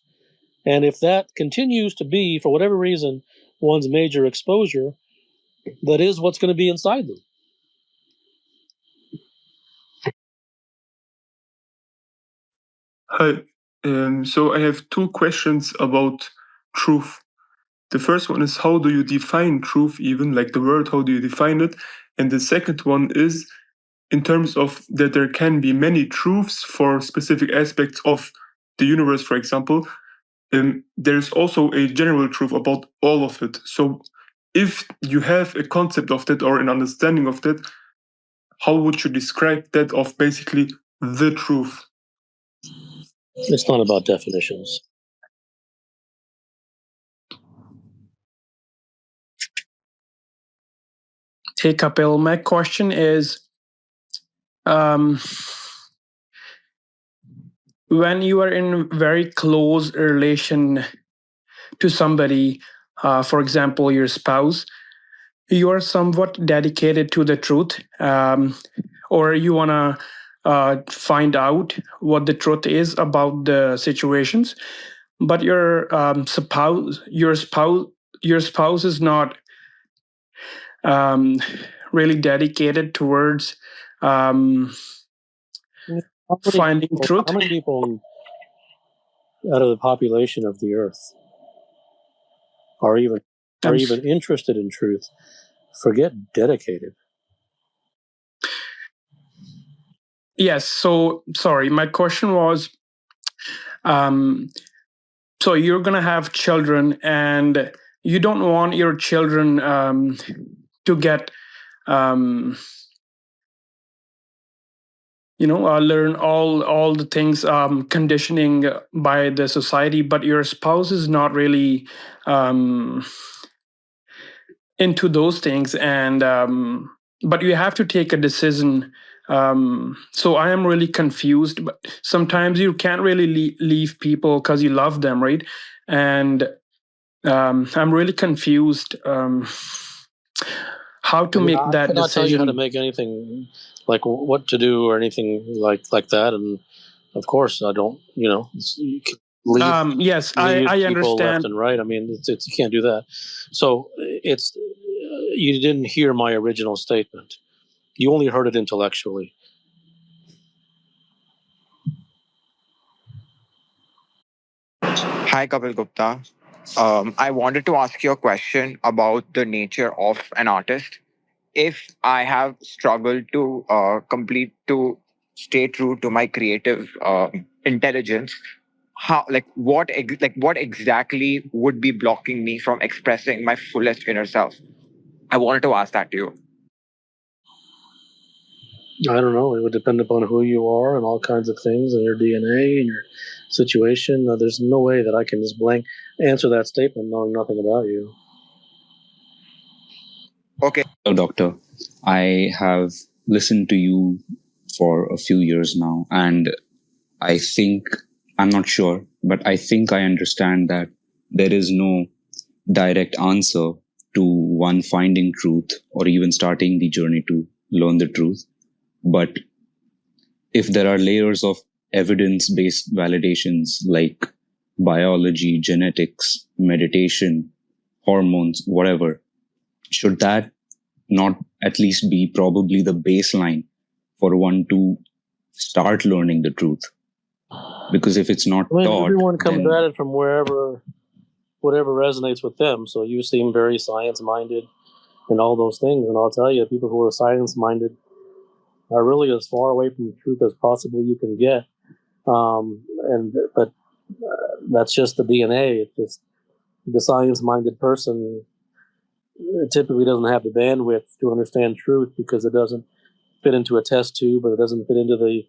Speaker 7: And if that continues to be, for whatever reason, one's major exposure, that is what's going to be inside them.
Speaker 1: Hi. So I have two questions about truth. The first one is, how do you define truth, even like the word, how do you define it? And the second one is, in terms of that there can be many truths for specific aspects of the universe, for example, there's also a general truth about all of it. So if you have a concept of that or an understanding of that, how would you describe that of basically the truth?
Speaker 7: It's not about definitions.
Speaker 11: Hey, Kapil, my question is, when you are in very close relation to somebody, for example, your spouse, you are somewhat dedicated to the truth, or you want to find out what the truth is about the situations, but your spouse is not really dedicated towards finding truth.
Speaker 7: How many people out of the population of the earth are even interested in truth? Forget dedicated.
Speaker 11: Yes. So sorry, my question was, so you're gonna have children, and you don't want your children to get learn all the things, conditioning by the society, but your spouse is not really into those things, and but you have to take a decision. So I am really confused, but sometimes you can't really leave people because you love them, right? And I'm really confused how to make
Speaker 7: I
Speaker 11: that
Speaker 7: cannot tell you how to
Speaker 11: decision.
Speaker 7: make anything, like what to do or anything like that. And of course, I don't. You can
Speaker 11: Yes,
Speaker 7: leave
Speaker 11: I
Speaker 7: people left
Speaker 11: understand.
Speaker 7: and right. I mean, it's you can't do that. So it's you didn't hear my original statement. You only heard it intellectually.
Speaker 12: Hi, Kapil Gupta. I wanted to ask you a question about the nature of an artist. If I have struggled to stay true to my creative intelligence, what exactly would be blocking me from expressing my fullest inner self? I wanted to ask that to you.
Speaker 7: I don't know. It would depend upon who you are and all kinds of things and your DNA and your situation. There's no way that I can just blank answer that statement knowing nothing about you.
Speaker 12: Okay.
Speaker 13: Hello, Doctor. I have listened to you for a few years now, and I think, I'm not sure, but I think I understand that there is no direct answer to one finding truth or even starting the journey to learn the truth. But if there are layers of evidence based validations like biology, genetics, meditation, hormones, whatever, should that not at least be probably the baseline for one to start learning the truth? Because if it's not
Speaker 7: I mean,
Speaker 13: taught,
Speaker 7: everyone comes
Speaker 13: then
Speaker 7: at it from whatever resonates with them. So you seem very science minded and all those things. And I'll tell you, people who are science minded are really as far away from the truth as possibly you can get. But that's just the DNA. It's just the science-minded person typically doesn't have the bandwidth to understand truth because it doesn't fit into a test tube, or it doesn't fit into the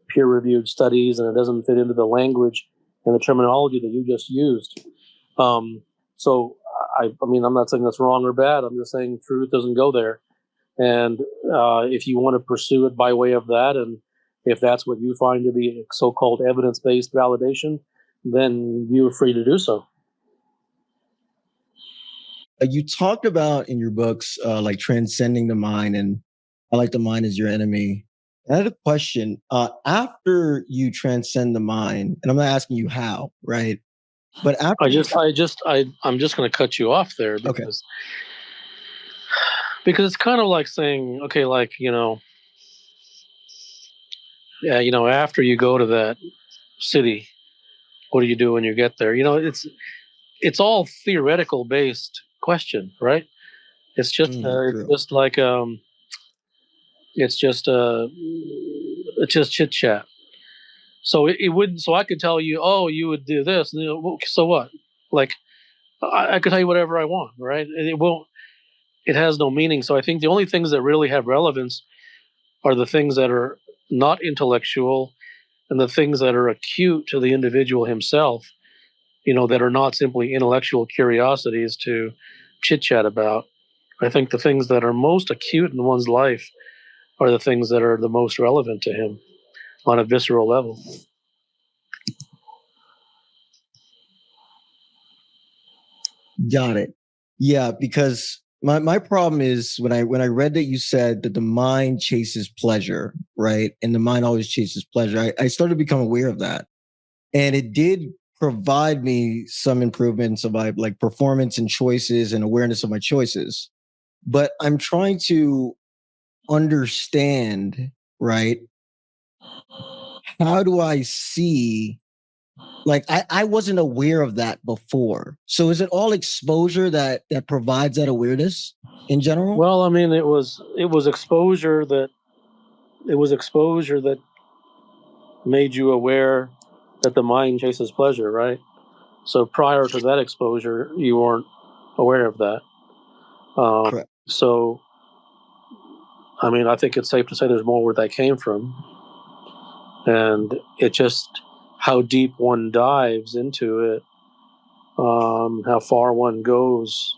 Speaker 7: peer-reviewed studies, and it doesn't fit into the language and the terminology that you just used. So, I mean, I'm not saying that's wrong or bad. I'm just saying truth doesn't go there. And if you want to pursue it by way of that, and if that's what you find to be so-called evidence-based validation, then you're free to do so.
Speaker 14: You talked about in your books, like transcending the mind, and I like the mind is your enemy. I had a question. After you transcend the mind, and I'm not asking you how, right? But after
Speaker 7: I'm just going to cut you off there because it's kind of like saying, okay, like after you go to that city, what do you do when you get there? It's all theoretical based question, right? It's just it's just chit chat. So it wouldn't. So I could tell you, oh, you would do this. So what? Like I could tell you whatever I want, right? And it won't. It has no meaning. So I think the only things that really have relevance are the things that are not intellectual and the things that are acute to the individual himself. That are not simply intellectual curiosities to chit chat about. I think the things that are most acute in one's life are the things that are the most relevant to him on a visceral level.
Speaker 14: Got it. Yeah, because my problem is when I read that you said that the mind chases pleasure, right? And the mind always chases pleasure. I started to become aware of that. And it did provide me some improvements of my like performance and choices and awareness of my choices. But I'm trying to understand, right? How do I see, like I wasn't aware of that before. So is it all exposure that provides that awareness in general?
Speaker 7: Well, I mean, it was exposure that made you aware that the mind chases pleasure, right? So prior to that exposure, you weren't aware of that. So, I mean, I think it's safe to say there's more where that came from. and it just how deep one dives into it, how far one goes,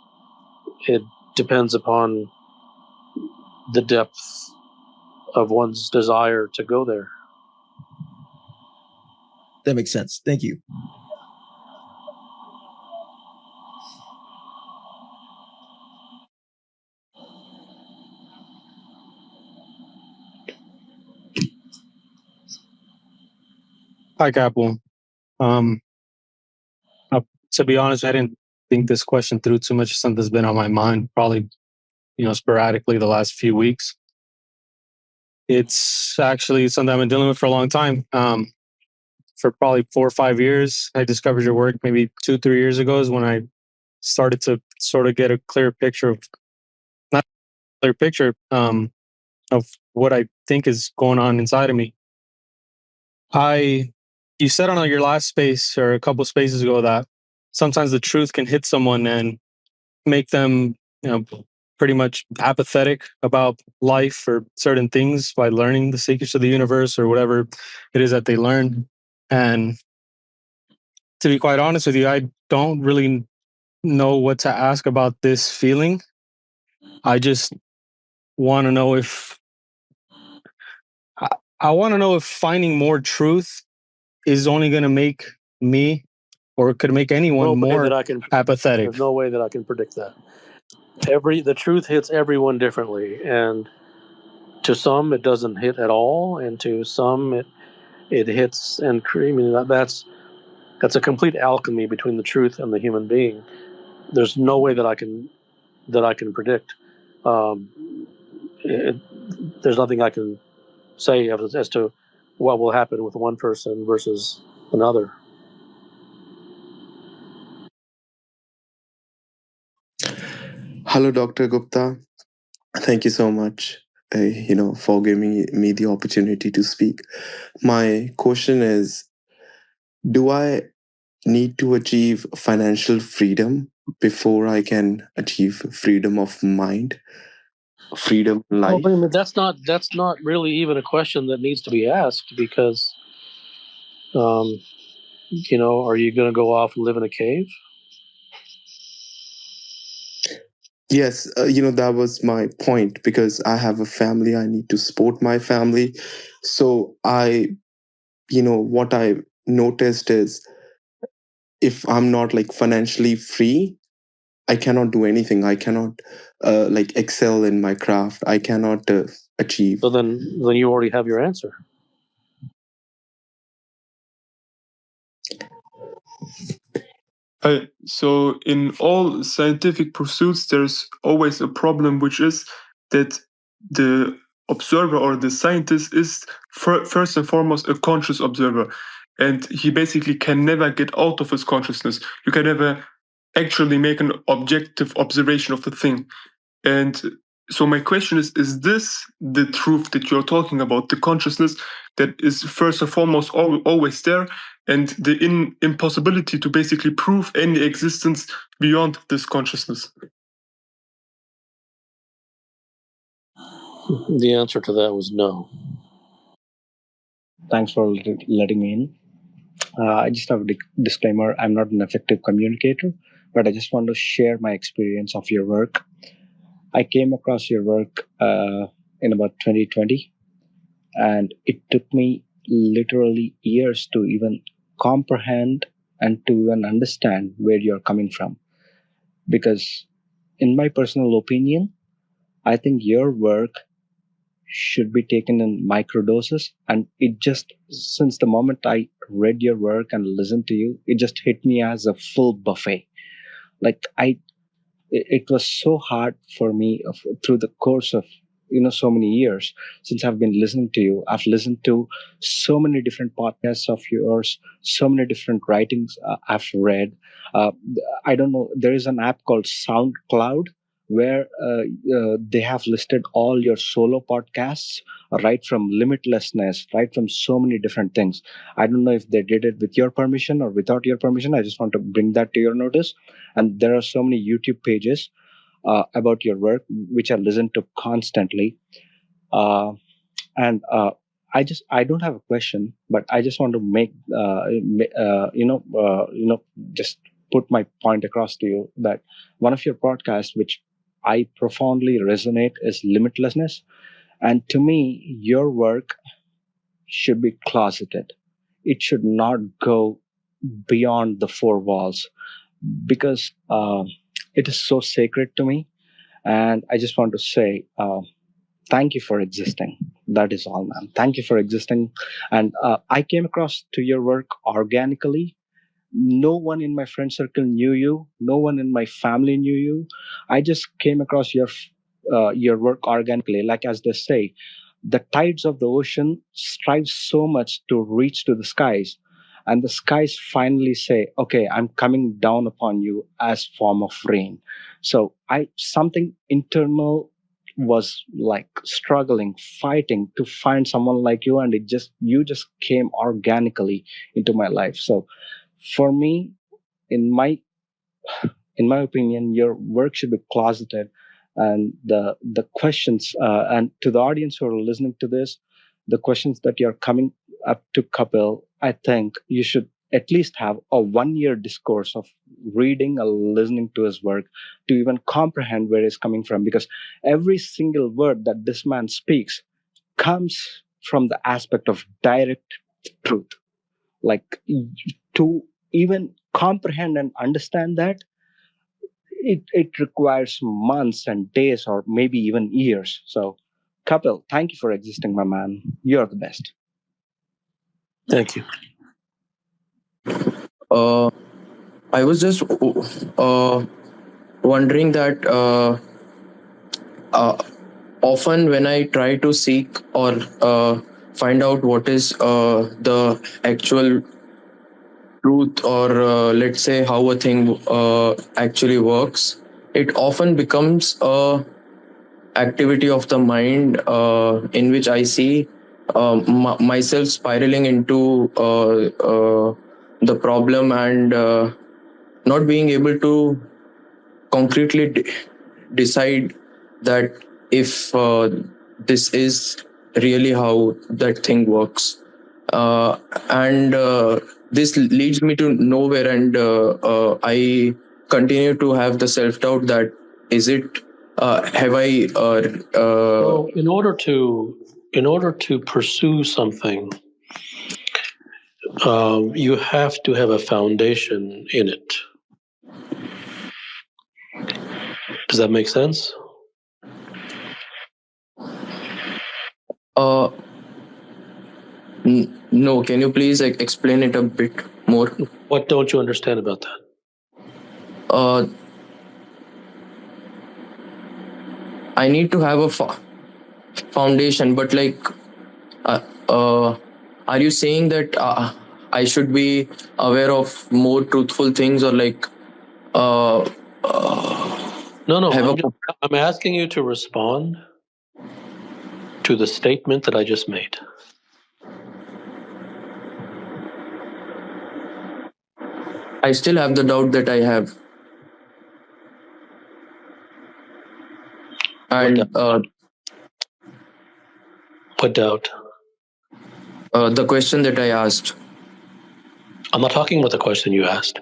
Speaker 7: it depends upon the depth of one's desire to go there.
Speaker 14: That makes sense. Thank you.
Speaker 16: Hi, Kapil. Um, to be honest, I didn't think this question through too much. Something's been on my mind, probably, sporadically the last few weeks. It's actually something I've been dealing with for a long time. For probably 4 or 5 years, I discovered your work maybe 2, 3 years ago is when I started to sort of get a clear picture of, not a clear picture, of what I think is going on inside of me. You said on your last space or a couple spaces ago that sometimes the truth can hit someone and make them, pretty much apathetic about life or certain things by learning the secrets of the universe or whatever it is that they learn. And to be quite honest with you, I don't really know what to ask about this feeling. I just want to know if I want to know if finding more truth is only going to make me or could make anyone more apathetic.
Speaker 7: There's no way that I can predict that. The truth hits everyone differently, and to some it doesn't hit at all, and to some it hits and that's a complete alchemy between the truth and the human being. There's no way that I can predict. There's nothing I can say as to what will happen with one person versus another.
Speaker 6: Hello, Dr. Gupta. Thank you so much, for giving me the opportunity to speak. My question is, do I need to achieve financial freedom before I can achieve freedom of mind, freedom in life?
Speaker 7: Well, that's not really even a question that needs to be asked, because are you going to go off and live in a cave?
Speaker 6: Yes, that was my point, because I have a family. I need to support my family. So what I noticed is, if I'm not like financially free, I cannot do anything. I cannot excel in my craft. I cannot achieve.
Speaker 7: So then you already have your answer.
Speaker 1: So in all scientific pursuits, there's always a problem, which is that the observer or the scientist is first and foremost a conscious observer, and he basically can never get out of his consciousness. You can never actually make an objective observation of the thing. And so my question is this the truth that you're talking about, the consciousness that is first and foremost always there, and the impossibility to basically prove any existence beyond this consciousness?
Speaker 7: The answer to that was no.
Speaker 17: Thanks for letting me in. I just have a disclaimer. I'm not an effective communicator, but I just want to share my experience of your work. I came across your work in about 2020, and it took me literally years to even comprehend and to even understand where you're coming from. Because, in my personal opinion, I think your work should be taken in microdoses. And it just, since the moment I read your work and listened to you, it just hit me as a full buffet. Like it was so hard for me through the course of so many years since I've been listening to you. I've listened to so many different podcasts of yours, so many different writings I've read. uh, I don't know, there is an app called SoundCloud where they have listed all your solo podcasts, right from limitlessness, right from so many different things. I don't know if they did it with your permission or without your permission. I just want to bring that to your notice. And there are so many YouTube pages about your work which I listen to constantly. And I don't have a question, but I just want to make just put my point across to you that one of your podcasts, which I profoundly resonate, is limitlessness, and to me, your work should be closeted. It should not go beyond the four walls because it is so sacred to me. And I just want to say thank you for existing. That is all, man. Thank you for existing. And I came across to your work organically. No one in my friend circle knew you. No one in my family knew you. I just came across your work organically. Like as they say, the tides of the ocean strive so much to reach to the skies, and the skies finally say, "Okay, I'm coming down upon you as form of rain." So I something internal was like struggling, fighting to find someone like you, and you just came organically into my life. So for me, in my in my opinion, your work should be closeted. And the questions, and to the audience who are listening to this, the questions that you're coming up to Kapil, I think you should at least have a 1 year discourse of reading or listening to his work to even comprehend where he's coming from. Because every single word that this man speaks comes from the aspect of direct truth. Like to even comprehend and understand that, it requires months and days or maybe even years. So, Kapil, thank you for existing, my man. You're the best.
Speaker 15: Thank you.
Speaker 4: I was just wondering that uh, often when I try to seek or find out what is the actual truth or let's say how a thing actually works, it often becomes a activity of the mind in which I see myself spiraling into the problem and not being able to concretely decide that if this is really how that thing works. And this leads me to nowhere, and I continue to have the self-doubt that is it have I
Speaker 15: So in order to pursue something, you have to have a foundation in it. Does that make sense?
Speaker 4: uh no, can you please explain it a bit more?
Speaker 15: What don't you understand about that?
Speaker 4: I need to have a foundation, but like uh, uh, are you saying that I should be aware of more truthful things, or like
Speaker 15: No, I'm asking you to respond to the statement that I just made.
Speaker 4: I still have the doubt that I have. And
Speaker 15: what doubt?
Speaker 4: The question that I asked.
Speaker 15: I'm not talking about the question you asked.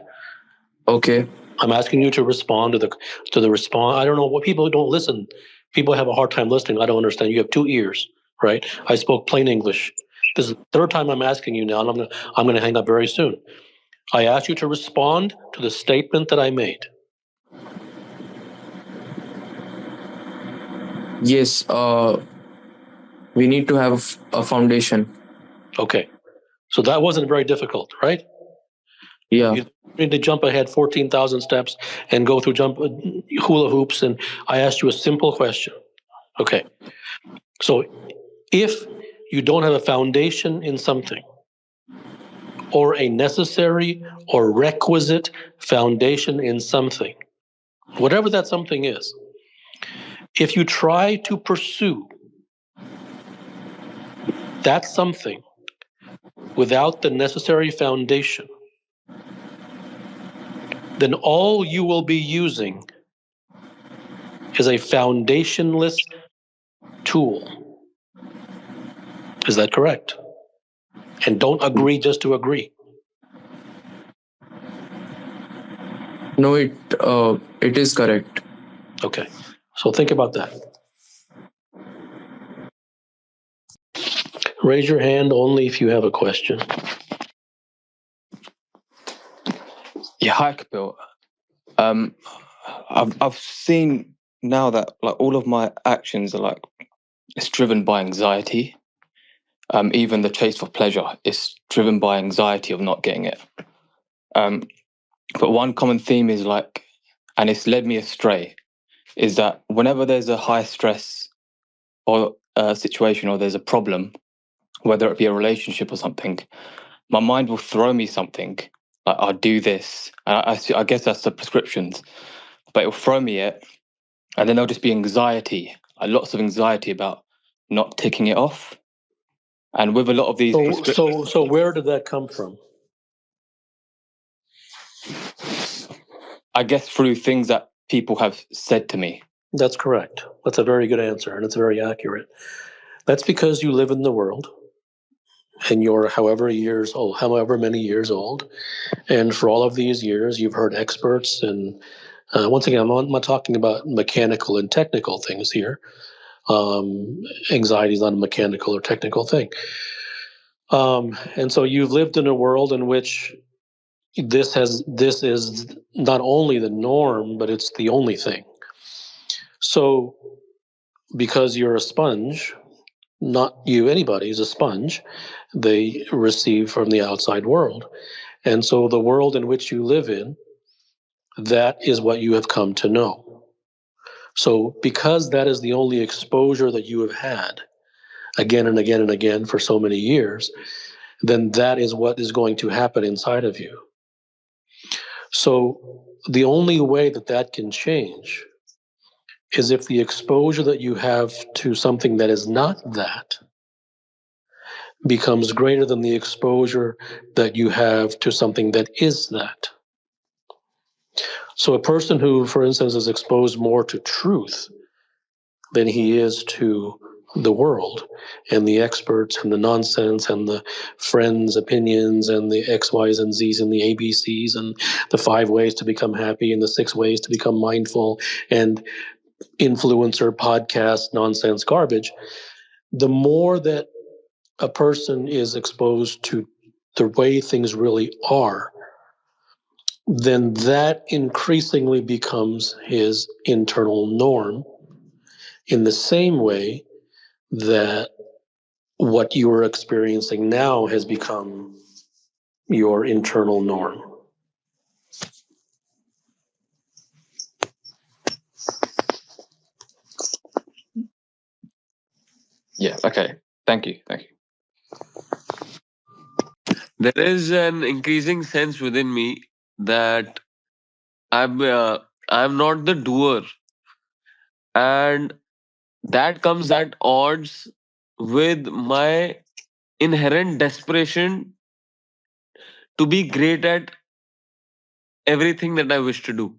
Speaker 4: Okay.
Speaker 15: I'm asking you to respond to the response. I don't know what people don't listen. People have a hard time listening. I don't understand. You have 2 ears, right? I spoke plain English. This is the third time I'm asking you now, and I'm gonna hang up very soon. I asked you to respond to the statement that I made.
Speaker 4: Yes, we need to have a foundation.
Speaker 15: Okay, so that wasn't very difficult, right?
Speaker 4: Yeah.
Speaker 15: You need to jump ahead 14,000 steps and go through hula hoops, and I asked you a simple question. Okay, so if you don't have a foundation in something, or a necessary or requisite foundation in something, whatever that something is, if you try to pursue that something without the necessary foundation, then all you will be using is a foundationless tool. Is that correct? And don't agree just to agree.
Speaker 4: No, it is correct.
Speaker 15: Okay, so think about that. Raise your hand only if you have a question.
Speaker 18: Yeah, hi Kapil. I've seen now that like all of my actions are like it's driven by anxiety. Even the chase for pleasure is driven by anxiety of not getting it. But one common theme is like, and it's led me astray, is that whenever there's a high stress or a situation or there's a problem, whether it be a relationship or something, my mind will throw me something like I'll do this. And I guess that's the prescriptions, but it'll throw me it, and then there'll just be anxiety, like lots of anxiety about not ticking it off. And with a lot of these
Speaker 15: So where did that come from?
Speaker 18: I guess through things that people have said to me.
Speaker 15: That's correct. That's a very good answer, and it's very accurate. That's because you live in the world, and you're however many years old, and for all of these years, you've heard experts. And once again, I'm not talking about mechanical and technical things here. Anxiety is not a mechanical or technical thing. And so you've lived in a world in which this is not only the norm, but it's the only thing. So because you're a sponge, not you, anybody's a sponge, they receive from the outside world. And so the world in which you live in, that is what you have come to know. So because that is the only exposure that you have had again and again and again for so many years, then that is what is going to happen inside of you. So the only way that that can change is if the exposure that you have to something that is not that becomes greater than the exposure that you have to something that is that. So a person who, for instance, is exposed more to truth than he is to the world and the experts and the nonsense and the friends' opinions and the X, Y's, and Z's and the ABCs and the 5 ways to become happy and the 6 ways to become mindful and influencer podcast nonsense garbage, the more that a person is exposed to the way things really are, then that increasingly becomes his internal norm, in the same way that what you are experiencing now has become your internal norm.
Speaker 18: Yeah, okay. Thank you.
Speaker 20: There is an increasing sense within me that I'm not the doer, and that comes at odds with my inherent desperation to be great at everything that I wish to do.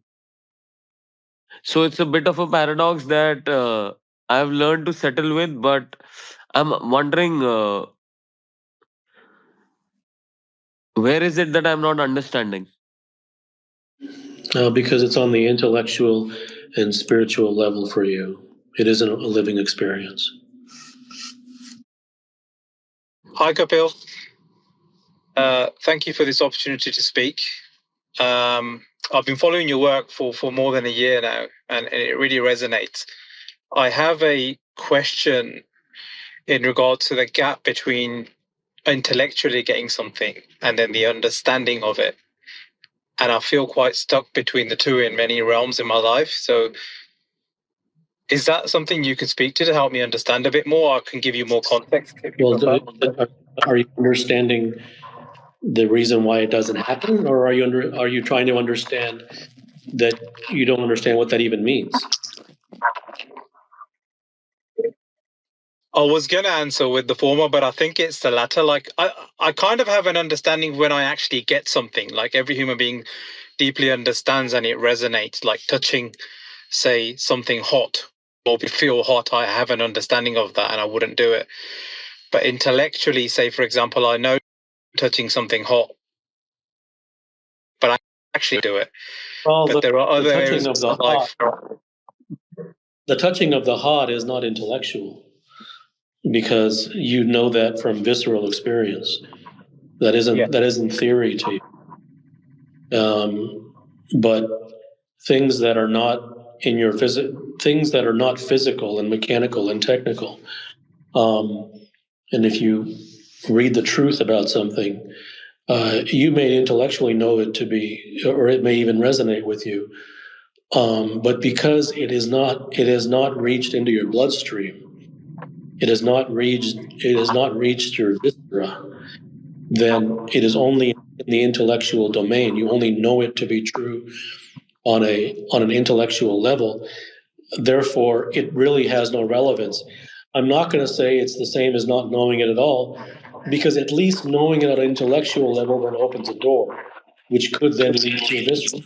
Speaker 20: So it's a bit of a paradox that I've learned to settle with, but I'm wondering where is it that I'm not understanding?
Speaker 15: Because it's on the intellectual and spiritual level for you. It isn't a living experience.
Speaker 21: Hi, Kapil. Thank you for this opportunity to speak. I've been following your work for more than a year now, and it really resonates. I have a question in regard to the gap between intellectually getting something and then the understanding of it. And I feel quite stuck between the two in many realms in my life. So is that something you can speak to help me understand a bit more? I can give you more context.
Speaker 15: Well, are you understanding the reason why it doesn't happen, or are you trying to understand that you don't understand what that even means?
Speaker 21: I was going to answer with the former, but I think it's the latter. Like, I kind of have an understanding when I actually get something. Like, every human being deeply understands and it resonates. Like, touching, say, something hot or feel hot, I have an understanding of that and I wouldn't do it. But intellectually, say, for example, I know touching something hot, but I actually do it.
Speaker 7: Well,
Speaker 21: but there are other
Speaker 7: touching
Speaker 21: areas
Speaker 7: of the
Speaker 21: of life.
Speaker 7: the touching of the hot is not intellectual, because you know that from visceral experience. That isn't theory to you. But things that are not in your things that are not physical and mechanical and technical, and if you read the truth about something, you may intellectually know it to be, or it may even resonate with you. But because it has not reached into your bloodstream, it has not reached your viscera, then it is only in the intellectual domain. You only know it to be true on an intellectual level. Therefore, it really has no relevance. I'm not going to say it's the same as not knowing it at all, because at least knowing it at an intellectual level then opens a door, which could then lead to a visceral.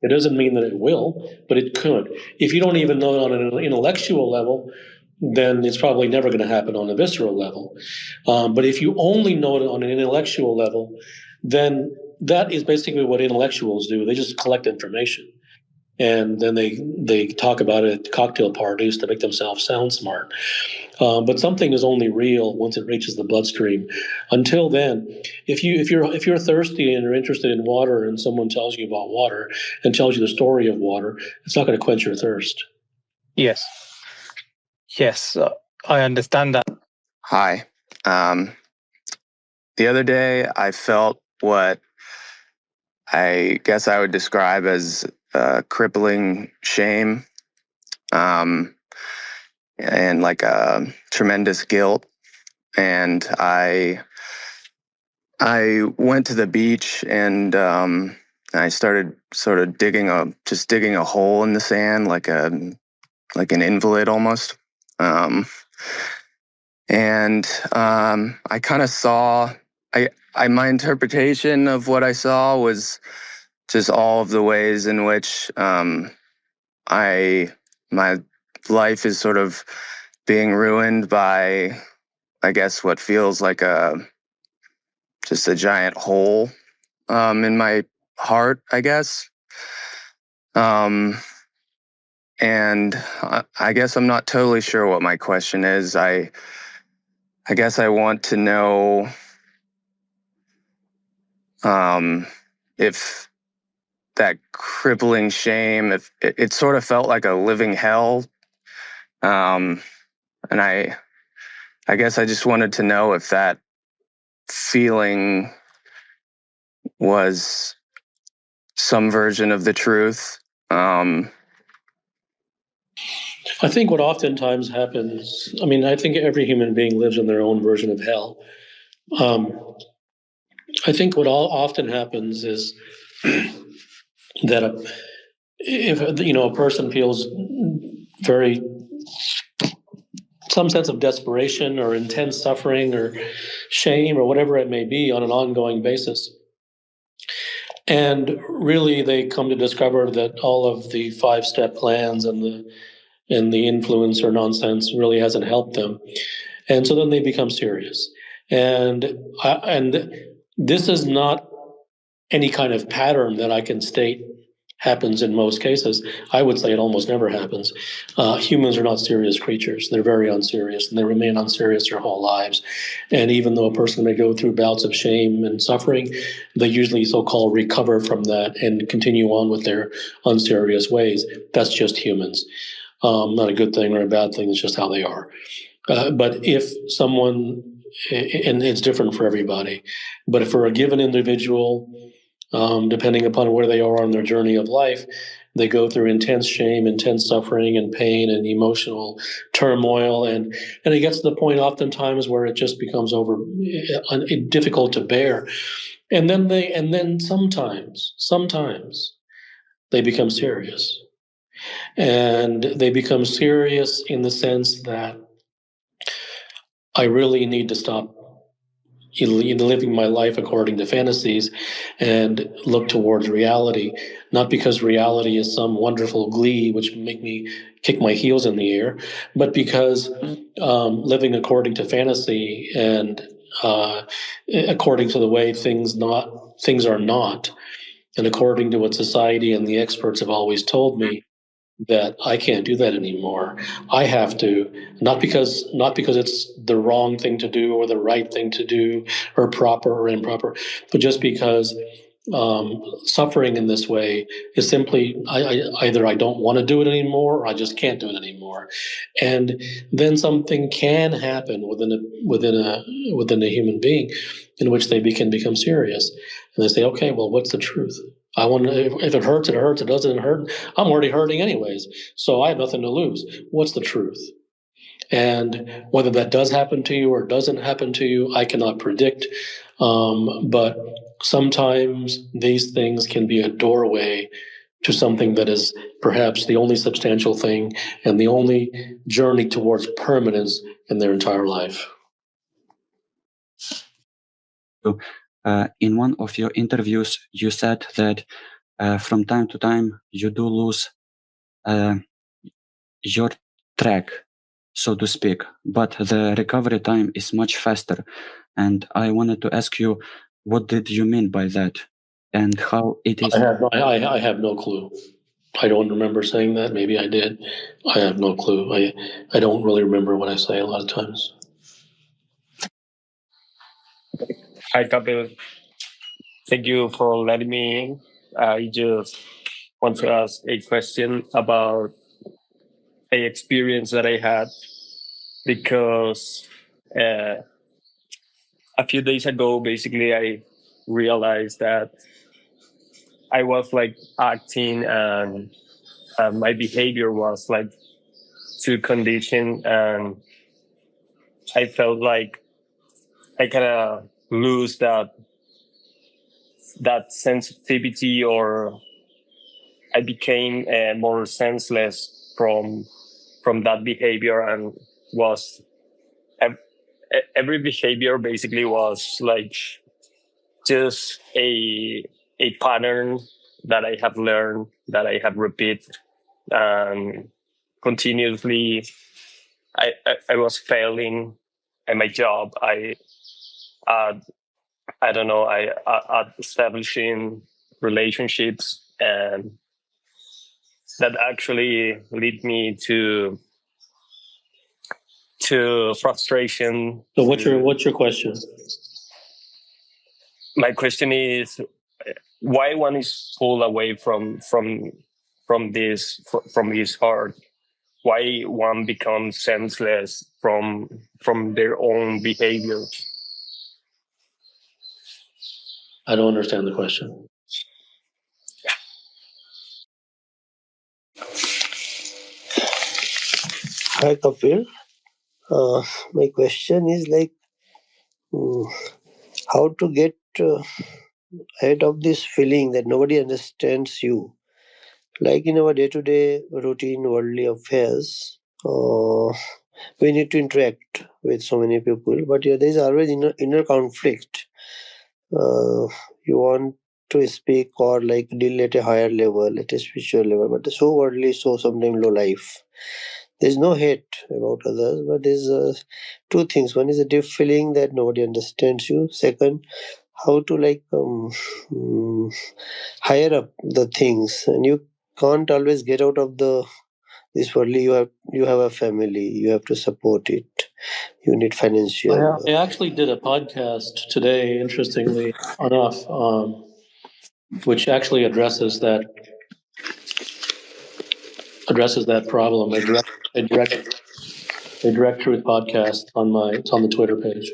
Speaker 7: It doesn't mean that it will, but it could. If you don't even know it on an intellectual level, then it's probably never going to happen on a visceral level. But if you only know it on an intellectual level, then that is basically what intellectuals do. They just collect information, and then they talk about it at cocktail parties to make themselves sound smart. But something is only real once it reaches the bloodstream. Until then, if you're thirsty and you're interested in water, and someone tells you about water and tells you the story of water, it's not going to quench your thirst.
Speaker 21: Yes. Yes, I understand that.
Speaker 12: Hi. The other day, I felt what I guess I would describe as crippling shame, and like a tremendous guilt. And I went to the beach, and I started sort of digging a hole in the sand, like an invalid almost. I kind of saw. My interpretation of what I saw was just all of the ways in which my life is sort of being ruined by, I guess, what feels like just a giant hole in my heart, I guess. And I guess I'm not totally sure what my question is. I guess I want to know if that crippling shame, if it sort of felt like a living hell. And I guess I just wanted to know if that feeling was some version of the truth.
Speaker 7: I think what oftentimes happens, I think every human being lives in their own version of hell. I think what often happens is that if a person feels some sense of desperation or intense suffering or shame or whatever it may be on an ongoing basis, and really they come to discover that all of the 5-step plans and the influencer nonsense really hasn't helped them, and so then they become serious. And this is not any kind of pattern that I can state happens in most cases. I would say it almost never happens. Humans are not serious creatures. They're very unserious, and they remain unserious their whole lives. And even though a person may go through bouts of shame and suffering, they usually so-called recover from that and continue on with their unserious ways. That's just humans. Not a good thing or a bad thing. It's just how they are. But if someone, and it's different for everybody, but for a given individual, depending upon where they are on their journey of life, they go through intense shame, intense suffering, and pain, and emotional turmoil, and it gets to the point oftentimes where it just becomes difficult to bear, and then sometimes they become serious, and they become serious in the sense that I really need to stop living my life according to fantasies and look towards reality, not because reality is some wonderful glee which make me kick my heels in the air, but because living according to fantasy and according to the way things are not, and according to what society and the experts have always told me, that I can't do that anymore. I have to, not because it's the wrong thing to do or the right thing to do or proper or improper, but just because suffering in this way is simply either I don't want to do it anymore or I just can't do it anymore. And then something can happen within a human being in which they can become serious, and they say, okay, well, what's the truth? I want to, if it hurts, it hurts. It doesn't hurt, I'm already hurting anyways. So I have nothing to lose. What's the truth? And whether that does happen to you or doesn't happen to you, I cannot predict. But sometimes these things can be a doorway to something that is perhaps the only substantial thing and the only journey towards permanence in their entire life.
Speaker 8: In one of your interviews, you said that from time to time you do lose your track, so to speak, but the recovery time is much faster. And I wanted to ask you, what did you mean by that, and how it is?
Speaker 7: I have no clue. I don't remember saying that. Maybe I did. I have no clue. I don't really remember what I say a lot of times.
Speaker 9: Hi, Kapil. Thank you for letting me in. I just want to ask a question about a experience that I had because a few days ago, basically, I realized that I was like acting and my behavior was like too conditioned, and I felt like I kind of lose that sensitivity, or I became more senseless from that behavior, and was every behavior basically was like just a pattern that I have learned, that I have repeated, and continuously I was failing at my job. I don't know, at establishing relationships, and that actually lead me to frustration.
Speaker 7: So what's your question?
Speaker 9: My question is why one is pulled away from this heart, why one becomes senseless from their own behavior.
Speaker 7: I don't understand the question.
Speaker 23: Hi, Kapil. My question is like, how to get ahead of this feeling that nobody understands you. Like in our day-to-day routine worldly affairs, we need to interact with so many people, but there is always inner conflict. You want to speak or like deal at a higher level, at a spiritual level, but so worldly, so sometimes low life. There's no hate about others, but there's two things. One is a deep feeling that nobody understands you. Second, how to like higher up the things, and you can't always get out of this worldly. You have a family. You have to support it. You need financial.
Speaker 7: I actually did a podcast today, interestingly enough, which actually addresses that problem. A direct truth podcast it's on the Twitter page.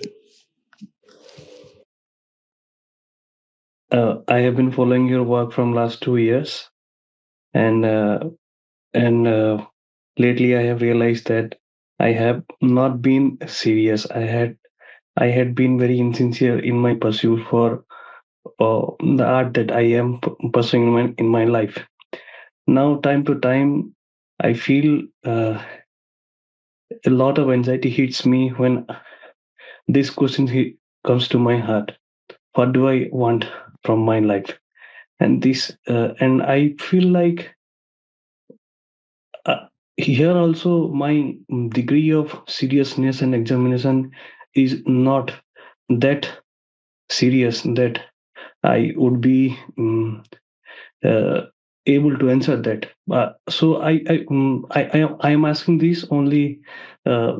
Speaker 24: I have been following your work from last 2 years, and lately I have realized that I have not been serious. I had been very insincere in my pursuit for the art that I am pursuing in my life. Now, time to time, I feel a lot of anxiety hits me when this question comes to my heart. What do I want from my life? And and I feel like here also my degree of seriousness and examination is not that serious that I would be uh, able to answer that. So I am asking this only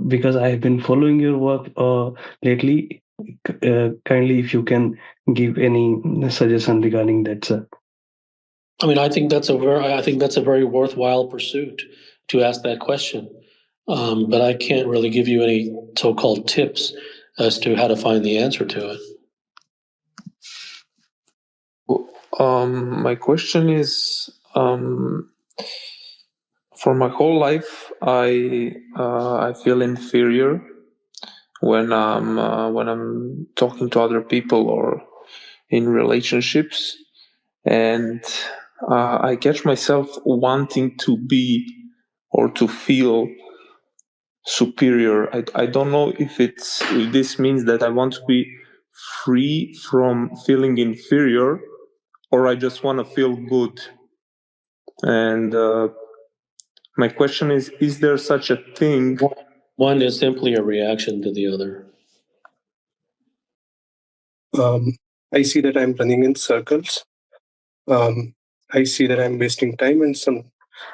Speaker 24: because I have been following your work lately. Kindly, if you can give any suggestion regarding that, sir.
Speaker 15: I mean, I think that's a very worthwhile pursuit to ask that question. But I can't really give you any so-called tips as to how to find the answer to it.
Speaker 2: My question is, for my whole life, I feel inferior when I'm talking to other people or in relationships, and I catch myself wanting to be or to feel superior. I don't know if this means that I want to be free from feeling inferior, or I just want to feel good. And my question is there such a thing?
Speaker 15: One is simply a reaction to the other.
Speaker 24: I see that I'm running in circles. I see that I'm wasting time, and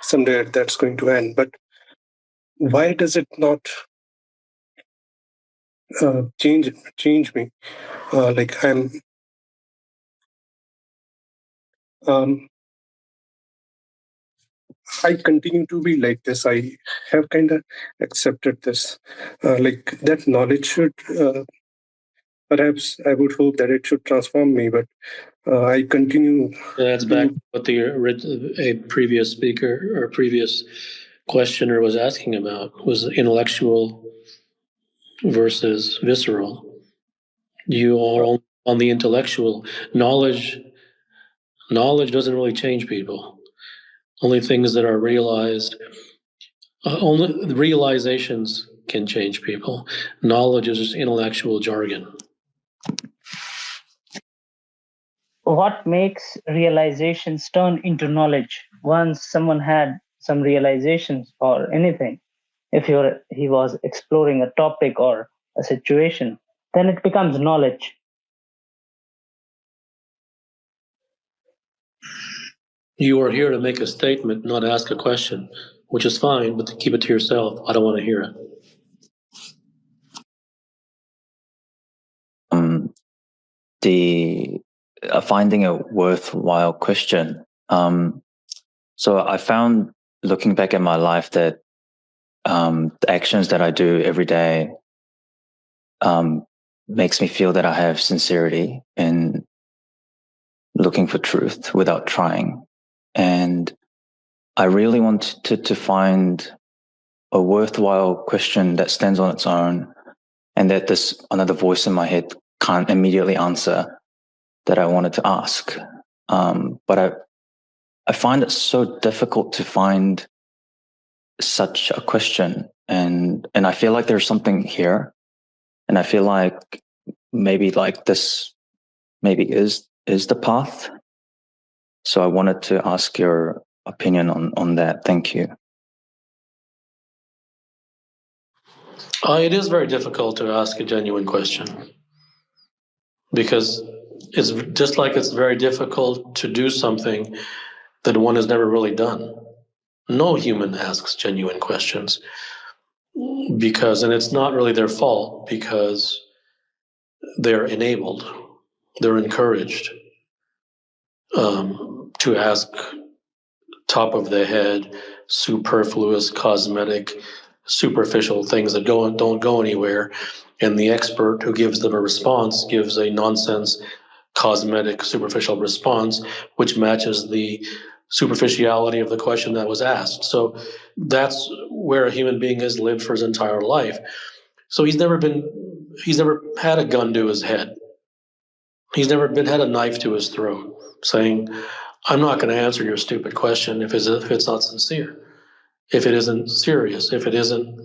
Speaker 24: someday that's going to end. But why does it not change me? Like um, I continue to be like this. I have kind of accepted this. Like that knowledge should, perhaps I would hope that it should transform me, but I continue.
Speaker 15: That's back to what a previous speaker or previous questioner was asking about, was intellectual versus visceral. You are on the intellectual. Knowledge doesn't really change people. Only things that are realized, only realizations can change people. Knowledge is just intellectual jargon.
Speaker 3: What makes realizations turn into knowledge? Once someone had some realizations or anything, if he was exploring a topic or a situation, then it becomes knowledge.
Speaker 15: You are here to make a statement, not ask a question, which is fine, but to keep it to yourself, I don't want to hear it.
Speaker 5: The finding a worthwhile question. So I found, looking back at my life, that the actions that I do every day makes me feel that I have sincerity in looking for truth without trying. And I really want to find a worthwhile question that stands on its own and that this another voice in my head can't immediately answer, that I wanted to ask. But I find it so difficult to find such a question, and I feel like there's something here, and I feel like maybe like this maybe is the path. So I wanted to ask your opinion on that. Thank you.
Speaker 15: It is very difficult to ask a genuine question because it's just like it's very difficult to do something that one has never really done. No human asks genuine questions because, and it's not really their fault, because they're enabled, they're encouraged to ask top of the head, superfluous, cosmetic, superficial things that don't go anywhere. And the expert who gives them a response gives a nonsense, cosmetic, superficial response, which matches the superficiality of the question that was asked. So that's where a human being has lived for his entire life. So he's never had a gun to his head. He's never had a knife to his throat saying, I'm not going to answer your stupid question if it's not sincere, if it isn't serious, if it isn't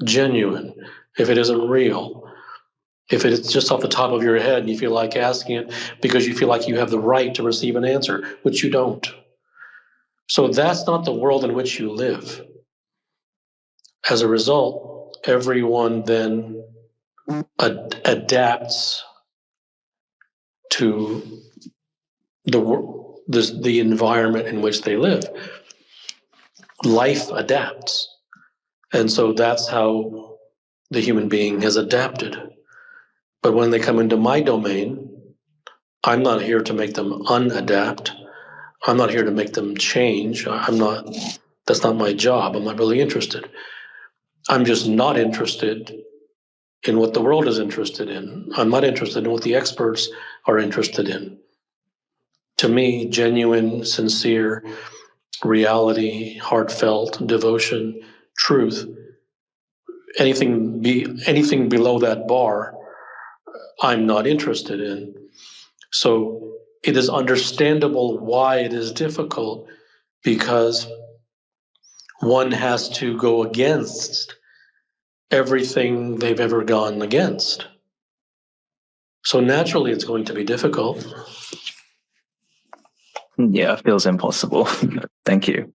Speaker 15: genuine, if it isn't real. If it's just off the top of your head and you feel like asking it because you feel like you have the right to receive an answer, which you don't. So that's not the world in which you live. As a result, everyone then adapts to the environment in which they live. Life adapts. And so that's how the human being has adapted. But when they come into my domain, I'm not here to make them unadapt. I'm not here to make them change. That's not my job. I'm not really interested. I'm just not interested in what the world is interested in. I'm not interested in what the experts are interested in. To me, genuine, sincere reality, heartfelt devotion, truth, anything below that bar, I'm not interested in. So it is understandable why it is difficult, because one has to go against everything they've ever gone against. So naturally, it's going to be difficult.
Speaker 5: Yeah, it feels impossible. Thank you.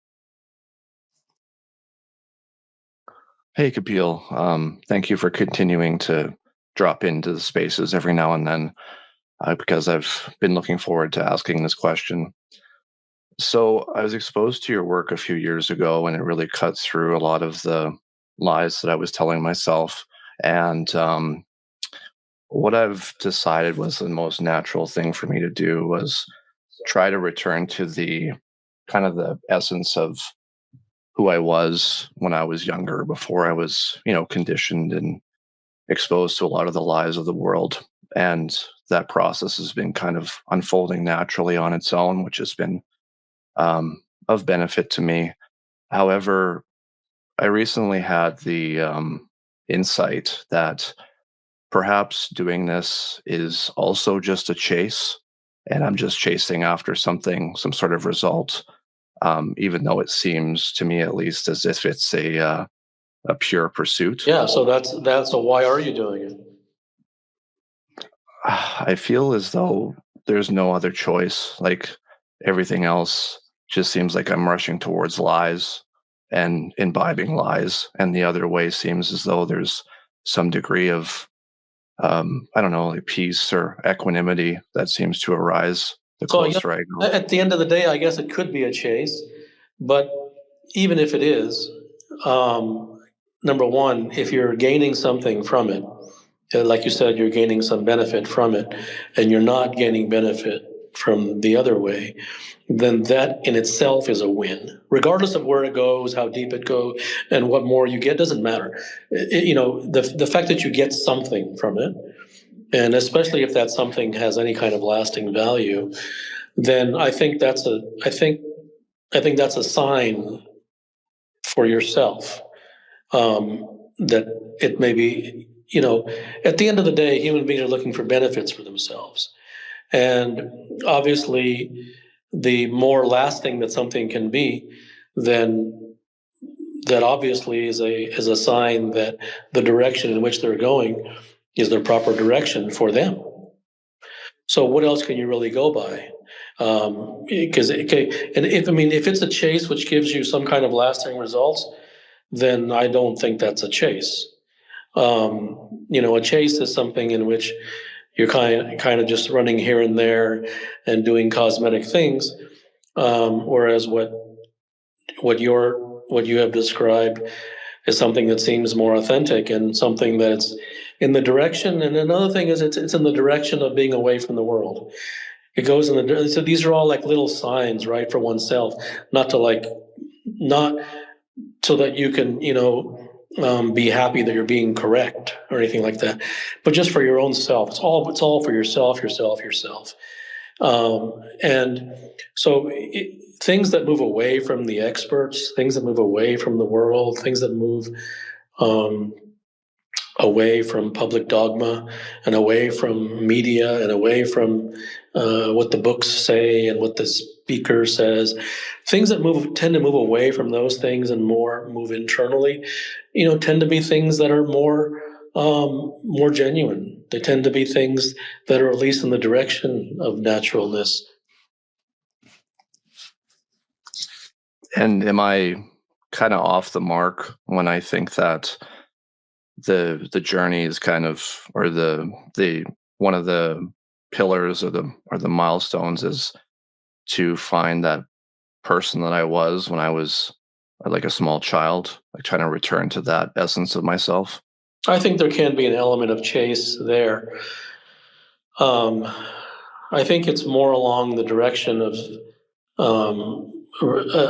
Speaker 10: Hey, Kapil. Thank you for continuing to drop into the spaces every now and then, because I've been looking forward to asking this question. So I was exposed to your work a few years ago, and it really cut through a lot of the lies that I was telling myself. And what I've decided was the most natural thing for me to do was try to return to the kind of the essence of who I was when I was younger, before I was, conditioned and exposed to a lot of the lies of the world. And that process has been kind of unfolding naturally on its own, which has been of benefit to me. However, I recently had the insight that perhaps doing this is also just a chase, and I'm just chasing after something, some sort of result, even though it seems to me, at least, as if it's a pure pursuit.
Speaker 15: Yeah, so so why are you doing it?
Speaker 10: I feel as though there's no other choice. Like, everything else just seems like I'm rushing towards lies and imbibing lies, and the other way seems as though there's some degree of I don't know, like peace or equanimity that seems to arise the
Speaker 15: So
Speaker 10: closer I go.
Speaker 15: at the end of the day, I guess it could be a chase, but even if it is, number one, if you're gaining something from it, like you said, you're gaining some benefit from it, and you're not gaining benefit from the other way, then that in itself is a win. Regardless of where it goes, how deep it goes, and what more you get, doesn't matter. The fact that you get something from it, and especially if that something has any kind of lasting value, then I think that's a sign for yourself, that it may be, at the end of the day, human beings are looking for benefits for themselves. And obviously, the more lasting that something can be, then that obviously is a sign that the direction in which they're going is the proper direction for them. So what else can you really go by? Because if it's a chase which gives you some kind of lasting results, then I don't think that's a chase. A chase is something in which you're kind of just running here and there and doing cosmetic things, whereas what you have described is something that seems more authentic and something that's in the direction. And another thing is it's in the direction of being away from the world. It goes so these are all like little signs, right, for oneself, not so that you can, be happy that you're being correct or anything like that, but just for your own self. It's all for yourself. And so things that move away from the experts, things that move away from the world, things that move away from public dogma and away from media and away from what the books say and what the speaker says, things that tend to move away from those things and more move internally, tend to be things that are more more genuine. They tend to be things that are at least in the direction of naturalness.
Speaker 10: And am I kind of off the mark when I think that the journey is kind of, or the one of the pillars or the milestones is to find that person that I was when I was like a small child, like trying to return to that essence of myself?
Speaker 15: I think there can be an element of chase there. I think it's more along the direction of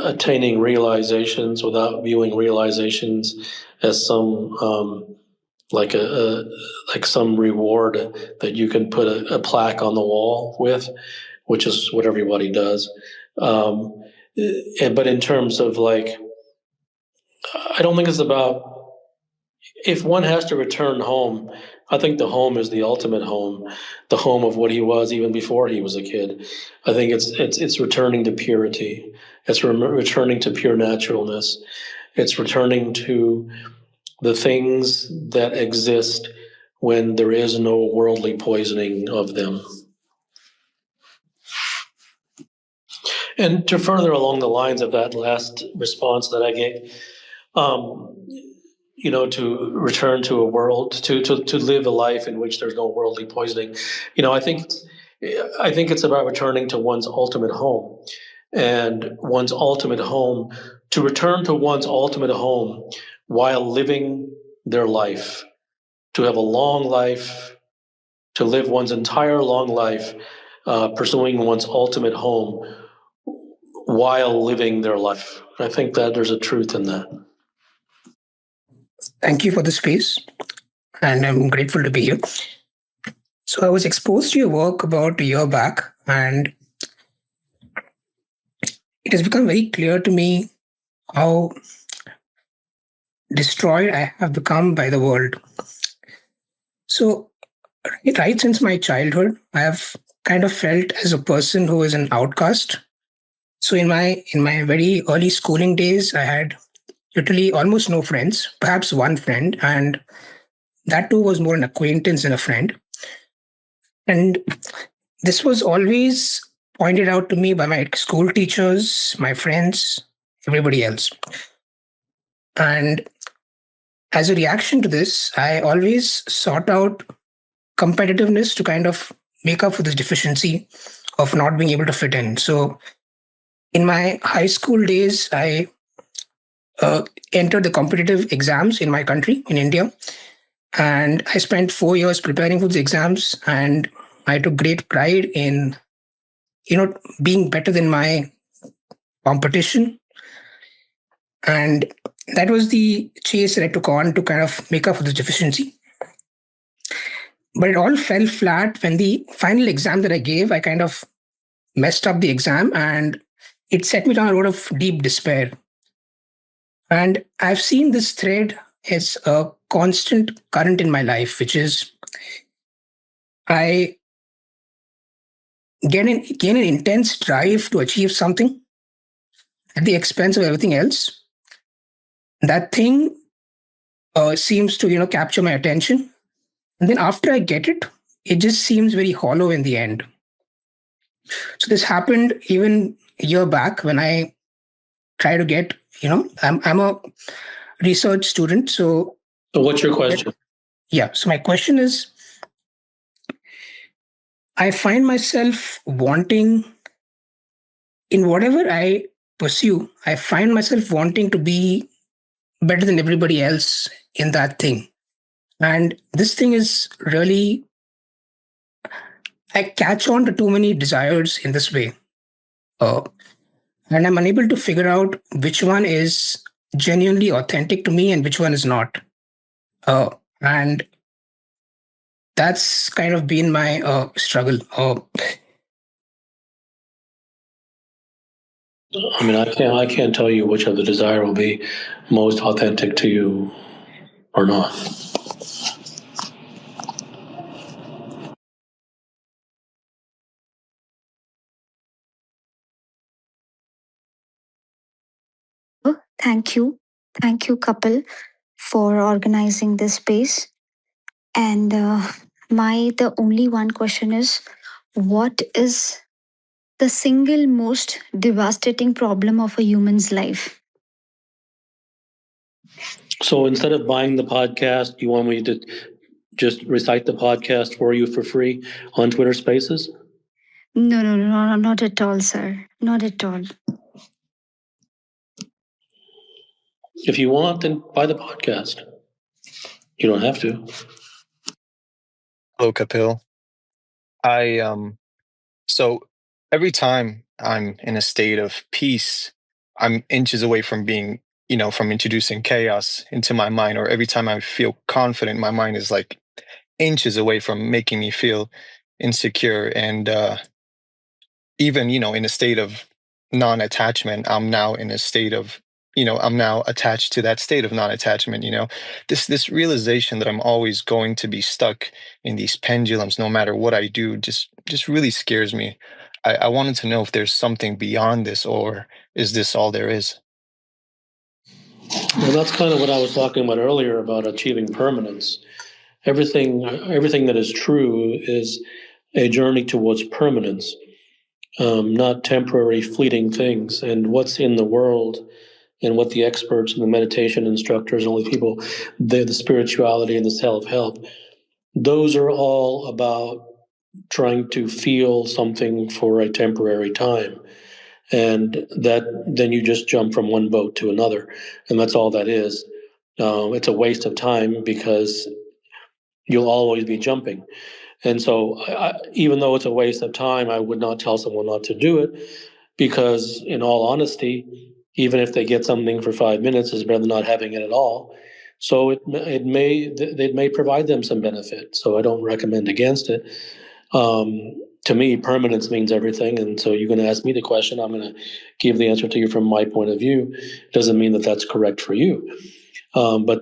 Speaker 15: attaining realizations without viewing realizations as some like like some reward that you can put a plaque on the wall with, which is what everybody does. But in terms of like, I don't think it's about, if one has to return home, I think the home is the ultimate home, the home of what he was even before he was a kid. I think it's returning to purity. It's returning to pure naturalness. It's returning to the things that exist when there is no worldly poisoning of them. And to further along the lines of that last response that I gave, to return to a world, to live a life in which there's no worldly poisoning. I think it's about returning to one's ultimate home, and one's ultimate home, to return to one's ultimate home while living their life, to have a long life, to live one's entire long life pursuing one's ultimate home while living their life. I think that there's a truth in that.
Speaker 11: Thank you for the space, and I'm grateful to be here. So I was exposed to your work about a year back, and it has become very clear to me how destroyed I have become by the world. So right since my childhood, I have kind of felt as a person who is an outcast. So in my very early schooling days, I had literally almost no friends, perhaps one friend, and that too was more an acquaintance than a friend. And this was always pointed out to me by my school teachers, my friends, everybody else. And as a reaction to this, I always sought out competitiveness to kind of make up for this deficiency of not being able to fit in. So in my high school days, I entered the competitive exams in my country, in India. And I spent 4 years preparing for the exams, and I took great pride in, being better than my competition. And that was the chase that I took on to kind of make up for this deficiency. But it all fell flat when the final exam that I gave, I kind of messed up the exam, and it set me down a road of deep despair. And I've seen this thread as a constant current in my life, which is I gain an intense drive to achieve something at the expense of everything else. That thing seems to, capture my attention. And then after I get it, it just seems very hollow in the end. So this happened even a year back when I try to get, I'm a research student. So
Speaker 15: what's your question?
Speaker 11: Yeah. So my question is, I find myself wanting, in whatever I pursue, I find myself wanting to be better than everybody else in that thing. And this thing is really, I catch on to too many desires in this way. And I'm unable to figure out which one is genuinely authentic to me and which one is not. And that's kind of been my struggle.
Speaker 15: I can't tell you which of the desire will be most authentic to you or not.
Speaker 13: Thank you. Thank you, Kapil, for organizing this space. And the only one question is, what is the single most devastating problem of a human's life?
Speaker 15: So instead of buying the podcast, you want me to just recite the podcast for you for free on Twitter Spaces?
Speaker 13: No, no, no, no, not at all, sir. Not at all.
Speaker 15: If you want, then buy the podcast. You don't have to.
Speaker 14: Hello, Kapil. So every time I'm in a state of peace, I'm inches away from being, from introducing chaos into my mind, or every time I feel confident, my mind is like inches away from making me feel insecure. And even, in a state of non-attachment, I'm now in a state of, I'm now attached to that state of non-attachment. This realization that I'm always going to be stuck in these pendulums no matter what I do just really scares me. I wanted to know if there's something beyond this, or is this all there is?
Speaker 15: Well, that's kind of what I was talking about earlier about achieving permanence. Everything that is true is a journey towards permanence, not temporary, fleeting things. And what's in the world, and what the experts and the meditation instructors and all the people, the spirituality and the self-help, those are all about trying to feel something for a temporary time. And that then you just jump from one boat to another. And that's all that is. It's a waste of time because you'll always be jumping. And so, even though it's a waste of time, I would not tell someone not to do it because, in all honesty, even if they get something for 5 minutes, it's better than not having it at all. So it may provide them some benefit. So I don't recommend against it. To me, permanence means everything, and so you're going to ask me the question. I'm going to give the answer to you from my point of view. Doesn't mean that that's correct for you, but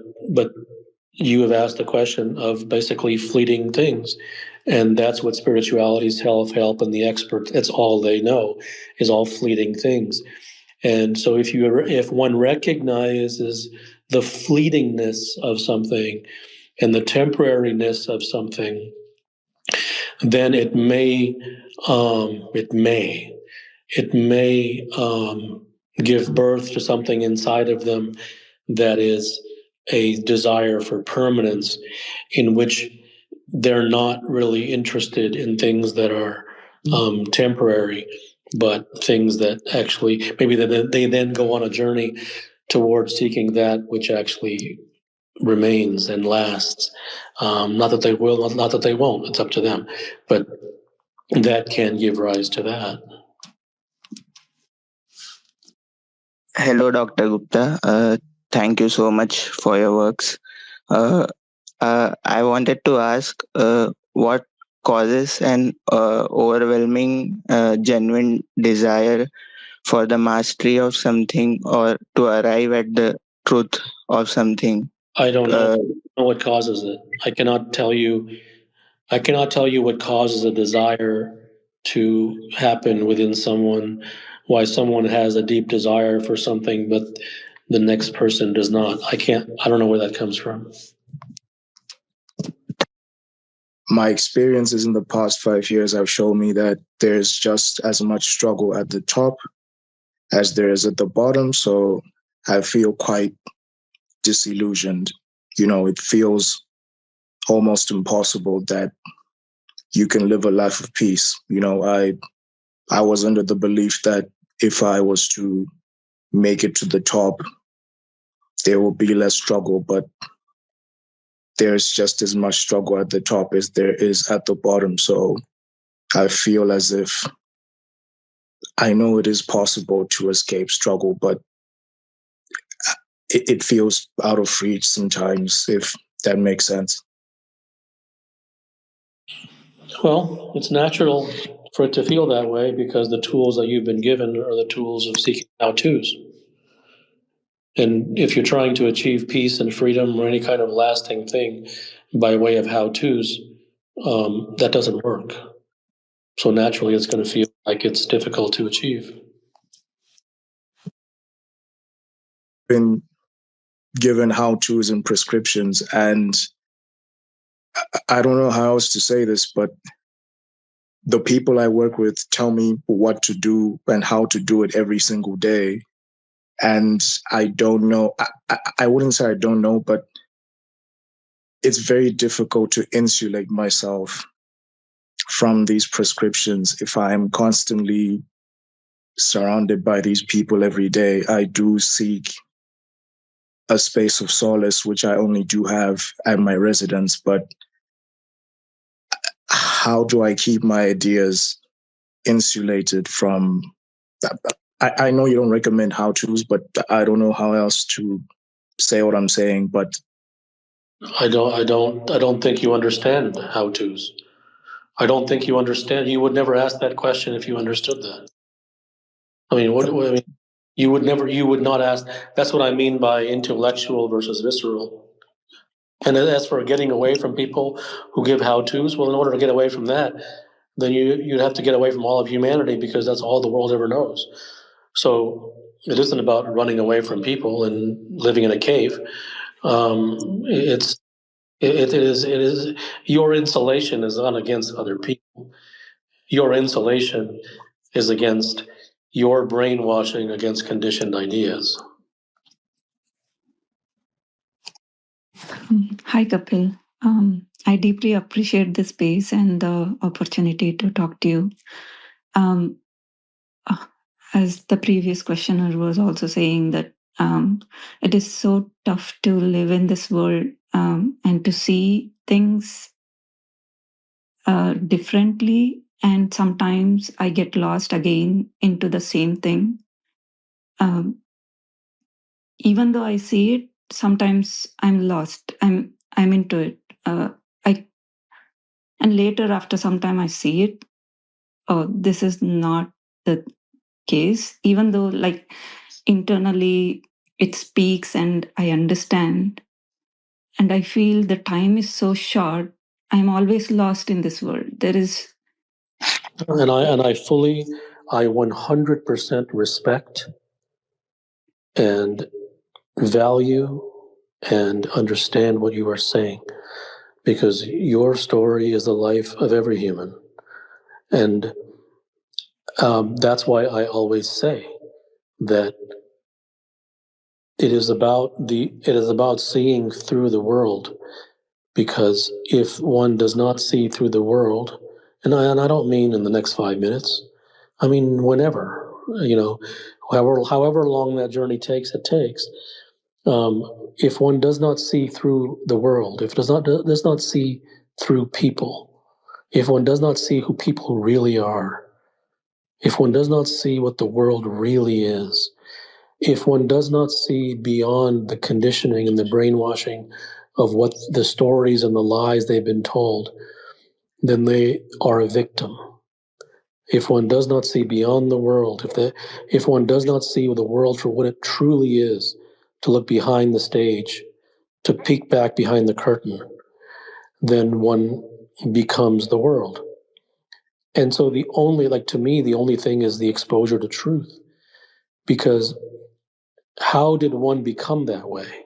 Speaker 15: you have asked the question of basically fleeting things. And that's what spirituality, self-help, and the experts, that's all they know, is all fleeting things. And so if one recognizes the fleetingness of something and the temporariness of something, then it may give birth to something inside of them that is a desire for permanence, in which they're not really interested in things that are temporary, but things that actually maybe they then go on a journey towards seeking that which actually remains and lasts. Not that they will, not that they won't. It's up to them, but that can give rise to that.
Speaker 19: Hello, Dr. Gupta. Thank you so much for your works. I wanted to ask what causes an overwhelming, genuine desire for the mastery of something or to arrive at the truth of something?
Speaker 15: I don't know what causes it. I cannot tell you what causes a desire to happen within someone, why someone has a deep desire for something, but the next person does not. I don't know where that comes from.
Speaker 22: My experiences in the past 5 years have shown me that there's just as much struggle at the top as there is at the bottom. So I feel quite disillusioned. It feels almost impossible that you can live a life of peace. I was under the belief that if I was to make it to the top, there will be less struggle, but there's just as much struggle at the top as there is at the bottom. So I feel as if I know it is possible to escape struggle, but it feels out of reach sometimes, if that makes sense.
Speaker 15: Well, it's natural for it to feel that way because the tools that you've been given are the tools of seeking how-tos. And if you're trying to achieve peace and freedom or any kind of lasting thing by way of how-tos, that doesn't work. So naturally, it's going to feel like it's difficult to achieve.
Speaker 22: Been given how-tos and prescriptions, and I don't know how else to say this, but the people I work with tell me what to do and how to do it every single day. And I don't know, I wouldn't say I don't know, but it's very difficult to insulate myself from these prescriptions if I'm constantly surrounded by these people every day. I do seek a space of solace, which I only do have at my residence, but how do I keep my ideas insulated from I know you don't recommend how to's, but I don't know how else to say what I'm saying, but
Speaker 15: I don't think you understand how to's. I don't think you understand. You would never ask that question if you understood that. I mean, I mean, you would not ask. That's what I mean by intellectual versus visceral. And as for getting away from people who give how-tos, well, in order to get away from that, then you'd have to get away from all of humanity, because that's all the world ever knows. So it isn't about running away from people and living in a cave. It is your insulation is not against other people. Your insulation is against your brainwashing, against conditioned ideas.
Speaker 1: Hi, Kapil. I deeply appreciate the space and the opportunity to talk to you. Um, as the previous questioner was also saying, that it is so tough to live in this world and to see things differently. And sometimes I get lost again into the same thing. Even though I see it, sometimes I'm lost. I'm into it. I and later, after some time, I see it. Oh, this is not the case. Even though, like, internally it speaks and I understand, and I feel the time is so short. I'm always lost in this world. There is,
Speaker 15: and I 100% respect and value and understand what you are saying, because your story is the life of every human. And that's why I always say that it is about seeing through the world, because if one does not see through the world, and I don't mean in the next 5 minutes, I mean whenever, however long that journey takes, it takes. If one does not see through the world, if does not see through people, if one does not see who people really are, if one does not see what the world really is, if one does not see beyond the conditioning and the brainwashing of what the stories and the lies they've been told, then they are a victim. If one does not see beyond the world, if one does not see the world for what it truly is, to look behind the stage, to peek back behind the curtain, then one becomes the world. And so to me, the only thing is the exposure to truth. Because how did one become that way?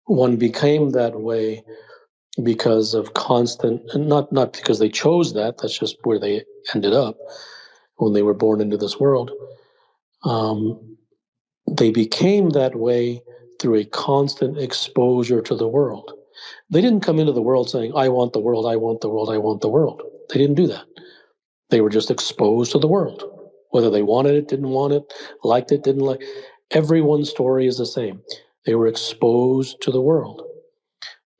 Speaker 15: One became that way because of constant, and not because they chose that, that's just where they ended up when they were born into this world. They became that way through a constant exposure to the world. They didn't come into the world saying, I want the world, I want the world, I want the world. They didn't do that. They were just exposed to the world. Whether they wanted it, didn't want it, liked it, didn't like. Everyone's story is the same. They were exposed to the world.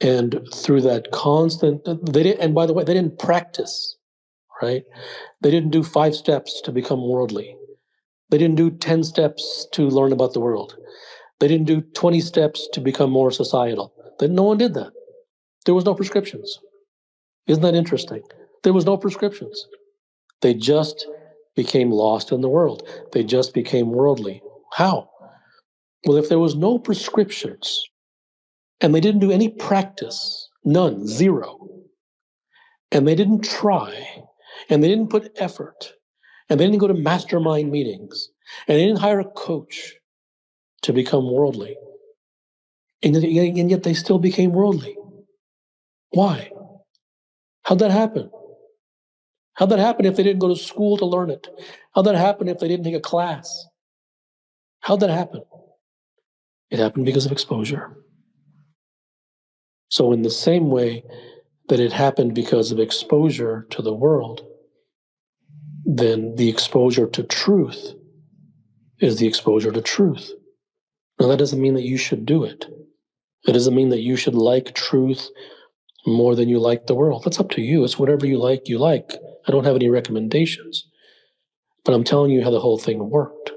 Speaker 15: And through that constant, and by the way, they didn't practice, right? They didn't do 5 steps to become worldly. They didn't do 10 steps to learn about the world. They didn't do 20 steps to become more societal. No one did that. There was no prescriptions. Isn't that interesting? There was no prescriptions. They just became lost in the world. They just became worldly. How? Well, if there was no prescriptions and they didn't do any practice, none, zero, and they didn't try, and they didn't put effort, and they didn't go to mastermind meetings, and they didn't hire a coach to become worldly, and yet they still became worldly. Why? How'd that happen? How'd that happen if they didn't go to school to learn it? How'd that happen if they didn't take a class? How'd that happen? It happened because of exposure. So in the same way that it happened because of exposure to the world, then the exposure to truth is the exposure to truth. Now, that doesn't mean that you should do it. It doesn't mean that you should like truth more than you like the world. That's up to you. It's whatever you like, you like. I don't have any recommendations, but I'm telling you how the whole thing worked.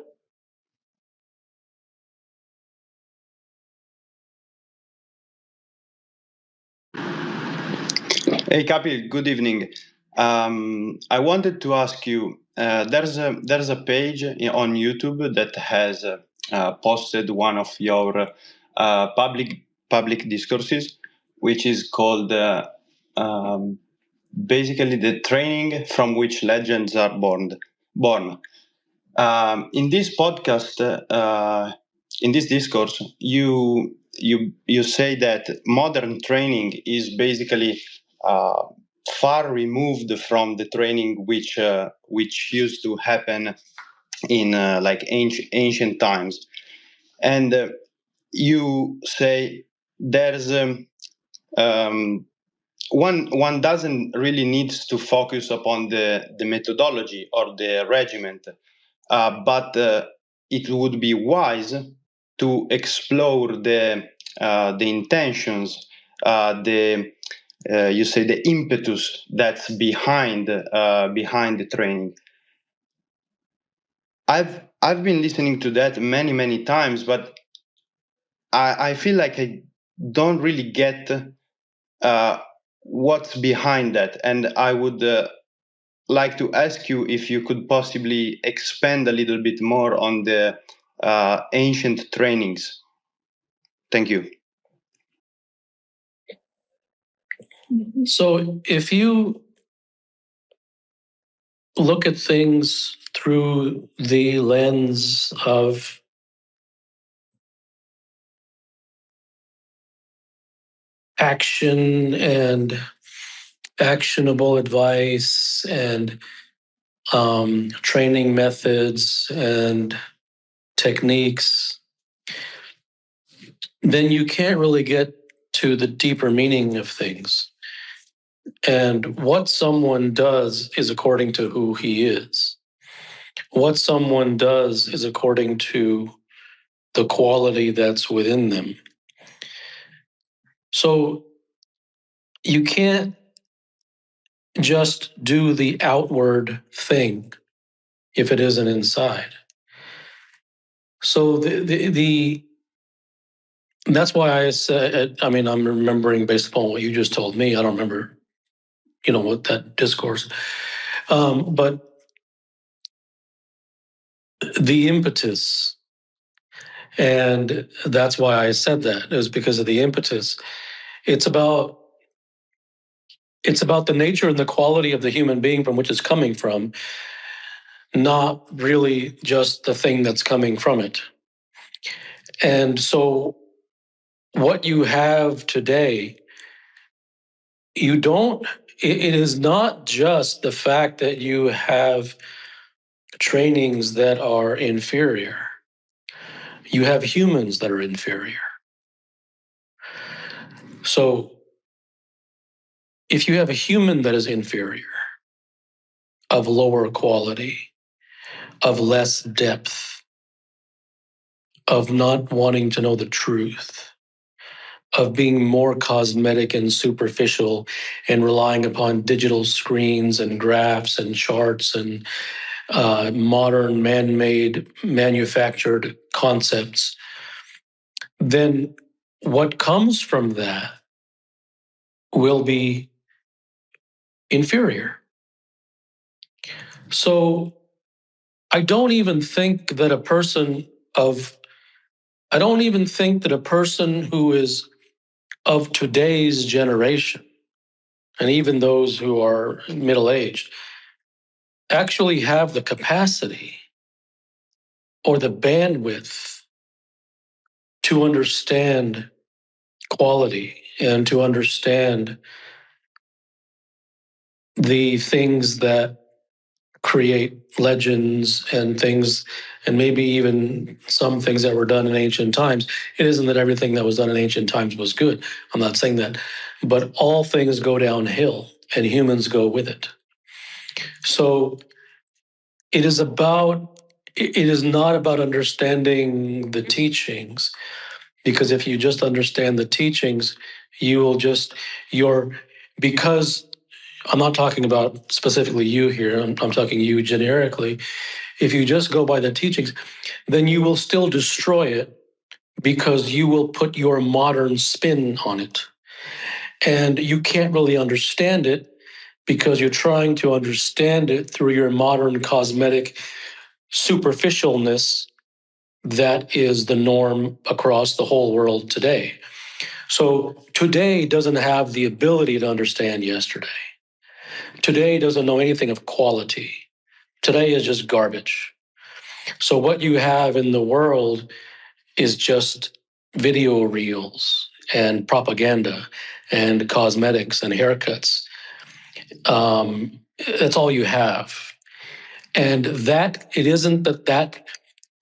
Speaker 4: Hey, Kapil, good evening. I wanted to ask you, there's a page on YouTube that has posted one of your public discourses, which is called basically the training from which legends are born. In this podcast, in this discourse, you say that modern training is basically far removed from the training which used to happen in like ancient times, and you say there's one doesn't really need to focus upon the methodology or the regiment, but it would be wise to explore the intentions, the you say the impetus that's behind the training. I've been listening to that many times, but I feel like I don't really get what's behind that, and I would like to ask you if you could possibly expand a little bit more on the ancient trainings. Thank you.
Speaker 15: So if you look at things through the lens of action and actionable advice and training methods and techniques, then you can't really get to the deeper meaning of things. And what someone does is according to who he is. What someone does is according to the quality that's within them. So you can't just do the outward thing if it isn't inside. So that's why I said, I mean, I'm remembering based upon what you just told me. I don't remember, what that discourse. But the impetus, and that's why I said that, it was because of the impetus. It's about the nature and the quality of the human being from which it's coming from, not really just the thing that's coming from it. And so what you have today, it is not just the fact that you have trainings that are inferior. You have humans that are inferior. So if you have a human that is inferior, of lower quality, of less depth, of not wanting to know the truth, of being more cosmetic and superficial and relying upon digital screens and graphs and charts and modern man-made manufactured concepts, then what comes from that will be inferior. So I don't even think that a person who is of today's generation, and even those who are middle-aged, actually have the capacity or the bandwidth to understand quality and to understand the things that create legends and things, and maybe even some things that were done in ancient times. It isn't that everything that was done in ancient times was good. I'm not saying that. But all things go downhill and humans go with it. So it is not about understanding the teachings, because if you just understand the teachings, you will just, because I'm not talking about specifically you here, I'm talking you generically. If you just go by the teachings, then you will still destroy it because you will put your modern spin on it. And you can't really understand it because you're trying to understand it through your modern cosmetic superficialness that is the norm across the whole world today. So today doesn't have the ability to understand yesterday. Today doesn't know anything of quality. Today is just garbage. So what you have in the world is just video reels and propaganda and cosmetics and haircuts. That's all you have. And that, it isn't that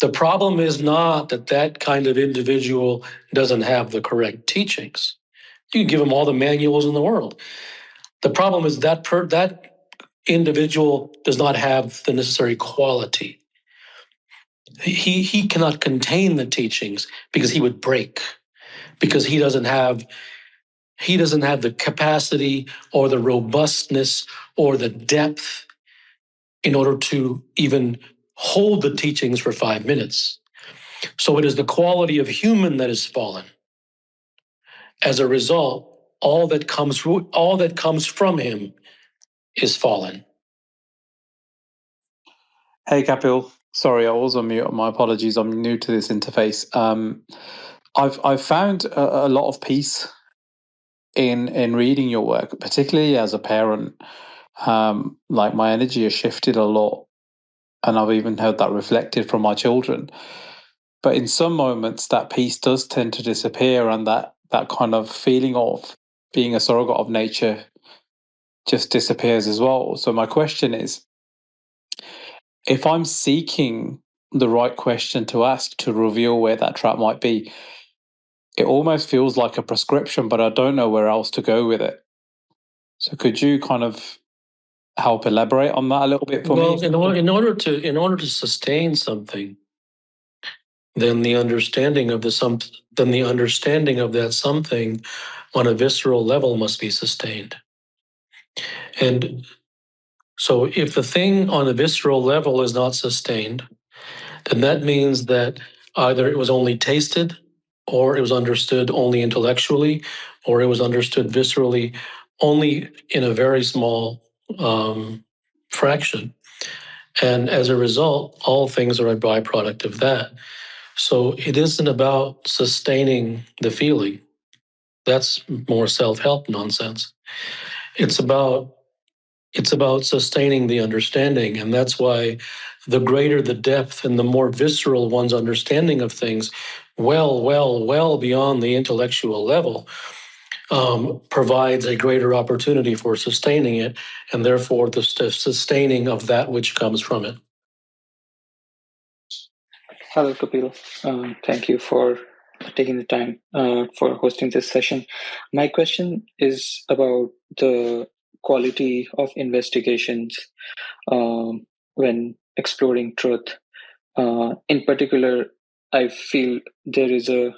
Speaker 15: the problem is not that kind of individual doesn't have the correct teachings. You can give them all the manuals in the world. The problem is that individual does not have the necessary quality. He cannot contain the teachings because he would break, because he doesn't have the capacity or the robustness or the depth in order to even hold the teachings for 5 minutes. So it is the quality of human that has fallen. As a result, all that comes from him is fallen.
Speaker 6: Hey, Kapil. Sorry, I was on mute. My apologies. I'm new to this interface. I've found a lot of peace in reading your work, particularly as a parent. Like my energy has shifted a lot, and I've even heard that reflected from my children. But in some moments, that peace does tend to disappear, and that kind of feeling of being a surrogate of nature just disappears as well. So my question is, if I'm seeking the right question to ask to reveal where that trap might be, it almost feels like a prescription, but I don't know where else to go with it. So could you kind of help elaborate on that a little bit for me?
Speaker 15: Well, in order to sustain something, then the understanding of that something on a visceral level must be sustained. And so if the thing on a visceral level is not sustained, then that means that either it was only tasted, or it was understood only intellectually, or it was understood viscerally only in a very small fraction. And as a result, all things are a byproduct of that. So it isn't about sustaining the feeling. That's more self-help nonsense. It's about sustaining the understanding. And that's why the greater the depth and the more visceral one's understanding of things, well beyond the intellectual level, provides a greater opportunity for sustaining it, and therefore the sustaining of that which comes from it.
Speaker 16: Hello, Kapil. Thank you for taking the time for hosting this session. My question is about the quality of investigations when exploring truth. In particular, I feel there is a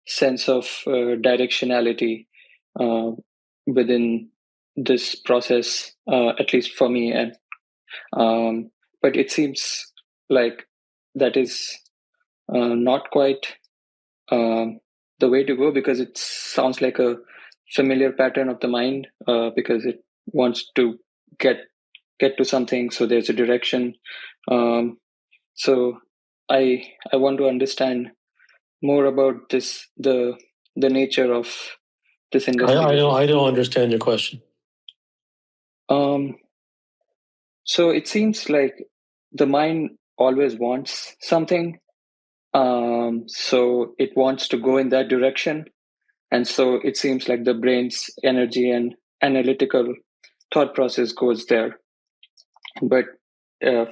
Speaker 16: sense of directionality within this process, at least for me. And but it seems like that is not quite the way to go, because it sounds like a familiar pattern of the mind, because it wants to get to something, so there's a direction. So I want to understand more about this, the nature of this investigation.
Speaker 15: I don't understand your question.
Speaker 16: So it seems like the mind always wants something, so it wants to go in that direction, and so it seems like the brain's energy and analytical thought process goes there. But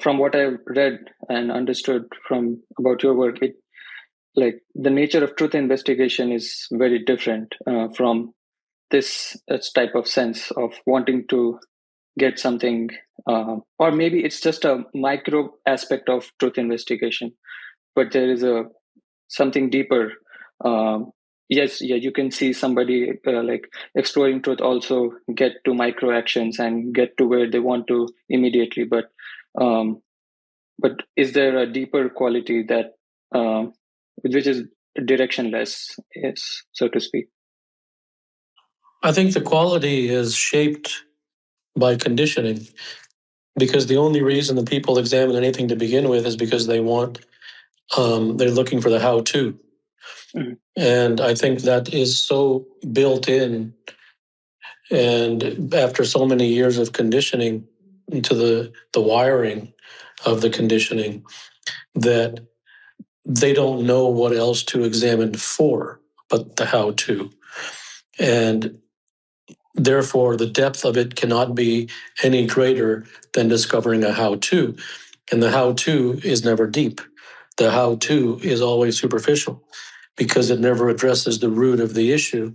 Speaker 16: from what I've read and understood from about your work, it like the nature of truth investigation is very different from this type of sense of wanting to get something, or maybe it's just a micro aspect of truth investigation, but there is a something deeper. Yes, yeah, you can see somebody like exploring truth also get to micro actions and get to where they want to immediately, but is there a deeper quality that which is directionless, yes, so to speak?
Speaker 15: I think the quality is shaped by conditioning, because the only reason that people examine anything to begin with is because they want, they're looking for the how-to.
Speaker 16: Mm-hmm.
Speaker 15: And I think that is so built in, and after so many years of conditioning into the wiring of the conditioning, that they don't know what else to examine for but the how-to. And therefore, the depth of it cannot be any greater than discovering a how-to. And the how-to is never deep. The how-to is always superficial because it never addresses the root of the issue.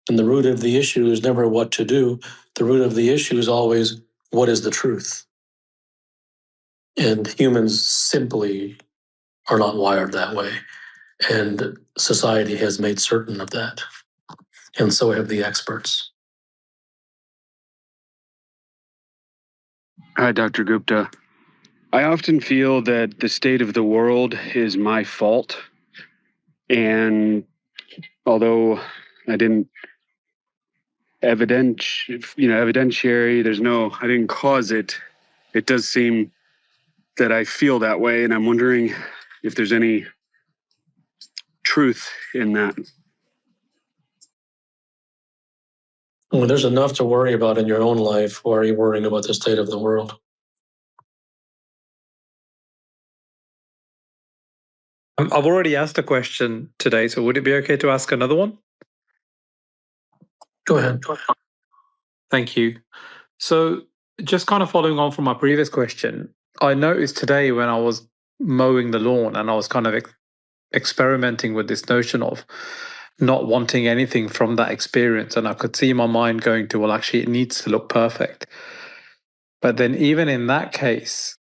Speaker 15: And the root of the issue is never what to do. The root of the issue is always what is the truth. And humans simply are not wired that way. And society has made certain of that. And so have the experts.
Speaker 17: Hi, Dr. Gupta. I often feel that the state of the world is my fault. And although I didn't evidentiary, I didn't cause it. It does seem that I feel that way. And I'm wondering if there's any truth in that.
Speaker 15: Well, there's enough to worry about in your own life. Why are you worrying about the state of the world?
Speaker 6: I've already asked a question today, so would it be okay to ask another one?
Speaker 15: Go ahead.
Speaker 6: Thank you. So just kind of following on from my previous question, I noticed today when I was mowing the lawn and I was kind of experimenting with this notion of not wanting anything from that experience, and I could see my mind going to, well, actually, it needs to look perfect. But then even in that case,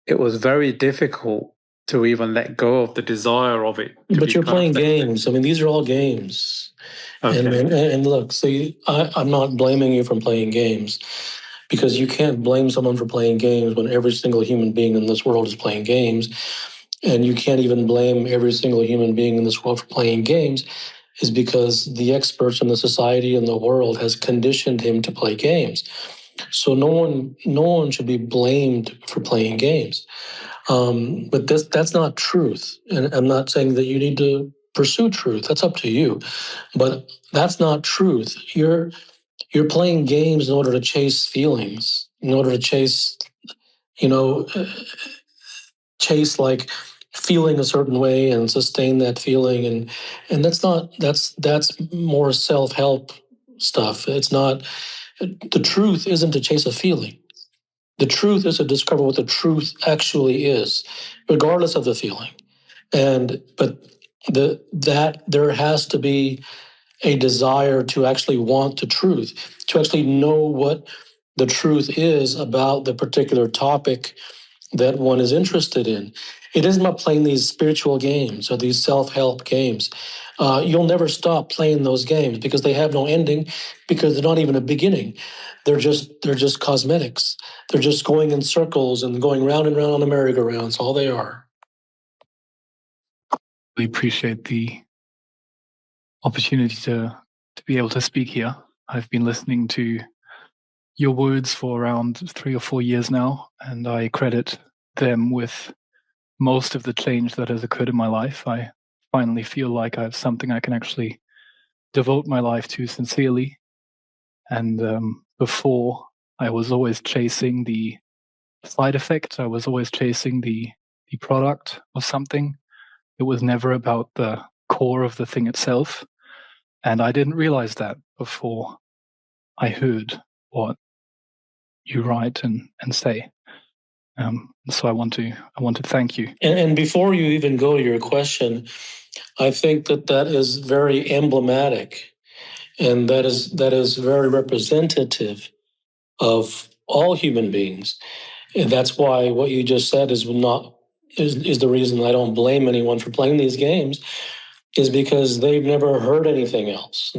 Speaker 6: it was very difficult to even let go of the desire of it.
Speaker 15: But you're playing games. I mean, these are all games. Okay. And look, see, I'm not blaming you for playing games, because you can't blame someone for playing games when every single human being in this world is playing games. And you can't even blame every single human being in this world for playing games, is because the experts in the society and the world has conditioned him to play games. So no one should be blamed for playing games. But that's not truth. And I'm not saying that you need to pursue truth. That's up to you. But that's not truth. You're playing games in order to chase feelings, in order to chase, chase like feeling a certain way and sustain that feeling. And that's more self-help stuff. It's not, the truth isn't to chase a feeling. The truth is to discover what the truth actually is, regardless of the feeling. But there has to be a desire to actually want the truth, to actually know what the truth is about the particular topic that one is interested in. It isn't about playing these spiritual games or these self-help games. You'll never stop playing those games because they have no ending, because they're not even a beginning. They're just cosmetics. They're just going in circles and going round and round on the merry-go-round. That's all they are.
Speaker 18: We appreciate the opportunity to be able to speak here. I've been listening to your words for around 3 or 4 years now, and I credit them with most of the change that has occurred in my life. I finally feel like I have something I can actually devote my life to sincerely. And before, I was always chasing the side effect. I was always chasing the product of something. It was never about the core of the thing itself. And I didn't realize that before I heard what you write and say. So I want to thank you.
Speaker 15: And before you even go to your question, I think that is very emblematic, and that is very representative of all human beings. And that's why what you just said is the reason I don't blame anyone for playing these games, is because they've never heard anything else.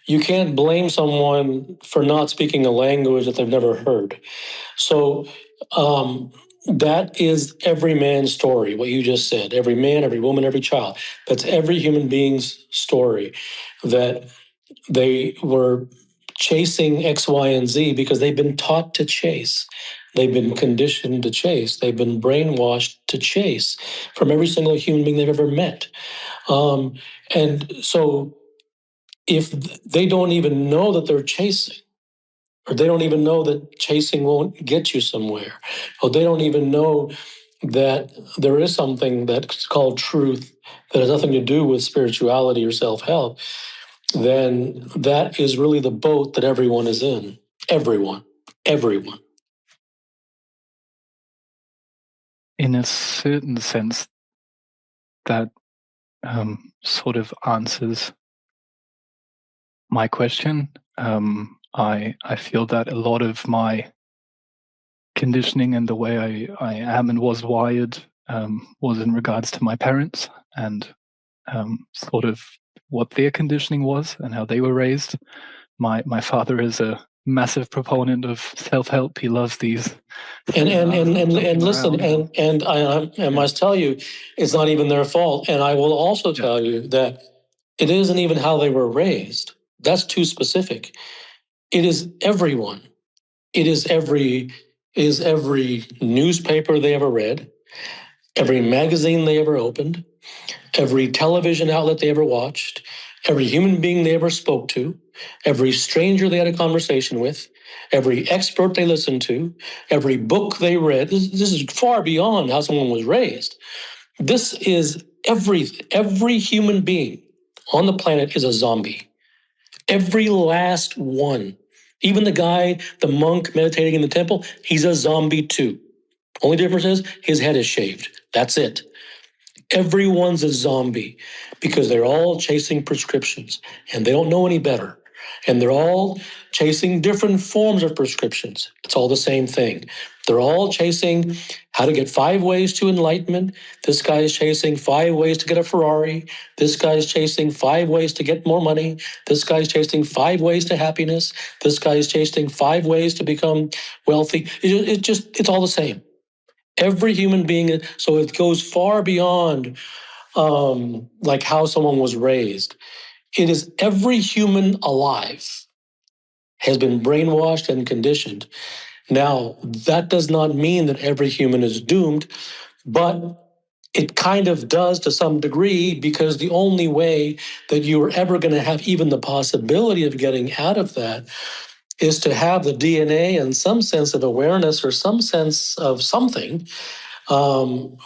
Speaker 15: You can't blame someone for not speaking a language that they've never heard. So that is every man's story, what you just said. Every man, every woman, every child. That's every human being's story, that they were chasing X, Y, and Z because they've been taught to chase. They've been conditioned to chase. They've been brainwashed to chase from every single human being they've ever met. And so if they don't even know that they're chasing, or they don't even know that chasing won't get you somewhere, or they don't even know that there is something that's called truth that has nothing to do with spirituality or self-help, then that is really the boat that everyone is in. Everyone.
Speaker 18: In a certain sense, that sort of answers my question. I feel that a lot of my conditioning and the way I am and was wired was in regards to my parents and sort of what their conditioning was and how they were raised. My father is a massive proponent of self-help. He loves these.
Speaker 15: And listen, and I must tell you, it's not even their fault. And I will also tell you that it isn't even how they were raised. That's too specific. It is everyone. It is every newspaper they ever read, every magazine they ever opened, every television outlet they ever watched, every human being they ever spoke to, every stranger they had a conversation with, every expert they listened to, every book they read. This is far beyond how someone was raised. This is every human being on the planet is a zombie. Every last one. Even the monk meditating in the temple, he's a zombie too. Only difference is his head is shaved. That's it. Everyone's a zombie because they're all chasing prescriptions and they don't know any better. And they're all chasing different forms of prescriptions. It's all the same thing. They're all chasing how to get 5 ways to enlightenment. This guy is chasing 5 ways to get a Ferrari. This guy is chasing 5 ways to get more money. This guy is chasing 5 ways to happiness. This guy is chasing 5 ways to become wealthy. It's all the same. Every human being, so it goes far beyond like how someone was raised. It is every human alive has been brainwashed and conditioned. Now, that does not mean that every human is doomed, but it kind of does to some degree, because the only way that you're ever going to have even the possibility of getting out of that is to have the DNA and some sense of awareness or some sense of something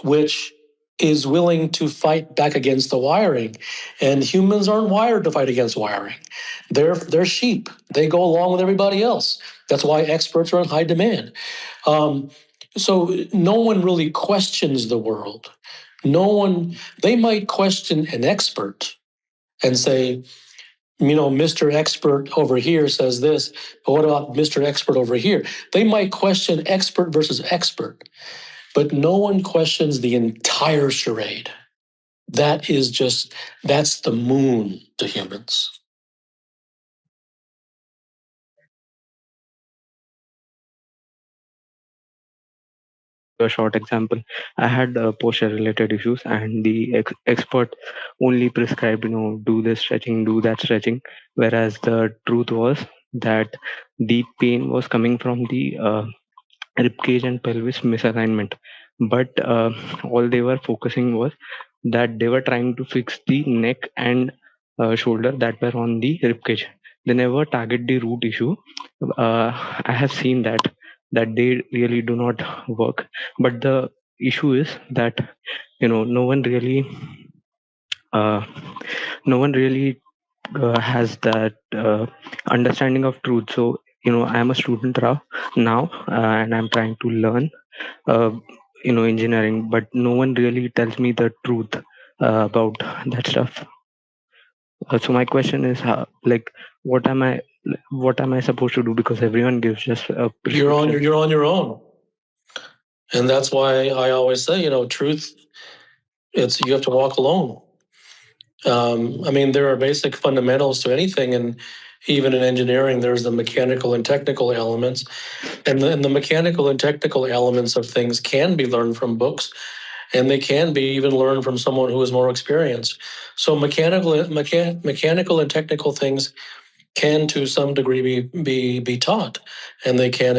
Speaker 15: which is willing to fight back against the wiring. And humans aren't wired to fight against wiring. They're sheep. They go along with everybody else. That's why experts are in high demand. So no one really questions the world. They might question an expert and say, Mr. Expert over here says this, but what about Mr. Expert over here? They might question expert versus expert. But no one questions the entire charade. That's the moon to humans.
Speaker 24: A short example, I had posture related issues, and the expert only prescribed, do this stretching, do that stretching, whereas the truth was that the pain was coming from the ribcage and pelvis misalignment. But all they were focusing was that they were trying to fix the neck and shoulder that were on the ribcage. They never target the root issue. I have seen that they really do not work. But the issue is that no one really uh, has that understanding of truth. So I am a student now, and I'm trying to learn engineering, but no one really tells me the truth about that stuff. So my question is, like, what am I supposed to do? Because everyone gives just a prescription.
Speaker 15: You're on your own, and that's why I always say, truth. You have to walk alone. I mean, there are basic fundamentals to anything, and even in engineering, there's the mechanical and technical elements, and the mechanical and technical elements of things can be learned from books, and they can be even learned from someone who is more experienced. So mechanical and technical things can, to some degree, be taught, and they can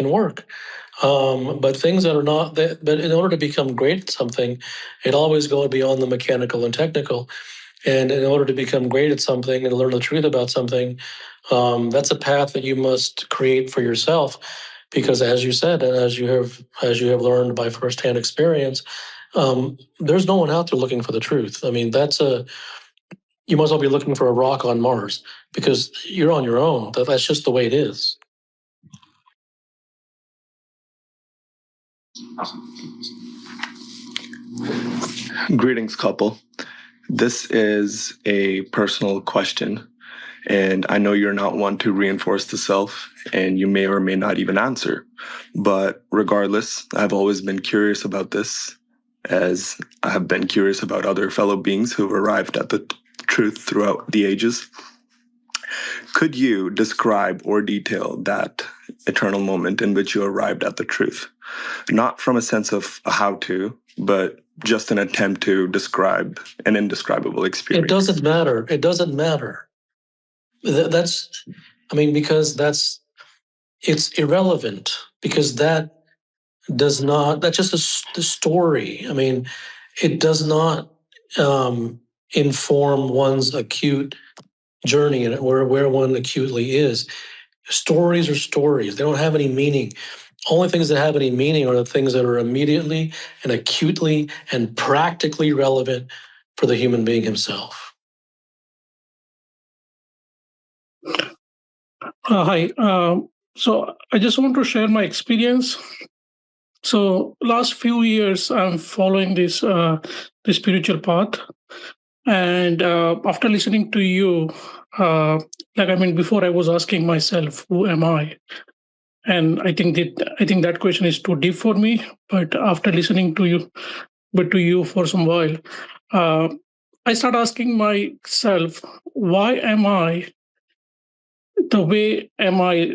Speaker 15: work. But things that are not that, but in order to become great at something, it always goes beyond the mechanical and technical. And in order to become great at something and learn the truth about something, that's a path that you must create for yourself. Because, as you said, and as you have learned by firsthand experience, there's no one out there looking for the truth. I mean, you must well be looking for a rock on Mars because you're on your own. That's just the way it is.
Speaker 8: Greetings, couple. This is a personal question, and I know you're not one to reinforce the self, and you may or may not even answer. But regardless, I've always been curious about this, as I have been curious about other fellow beings who've arrived at the truth throughout the ages. Could you describe or detail that eternal moment in which you arrived at the truth? Not from a sense of a how-to, but just an attempt to describe an indescribable experience.
Speaker 15: It doesn't matter. It doesn't matter. Because it's irrelevant, because that's just the story. I mean, it does not inform one's acute journey and where one acutely is. Stories are stories. They don't have any meaning. Only things that have any meaning are the things that are immediately and acutely and practically relevant for the human being himself.
Speaker 12: Hi. So I just want to share my experience. So last few years, I'm following this spiritual path, and after listening to you, before I was asking myself, who am I? And I think that question is too deep for me. But after listening to you for some while, I start asking myself, why am I the way am I?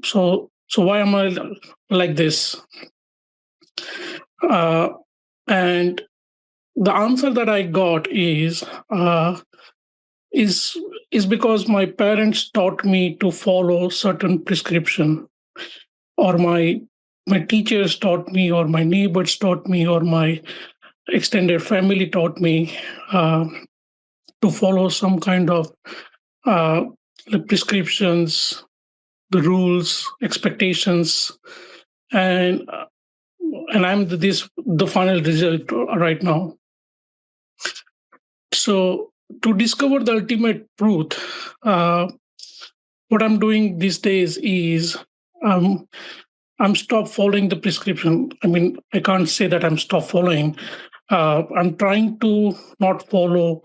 Speaker 12: So why am I like this? And the answer that I got is because my parents taught me to follow certain prescription, or my teachers taught me, or my neighbors taught me, or my extended family taught me to follow some kind of the prescriptions, the rules, expectations, and I'm the final result right now. So to discover the ultimate truth, what I'm doing these days is I'm stop following the prescription. I mean, I can't say that I'm stop following. I'm trying to not follow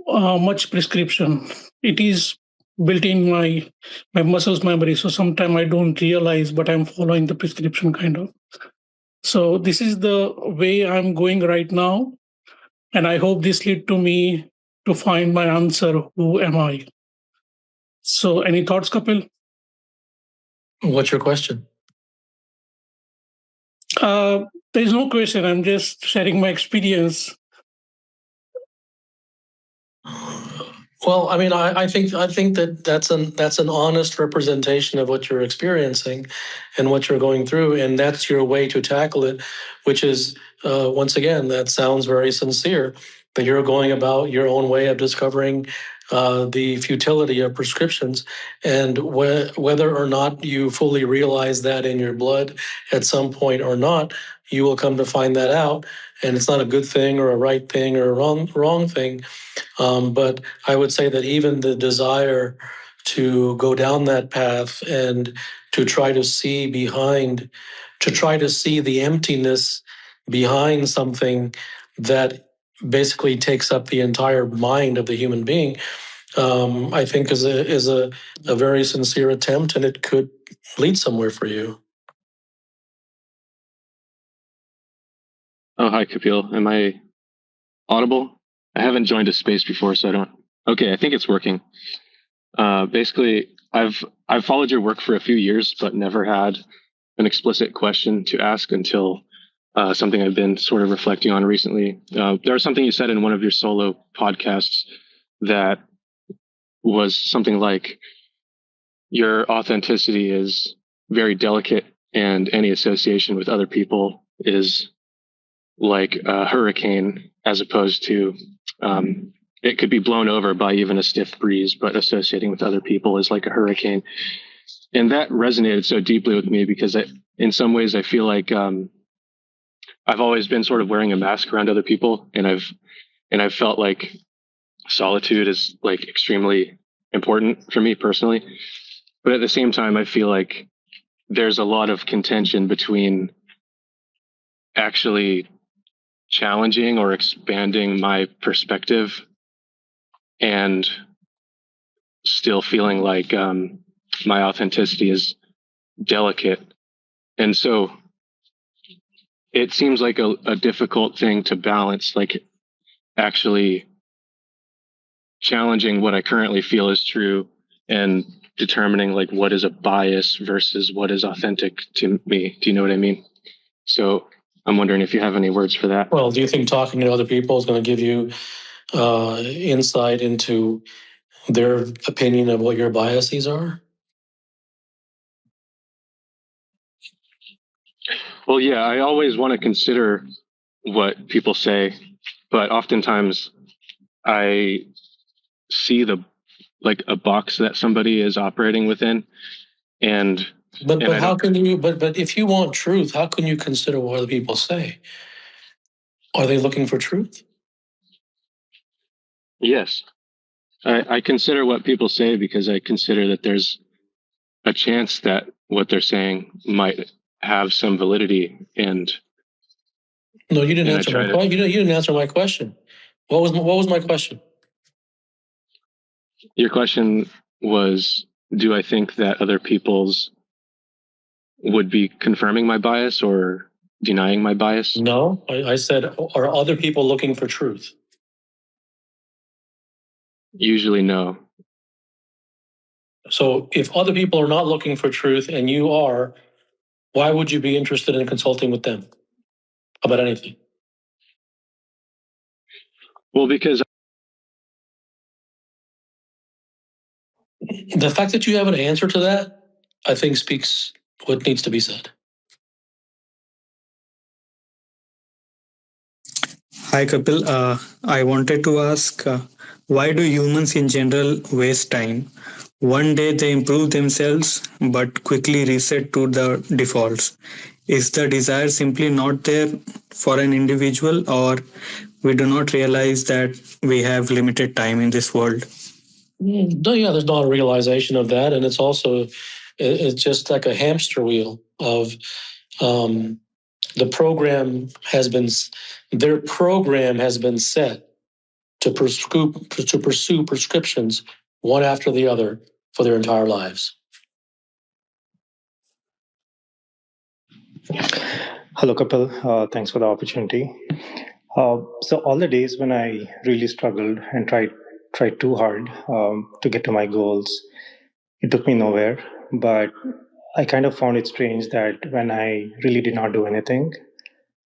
Speaker 12: much prescription. It is built in my muscles memory, so sometimes I don't realize, but I'm following the prescription kind of. So this is the way I'm going right now, and I hope this lead to me to find my answer. Who am I? So, any thoughts, Kapil?
Speaker 15: What's your question?
Speaker 12: There's no question. I'm just sharing my experience.
Speaker 15: Well, I mean, I think that that's an honest representation of what you're experiencing and what you're going through, and that's your way to tackle it, which is once again, that sounds very sincere. That you're going about your own way of discovering the futility of prescriptions, and whether or not you fully realize that in your blood at some point or not, you will come to find that out, and it's not a good thing or a right thing or a wrong thing. But I would say that even the desire to go down that path and to try to see the emptiness behind something that basically takes up the entire mind of the human being, I think is a very sincere attempt, and it could lead somewhere for you.
Speaker 9: Oh, hi, Kapil. Am I audible? I haven't joined a space before, so I don't. Okay, I think it's working. Basically, I've followed your work for a few years, but never had an explicit question to ask until something I've been sort of reflecting on recently. There was something you said in one of your solo podcasts that was something like, your authenticity is very delicate, and any association with other people is like a hurricane, as opposed to it could be blown over by even a stiff breeze, but associating with other people is like a hurricane. And that resonated so deeply with me because in some ways I feel like I've always been sort of wearing a mask around other people, and I've felt like solitude is like extremely important for me personally. But at the same time, I feel like there's a lot of contention between actually challenging or expanding my perspective and still feeling like my authenticity is delicate. And so it seems like a difficult thing to balance, like actually challenging what I currently feel is true and determining like what is a bias versus what is authentic to me. Do you know what I mean? So I'm wondering if you have any words for that.
Speaker 15: Well, do you think talking to other people is going to give you insight into their opinion of what your biases are?
Speaker 9: Well, yeah, I always want to consider what people say, but oftentimes I see like a box that somebody is operating within, and
Speaker 15: But how can you? But if you want truth, how can you consider what other people say? Are they looking for truth?
Speaker 9: Yes, I consider what people say because I consider that there's a chance that what they're saying might have some validity. And
Speaker 15: no, you didn't answer my question. You didn't answer my question. What was my question?
Speaker 9: Your question was, do I think that other people's would be confirming my bias or denying my bias?
Speaker 15: No, I said, are other people looking for truth?
Speaker 9: Usually no.
Speaker 15: So if other people are not looking for truth and you are, why would you be interested in consulting with them about anything?
Speaker 9: Well, because
Speaker 15: the fact that you have an answer to that, I think speaks what needs to be said.
Speaker 20: Hi, Kapil. I wanted to ask, why do humans in general waste time? One day they improve themselves, but quickly reset to the defaults. Is the desire simply not there for an individual, or we do not realize that we have limited time in this world?
Speaker 15: Yeah, there's not a realization of that, and it's just like a hamster wheel of their program has been set to pursue prescriptions one after the other for their entire lives.
Speaker 21: Hello, Kapil. Thanks for the opportunity. So all the days when I really struggled and tried too hard to get to my goals, it took me nowhere. But I kind of found it strange that when I really did not do anything,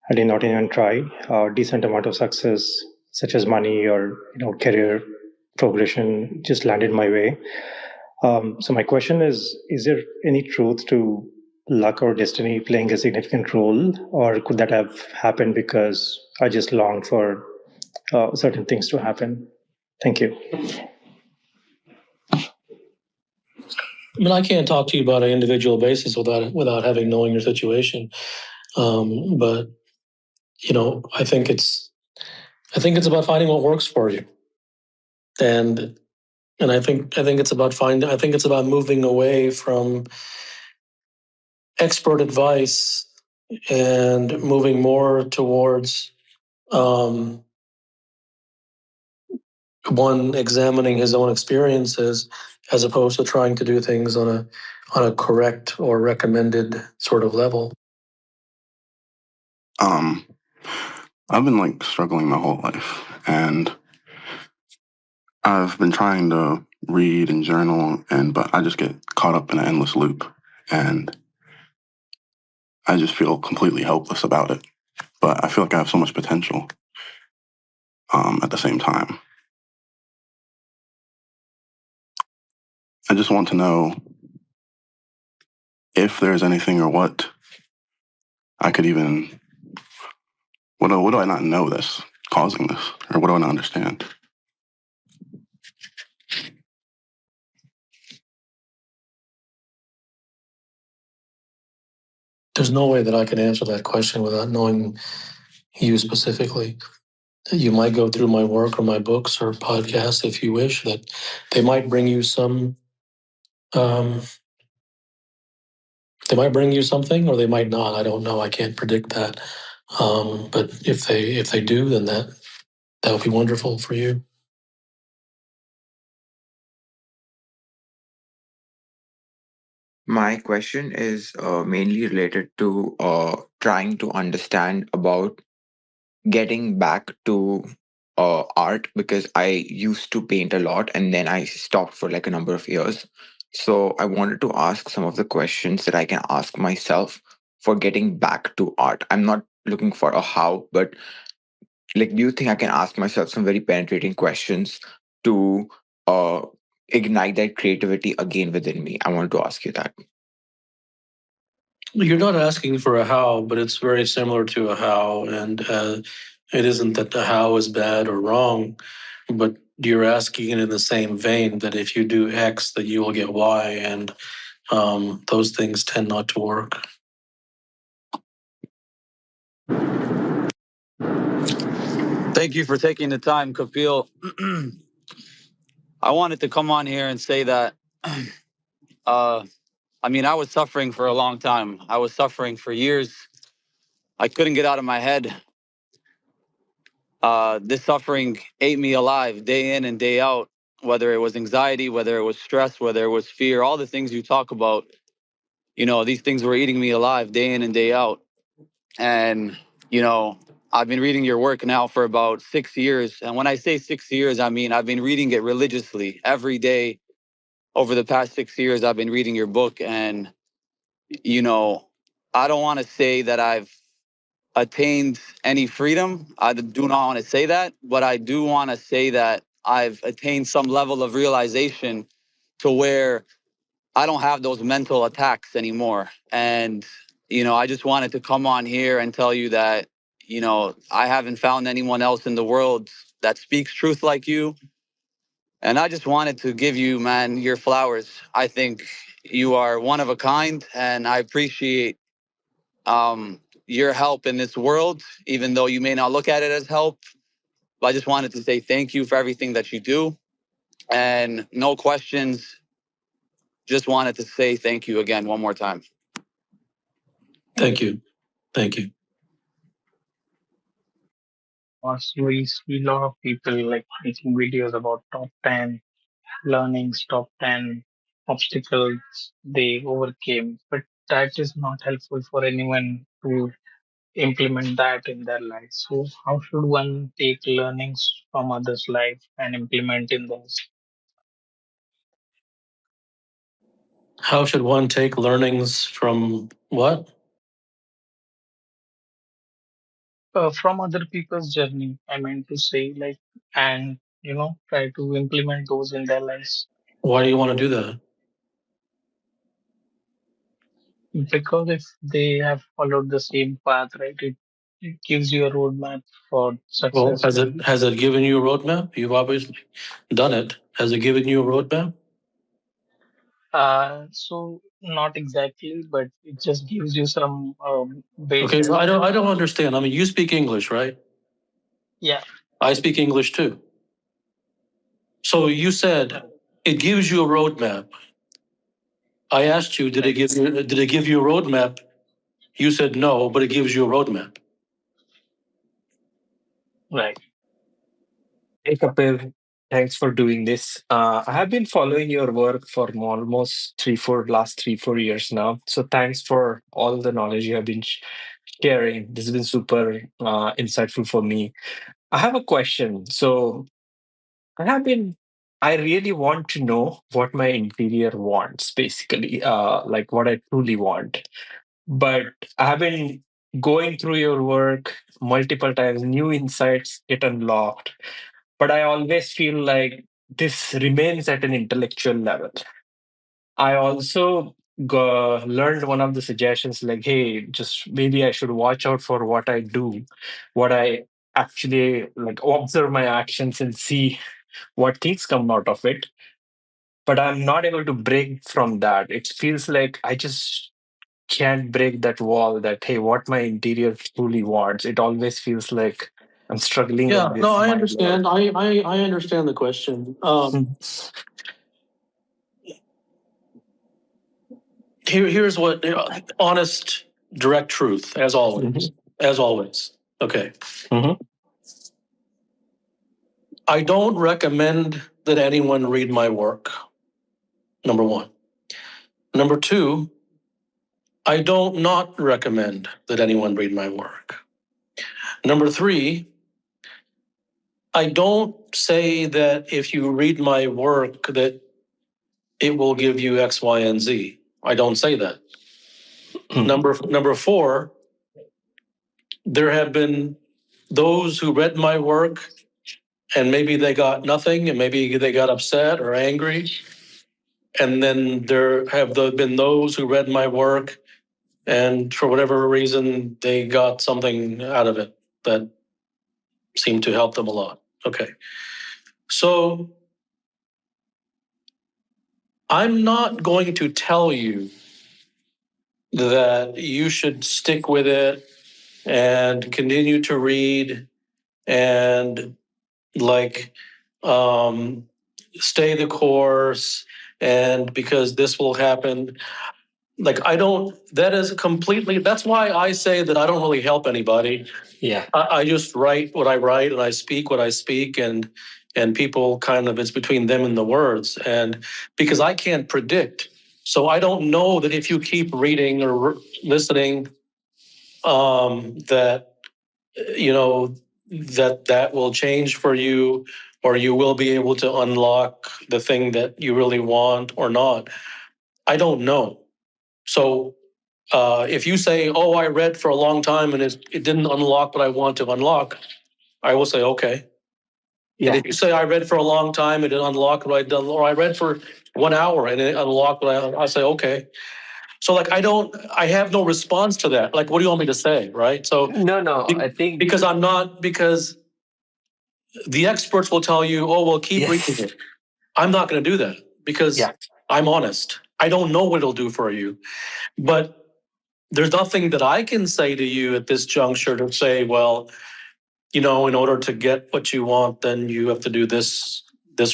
Speaker 21: I did not even try, a decent amount of success, such as money or career progression, just landed my way. So my question is there any truth to luck or destiny playing a significant role, or could that have happened because I just longed for certain things to happen? Thank you.
Speaker 15: I mean, I can't talk to you about an individual basis without having knowing your situation. But I think it's about finding what works for you. And And I think it's about moving away from expert advice and moving more towards one examining his own experiences as opposed to trying to do things on a correct or recommended sort of level.
Speaker 2: I've been struggling my whole life, and I've been trying to read and journal, but I just get caught up in an endless loop, and I just feel completely helpless about it. But I feel like I have so much potential at the same time. I just want to know if there's anything or what I could even, what do I not know that's causing this? Or what do I not understand?
Speaker 15: There's no way that I can answer that question without knowing you specifically. You might go through my work or my books or podcasts if you wish, that they might bring you some, they might bring you something or they might not. I don't know. I can't predict that. But if they do, then that would be wonderful for you.
Speaker 3: My question is mainly related to trying to understand about getting back to art, because I used to paint a lot and then I stopped for like a number of years. So I wanted to ask some of the questions that I can ask myself for getting back to art. I'm not looking for a how, but do you think I can ask myself some very penetrating questions to uh, ignite that creativity again within me? I wanted to ask you that.
Speaker 15: You're not asking for a how, but it's very similar to a how. And it isn't that the how is bad or wrong, but you're asking it in the same vein that if you do X, that you will get Y. And those things tend not to work.
Speaker 7: Thank you for taking the time, Kapil. I wanted to come on here and say that, I was suffering for a long time. I was suffering for years. I couldn't get out of my head. This suffering ate me alive day in and day out, whether it was anxiety, whether it was stress, whether it was fear, all the things you talk about. These things were eating me alive day in and day out. And, I've been reading your work now for about 6 years. And when I say 6 years, I mean, I've been reading it religiously every day. Over the past 6 years, I've been reading your book. And, I don't want to say that I've attained any freedom. I do not want to say that, but I do want to say that I've attained some level of realization to where I don't have those mental attacks anymore. And, I just wanted to come on here and tell you that, I haven't found anyone else in the world that speaks truth like you. And I just wanted to give you, man, your flowers. I think you are one of a kind, and I appreciate your help in this world, even though you may not look at it as help. But I just wanted to say thank you for everything that you do. And no questions. Just wanted to say thank you again one more time.
Speaker 15: Thank you. Thank you.
Speaker 20: Also, we see a lot of people like making videos about top 10 learnings, top 10 obstacles they overcame, but that is not helpful for anyone to implement that in their life. So, how should one take learnings from others' life and implement in theirs?
Speaker 15: How should one take learnings from what?
Speaker 20: From other people's journey, I meant to say, and try to implement those in their lives.
Speaker 15: Why do you want to do that?
Speaker 20: Because if they have followed the same path, right, it gives you a roadmap for
Speaker 15: Well,
Speaker 20: success.
Speaker 15: has it given you a roadmap? You've obviously done it. Has it given you a roadmap?
Speaker 20: So not exactly, but it just gives you some
Speaker 15: Okay,
Speaker 20: basis.
Speaker 15: so I don't understand. I mean, you speak English, right?
Speaker 20: Yeah.
Speaker 15: I speak English too. So you said it gives you a roadmap. I asked you, did it give you a roadmap? You said no, but it gives you a roadmap.
Speaker 5: Right. Hey, Kapil, thanks for doing this. I have been following your work for almost last 3, 4 years now. So thanks for all the knowledge you have been sharing. This has been super insightful for me. I have a question. So I really want to know what my interior wants, basically, like what I truly want. But I have been going through your work multiple times, new insights get unlocked. But I always feel like this remains at an intellectual level. I also learned one of the suggestions like, hey, just maybe I should watch out for what I do, what I actually like observe my actions and see what things come out of it. But I'm not able to break from that. It feels like I just can't break that wall that, hey, what my interior truly wants. It always feels like I'm struggling
Speaker 15: Yeah,
Speaker 5: with this
Speaker 15: no, I
Speaker 5: mind wall.
Speaker 15: understand. I understand the question. Here's what honest, direct truth, as always. As always. Okay. I don't recommend that anyone read my work. Number one. Number two, I don't not recommend that anyone read my work. Number three, I don't say that if you read my work that it will give you X, Y, and Z. I don't say that. Number four, there have been those who read my work and maybe they got nothing and maybe they got upset or angry. And then there have been those who read my work and for whatever reason, they got something out of it that seemed to help them a lot. Okay. So I'm not going to tell you that you should stick with it and continue to read and like stay the course and because this will happen. Like that is completely, that's why I say that I don't really help anybody.
Speaker 5: Yeah.
Speaker 15: I just write what I write and I speak what I speak and people kind of, it's between them and the words. And because I can't predict. So I don't know that if you keep reading or listening, that, you know, that will change for you or you will be able to unlock the thing that you really want or not. I don't know. So if you say, oh, I read for a long time and it didn't unlock what I want to unlock, I will say, okay. Yeah. And if you say I read for a long time and it unlocked what I done, or I read for 1 hour and it unlocked what I say, okay. So like, I have no response to that. Like, what do you want me to say? Right. So
Speaker 5: no, I think
Speaker 15: because because the experts will tell you, oh, well, keep reading it. I'm not going to do that because I'm honest. I don't know what it'll do for you, but there's nothing that I can say to you at this juncture to say, well, you know, in order to get what you want, then you have to do this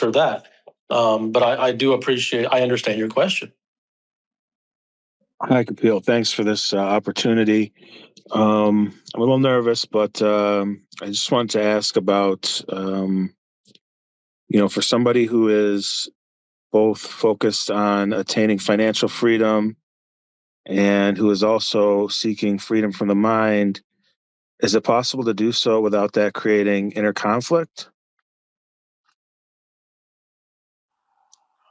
Speaker 15: or that. But I do appreciate, I understand your question.
Speaker 10: Hi, Kapil. Thanks for this opportunity. I'm a little nervous, but I just wanted to ask about, for somebody who is both focused on attaining financial freedom and who is also seeking freedom from the mind, is it possible to do so without that creating inner conflict?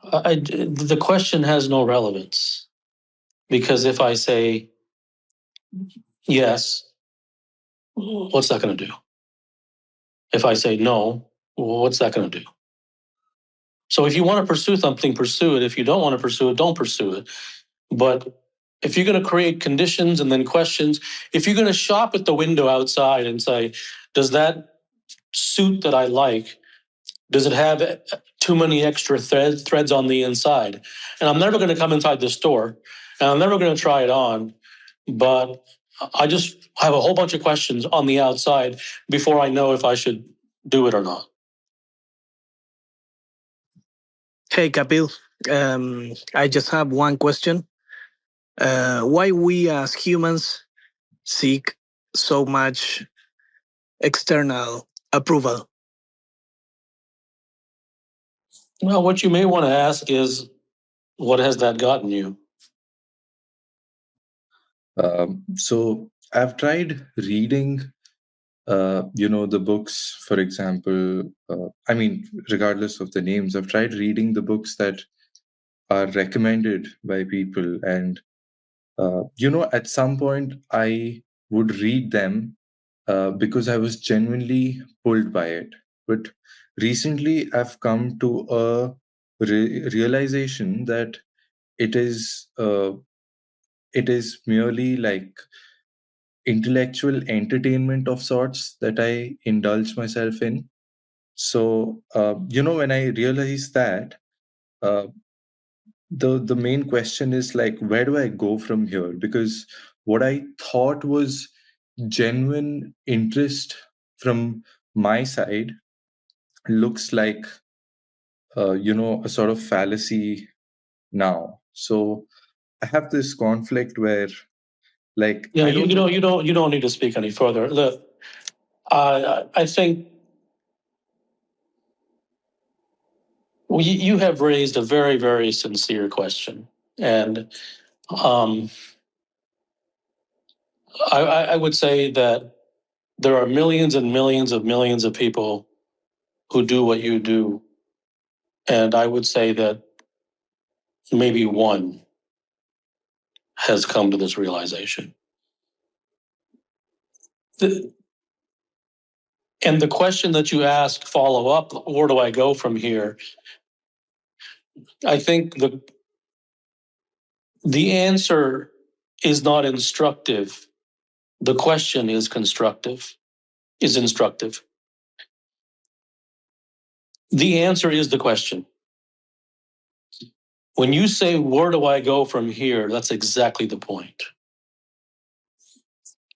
Speaker 15: The question has no relevance because if I say yes, what's that going to do? If I say no, what's that going to do? So if you want to pursue something, pursue it. If you don't want to pursue it, don't pursue it. But if you're going to create conditions and then questions, if you're going to shop at the window outside and say, does that suit that I like, does it have too many extra threads on the inside? And I'm never going to come inside the store and I'm never going to try it on, but I just have a whole bunch of questions on the outside before I know if I should do it or not.
Speaker 11: Hey, Kapil. I just have one question. Why we as humans seek so much external approval?
Speaker 15: Well, what you may want to ask is, what has that gotten you?
Speaker 13: So I've tried reading, the books, for example. I mean, regardless of the names, I've tried reading the books that are recommended by people. And, at some point, I would read them because I was genuinely pulled by it. But recently, I've come to a realization that it is uh, it is merely like intellectual entertainment of sorts that I indulge myself in. So, when I realized that, uh, the main question is like, where do I go from here? Because what I thought was genuine interest from my side looks like, a sort of fallacy now. So I have this conflict where, like,
Speaker 15: Yeah,
Speaker 13: I
Speaker 15: you,
Speaker 13: don't.
Speaker 15: you don't need to speak any further. Look, I think you have raised a very, very sincere question, and um, I would say that there are millions and millions of people who do what you do, and I would say that maybe one has come to this realization. And the question that you ask, follow up, where do I go from here? I think the answer is not instructive. The question is constructive, is instructive. The answer is the question. When you say, where do I go from here? That's exactly the point.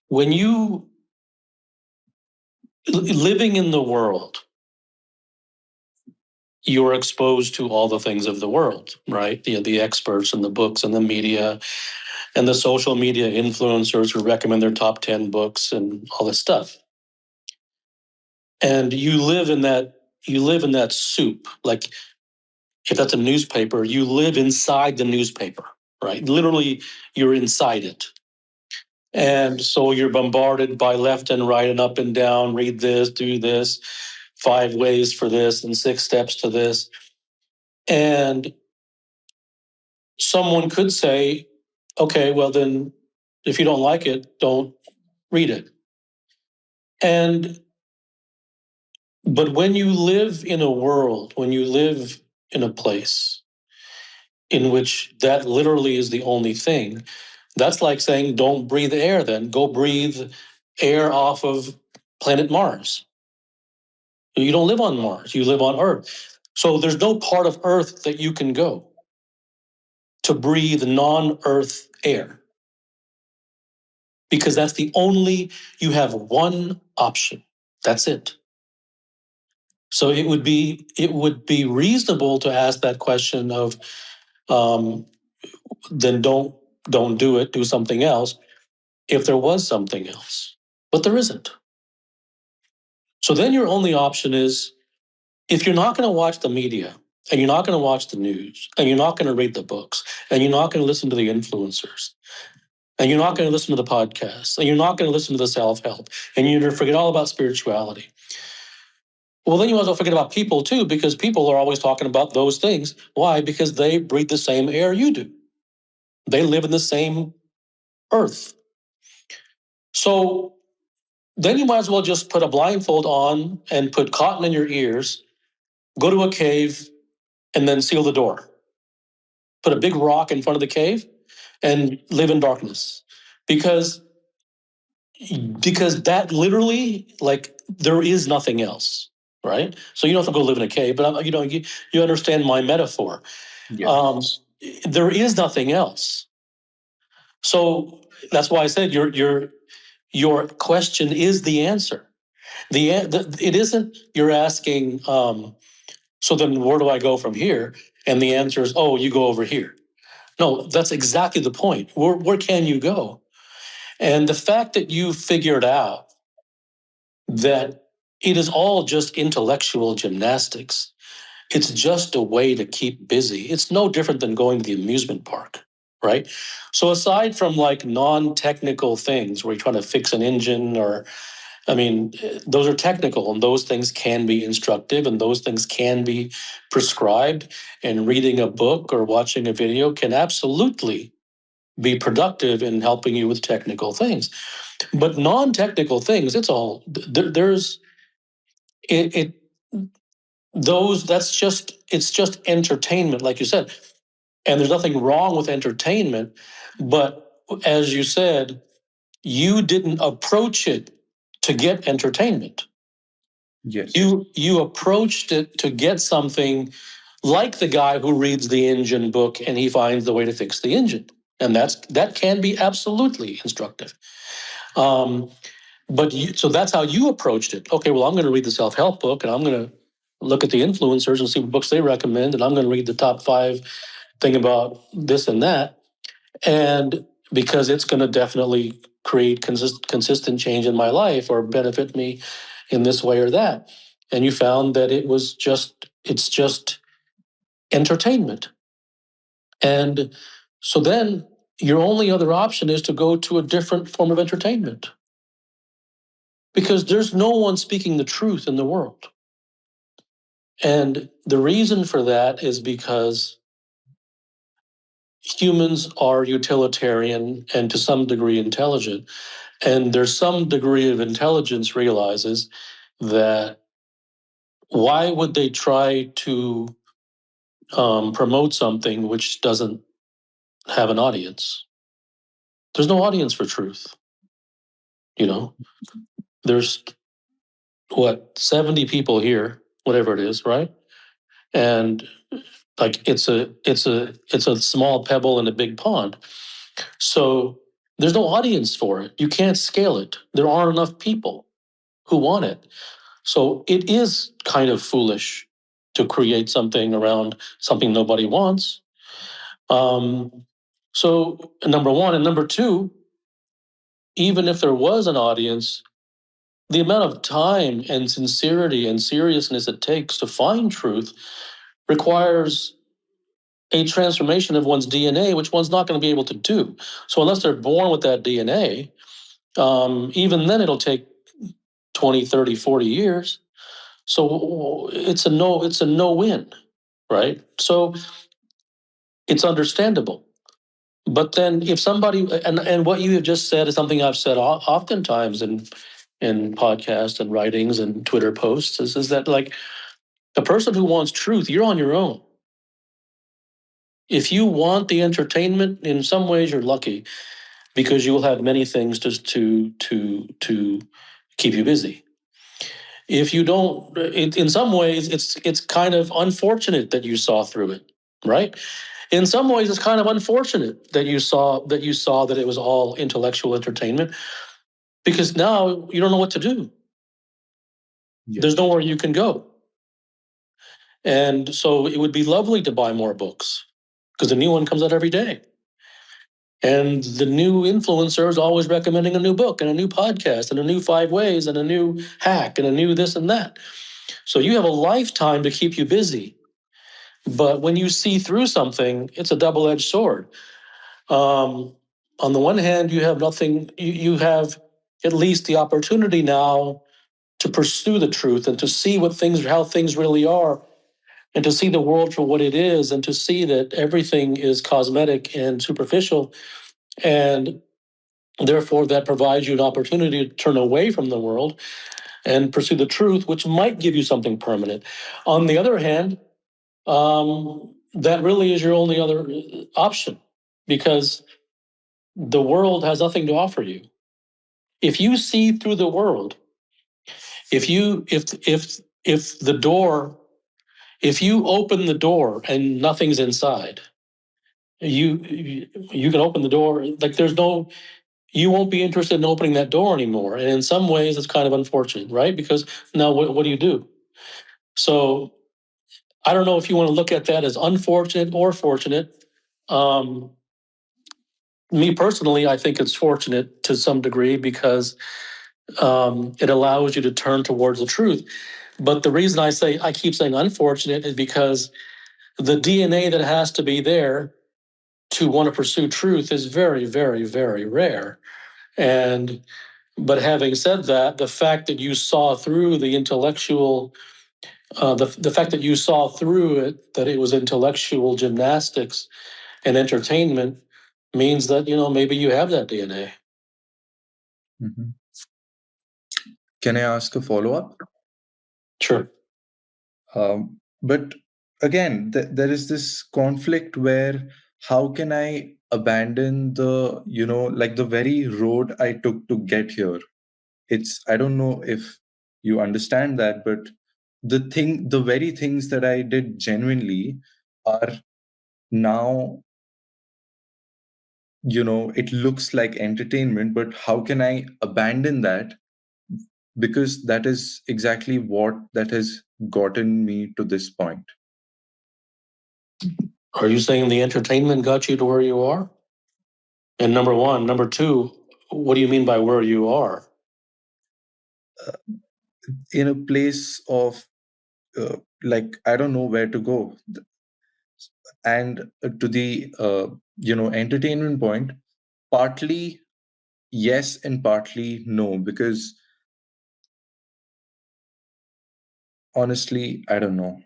Speaker 15: When you living in the world, you're exposed to all the things of the world, right? The experts and the books and the media and the social media influencers who recommend their top 10 books and all this stuff. And you live in that soup. Like if that's a newspaper, you live inside the newspaper, right? Literally, you're inside it. And so you're bombarded by left and right and up and down, read this, do this, 5 ways for this and 6 steps to this. And someone could say, okay, well then, if you don't like it, don't read it. But when you live in a world, when you live in a place in which that literally is the only thing, that's like saying, don't breathe air then, go breathe air off of planet Mars. You don't live on Mars, you live on Earth. So there's no part of Earth that you can go to breathe non-Earth air. Because that's the only, you have one option. That's it. So it would be reasonable to ask that question of, then don't do it, do something else, if there was something else. But there isn't. So then your only option is, if you're not going to watch the media, and you're not going to watch the news, and you're not going to read the books, and you're not going to listen to the influencers, and you're not going to listen to the podcasts, and you're not going to listen to the self-help, and you're going to forget all about spirituality, well, then you might as well forget about people too, because people are always talking about those things. Why? Because they breathe the same air you do. They live in the same earth. So then you might as well just put a blindfold on and put cotton in your ears, go to a cave, and then seal the door. Put a big rock in front of the cave and live in darkness. Because that literally, like, there is nothing else, right? So you don't have to go live in a cave, but you understand my metaphor. Yes. There is nothing else. So that's why I said your question is the answer. It isn't you're asking So then where do I go from here? And the answer is, oh, you go over here. No, that's exactly the point. Where can you go? And the fact that you figured out that it is all just intellectual gymnastics, it's just a way to keep busy. It's no different than going to the amusement park, right? So aside from like non-technical things where you're trying to fix an engine or, I mean, those are technical and those things can be instructive and those things can be prescribed, and reading a book or watching a video can absolutely be productive in helping you with technical things. But non-technical things, it's all there's it those that's just it's just entertainment, like you said. And there's nothing wrong with entertainment, but as you said, you didn't approach it to get entertainment.
Speaker 13: Yes.
Speaker 15: You approached it to get something, like the guy who reads the engine book and he finds the way to fix the engine. And that can be absolutely instructive. So that's how you approached it. Okay, well, I'm going to read the self-help book and I'm going to look at the influencers and see what books they recommend. And I'm going to read the top 5 thing about this and that. And because it's going to definitely create consistent change in my life or benefit me in this way or that. And you found that it's just entertainment. And so then your only other option is to go to a different form of entertainment. Because there's no one speaking the truth in the world. And the reason for that is because humans are utilitarian and to some degree intelligent. And there's some degree of intelligence realizes that why would they try to promote something which doesn't have an audience? There's no audience for truth. You know, there's 70 people here, whatever it is, right? And like it's a small pebble in a big pond. So there's no audience for it. You can't scale it. There aren't enough people who want it. So it is kind of foolish to create something around something nobody wants. So number one, and number two, even if there was an audience, the amount of time and sincerity and seriousness it takes to find truth requires a transformation of one's DNA, which one's not going to be able to do. So unless they're born with that DNA, even then it'll take 20, 30, 40 years. So it's a no win, right? So it's understandable. But then if somebody, and what you have just said is something I've said oftentimes in podcasts and writings and Twitter posts, is that like the person who wants truth, you're on your own. If you want the entertainment, in some ways you're lucky because you will have many things to keep you busy. If you don't, in some ways, it's kind of unfortunate that you saw through it, right? In some ways, it's kind of unfortunate that you saw that it was all intellectual entertainment, because now you don't know what to do. Yes. There's nowhere you can go. And so it would be lovely to buy more books because the new one comes out every day. And the new influencer is always recommending a new book and a new podcast and a new 5 ways and a new hack and a new this and that. So you have a lifetime to keep you busy. But when you see through something, it's a double-edged sword. On the one hand, you have nothing, you have at least the opportunity now to pursue the truth and to see how things really are, and to see the world for what it is, and to see that everything is cosmetic and superficial. And therefore, that provides you an opportunity to turn away from the world and pursue the truth, which might give you something permanent. On the other hand, that really is your only other option, because the world has nothing to offer you. If you see through the world, if you open the door and nothing's inside, you can open the door. Like you won't be interested in opening that door anymore. And in some ways, it's kind of unfortunate, right? Because now what do you do? So I don't know if you want to look at that as unfortunate or fortunate. Me personally, I think it's fortunate to some degree because it allows you to turn towards the truth. But the reason I keep saying unfortunate is because the DNA that has to be there to want to pursue truth is very, very, very rare. But having said that, the fact that you saw through the intellectual, the fact that you saw through it, that it was intellectual gymnastics and entertainment, means that maybe you have that DNA.
Speaker 13: Mm-hmm. Can I ask a follow-up?
Speaker 15: Sure.
Speaker 13: But again, there is this conflict where how can I abandon the, like the very road I took to get here? I don't know if you understand that, but the very things that I did genuinely are now, it looks like entertainment, but how can I abandon that? Because that is exactly what that has gotten me to this point.
Speaker 15: Are you saying the entertainment got you to where you are? And number one. Number two, what do you mean by where you are?
Speaker 13: In a place of like, I don't know where to go. And to the, entertainment point, partly yes and partly no, because honestly, I don't know.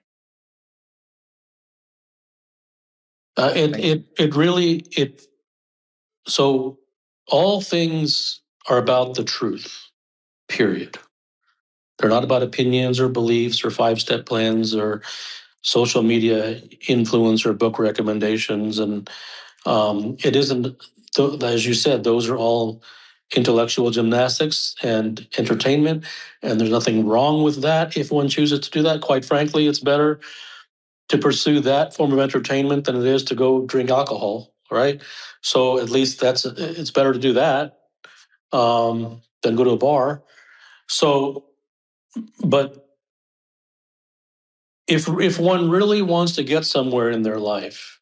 Speaker 15: So all things are about the truth, period. They're not about opinions or beliefs or 5-step plans or social media influence or book recommendations. And it isn't, as you said, those are all intellectual gymnastics and entertainment. And there's nothing wrong with that if one chooses to do that. Quite frankly, it's better to pursue that form of entertainment than it is to go drink alcohol, right? So at least it's better to do that than go to a bar. So, but if one really wants to get somewhere in their life,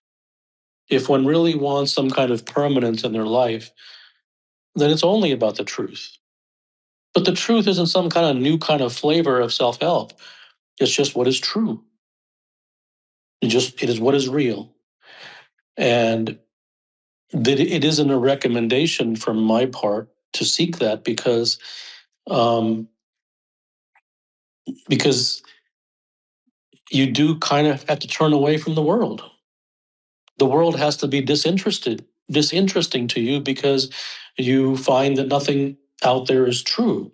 Speaker 15: if one really wants some kind of permanence in their life, then it's only about the truth. But the truth isn't some kind of new kind of flavor of self-help. It's just what is true. It is what is real. And that it isn't a recommendation from my part to seek that because you do kind of have to turn away from the world. The world has to be disinteresting to you because you find that nothing out there is true.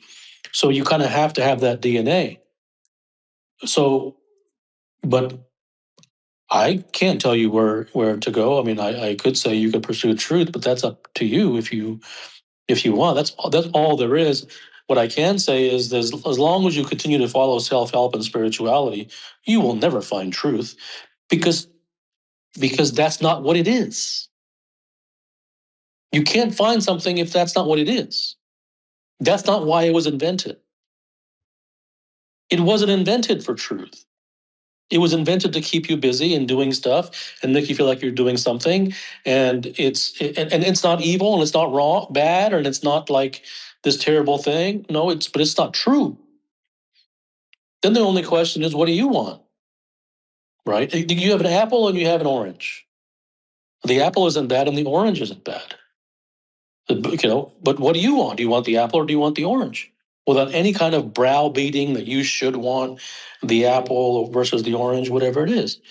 Speaker 15: So you kind of have to have that DNA. So, but I can't tell you where to go. I mean, I could say you could pursue truth, but that's up to you if you want. That's all there is. What I can say is that as long as you continue to follow self-help and spirituality, you will never find truth because that's not what it is. You can't find something if that's not what it is. That's not why it was invented. It wasn't invented for truth. It was invented to keep you busy and doing stuff and make you feel like you're doing something. And it's not evil and it's not wrong, bad, and it's not like this terrible thing. No, but it's not true. Then the only question is, what do you want? Right? You have an apple and you have an orange. The apple isn't bad and the orange isn't bad. But what do you want? Do you want the apple or do you want the orange? Without any kind of browbeating that you should want the apple versus the orange, whatever it is.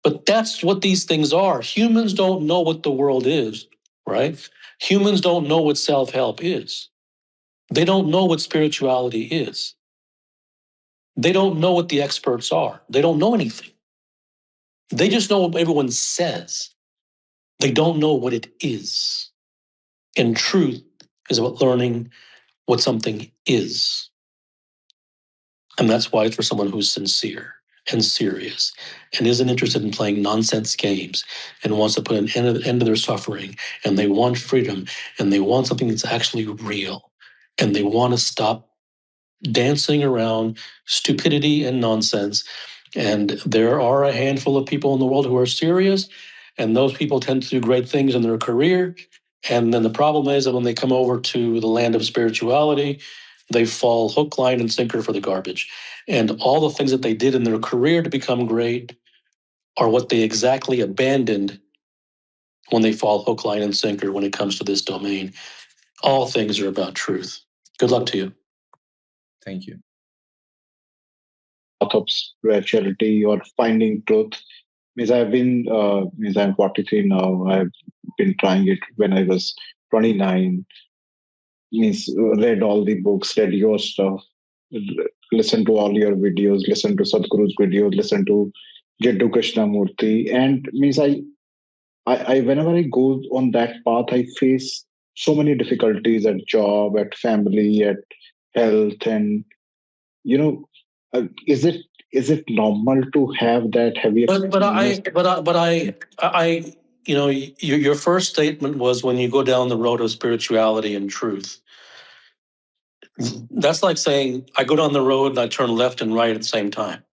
Speaker 15: But that's what these things are. Humans don't know what the world is, right? Humans don't know what self-help is. They don't know what spirituality is. They don't know what the experts are. They don't know anything. They just know what everyone says. They don't know what it is. And truth is about learning what something is. And that's why it's for someone who's sincere and serious and isn't interested in playing nonsense games and wants to put an end to their suffering, and they want freedom and they want something that's actually real, and they want to stop dancing around stupidity and nonsense And there are a handful of people in the world who are serious, and those people tend to do great things in their career. And then the problem is that when they come over to the land of spirituality, they fall hook, line, and sinker for the garbage. And all the things that they did in their career to become great are what they exactly abandoned when they fall hook, line, and sinker when it comes to this domain. All things are about truth. Good luck to you.
Speaker 13: Thank you.
Speaker 14: Of spirituality or finding truth. Means I'm 43 now. I've been trying it when I was 29. Means read all the books, read your stuff, listen to all your videos, listen to Sadhguru's videos, listen to Jiddu Krishnamurti, and means I whenever I go on that path, I face so many difficulties at job, at family, at health, and you know, is it normal to have that heavy experience?
Speaker 15: I your first statement was when you go down the road of spirituality and truth. That's like saying I go down the road and I turn left and right at the same time.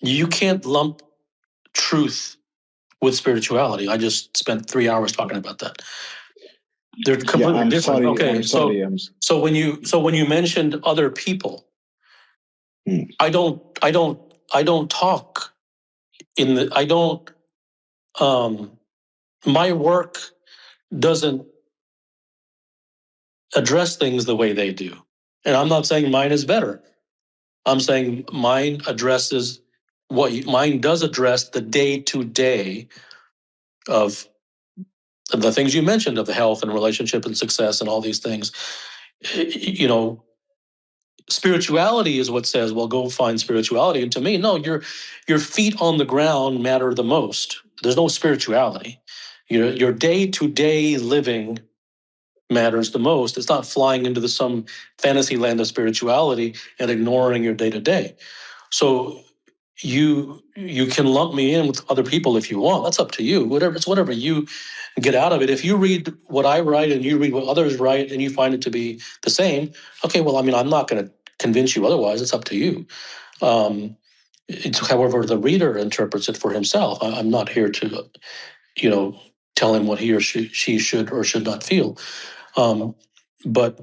Speaker 15: You can't lump truth with spirituality. I just spent 3 hours talking about that. They're completely
Speaker 14: I'm
Speaker 15: different.
Speaker 14: sorry.
Speaker 15: Okay,
Speaker 14: I'm sorry.
Speaker 15: so when you mentioned other people, I don't talk in the I don't my work doesn't address things the way they do. And I'm not saying mine is better. I'm saying mine addresses mine does address the day-to-day of the things you mentioned, of the health and relationship and success and all these things. You know, spirituality is what says, well, go find spirituality. And to me, no, your feet on the ground matter the most. There's no spirituality. Your day-to-day living matters the most. It's not flying into some fantasy land of spirituality and ignoring your day-to-day. So you can lump me in with other people if you want. That's up to you. Whatever you get out of it. If you read what I write and you read what others write and you find it to be the same, okay, well, I mean, I'm not going to convince you otherwise. It's up to you. It's however the reader interprets it for himself. I'm not here to, tell him what he or she should or should not feel. But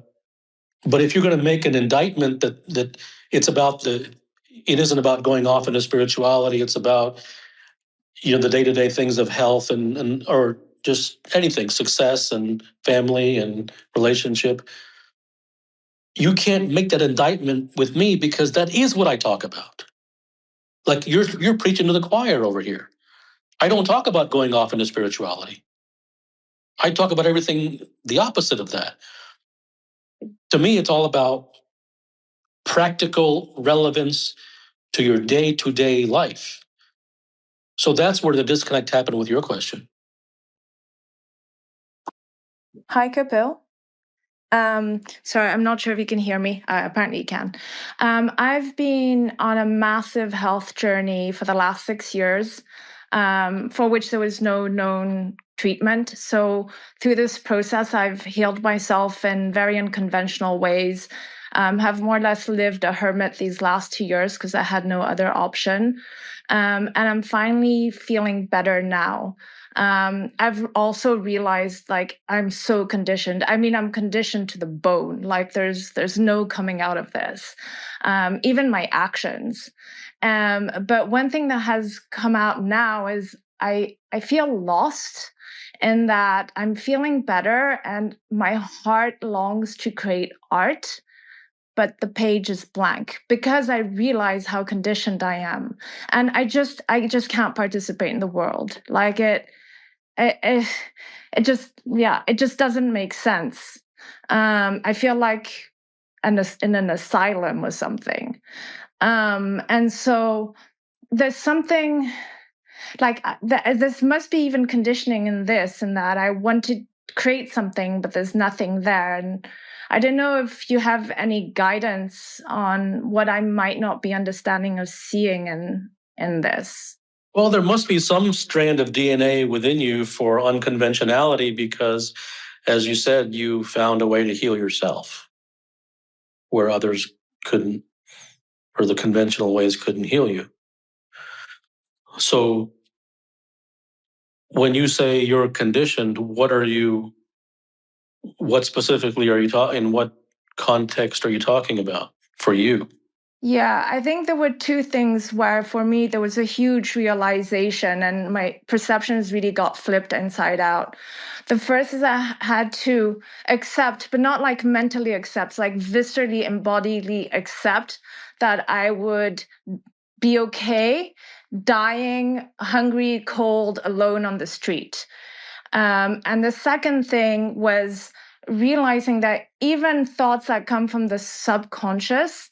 Speaker 15: if you're going to make an indictment that it's about it isn't about going off into spirituality. It's about the day-to-day things of health and or just anything, success and family and relationship. You can't make that indictment with me because that is what I talk about. Like you're preaching to the choir over here. I don't talk about going off into spirituality. I talk about everything the opposite of that. To me, it's all about practical relevance to your day-to-day life. So that's where the disconnect happened with your question.
Speaker 19: Hi, Kapil. Sorry, I'm not sure if you can hear me. Apparently you can. I've been on a massive health journey for the last 6 years, for which there was no known treatment. So through this process, I've healed myself in very unconventional ways, have more or less lived a hermit these last 2 years because I had no other option. And I'm finally feeling better now. I've also realized I'm so conditioned. I mean, I'm conditioned to the bone. There's no coming out of this, even my actions. But one thing that has come out now is I feel lost in that I'm feeling better and my heart longs to create art, but the page is blank because I realize how conditioned I am. And I just can't participate in the world. It just doesn't make sense. I feel like in an asylum or something. And so there's something this must be even conditioning in this, and that I want to create something, but there's nothing there. And I don't know if you have any guidance on what I might not be understanding or seeing in this.
Speaker 15: Well, there must be some strand of DNA within you for unconventionality because, as you said, you found a way to heal yourself where others couldn't or the conventional ways couldn't heal you. So when you say you're conditioned, what specifically are you talking, in what context are you talking about for you?
Speaker 19: Yeah, I think there were two things where for me there was a huge realization and my perceptions really got flipped inside out. The first is I had to accept, but not like mentally accept, like viscerally, embodily accept that I would be okay dying hungry, cold, alone on the street. And the second thing was realizing that even thoughts that come from the subconscious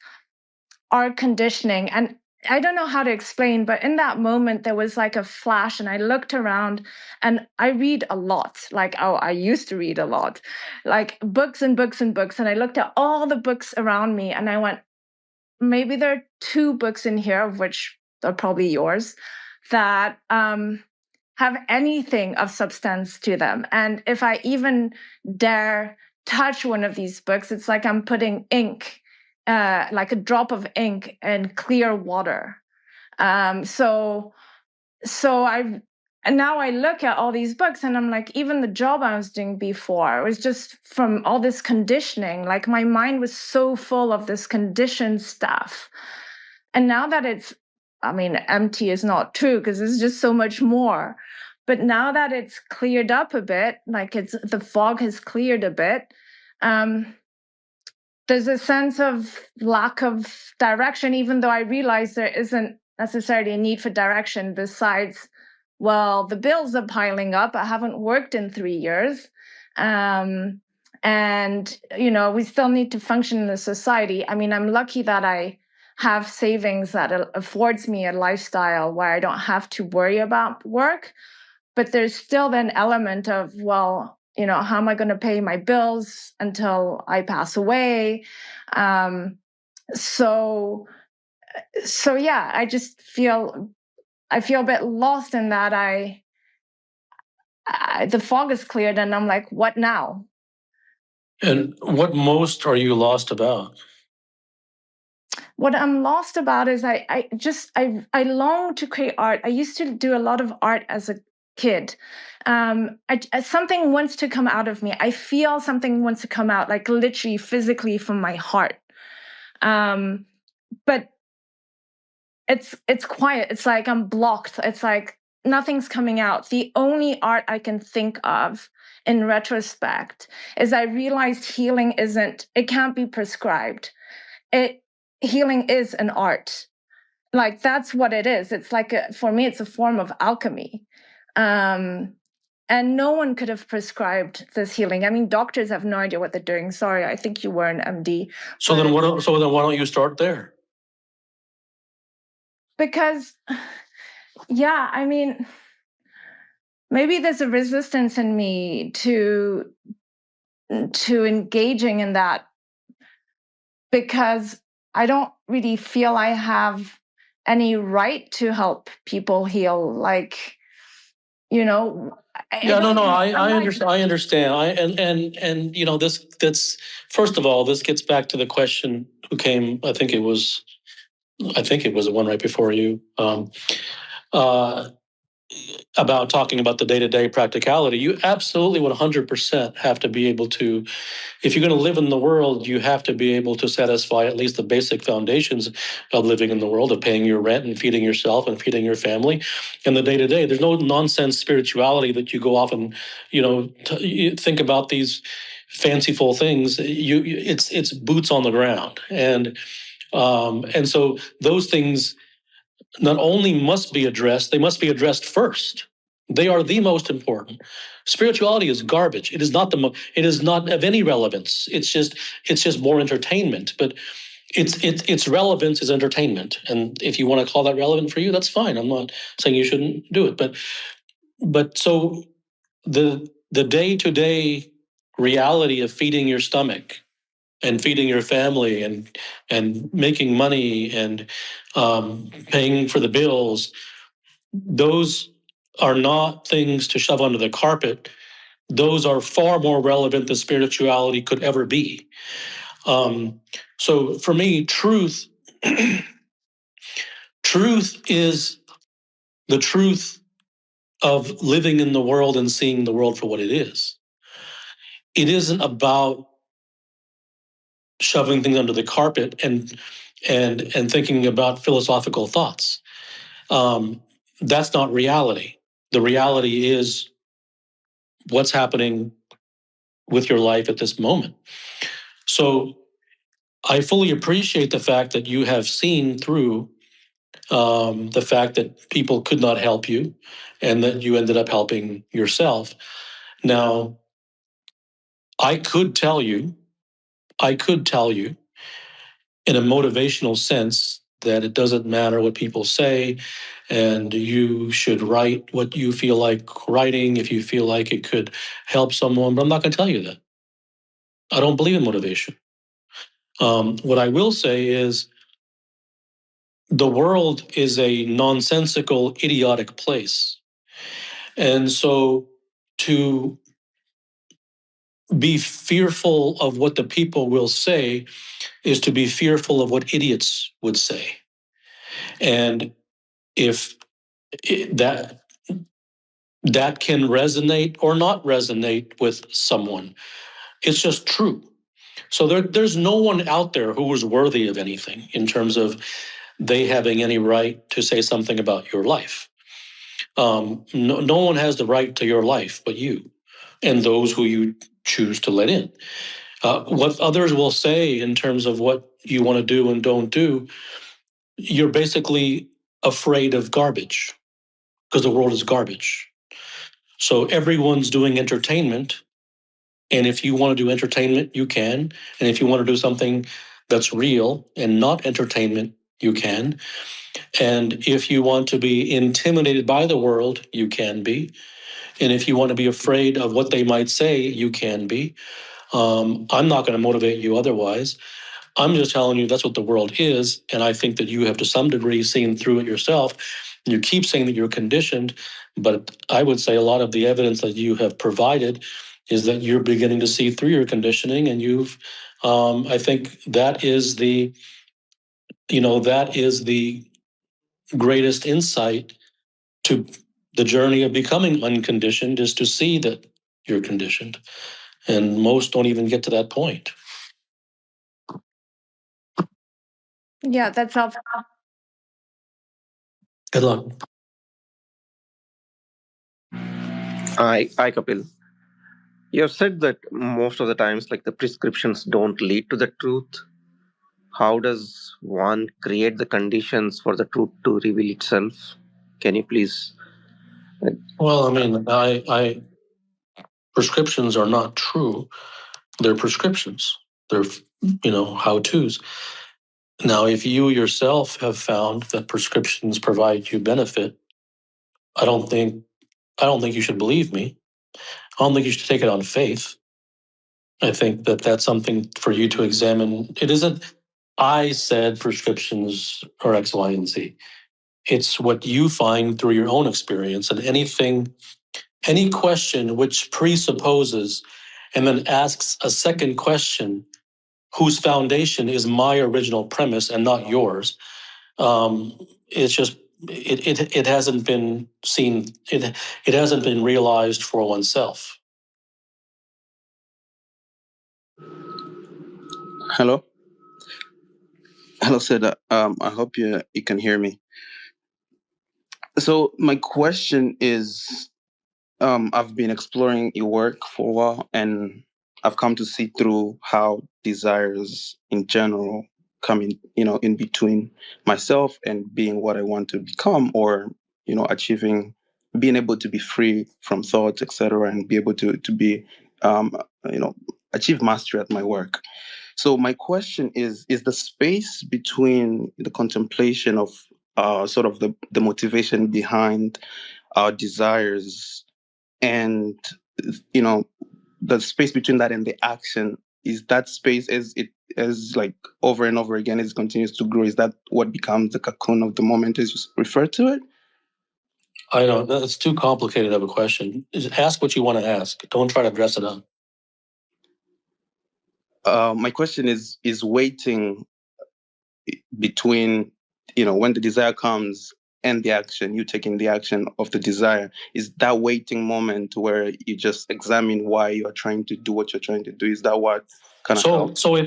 Speaker 19: are conditioning. And I don't know how to explain, but in that moment, there was like a flash, and I looked around and I read a lot. Like, oh, I used to read a lot, like books and books and books. And I looked at all the books around me and I went, maybe there are two books in here, of which are probably yours, that have anything of substance to them. And if I even dare touch one of these books, it's like I'm putting ink, like a drop of ink in clear water. So and now I look at all these books and I'm like, even the job I was doing before was just from all this conditioning. Like my mind was so full of this conditioned stuff. And now that it's, I mean, empty is not true because there's just so much more. But now that it's cleared up a bit, like the fog has cleared a bit, there's a sense of lack of direction, even though I realize there isn't necessarily a need for direction besides, well, the bills are piling up. I haven't worked in 3 years. And, we still need to function in the society. I mean, I'm lucky that I have savings that affords me a lifestyle where I don't have to worry about work. But there's still an element of, well, how am I going to pay my bills until I pass away? So yeah, I just feel a bit lost in that. The fog is cleared and I'm like, what now?
Speaker 15: And what most are you lost about?
Speaker 19: What I'm lost about is I long to create art. I used to do a lot of art as a kid. Something wants to come out of me. I feel something wants to come out, like literally physically from my heart. But it's quiet. It's like I'm blocked. It's like nothing's coming out. The only art I can think of in retrospect is I realized healing it can't be prescribed. Healing is an art. Like that's what it is. It's like for me, it's a form of alchemy. And no one could have prescribed this healing. I mean, doctors have no idea what they're doing. Sorry, I think you were an MD.
Speaker 15: So then why don't you start there?
Speaker 19: Because, yeah, I mean, maybe there's a resistance in me to engaging in that because I don't really feel I have any right to help people heal. Like, I
Speaker 15: understand. And that's first of all, this gets back to the question who came. I think it was the one right before you. About talking about the day-to-day practicality, you absolutely 100% have to be able to, if you're going to live in the world, you have to be able to satisfy at least the basic foundations of living in the world, of paying your rent and feeding yourself and feeding your family. And the day-to-day, there's no nonsense spirituality that you go off and, you think about these fanciful things. It's boots on the ground. And so those things not only must be addressed, they must be addressed first. They are the most important. Spirituality is garbage. It is not it is not of any relevance. It's just more entertainment. But its relevance is entertainment. And if you want to call that relevant for you, that's fine. I'm not saying you shouldn't do it. But so the day-to-day reality of feeding your stomach and feeding your family and making money and paying for the bills, those are not things to shove under the carpet. Those are far more relevant than spirituality could ever be. So for me, truth truth is the truth of living in the world and seeing the world for what it is. It isn't about shoving things under the carpet and thinking about philosophical thoughts. That's not reality. The reality is what's happening with your life at this moment. So I fully appreciate the fact that you have seen through the fact that people could not help you and that you ended up helping yourself. Now, I could tell you in a motivational sense that it doesn't matter what people say and you should write what you feel like writing if you feel like it could help someone, but I'm not going to tell you that. I don't believe in motivation. What I will say is the world is a nonsensical, idiotic place. And so to be fearful of what the people will say is to be fearful of what idiots would say. And if that can resonate or not resonate with someone, it's just true. So there's no one out there who is worthy of anything in terms of they having any right to say something about your life. No one has the right to your life but you and those who you choose to let in. What others will say in terms of what you want to do and don't do, you're basically afraid of garbage because the world is garbage. So everyone's doing entertainment. And if you want to do entertainment, you can. And if you want to do something that's real and not entertainment, you can. And if you want to be intimidated by the world, you can be. And if you want to be afraid of what they might say, you can be. I'm not going to motivate you otherwise. I'm just telling you that's what the world is. And I think that you have to some degree seen through it yourself. You keep saying that you're conditioned, but I would say a lot of the evidence that you have provided is that you're beginning to see through your conditioning. And I think that is the greatest insight to the journey of becoming unconditioned is to see that you're conditioned. And most don't even get to that point.
Speaker 19: Yeah, that's helpful.
Speaker 15: Good luck.
Speaker 1: Hi, Kapil. You have said that most of the times, like the prescriptions don't lead to the truth. How does one create the conditions for the truth to reveal itself? Can you please?
Speaker 15: Well, I mean, I prescriptions are not true. They're prescriptions. They're how-tos. Now, if you yourself have found that prescriptions provide you benefit, I don't think you should believe me. I don't think you should take it on faith. I think that that's something for you to examine. It isn't, I said prescriptions are X, Y, and Z. It's what you find through your own experience, and any question which presupposes and then asks a second question whose foundation is my original premise and not yours. It's just it hasn't been seen. It hasn't been realized for oneself.
Speaker 4: Hello, Siddha. I hope you can hear me. So my question is, I've been exploring your work for a while, and I've come to see through how desires in general come in between myself and being what I want to become, or achieving, being able to be free from thoughts, etc., and be able to be, um, achieve mastery at my work. So my question is the space between the contemplation of sort of the motivation behind our desires and the space between that and the action, is that space as like over and over again as it continues to grow, is that what becomes the cocoon of the moment as you refer to it?
Speaker 15: I don't. That's too complicated of a question. Just ask what you want to ask. Don't try to dress it up.
Speaker 4: My question is waiting between when the desire comes and the action, you taking the action of the desire, is that waiting moment where you just examine why you're trying to do what you're trying to do. Is that what kind of helps?
Speaker 15: So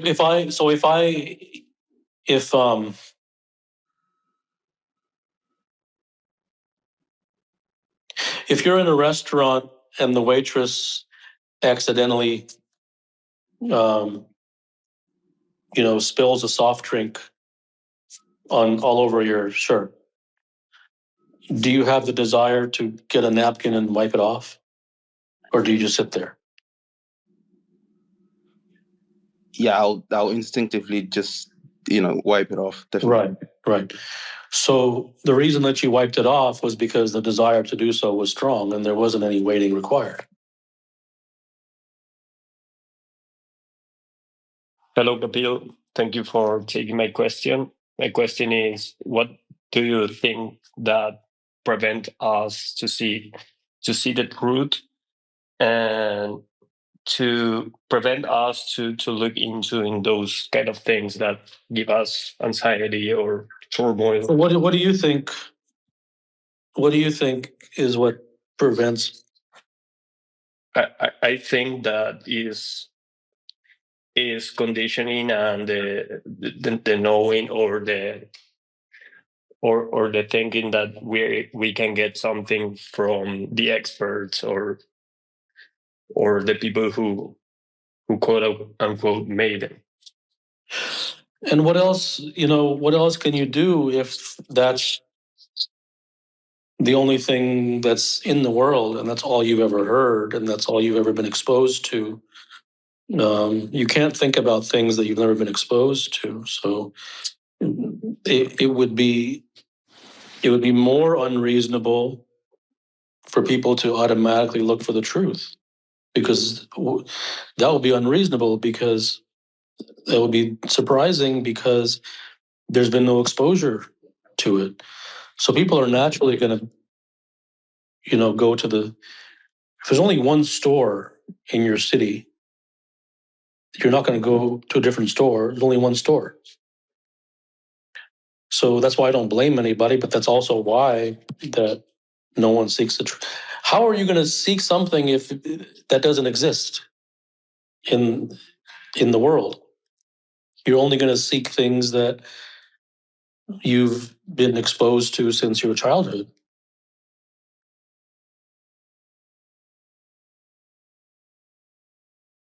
Speaker 15: if you're in a restaurant and the waitress accidentally spills a soft drink on all over your shirt, do you have the desire to get a napkin and wipe it off, or do you just sit there?
Speaker 4: Yeah, I'll instinctively just wipe it off. Definitely.
Speaker 15: Right. So the reason that you wiped it off was because the desire to do so was strong and there wasn't any waiting required.
Speaker 5: Hello, Kapil. Thank you for taking my question. My question is, what do you think that prevent us to see the truth and to prevent us to look into in those kind of things that give us anxiety or turmoil?
Speaker 15: So what do you think? What do you think is what prevents?
Speaker 5: I think that is conditioning and the knowing or the thinking that we can get something from the experts or the people who quote unquote made them.
Speaker 15: And what else? What else can you do if that's the only thing that's in the world and that's all you've ever heard and that's all you've ever been exposed to? You can't think about things that you've never been exposed to. So it would be more unreasonable for people to automatically look for the truth, because that would be unreasonable, because that would be surprising, because there's been no exposure to it. So people are naturally going to go to if there's only one store in your city, you're not going to go to a different store. There's only one store. So that's why I don't blame anybody, but that's also why that no one seeks the truth. How are you going to seek something if that doesn't exist in the world? You're only going to seek things that you've been exposed to since your childhood.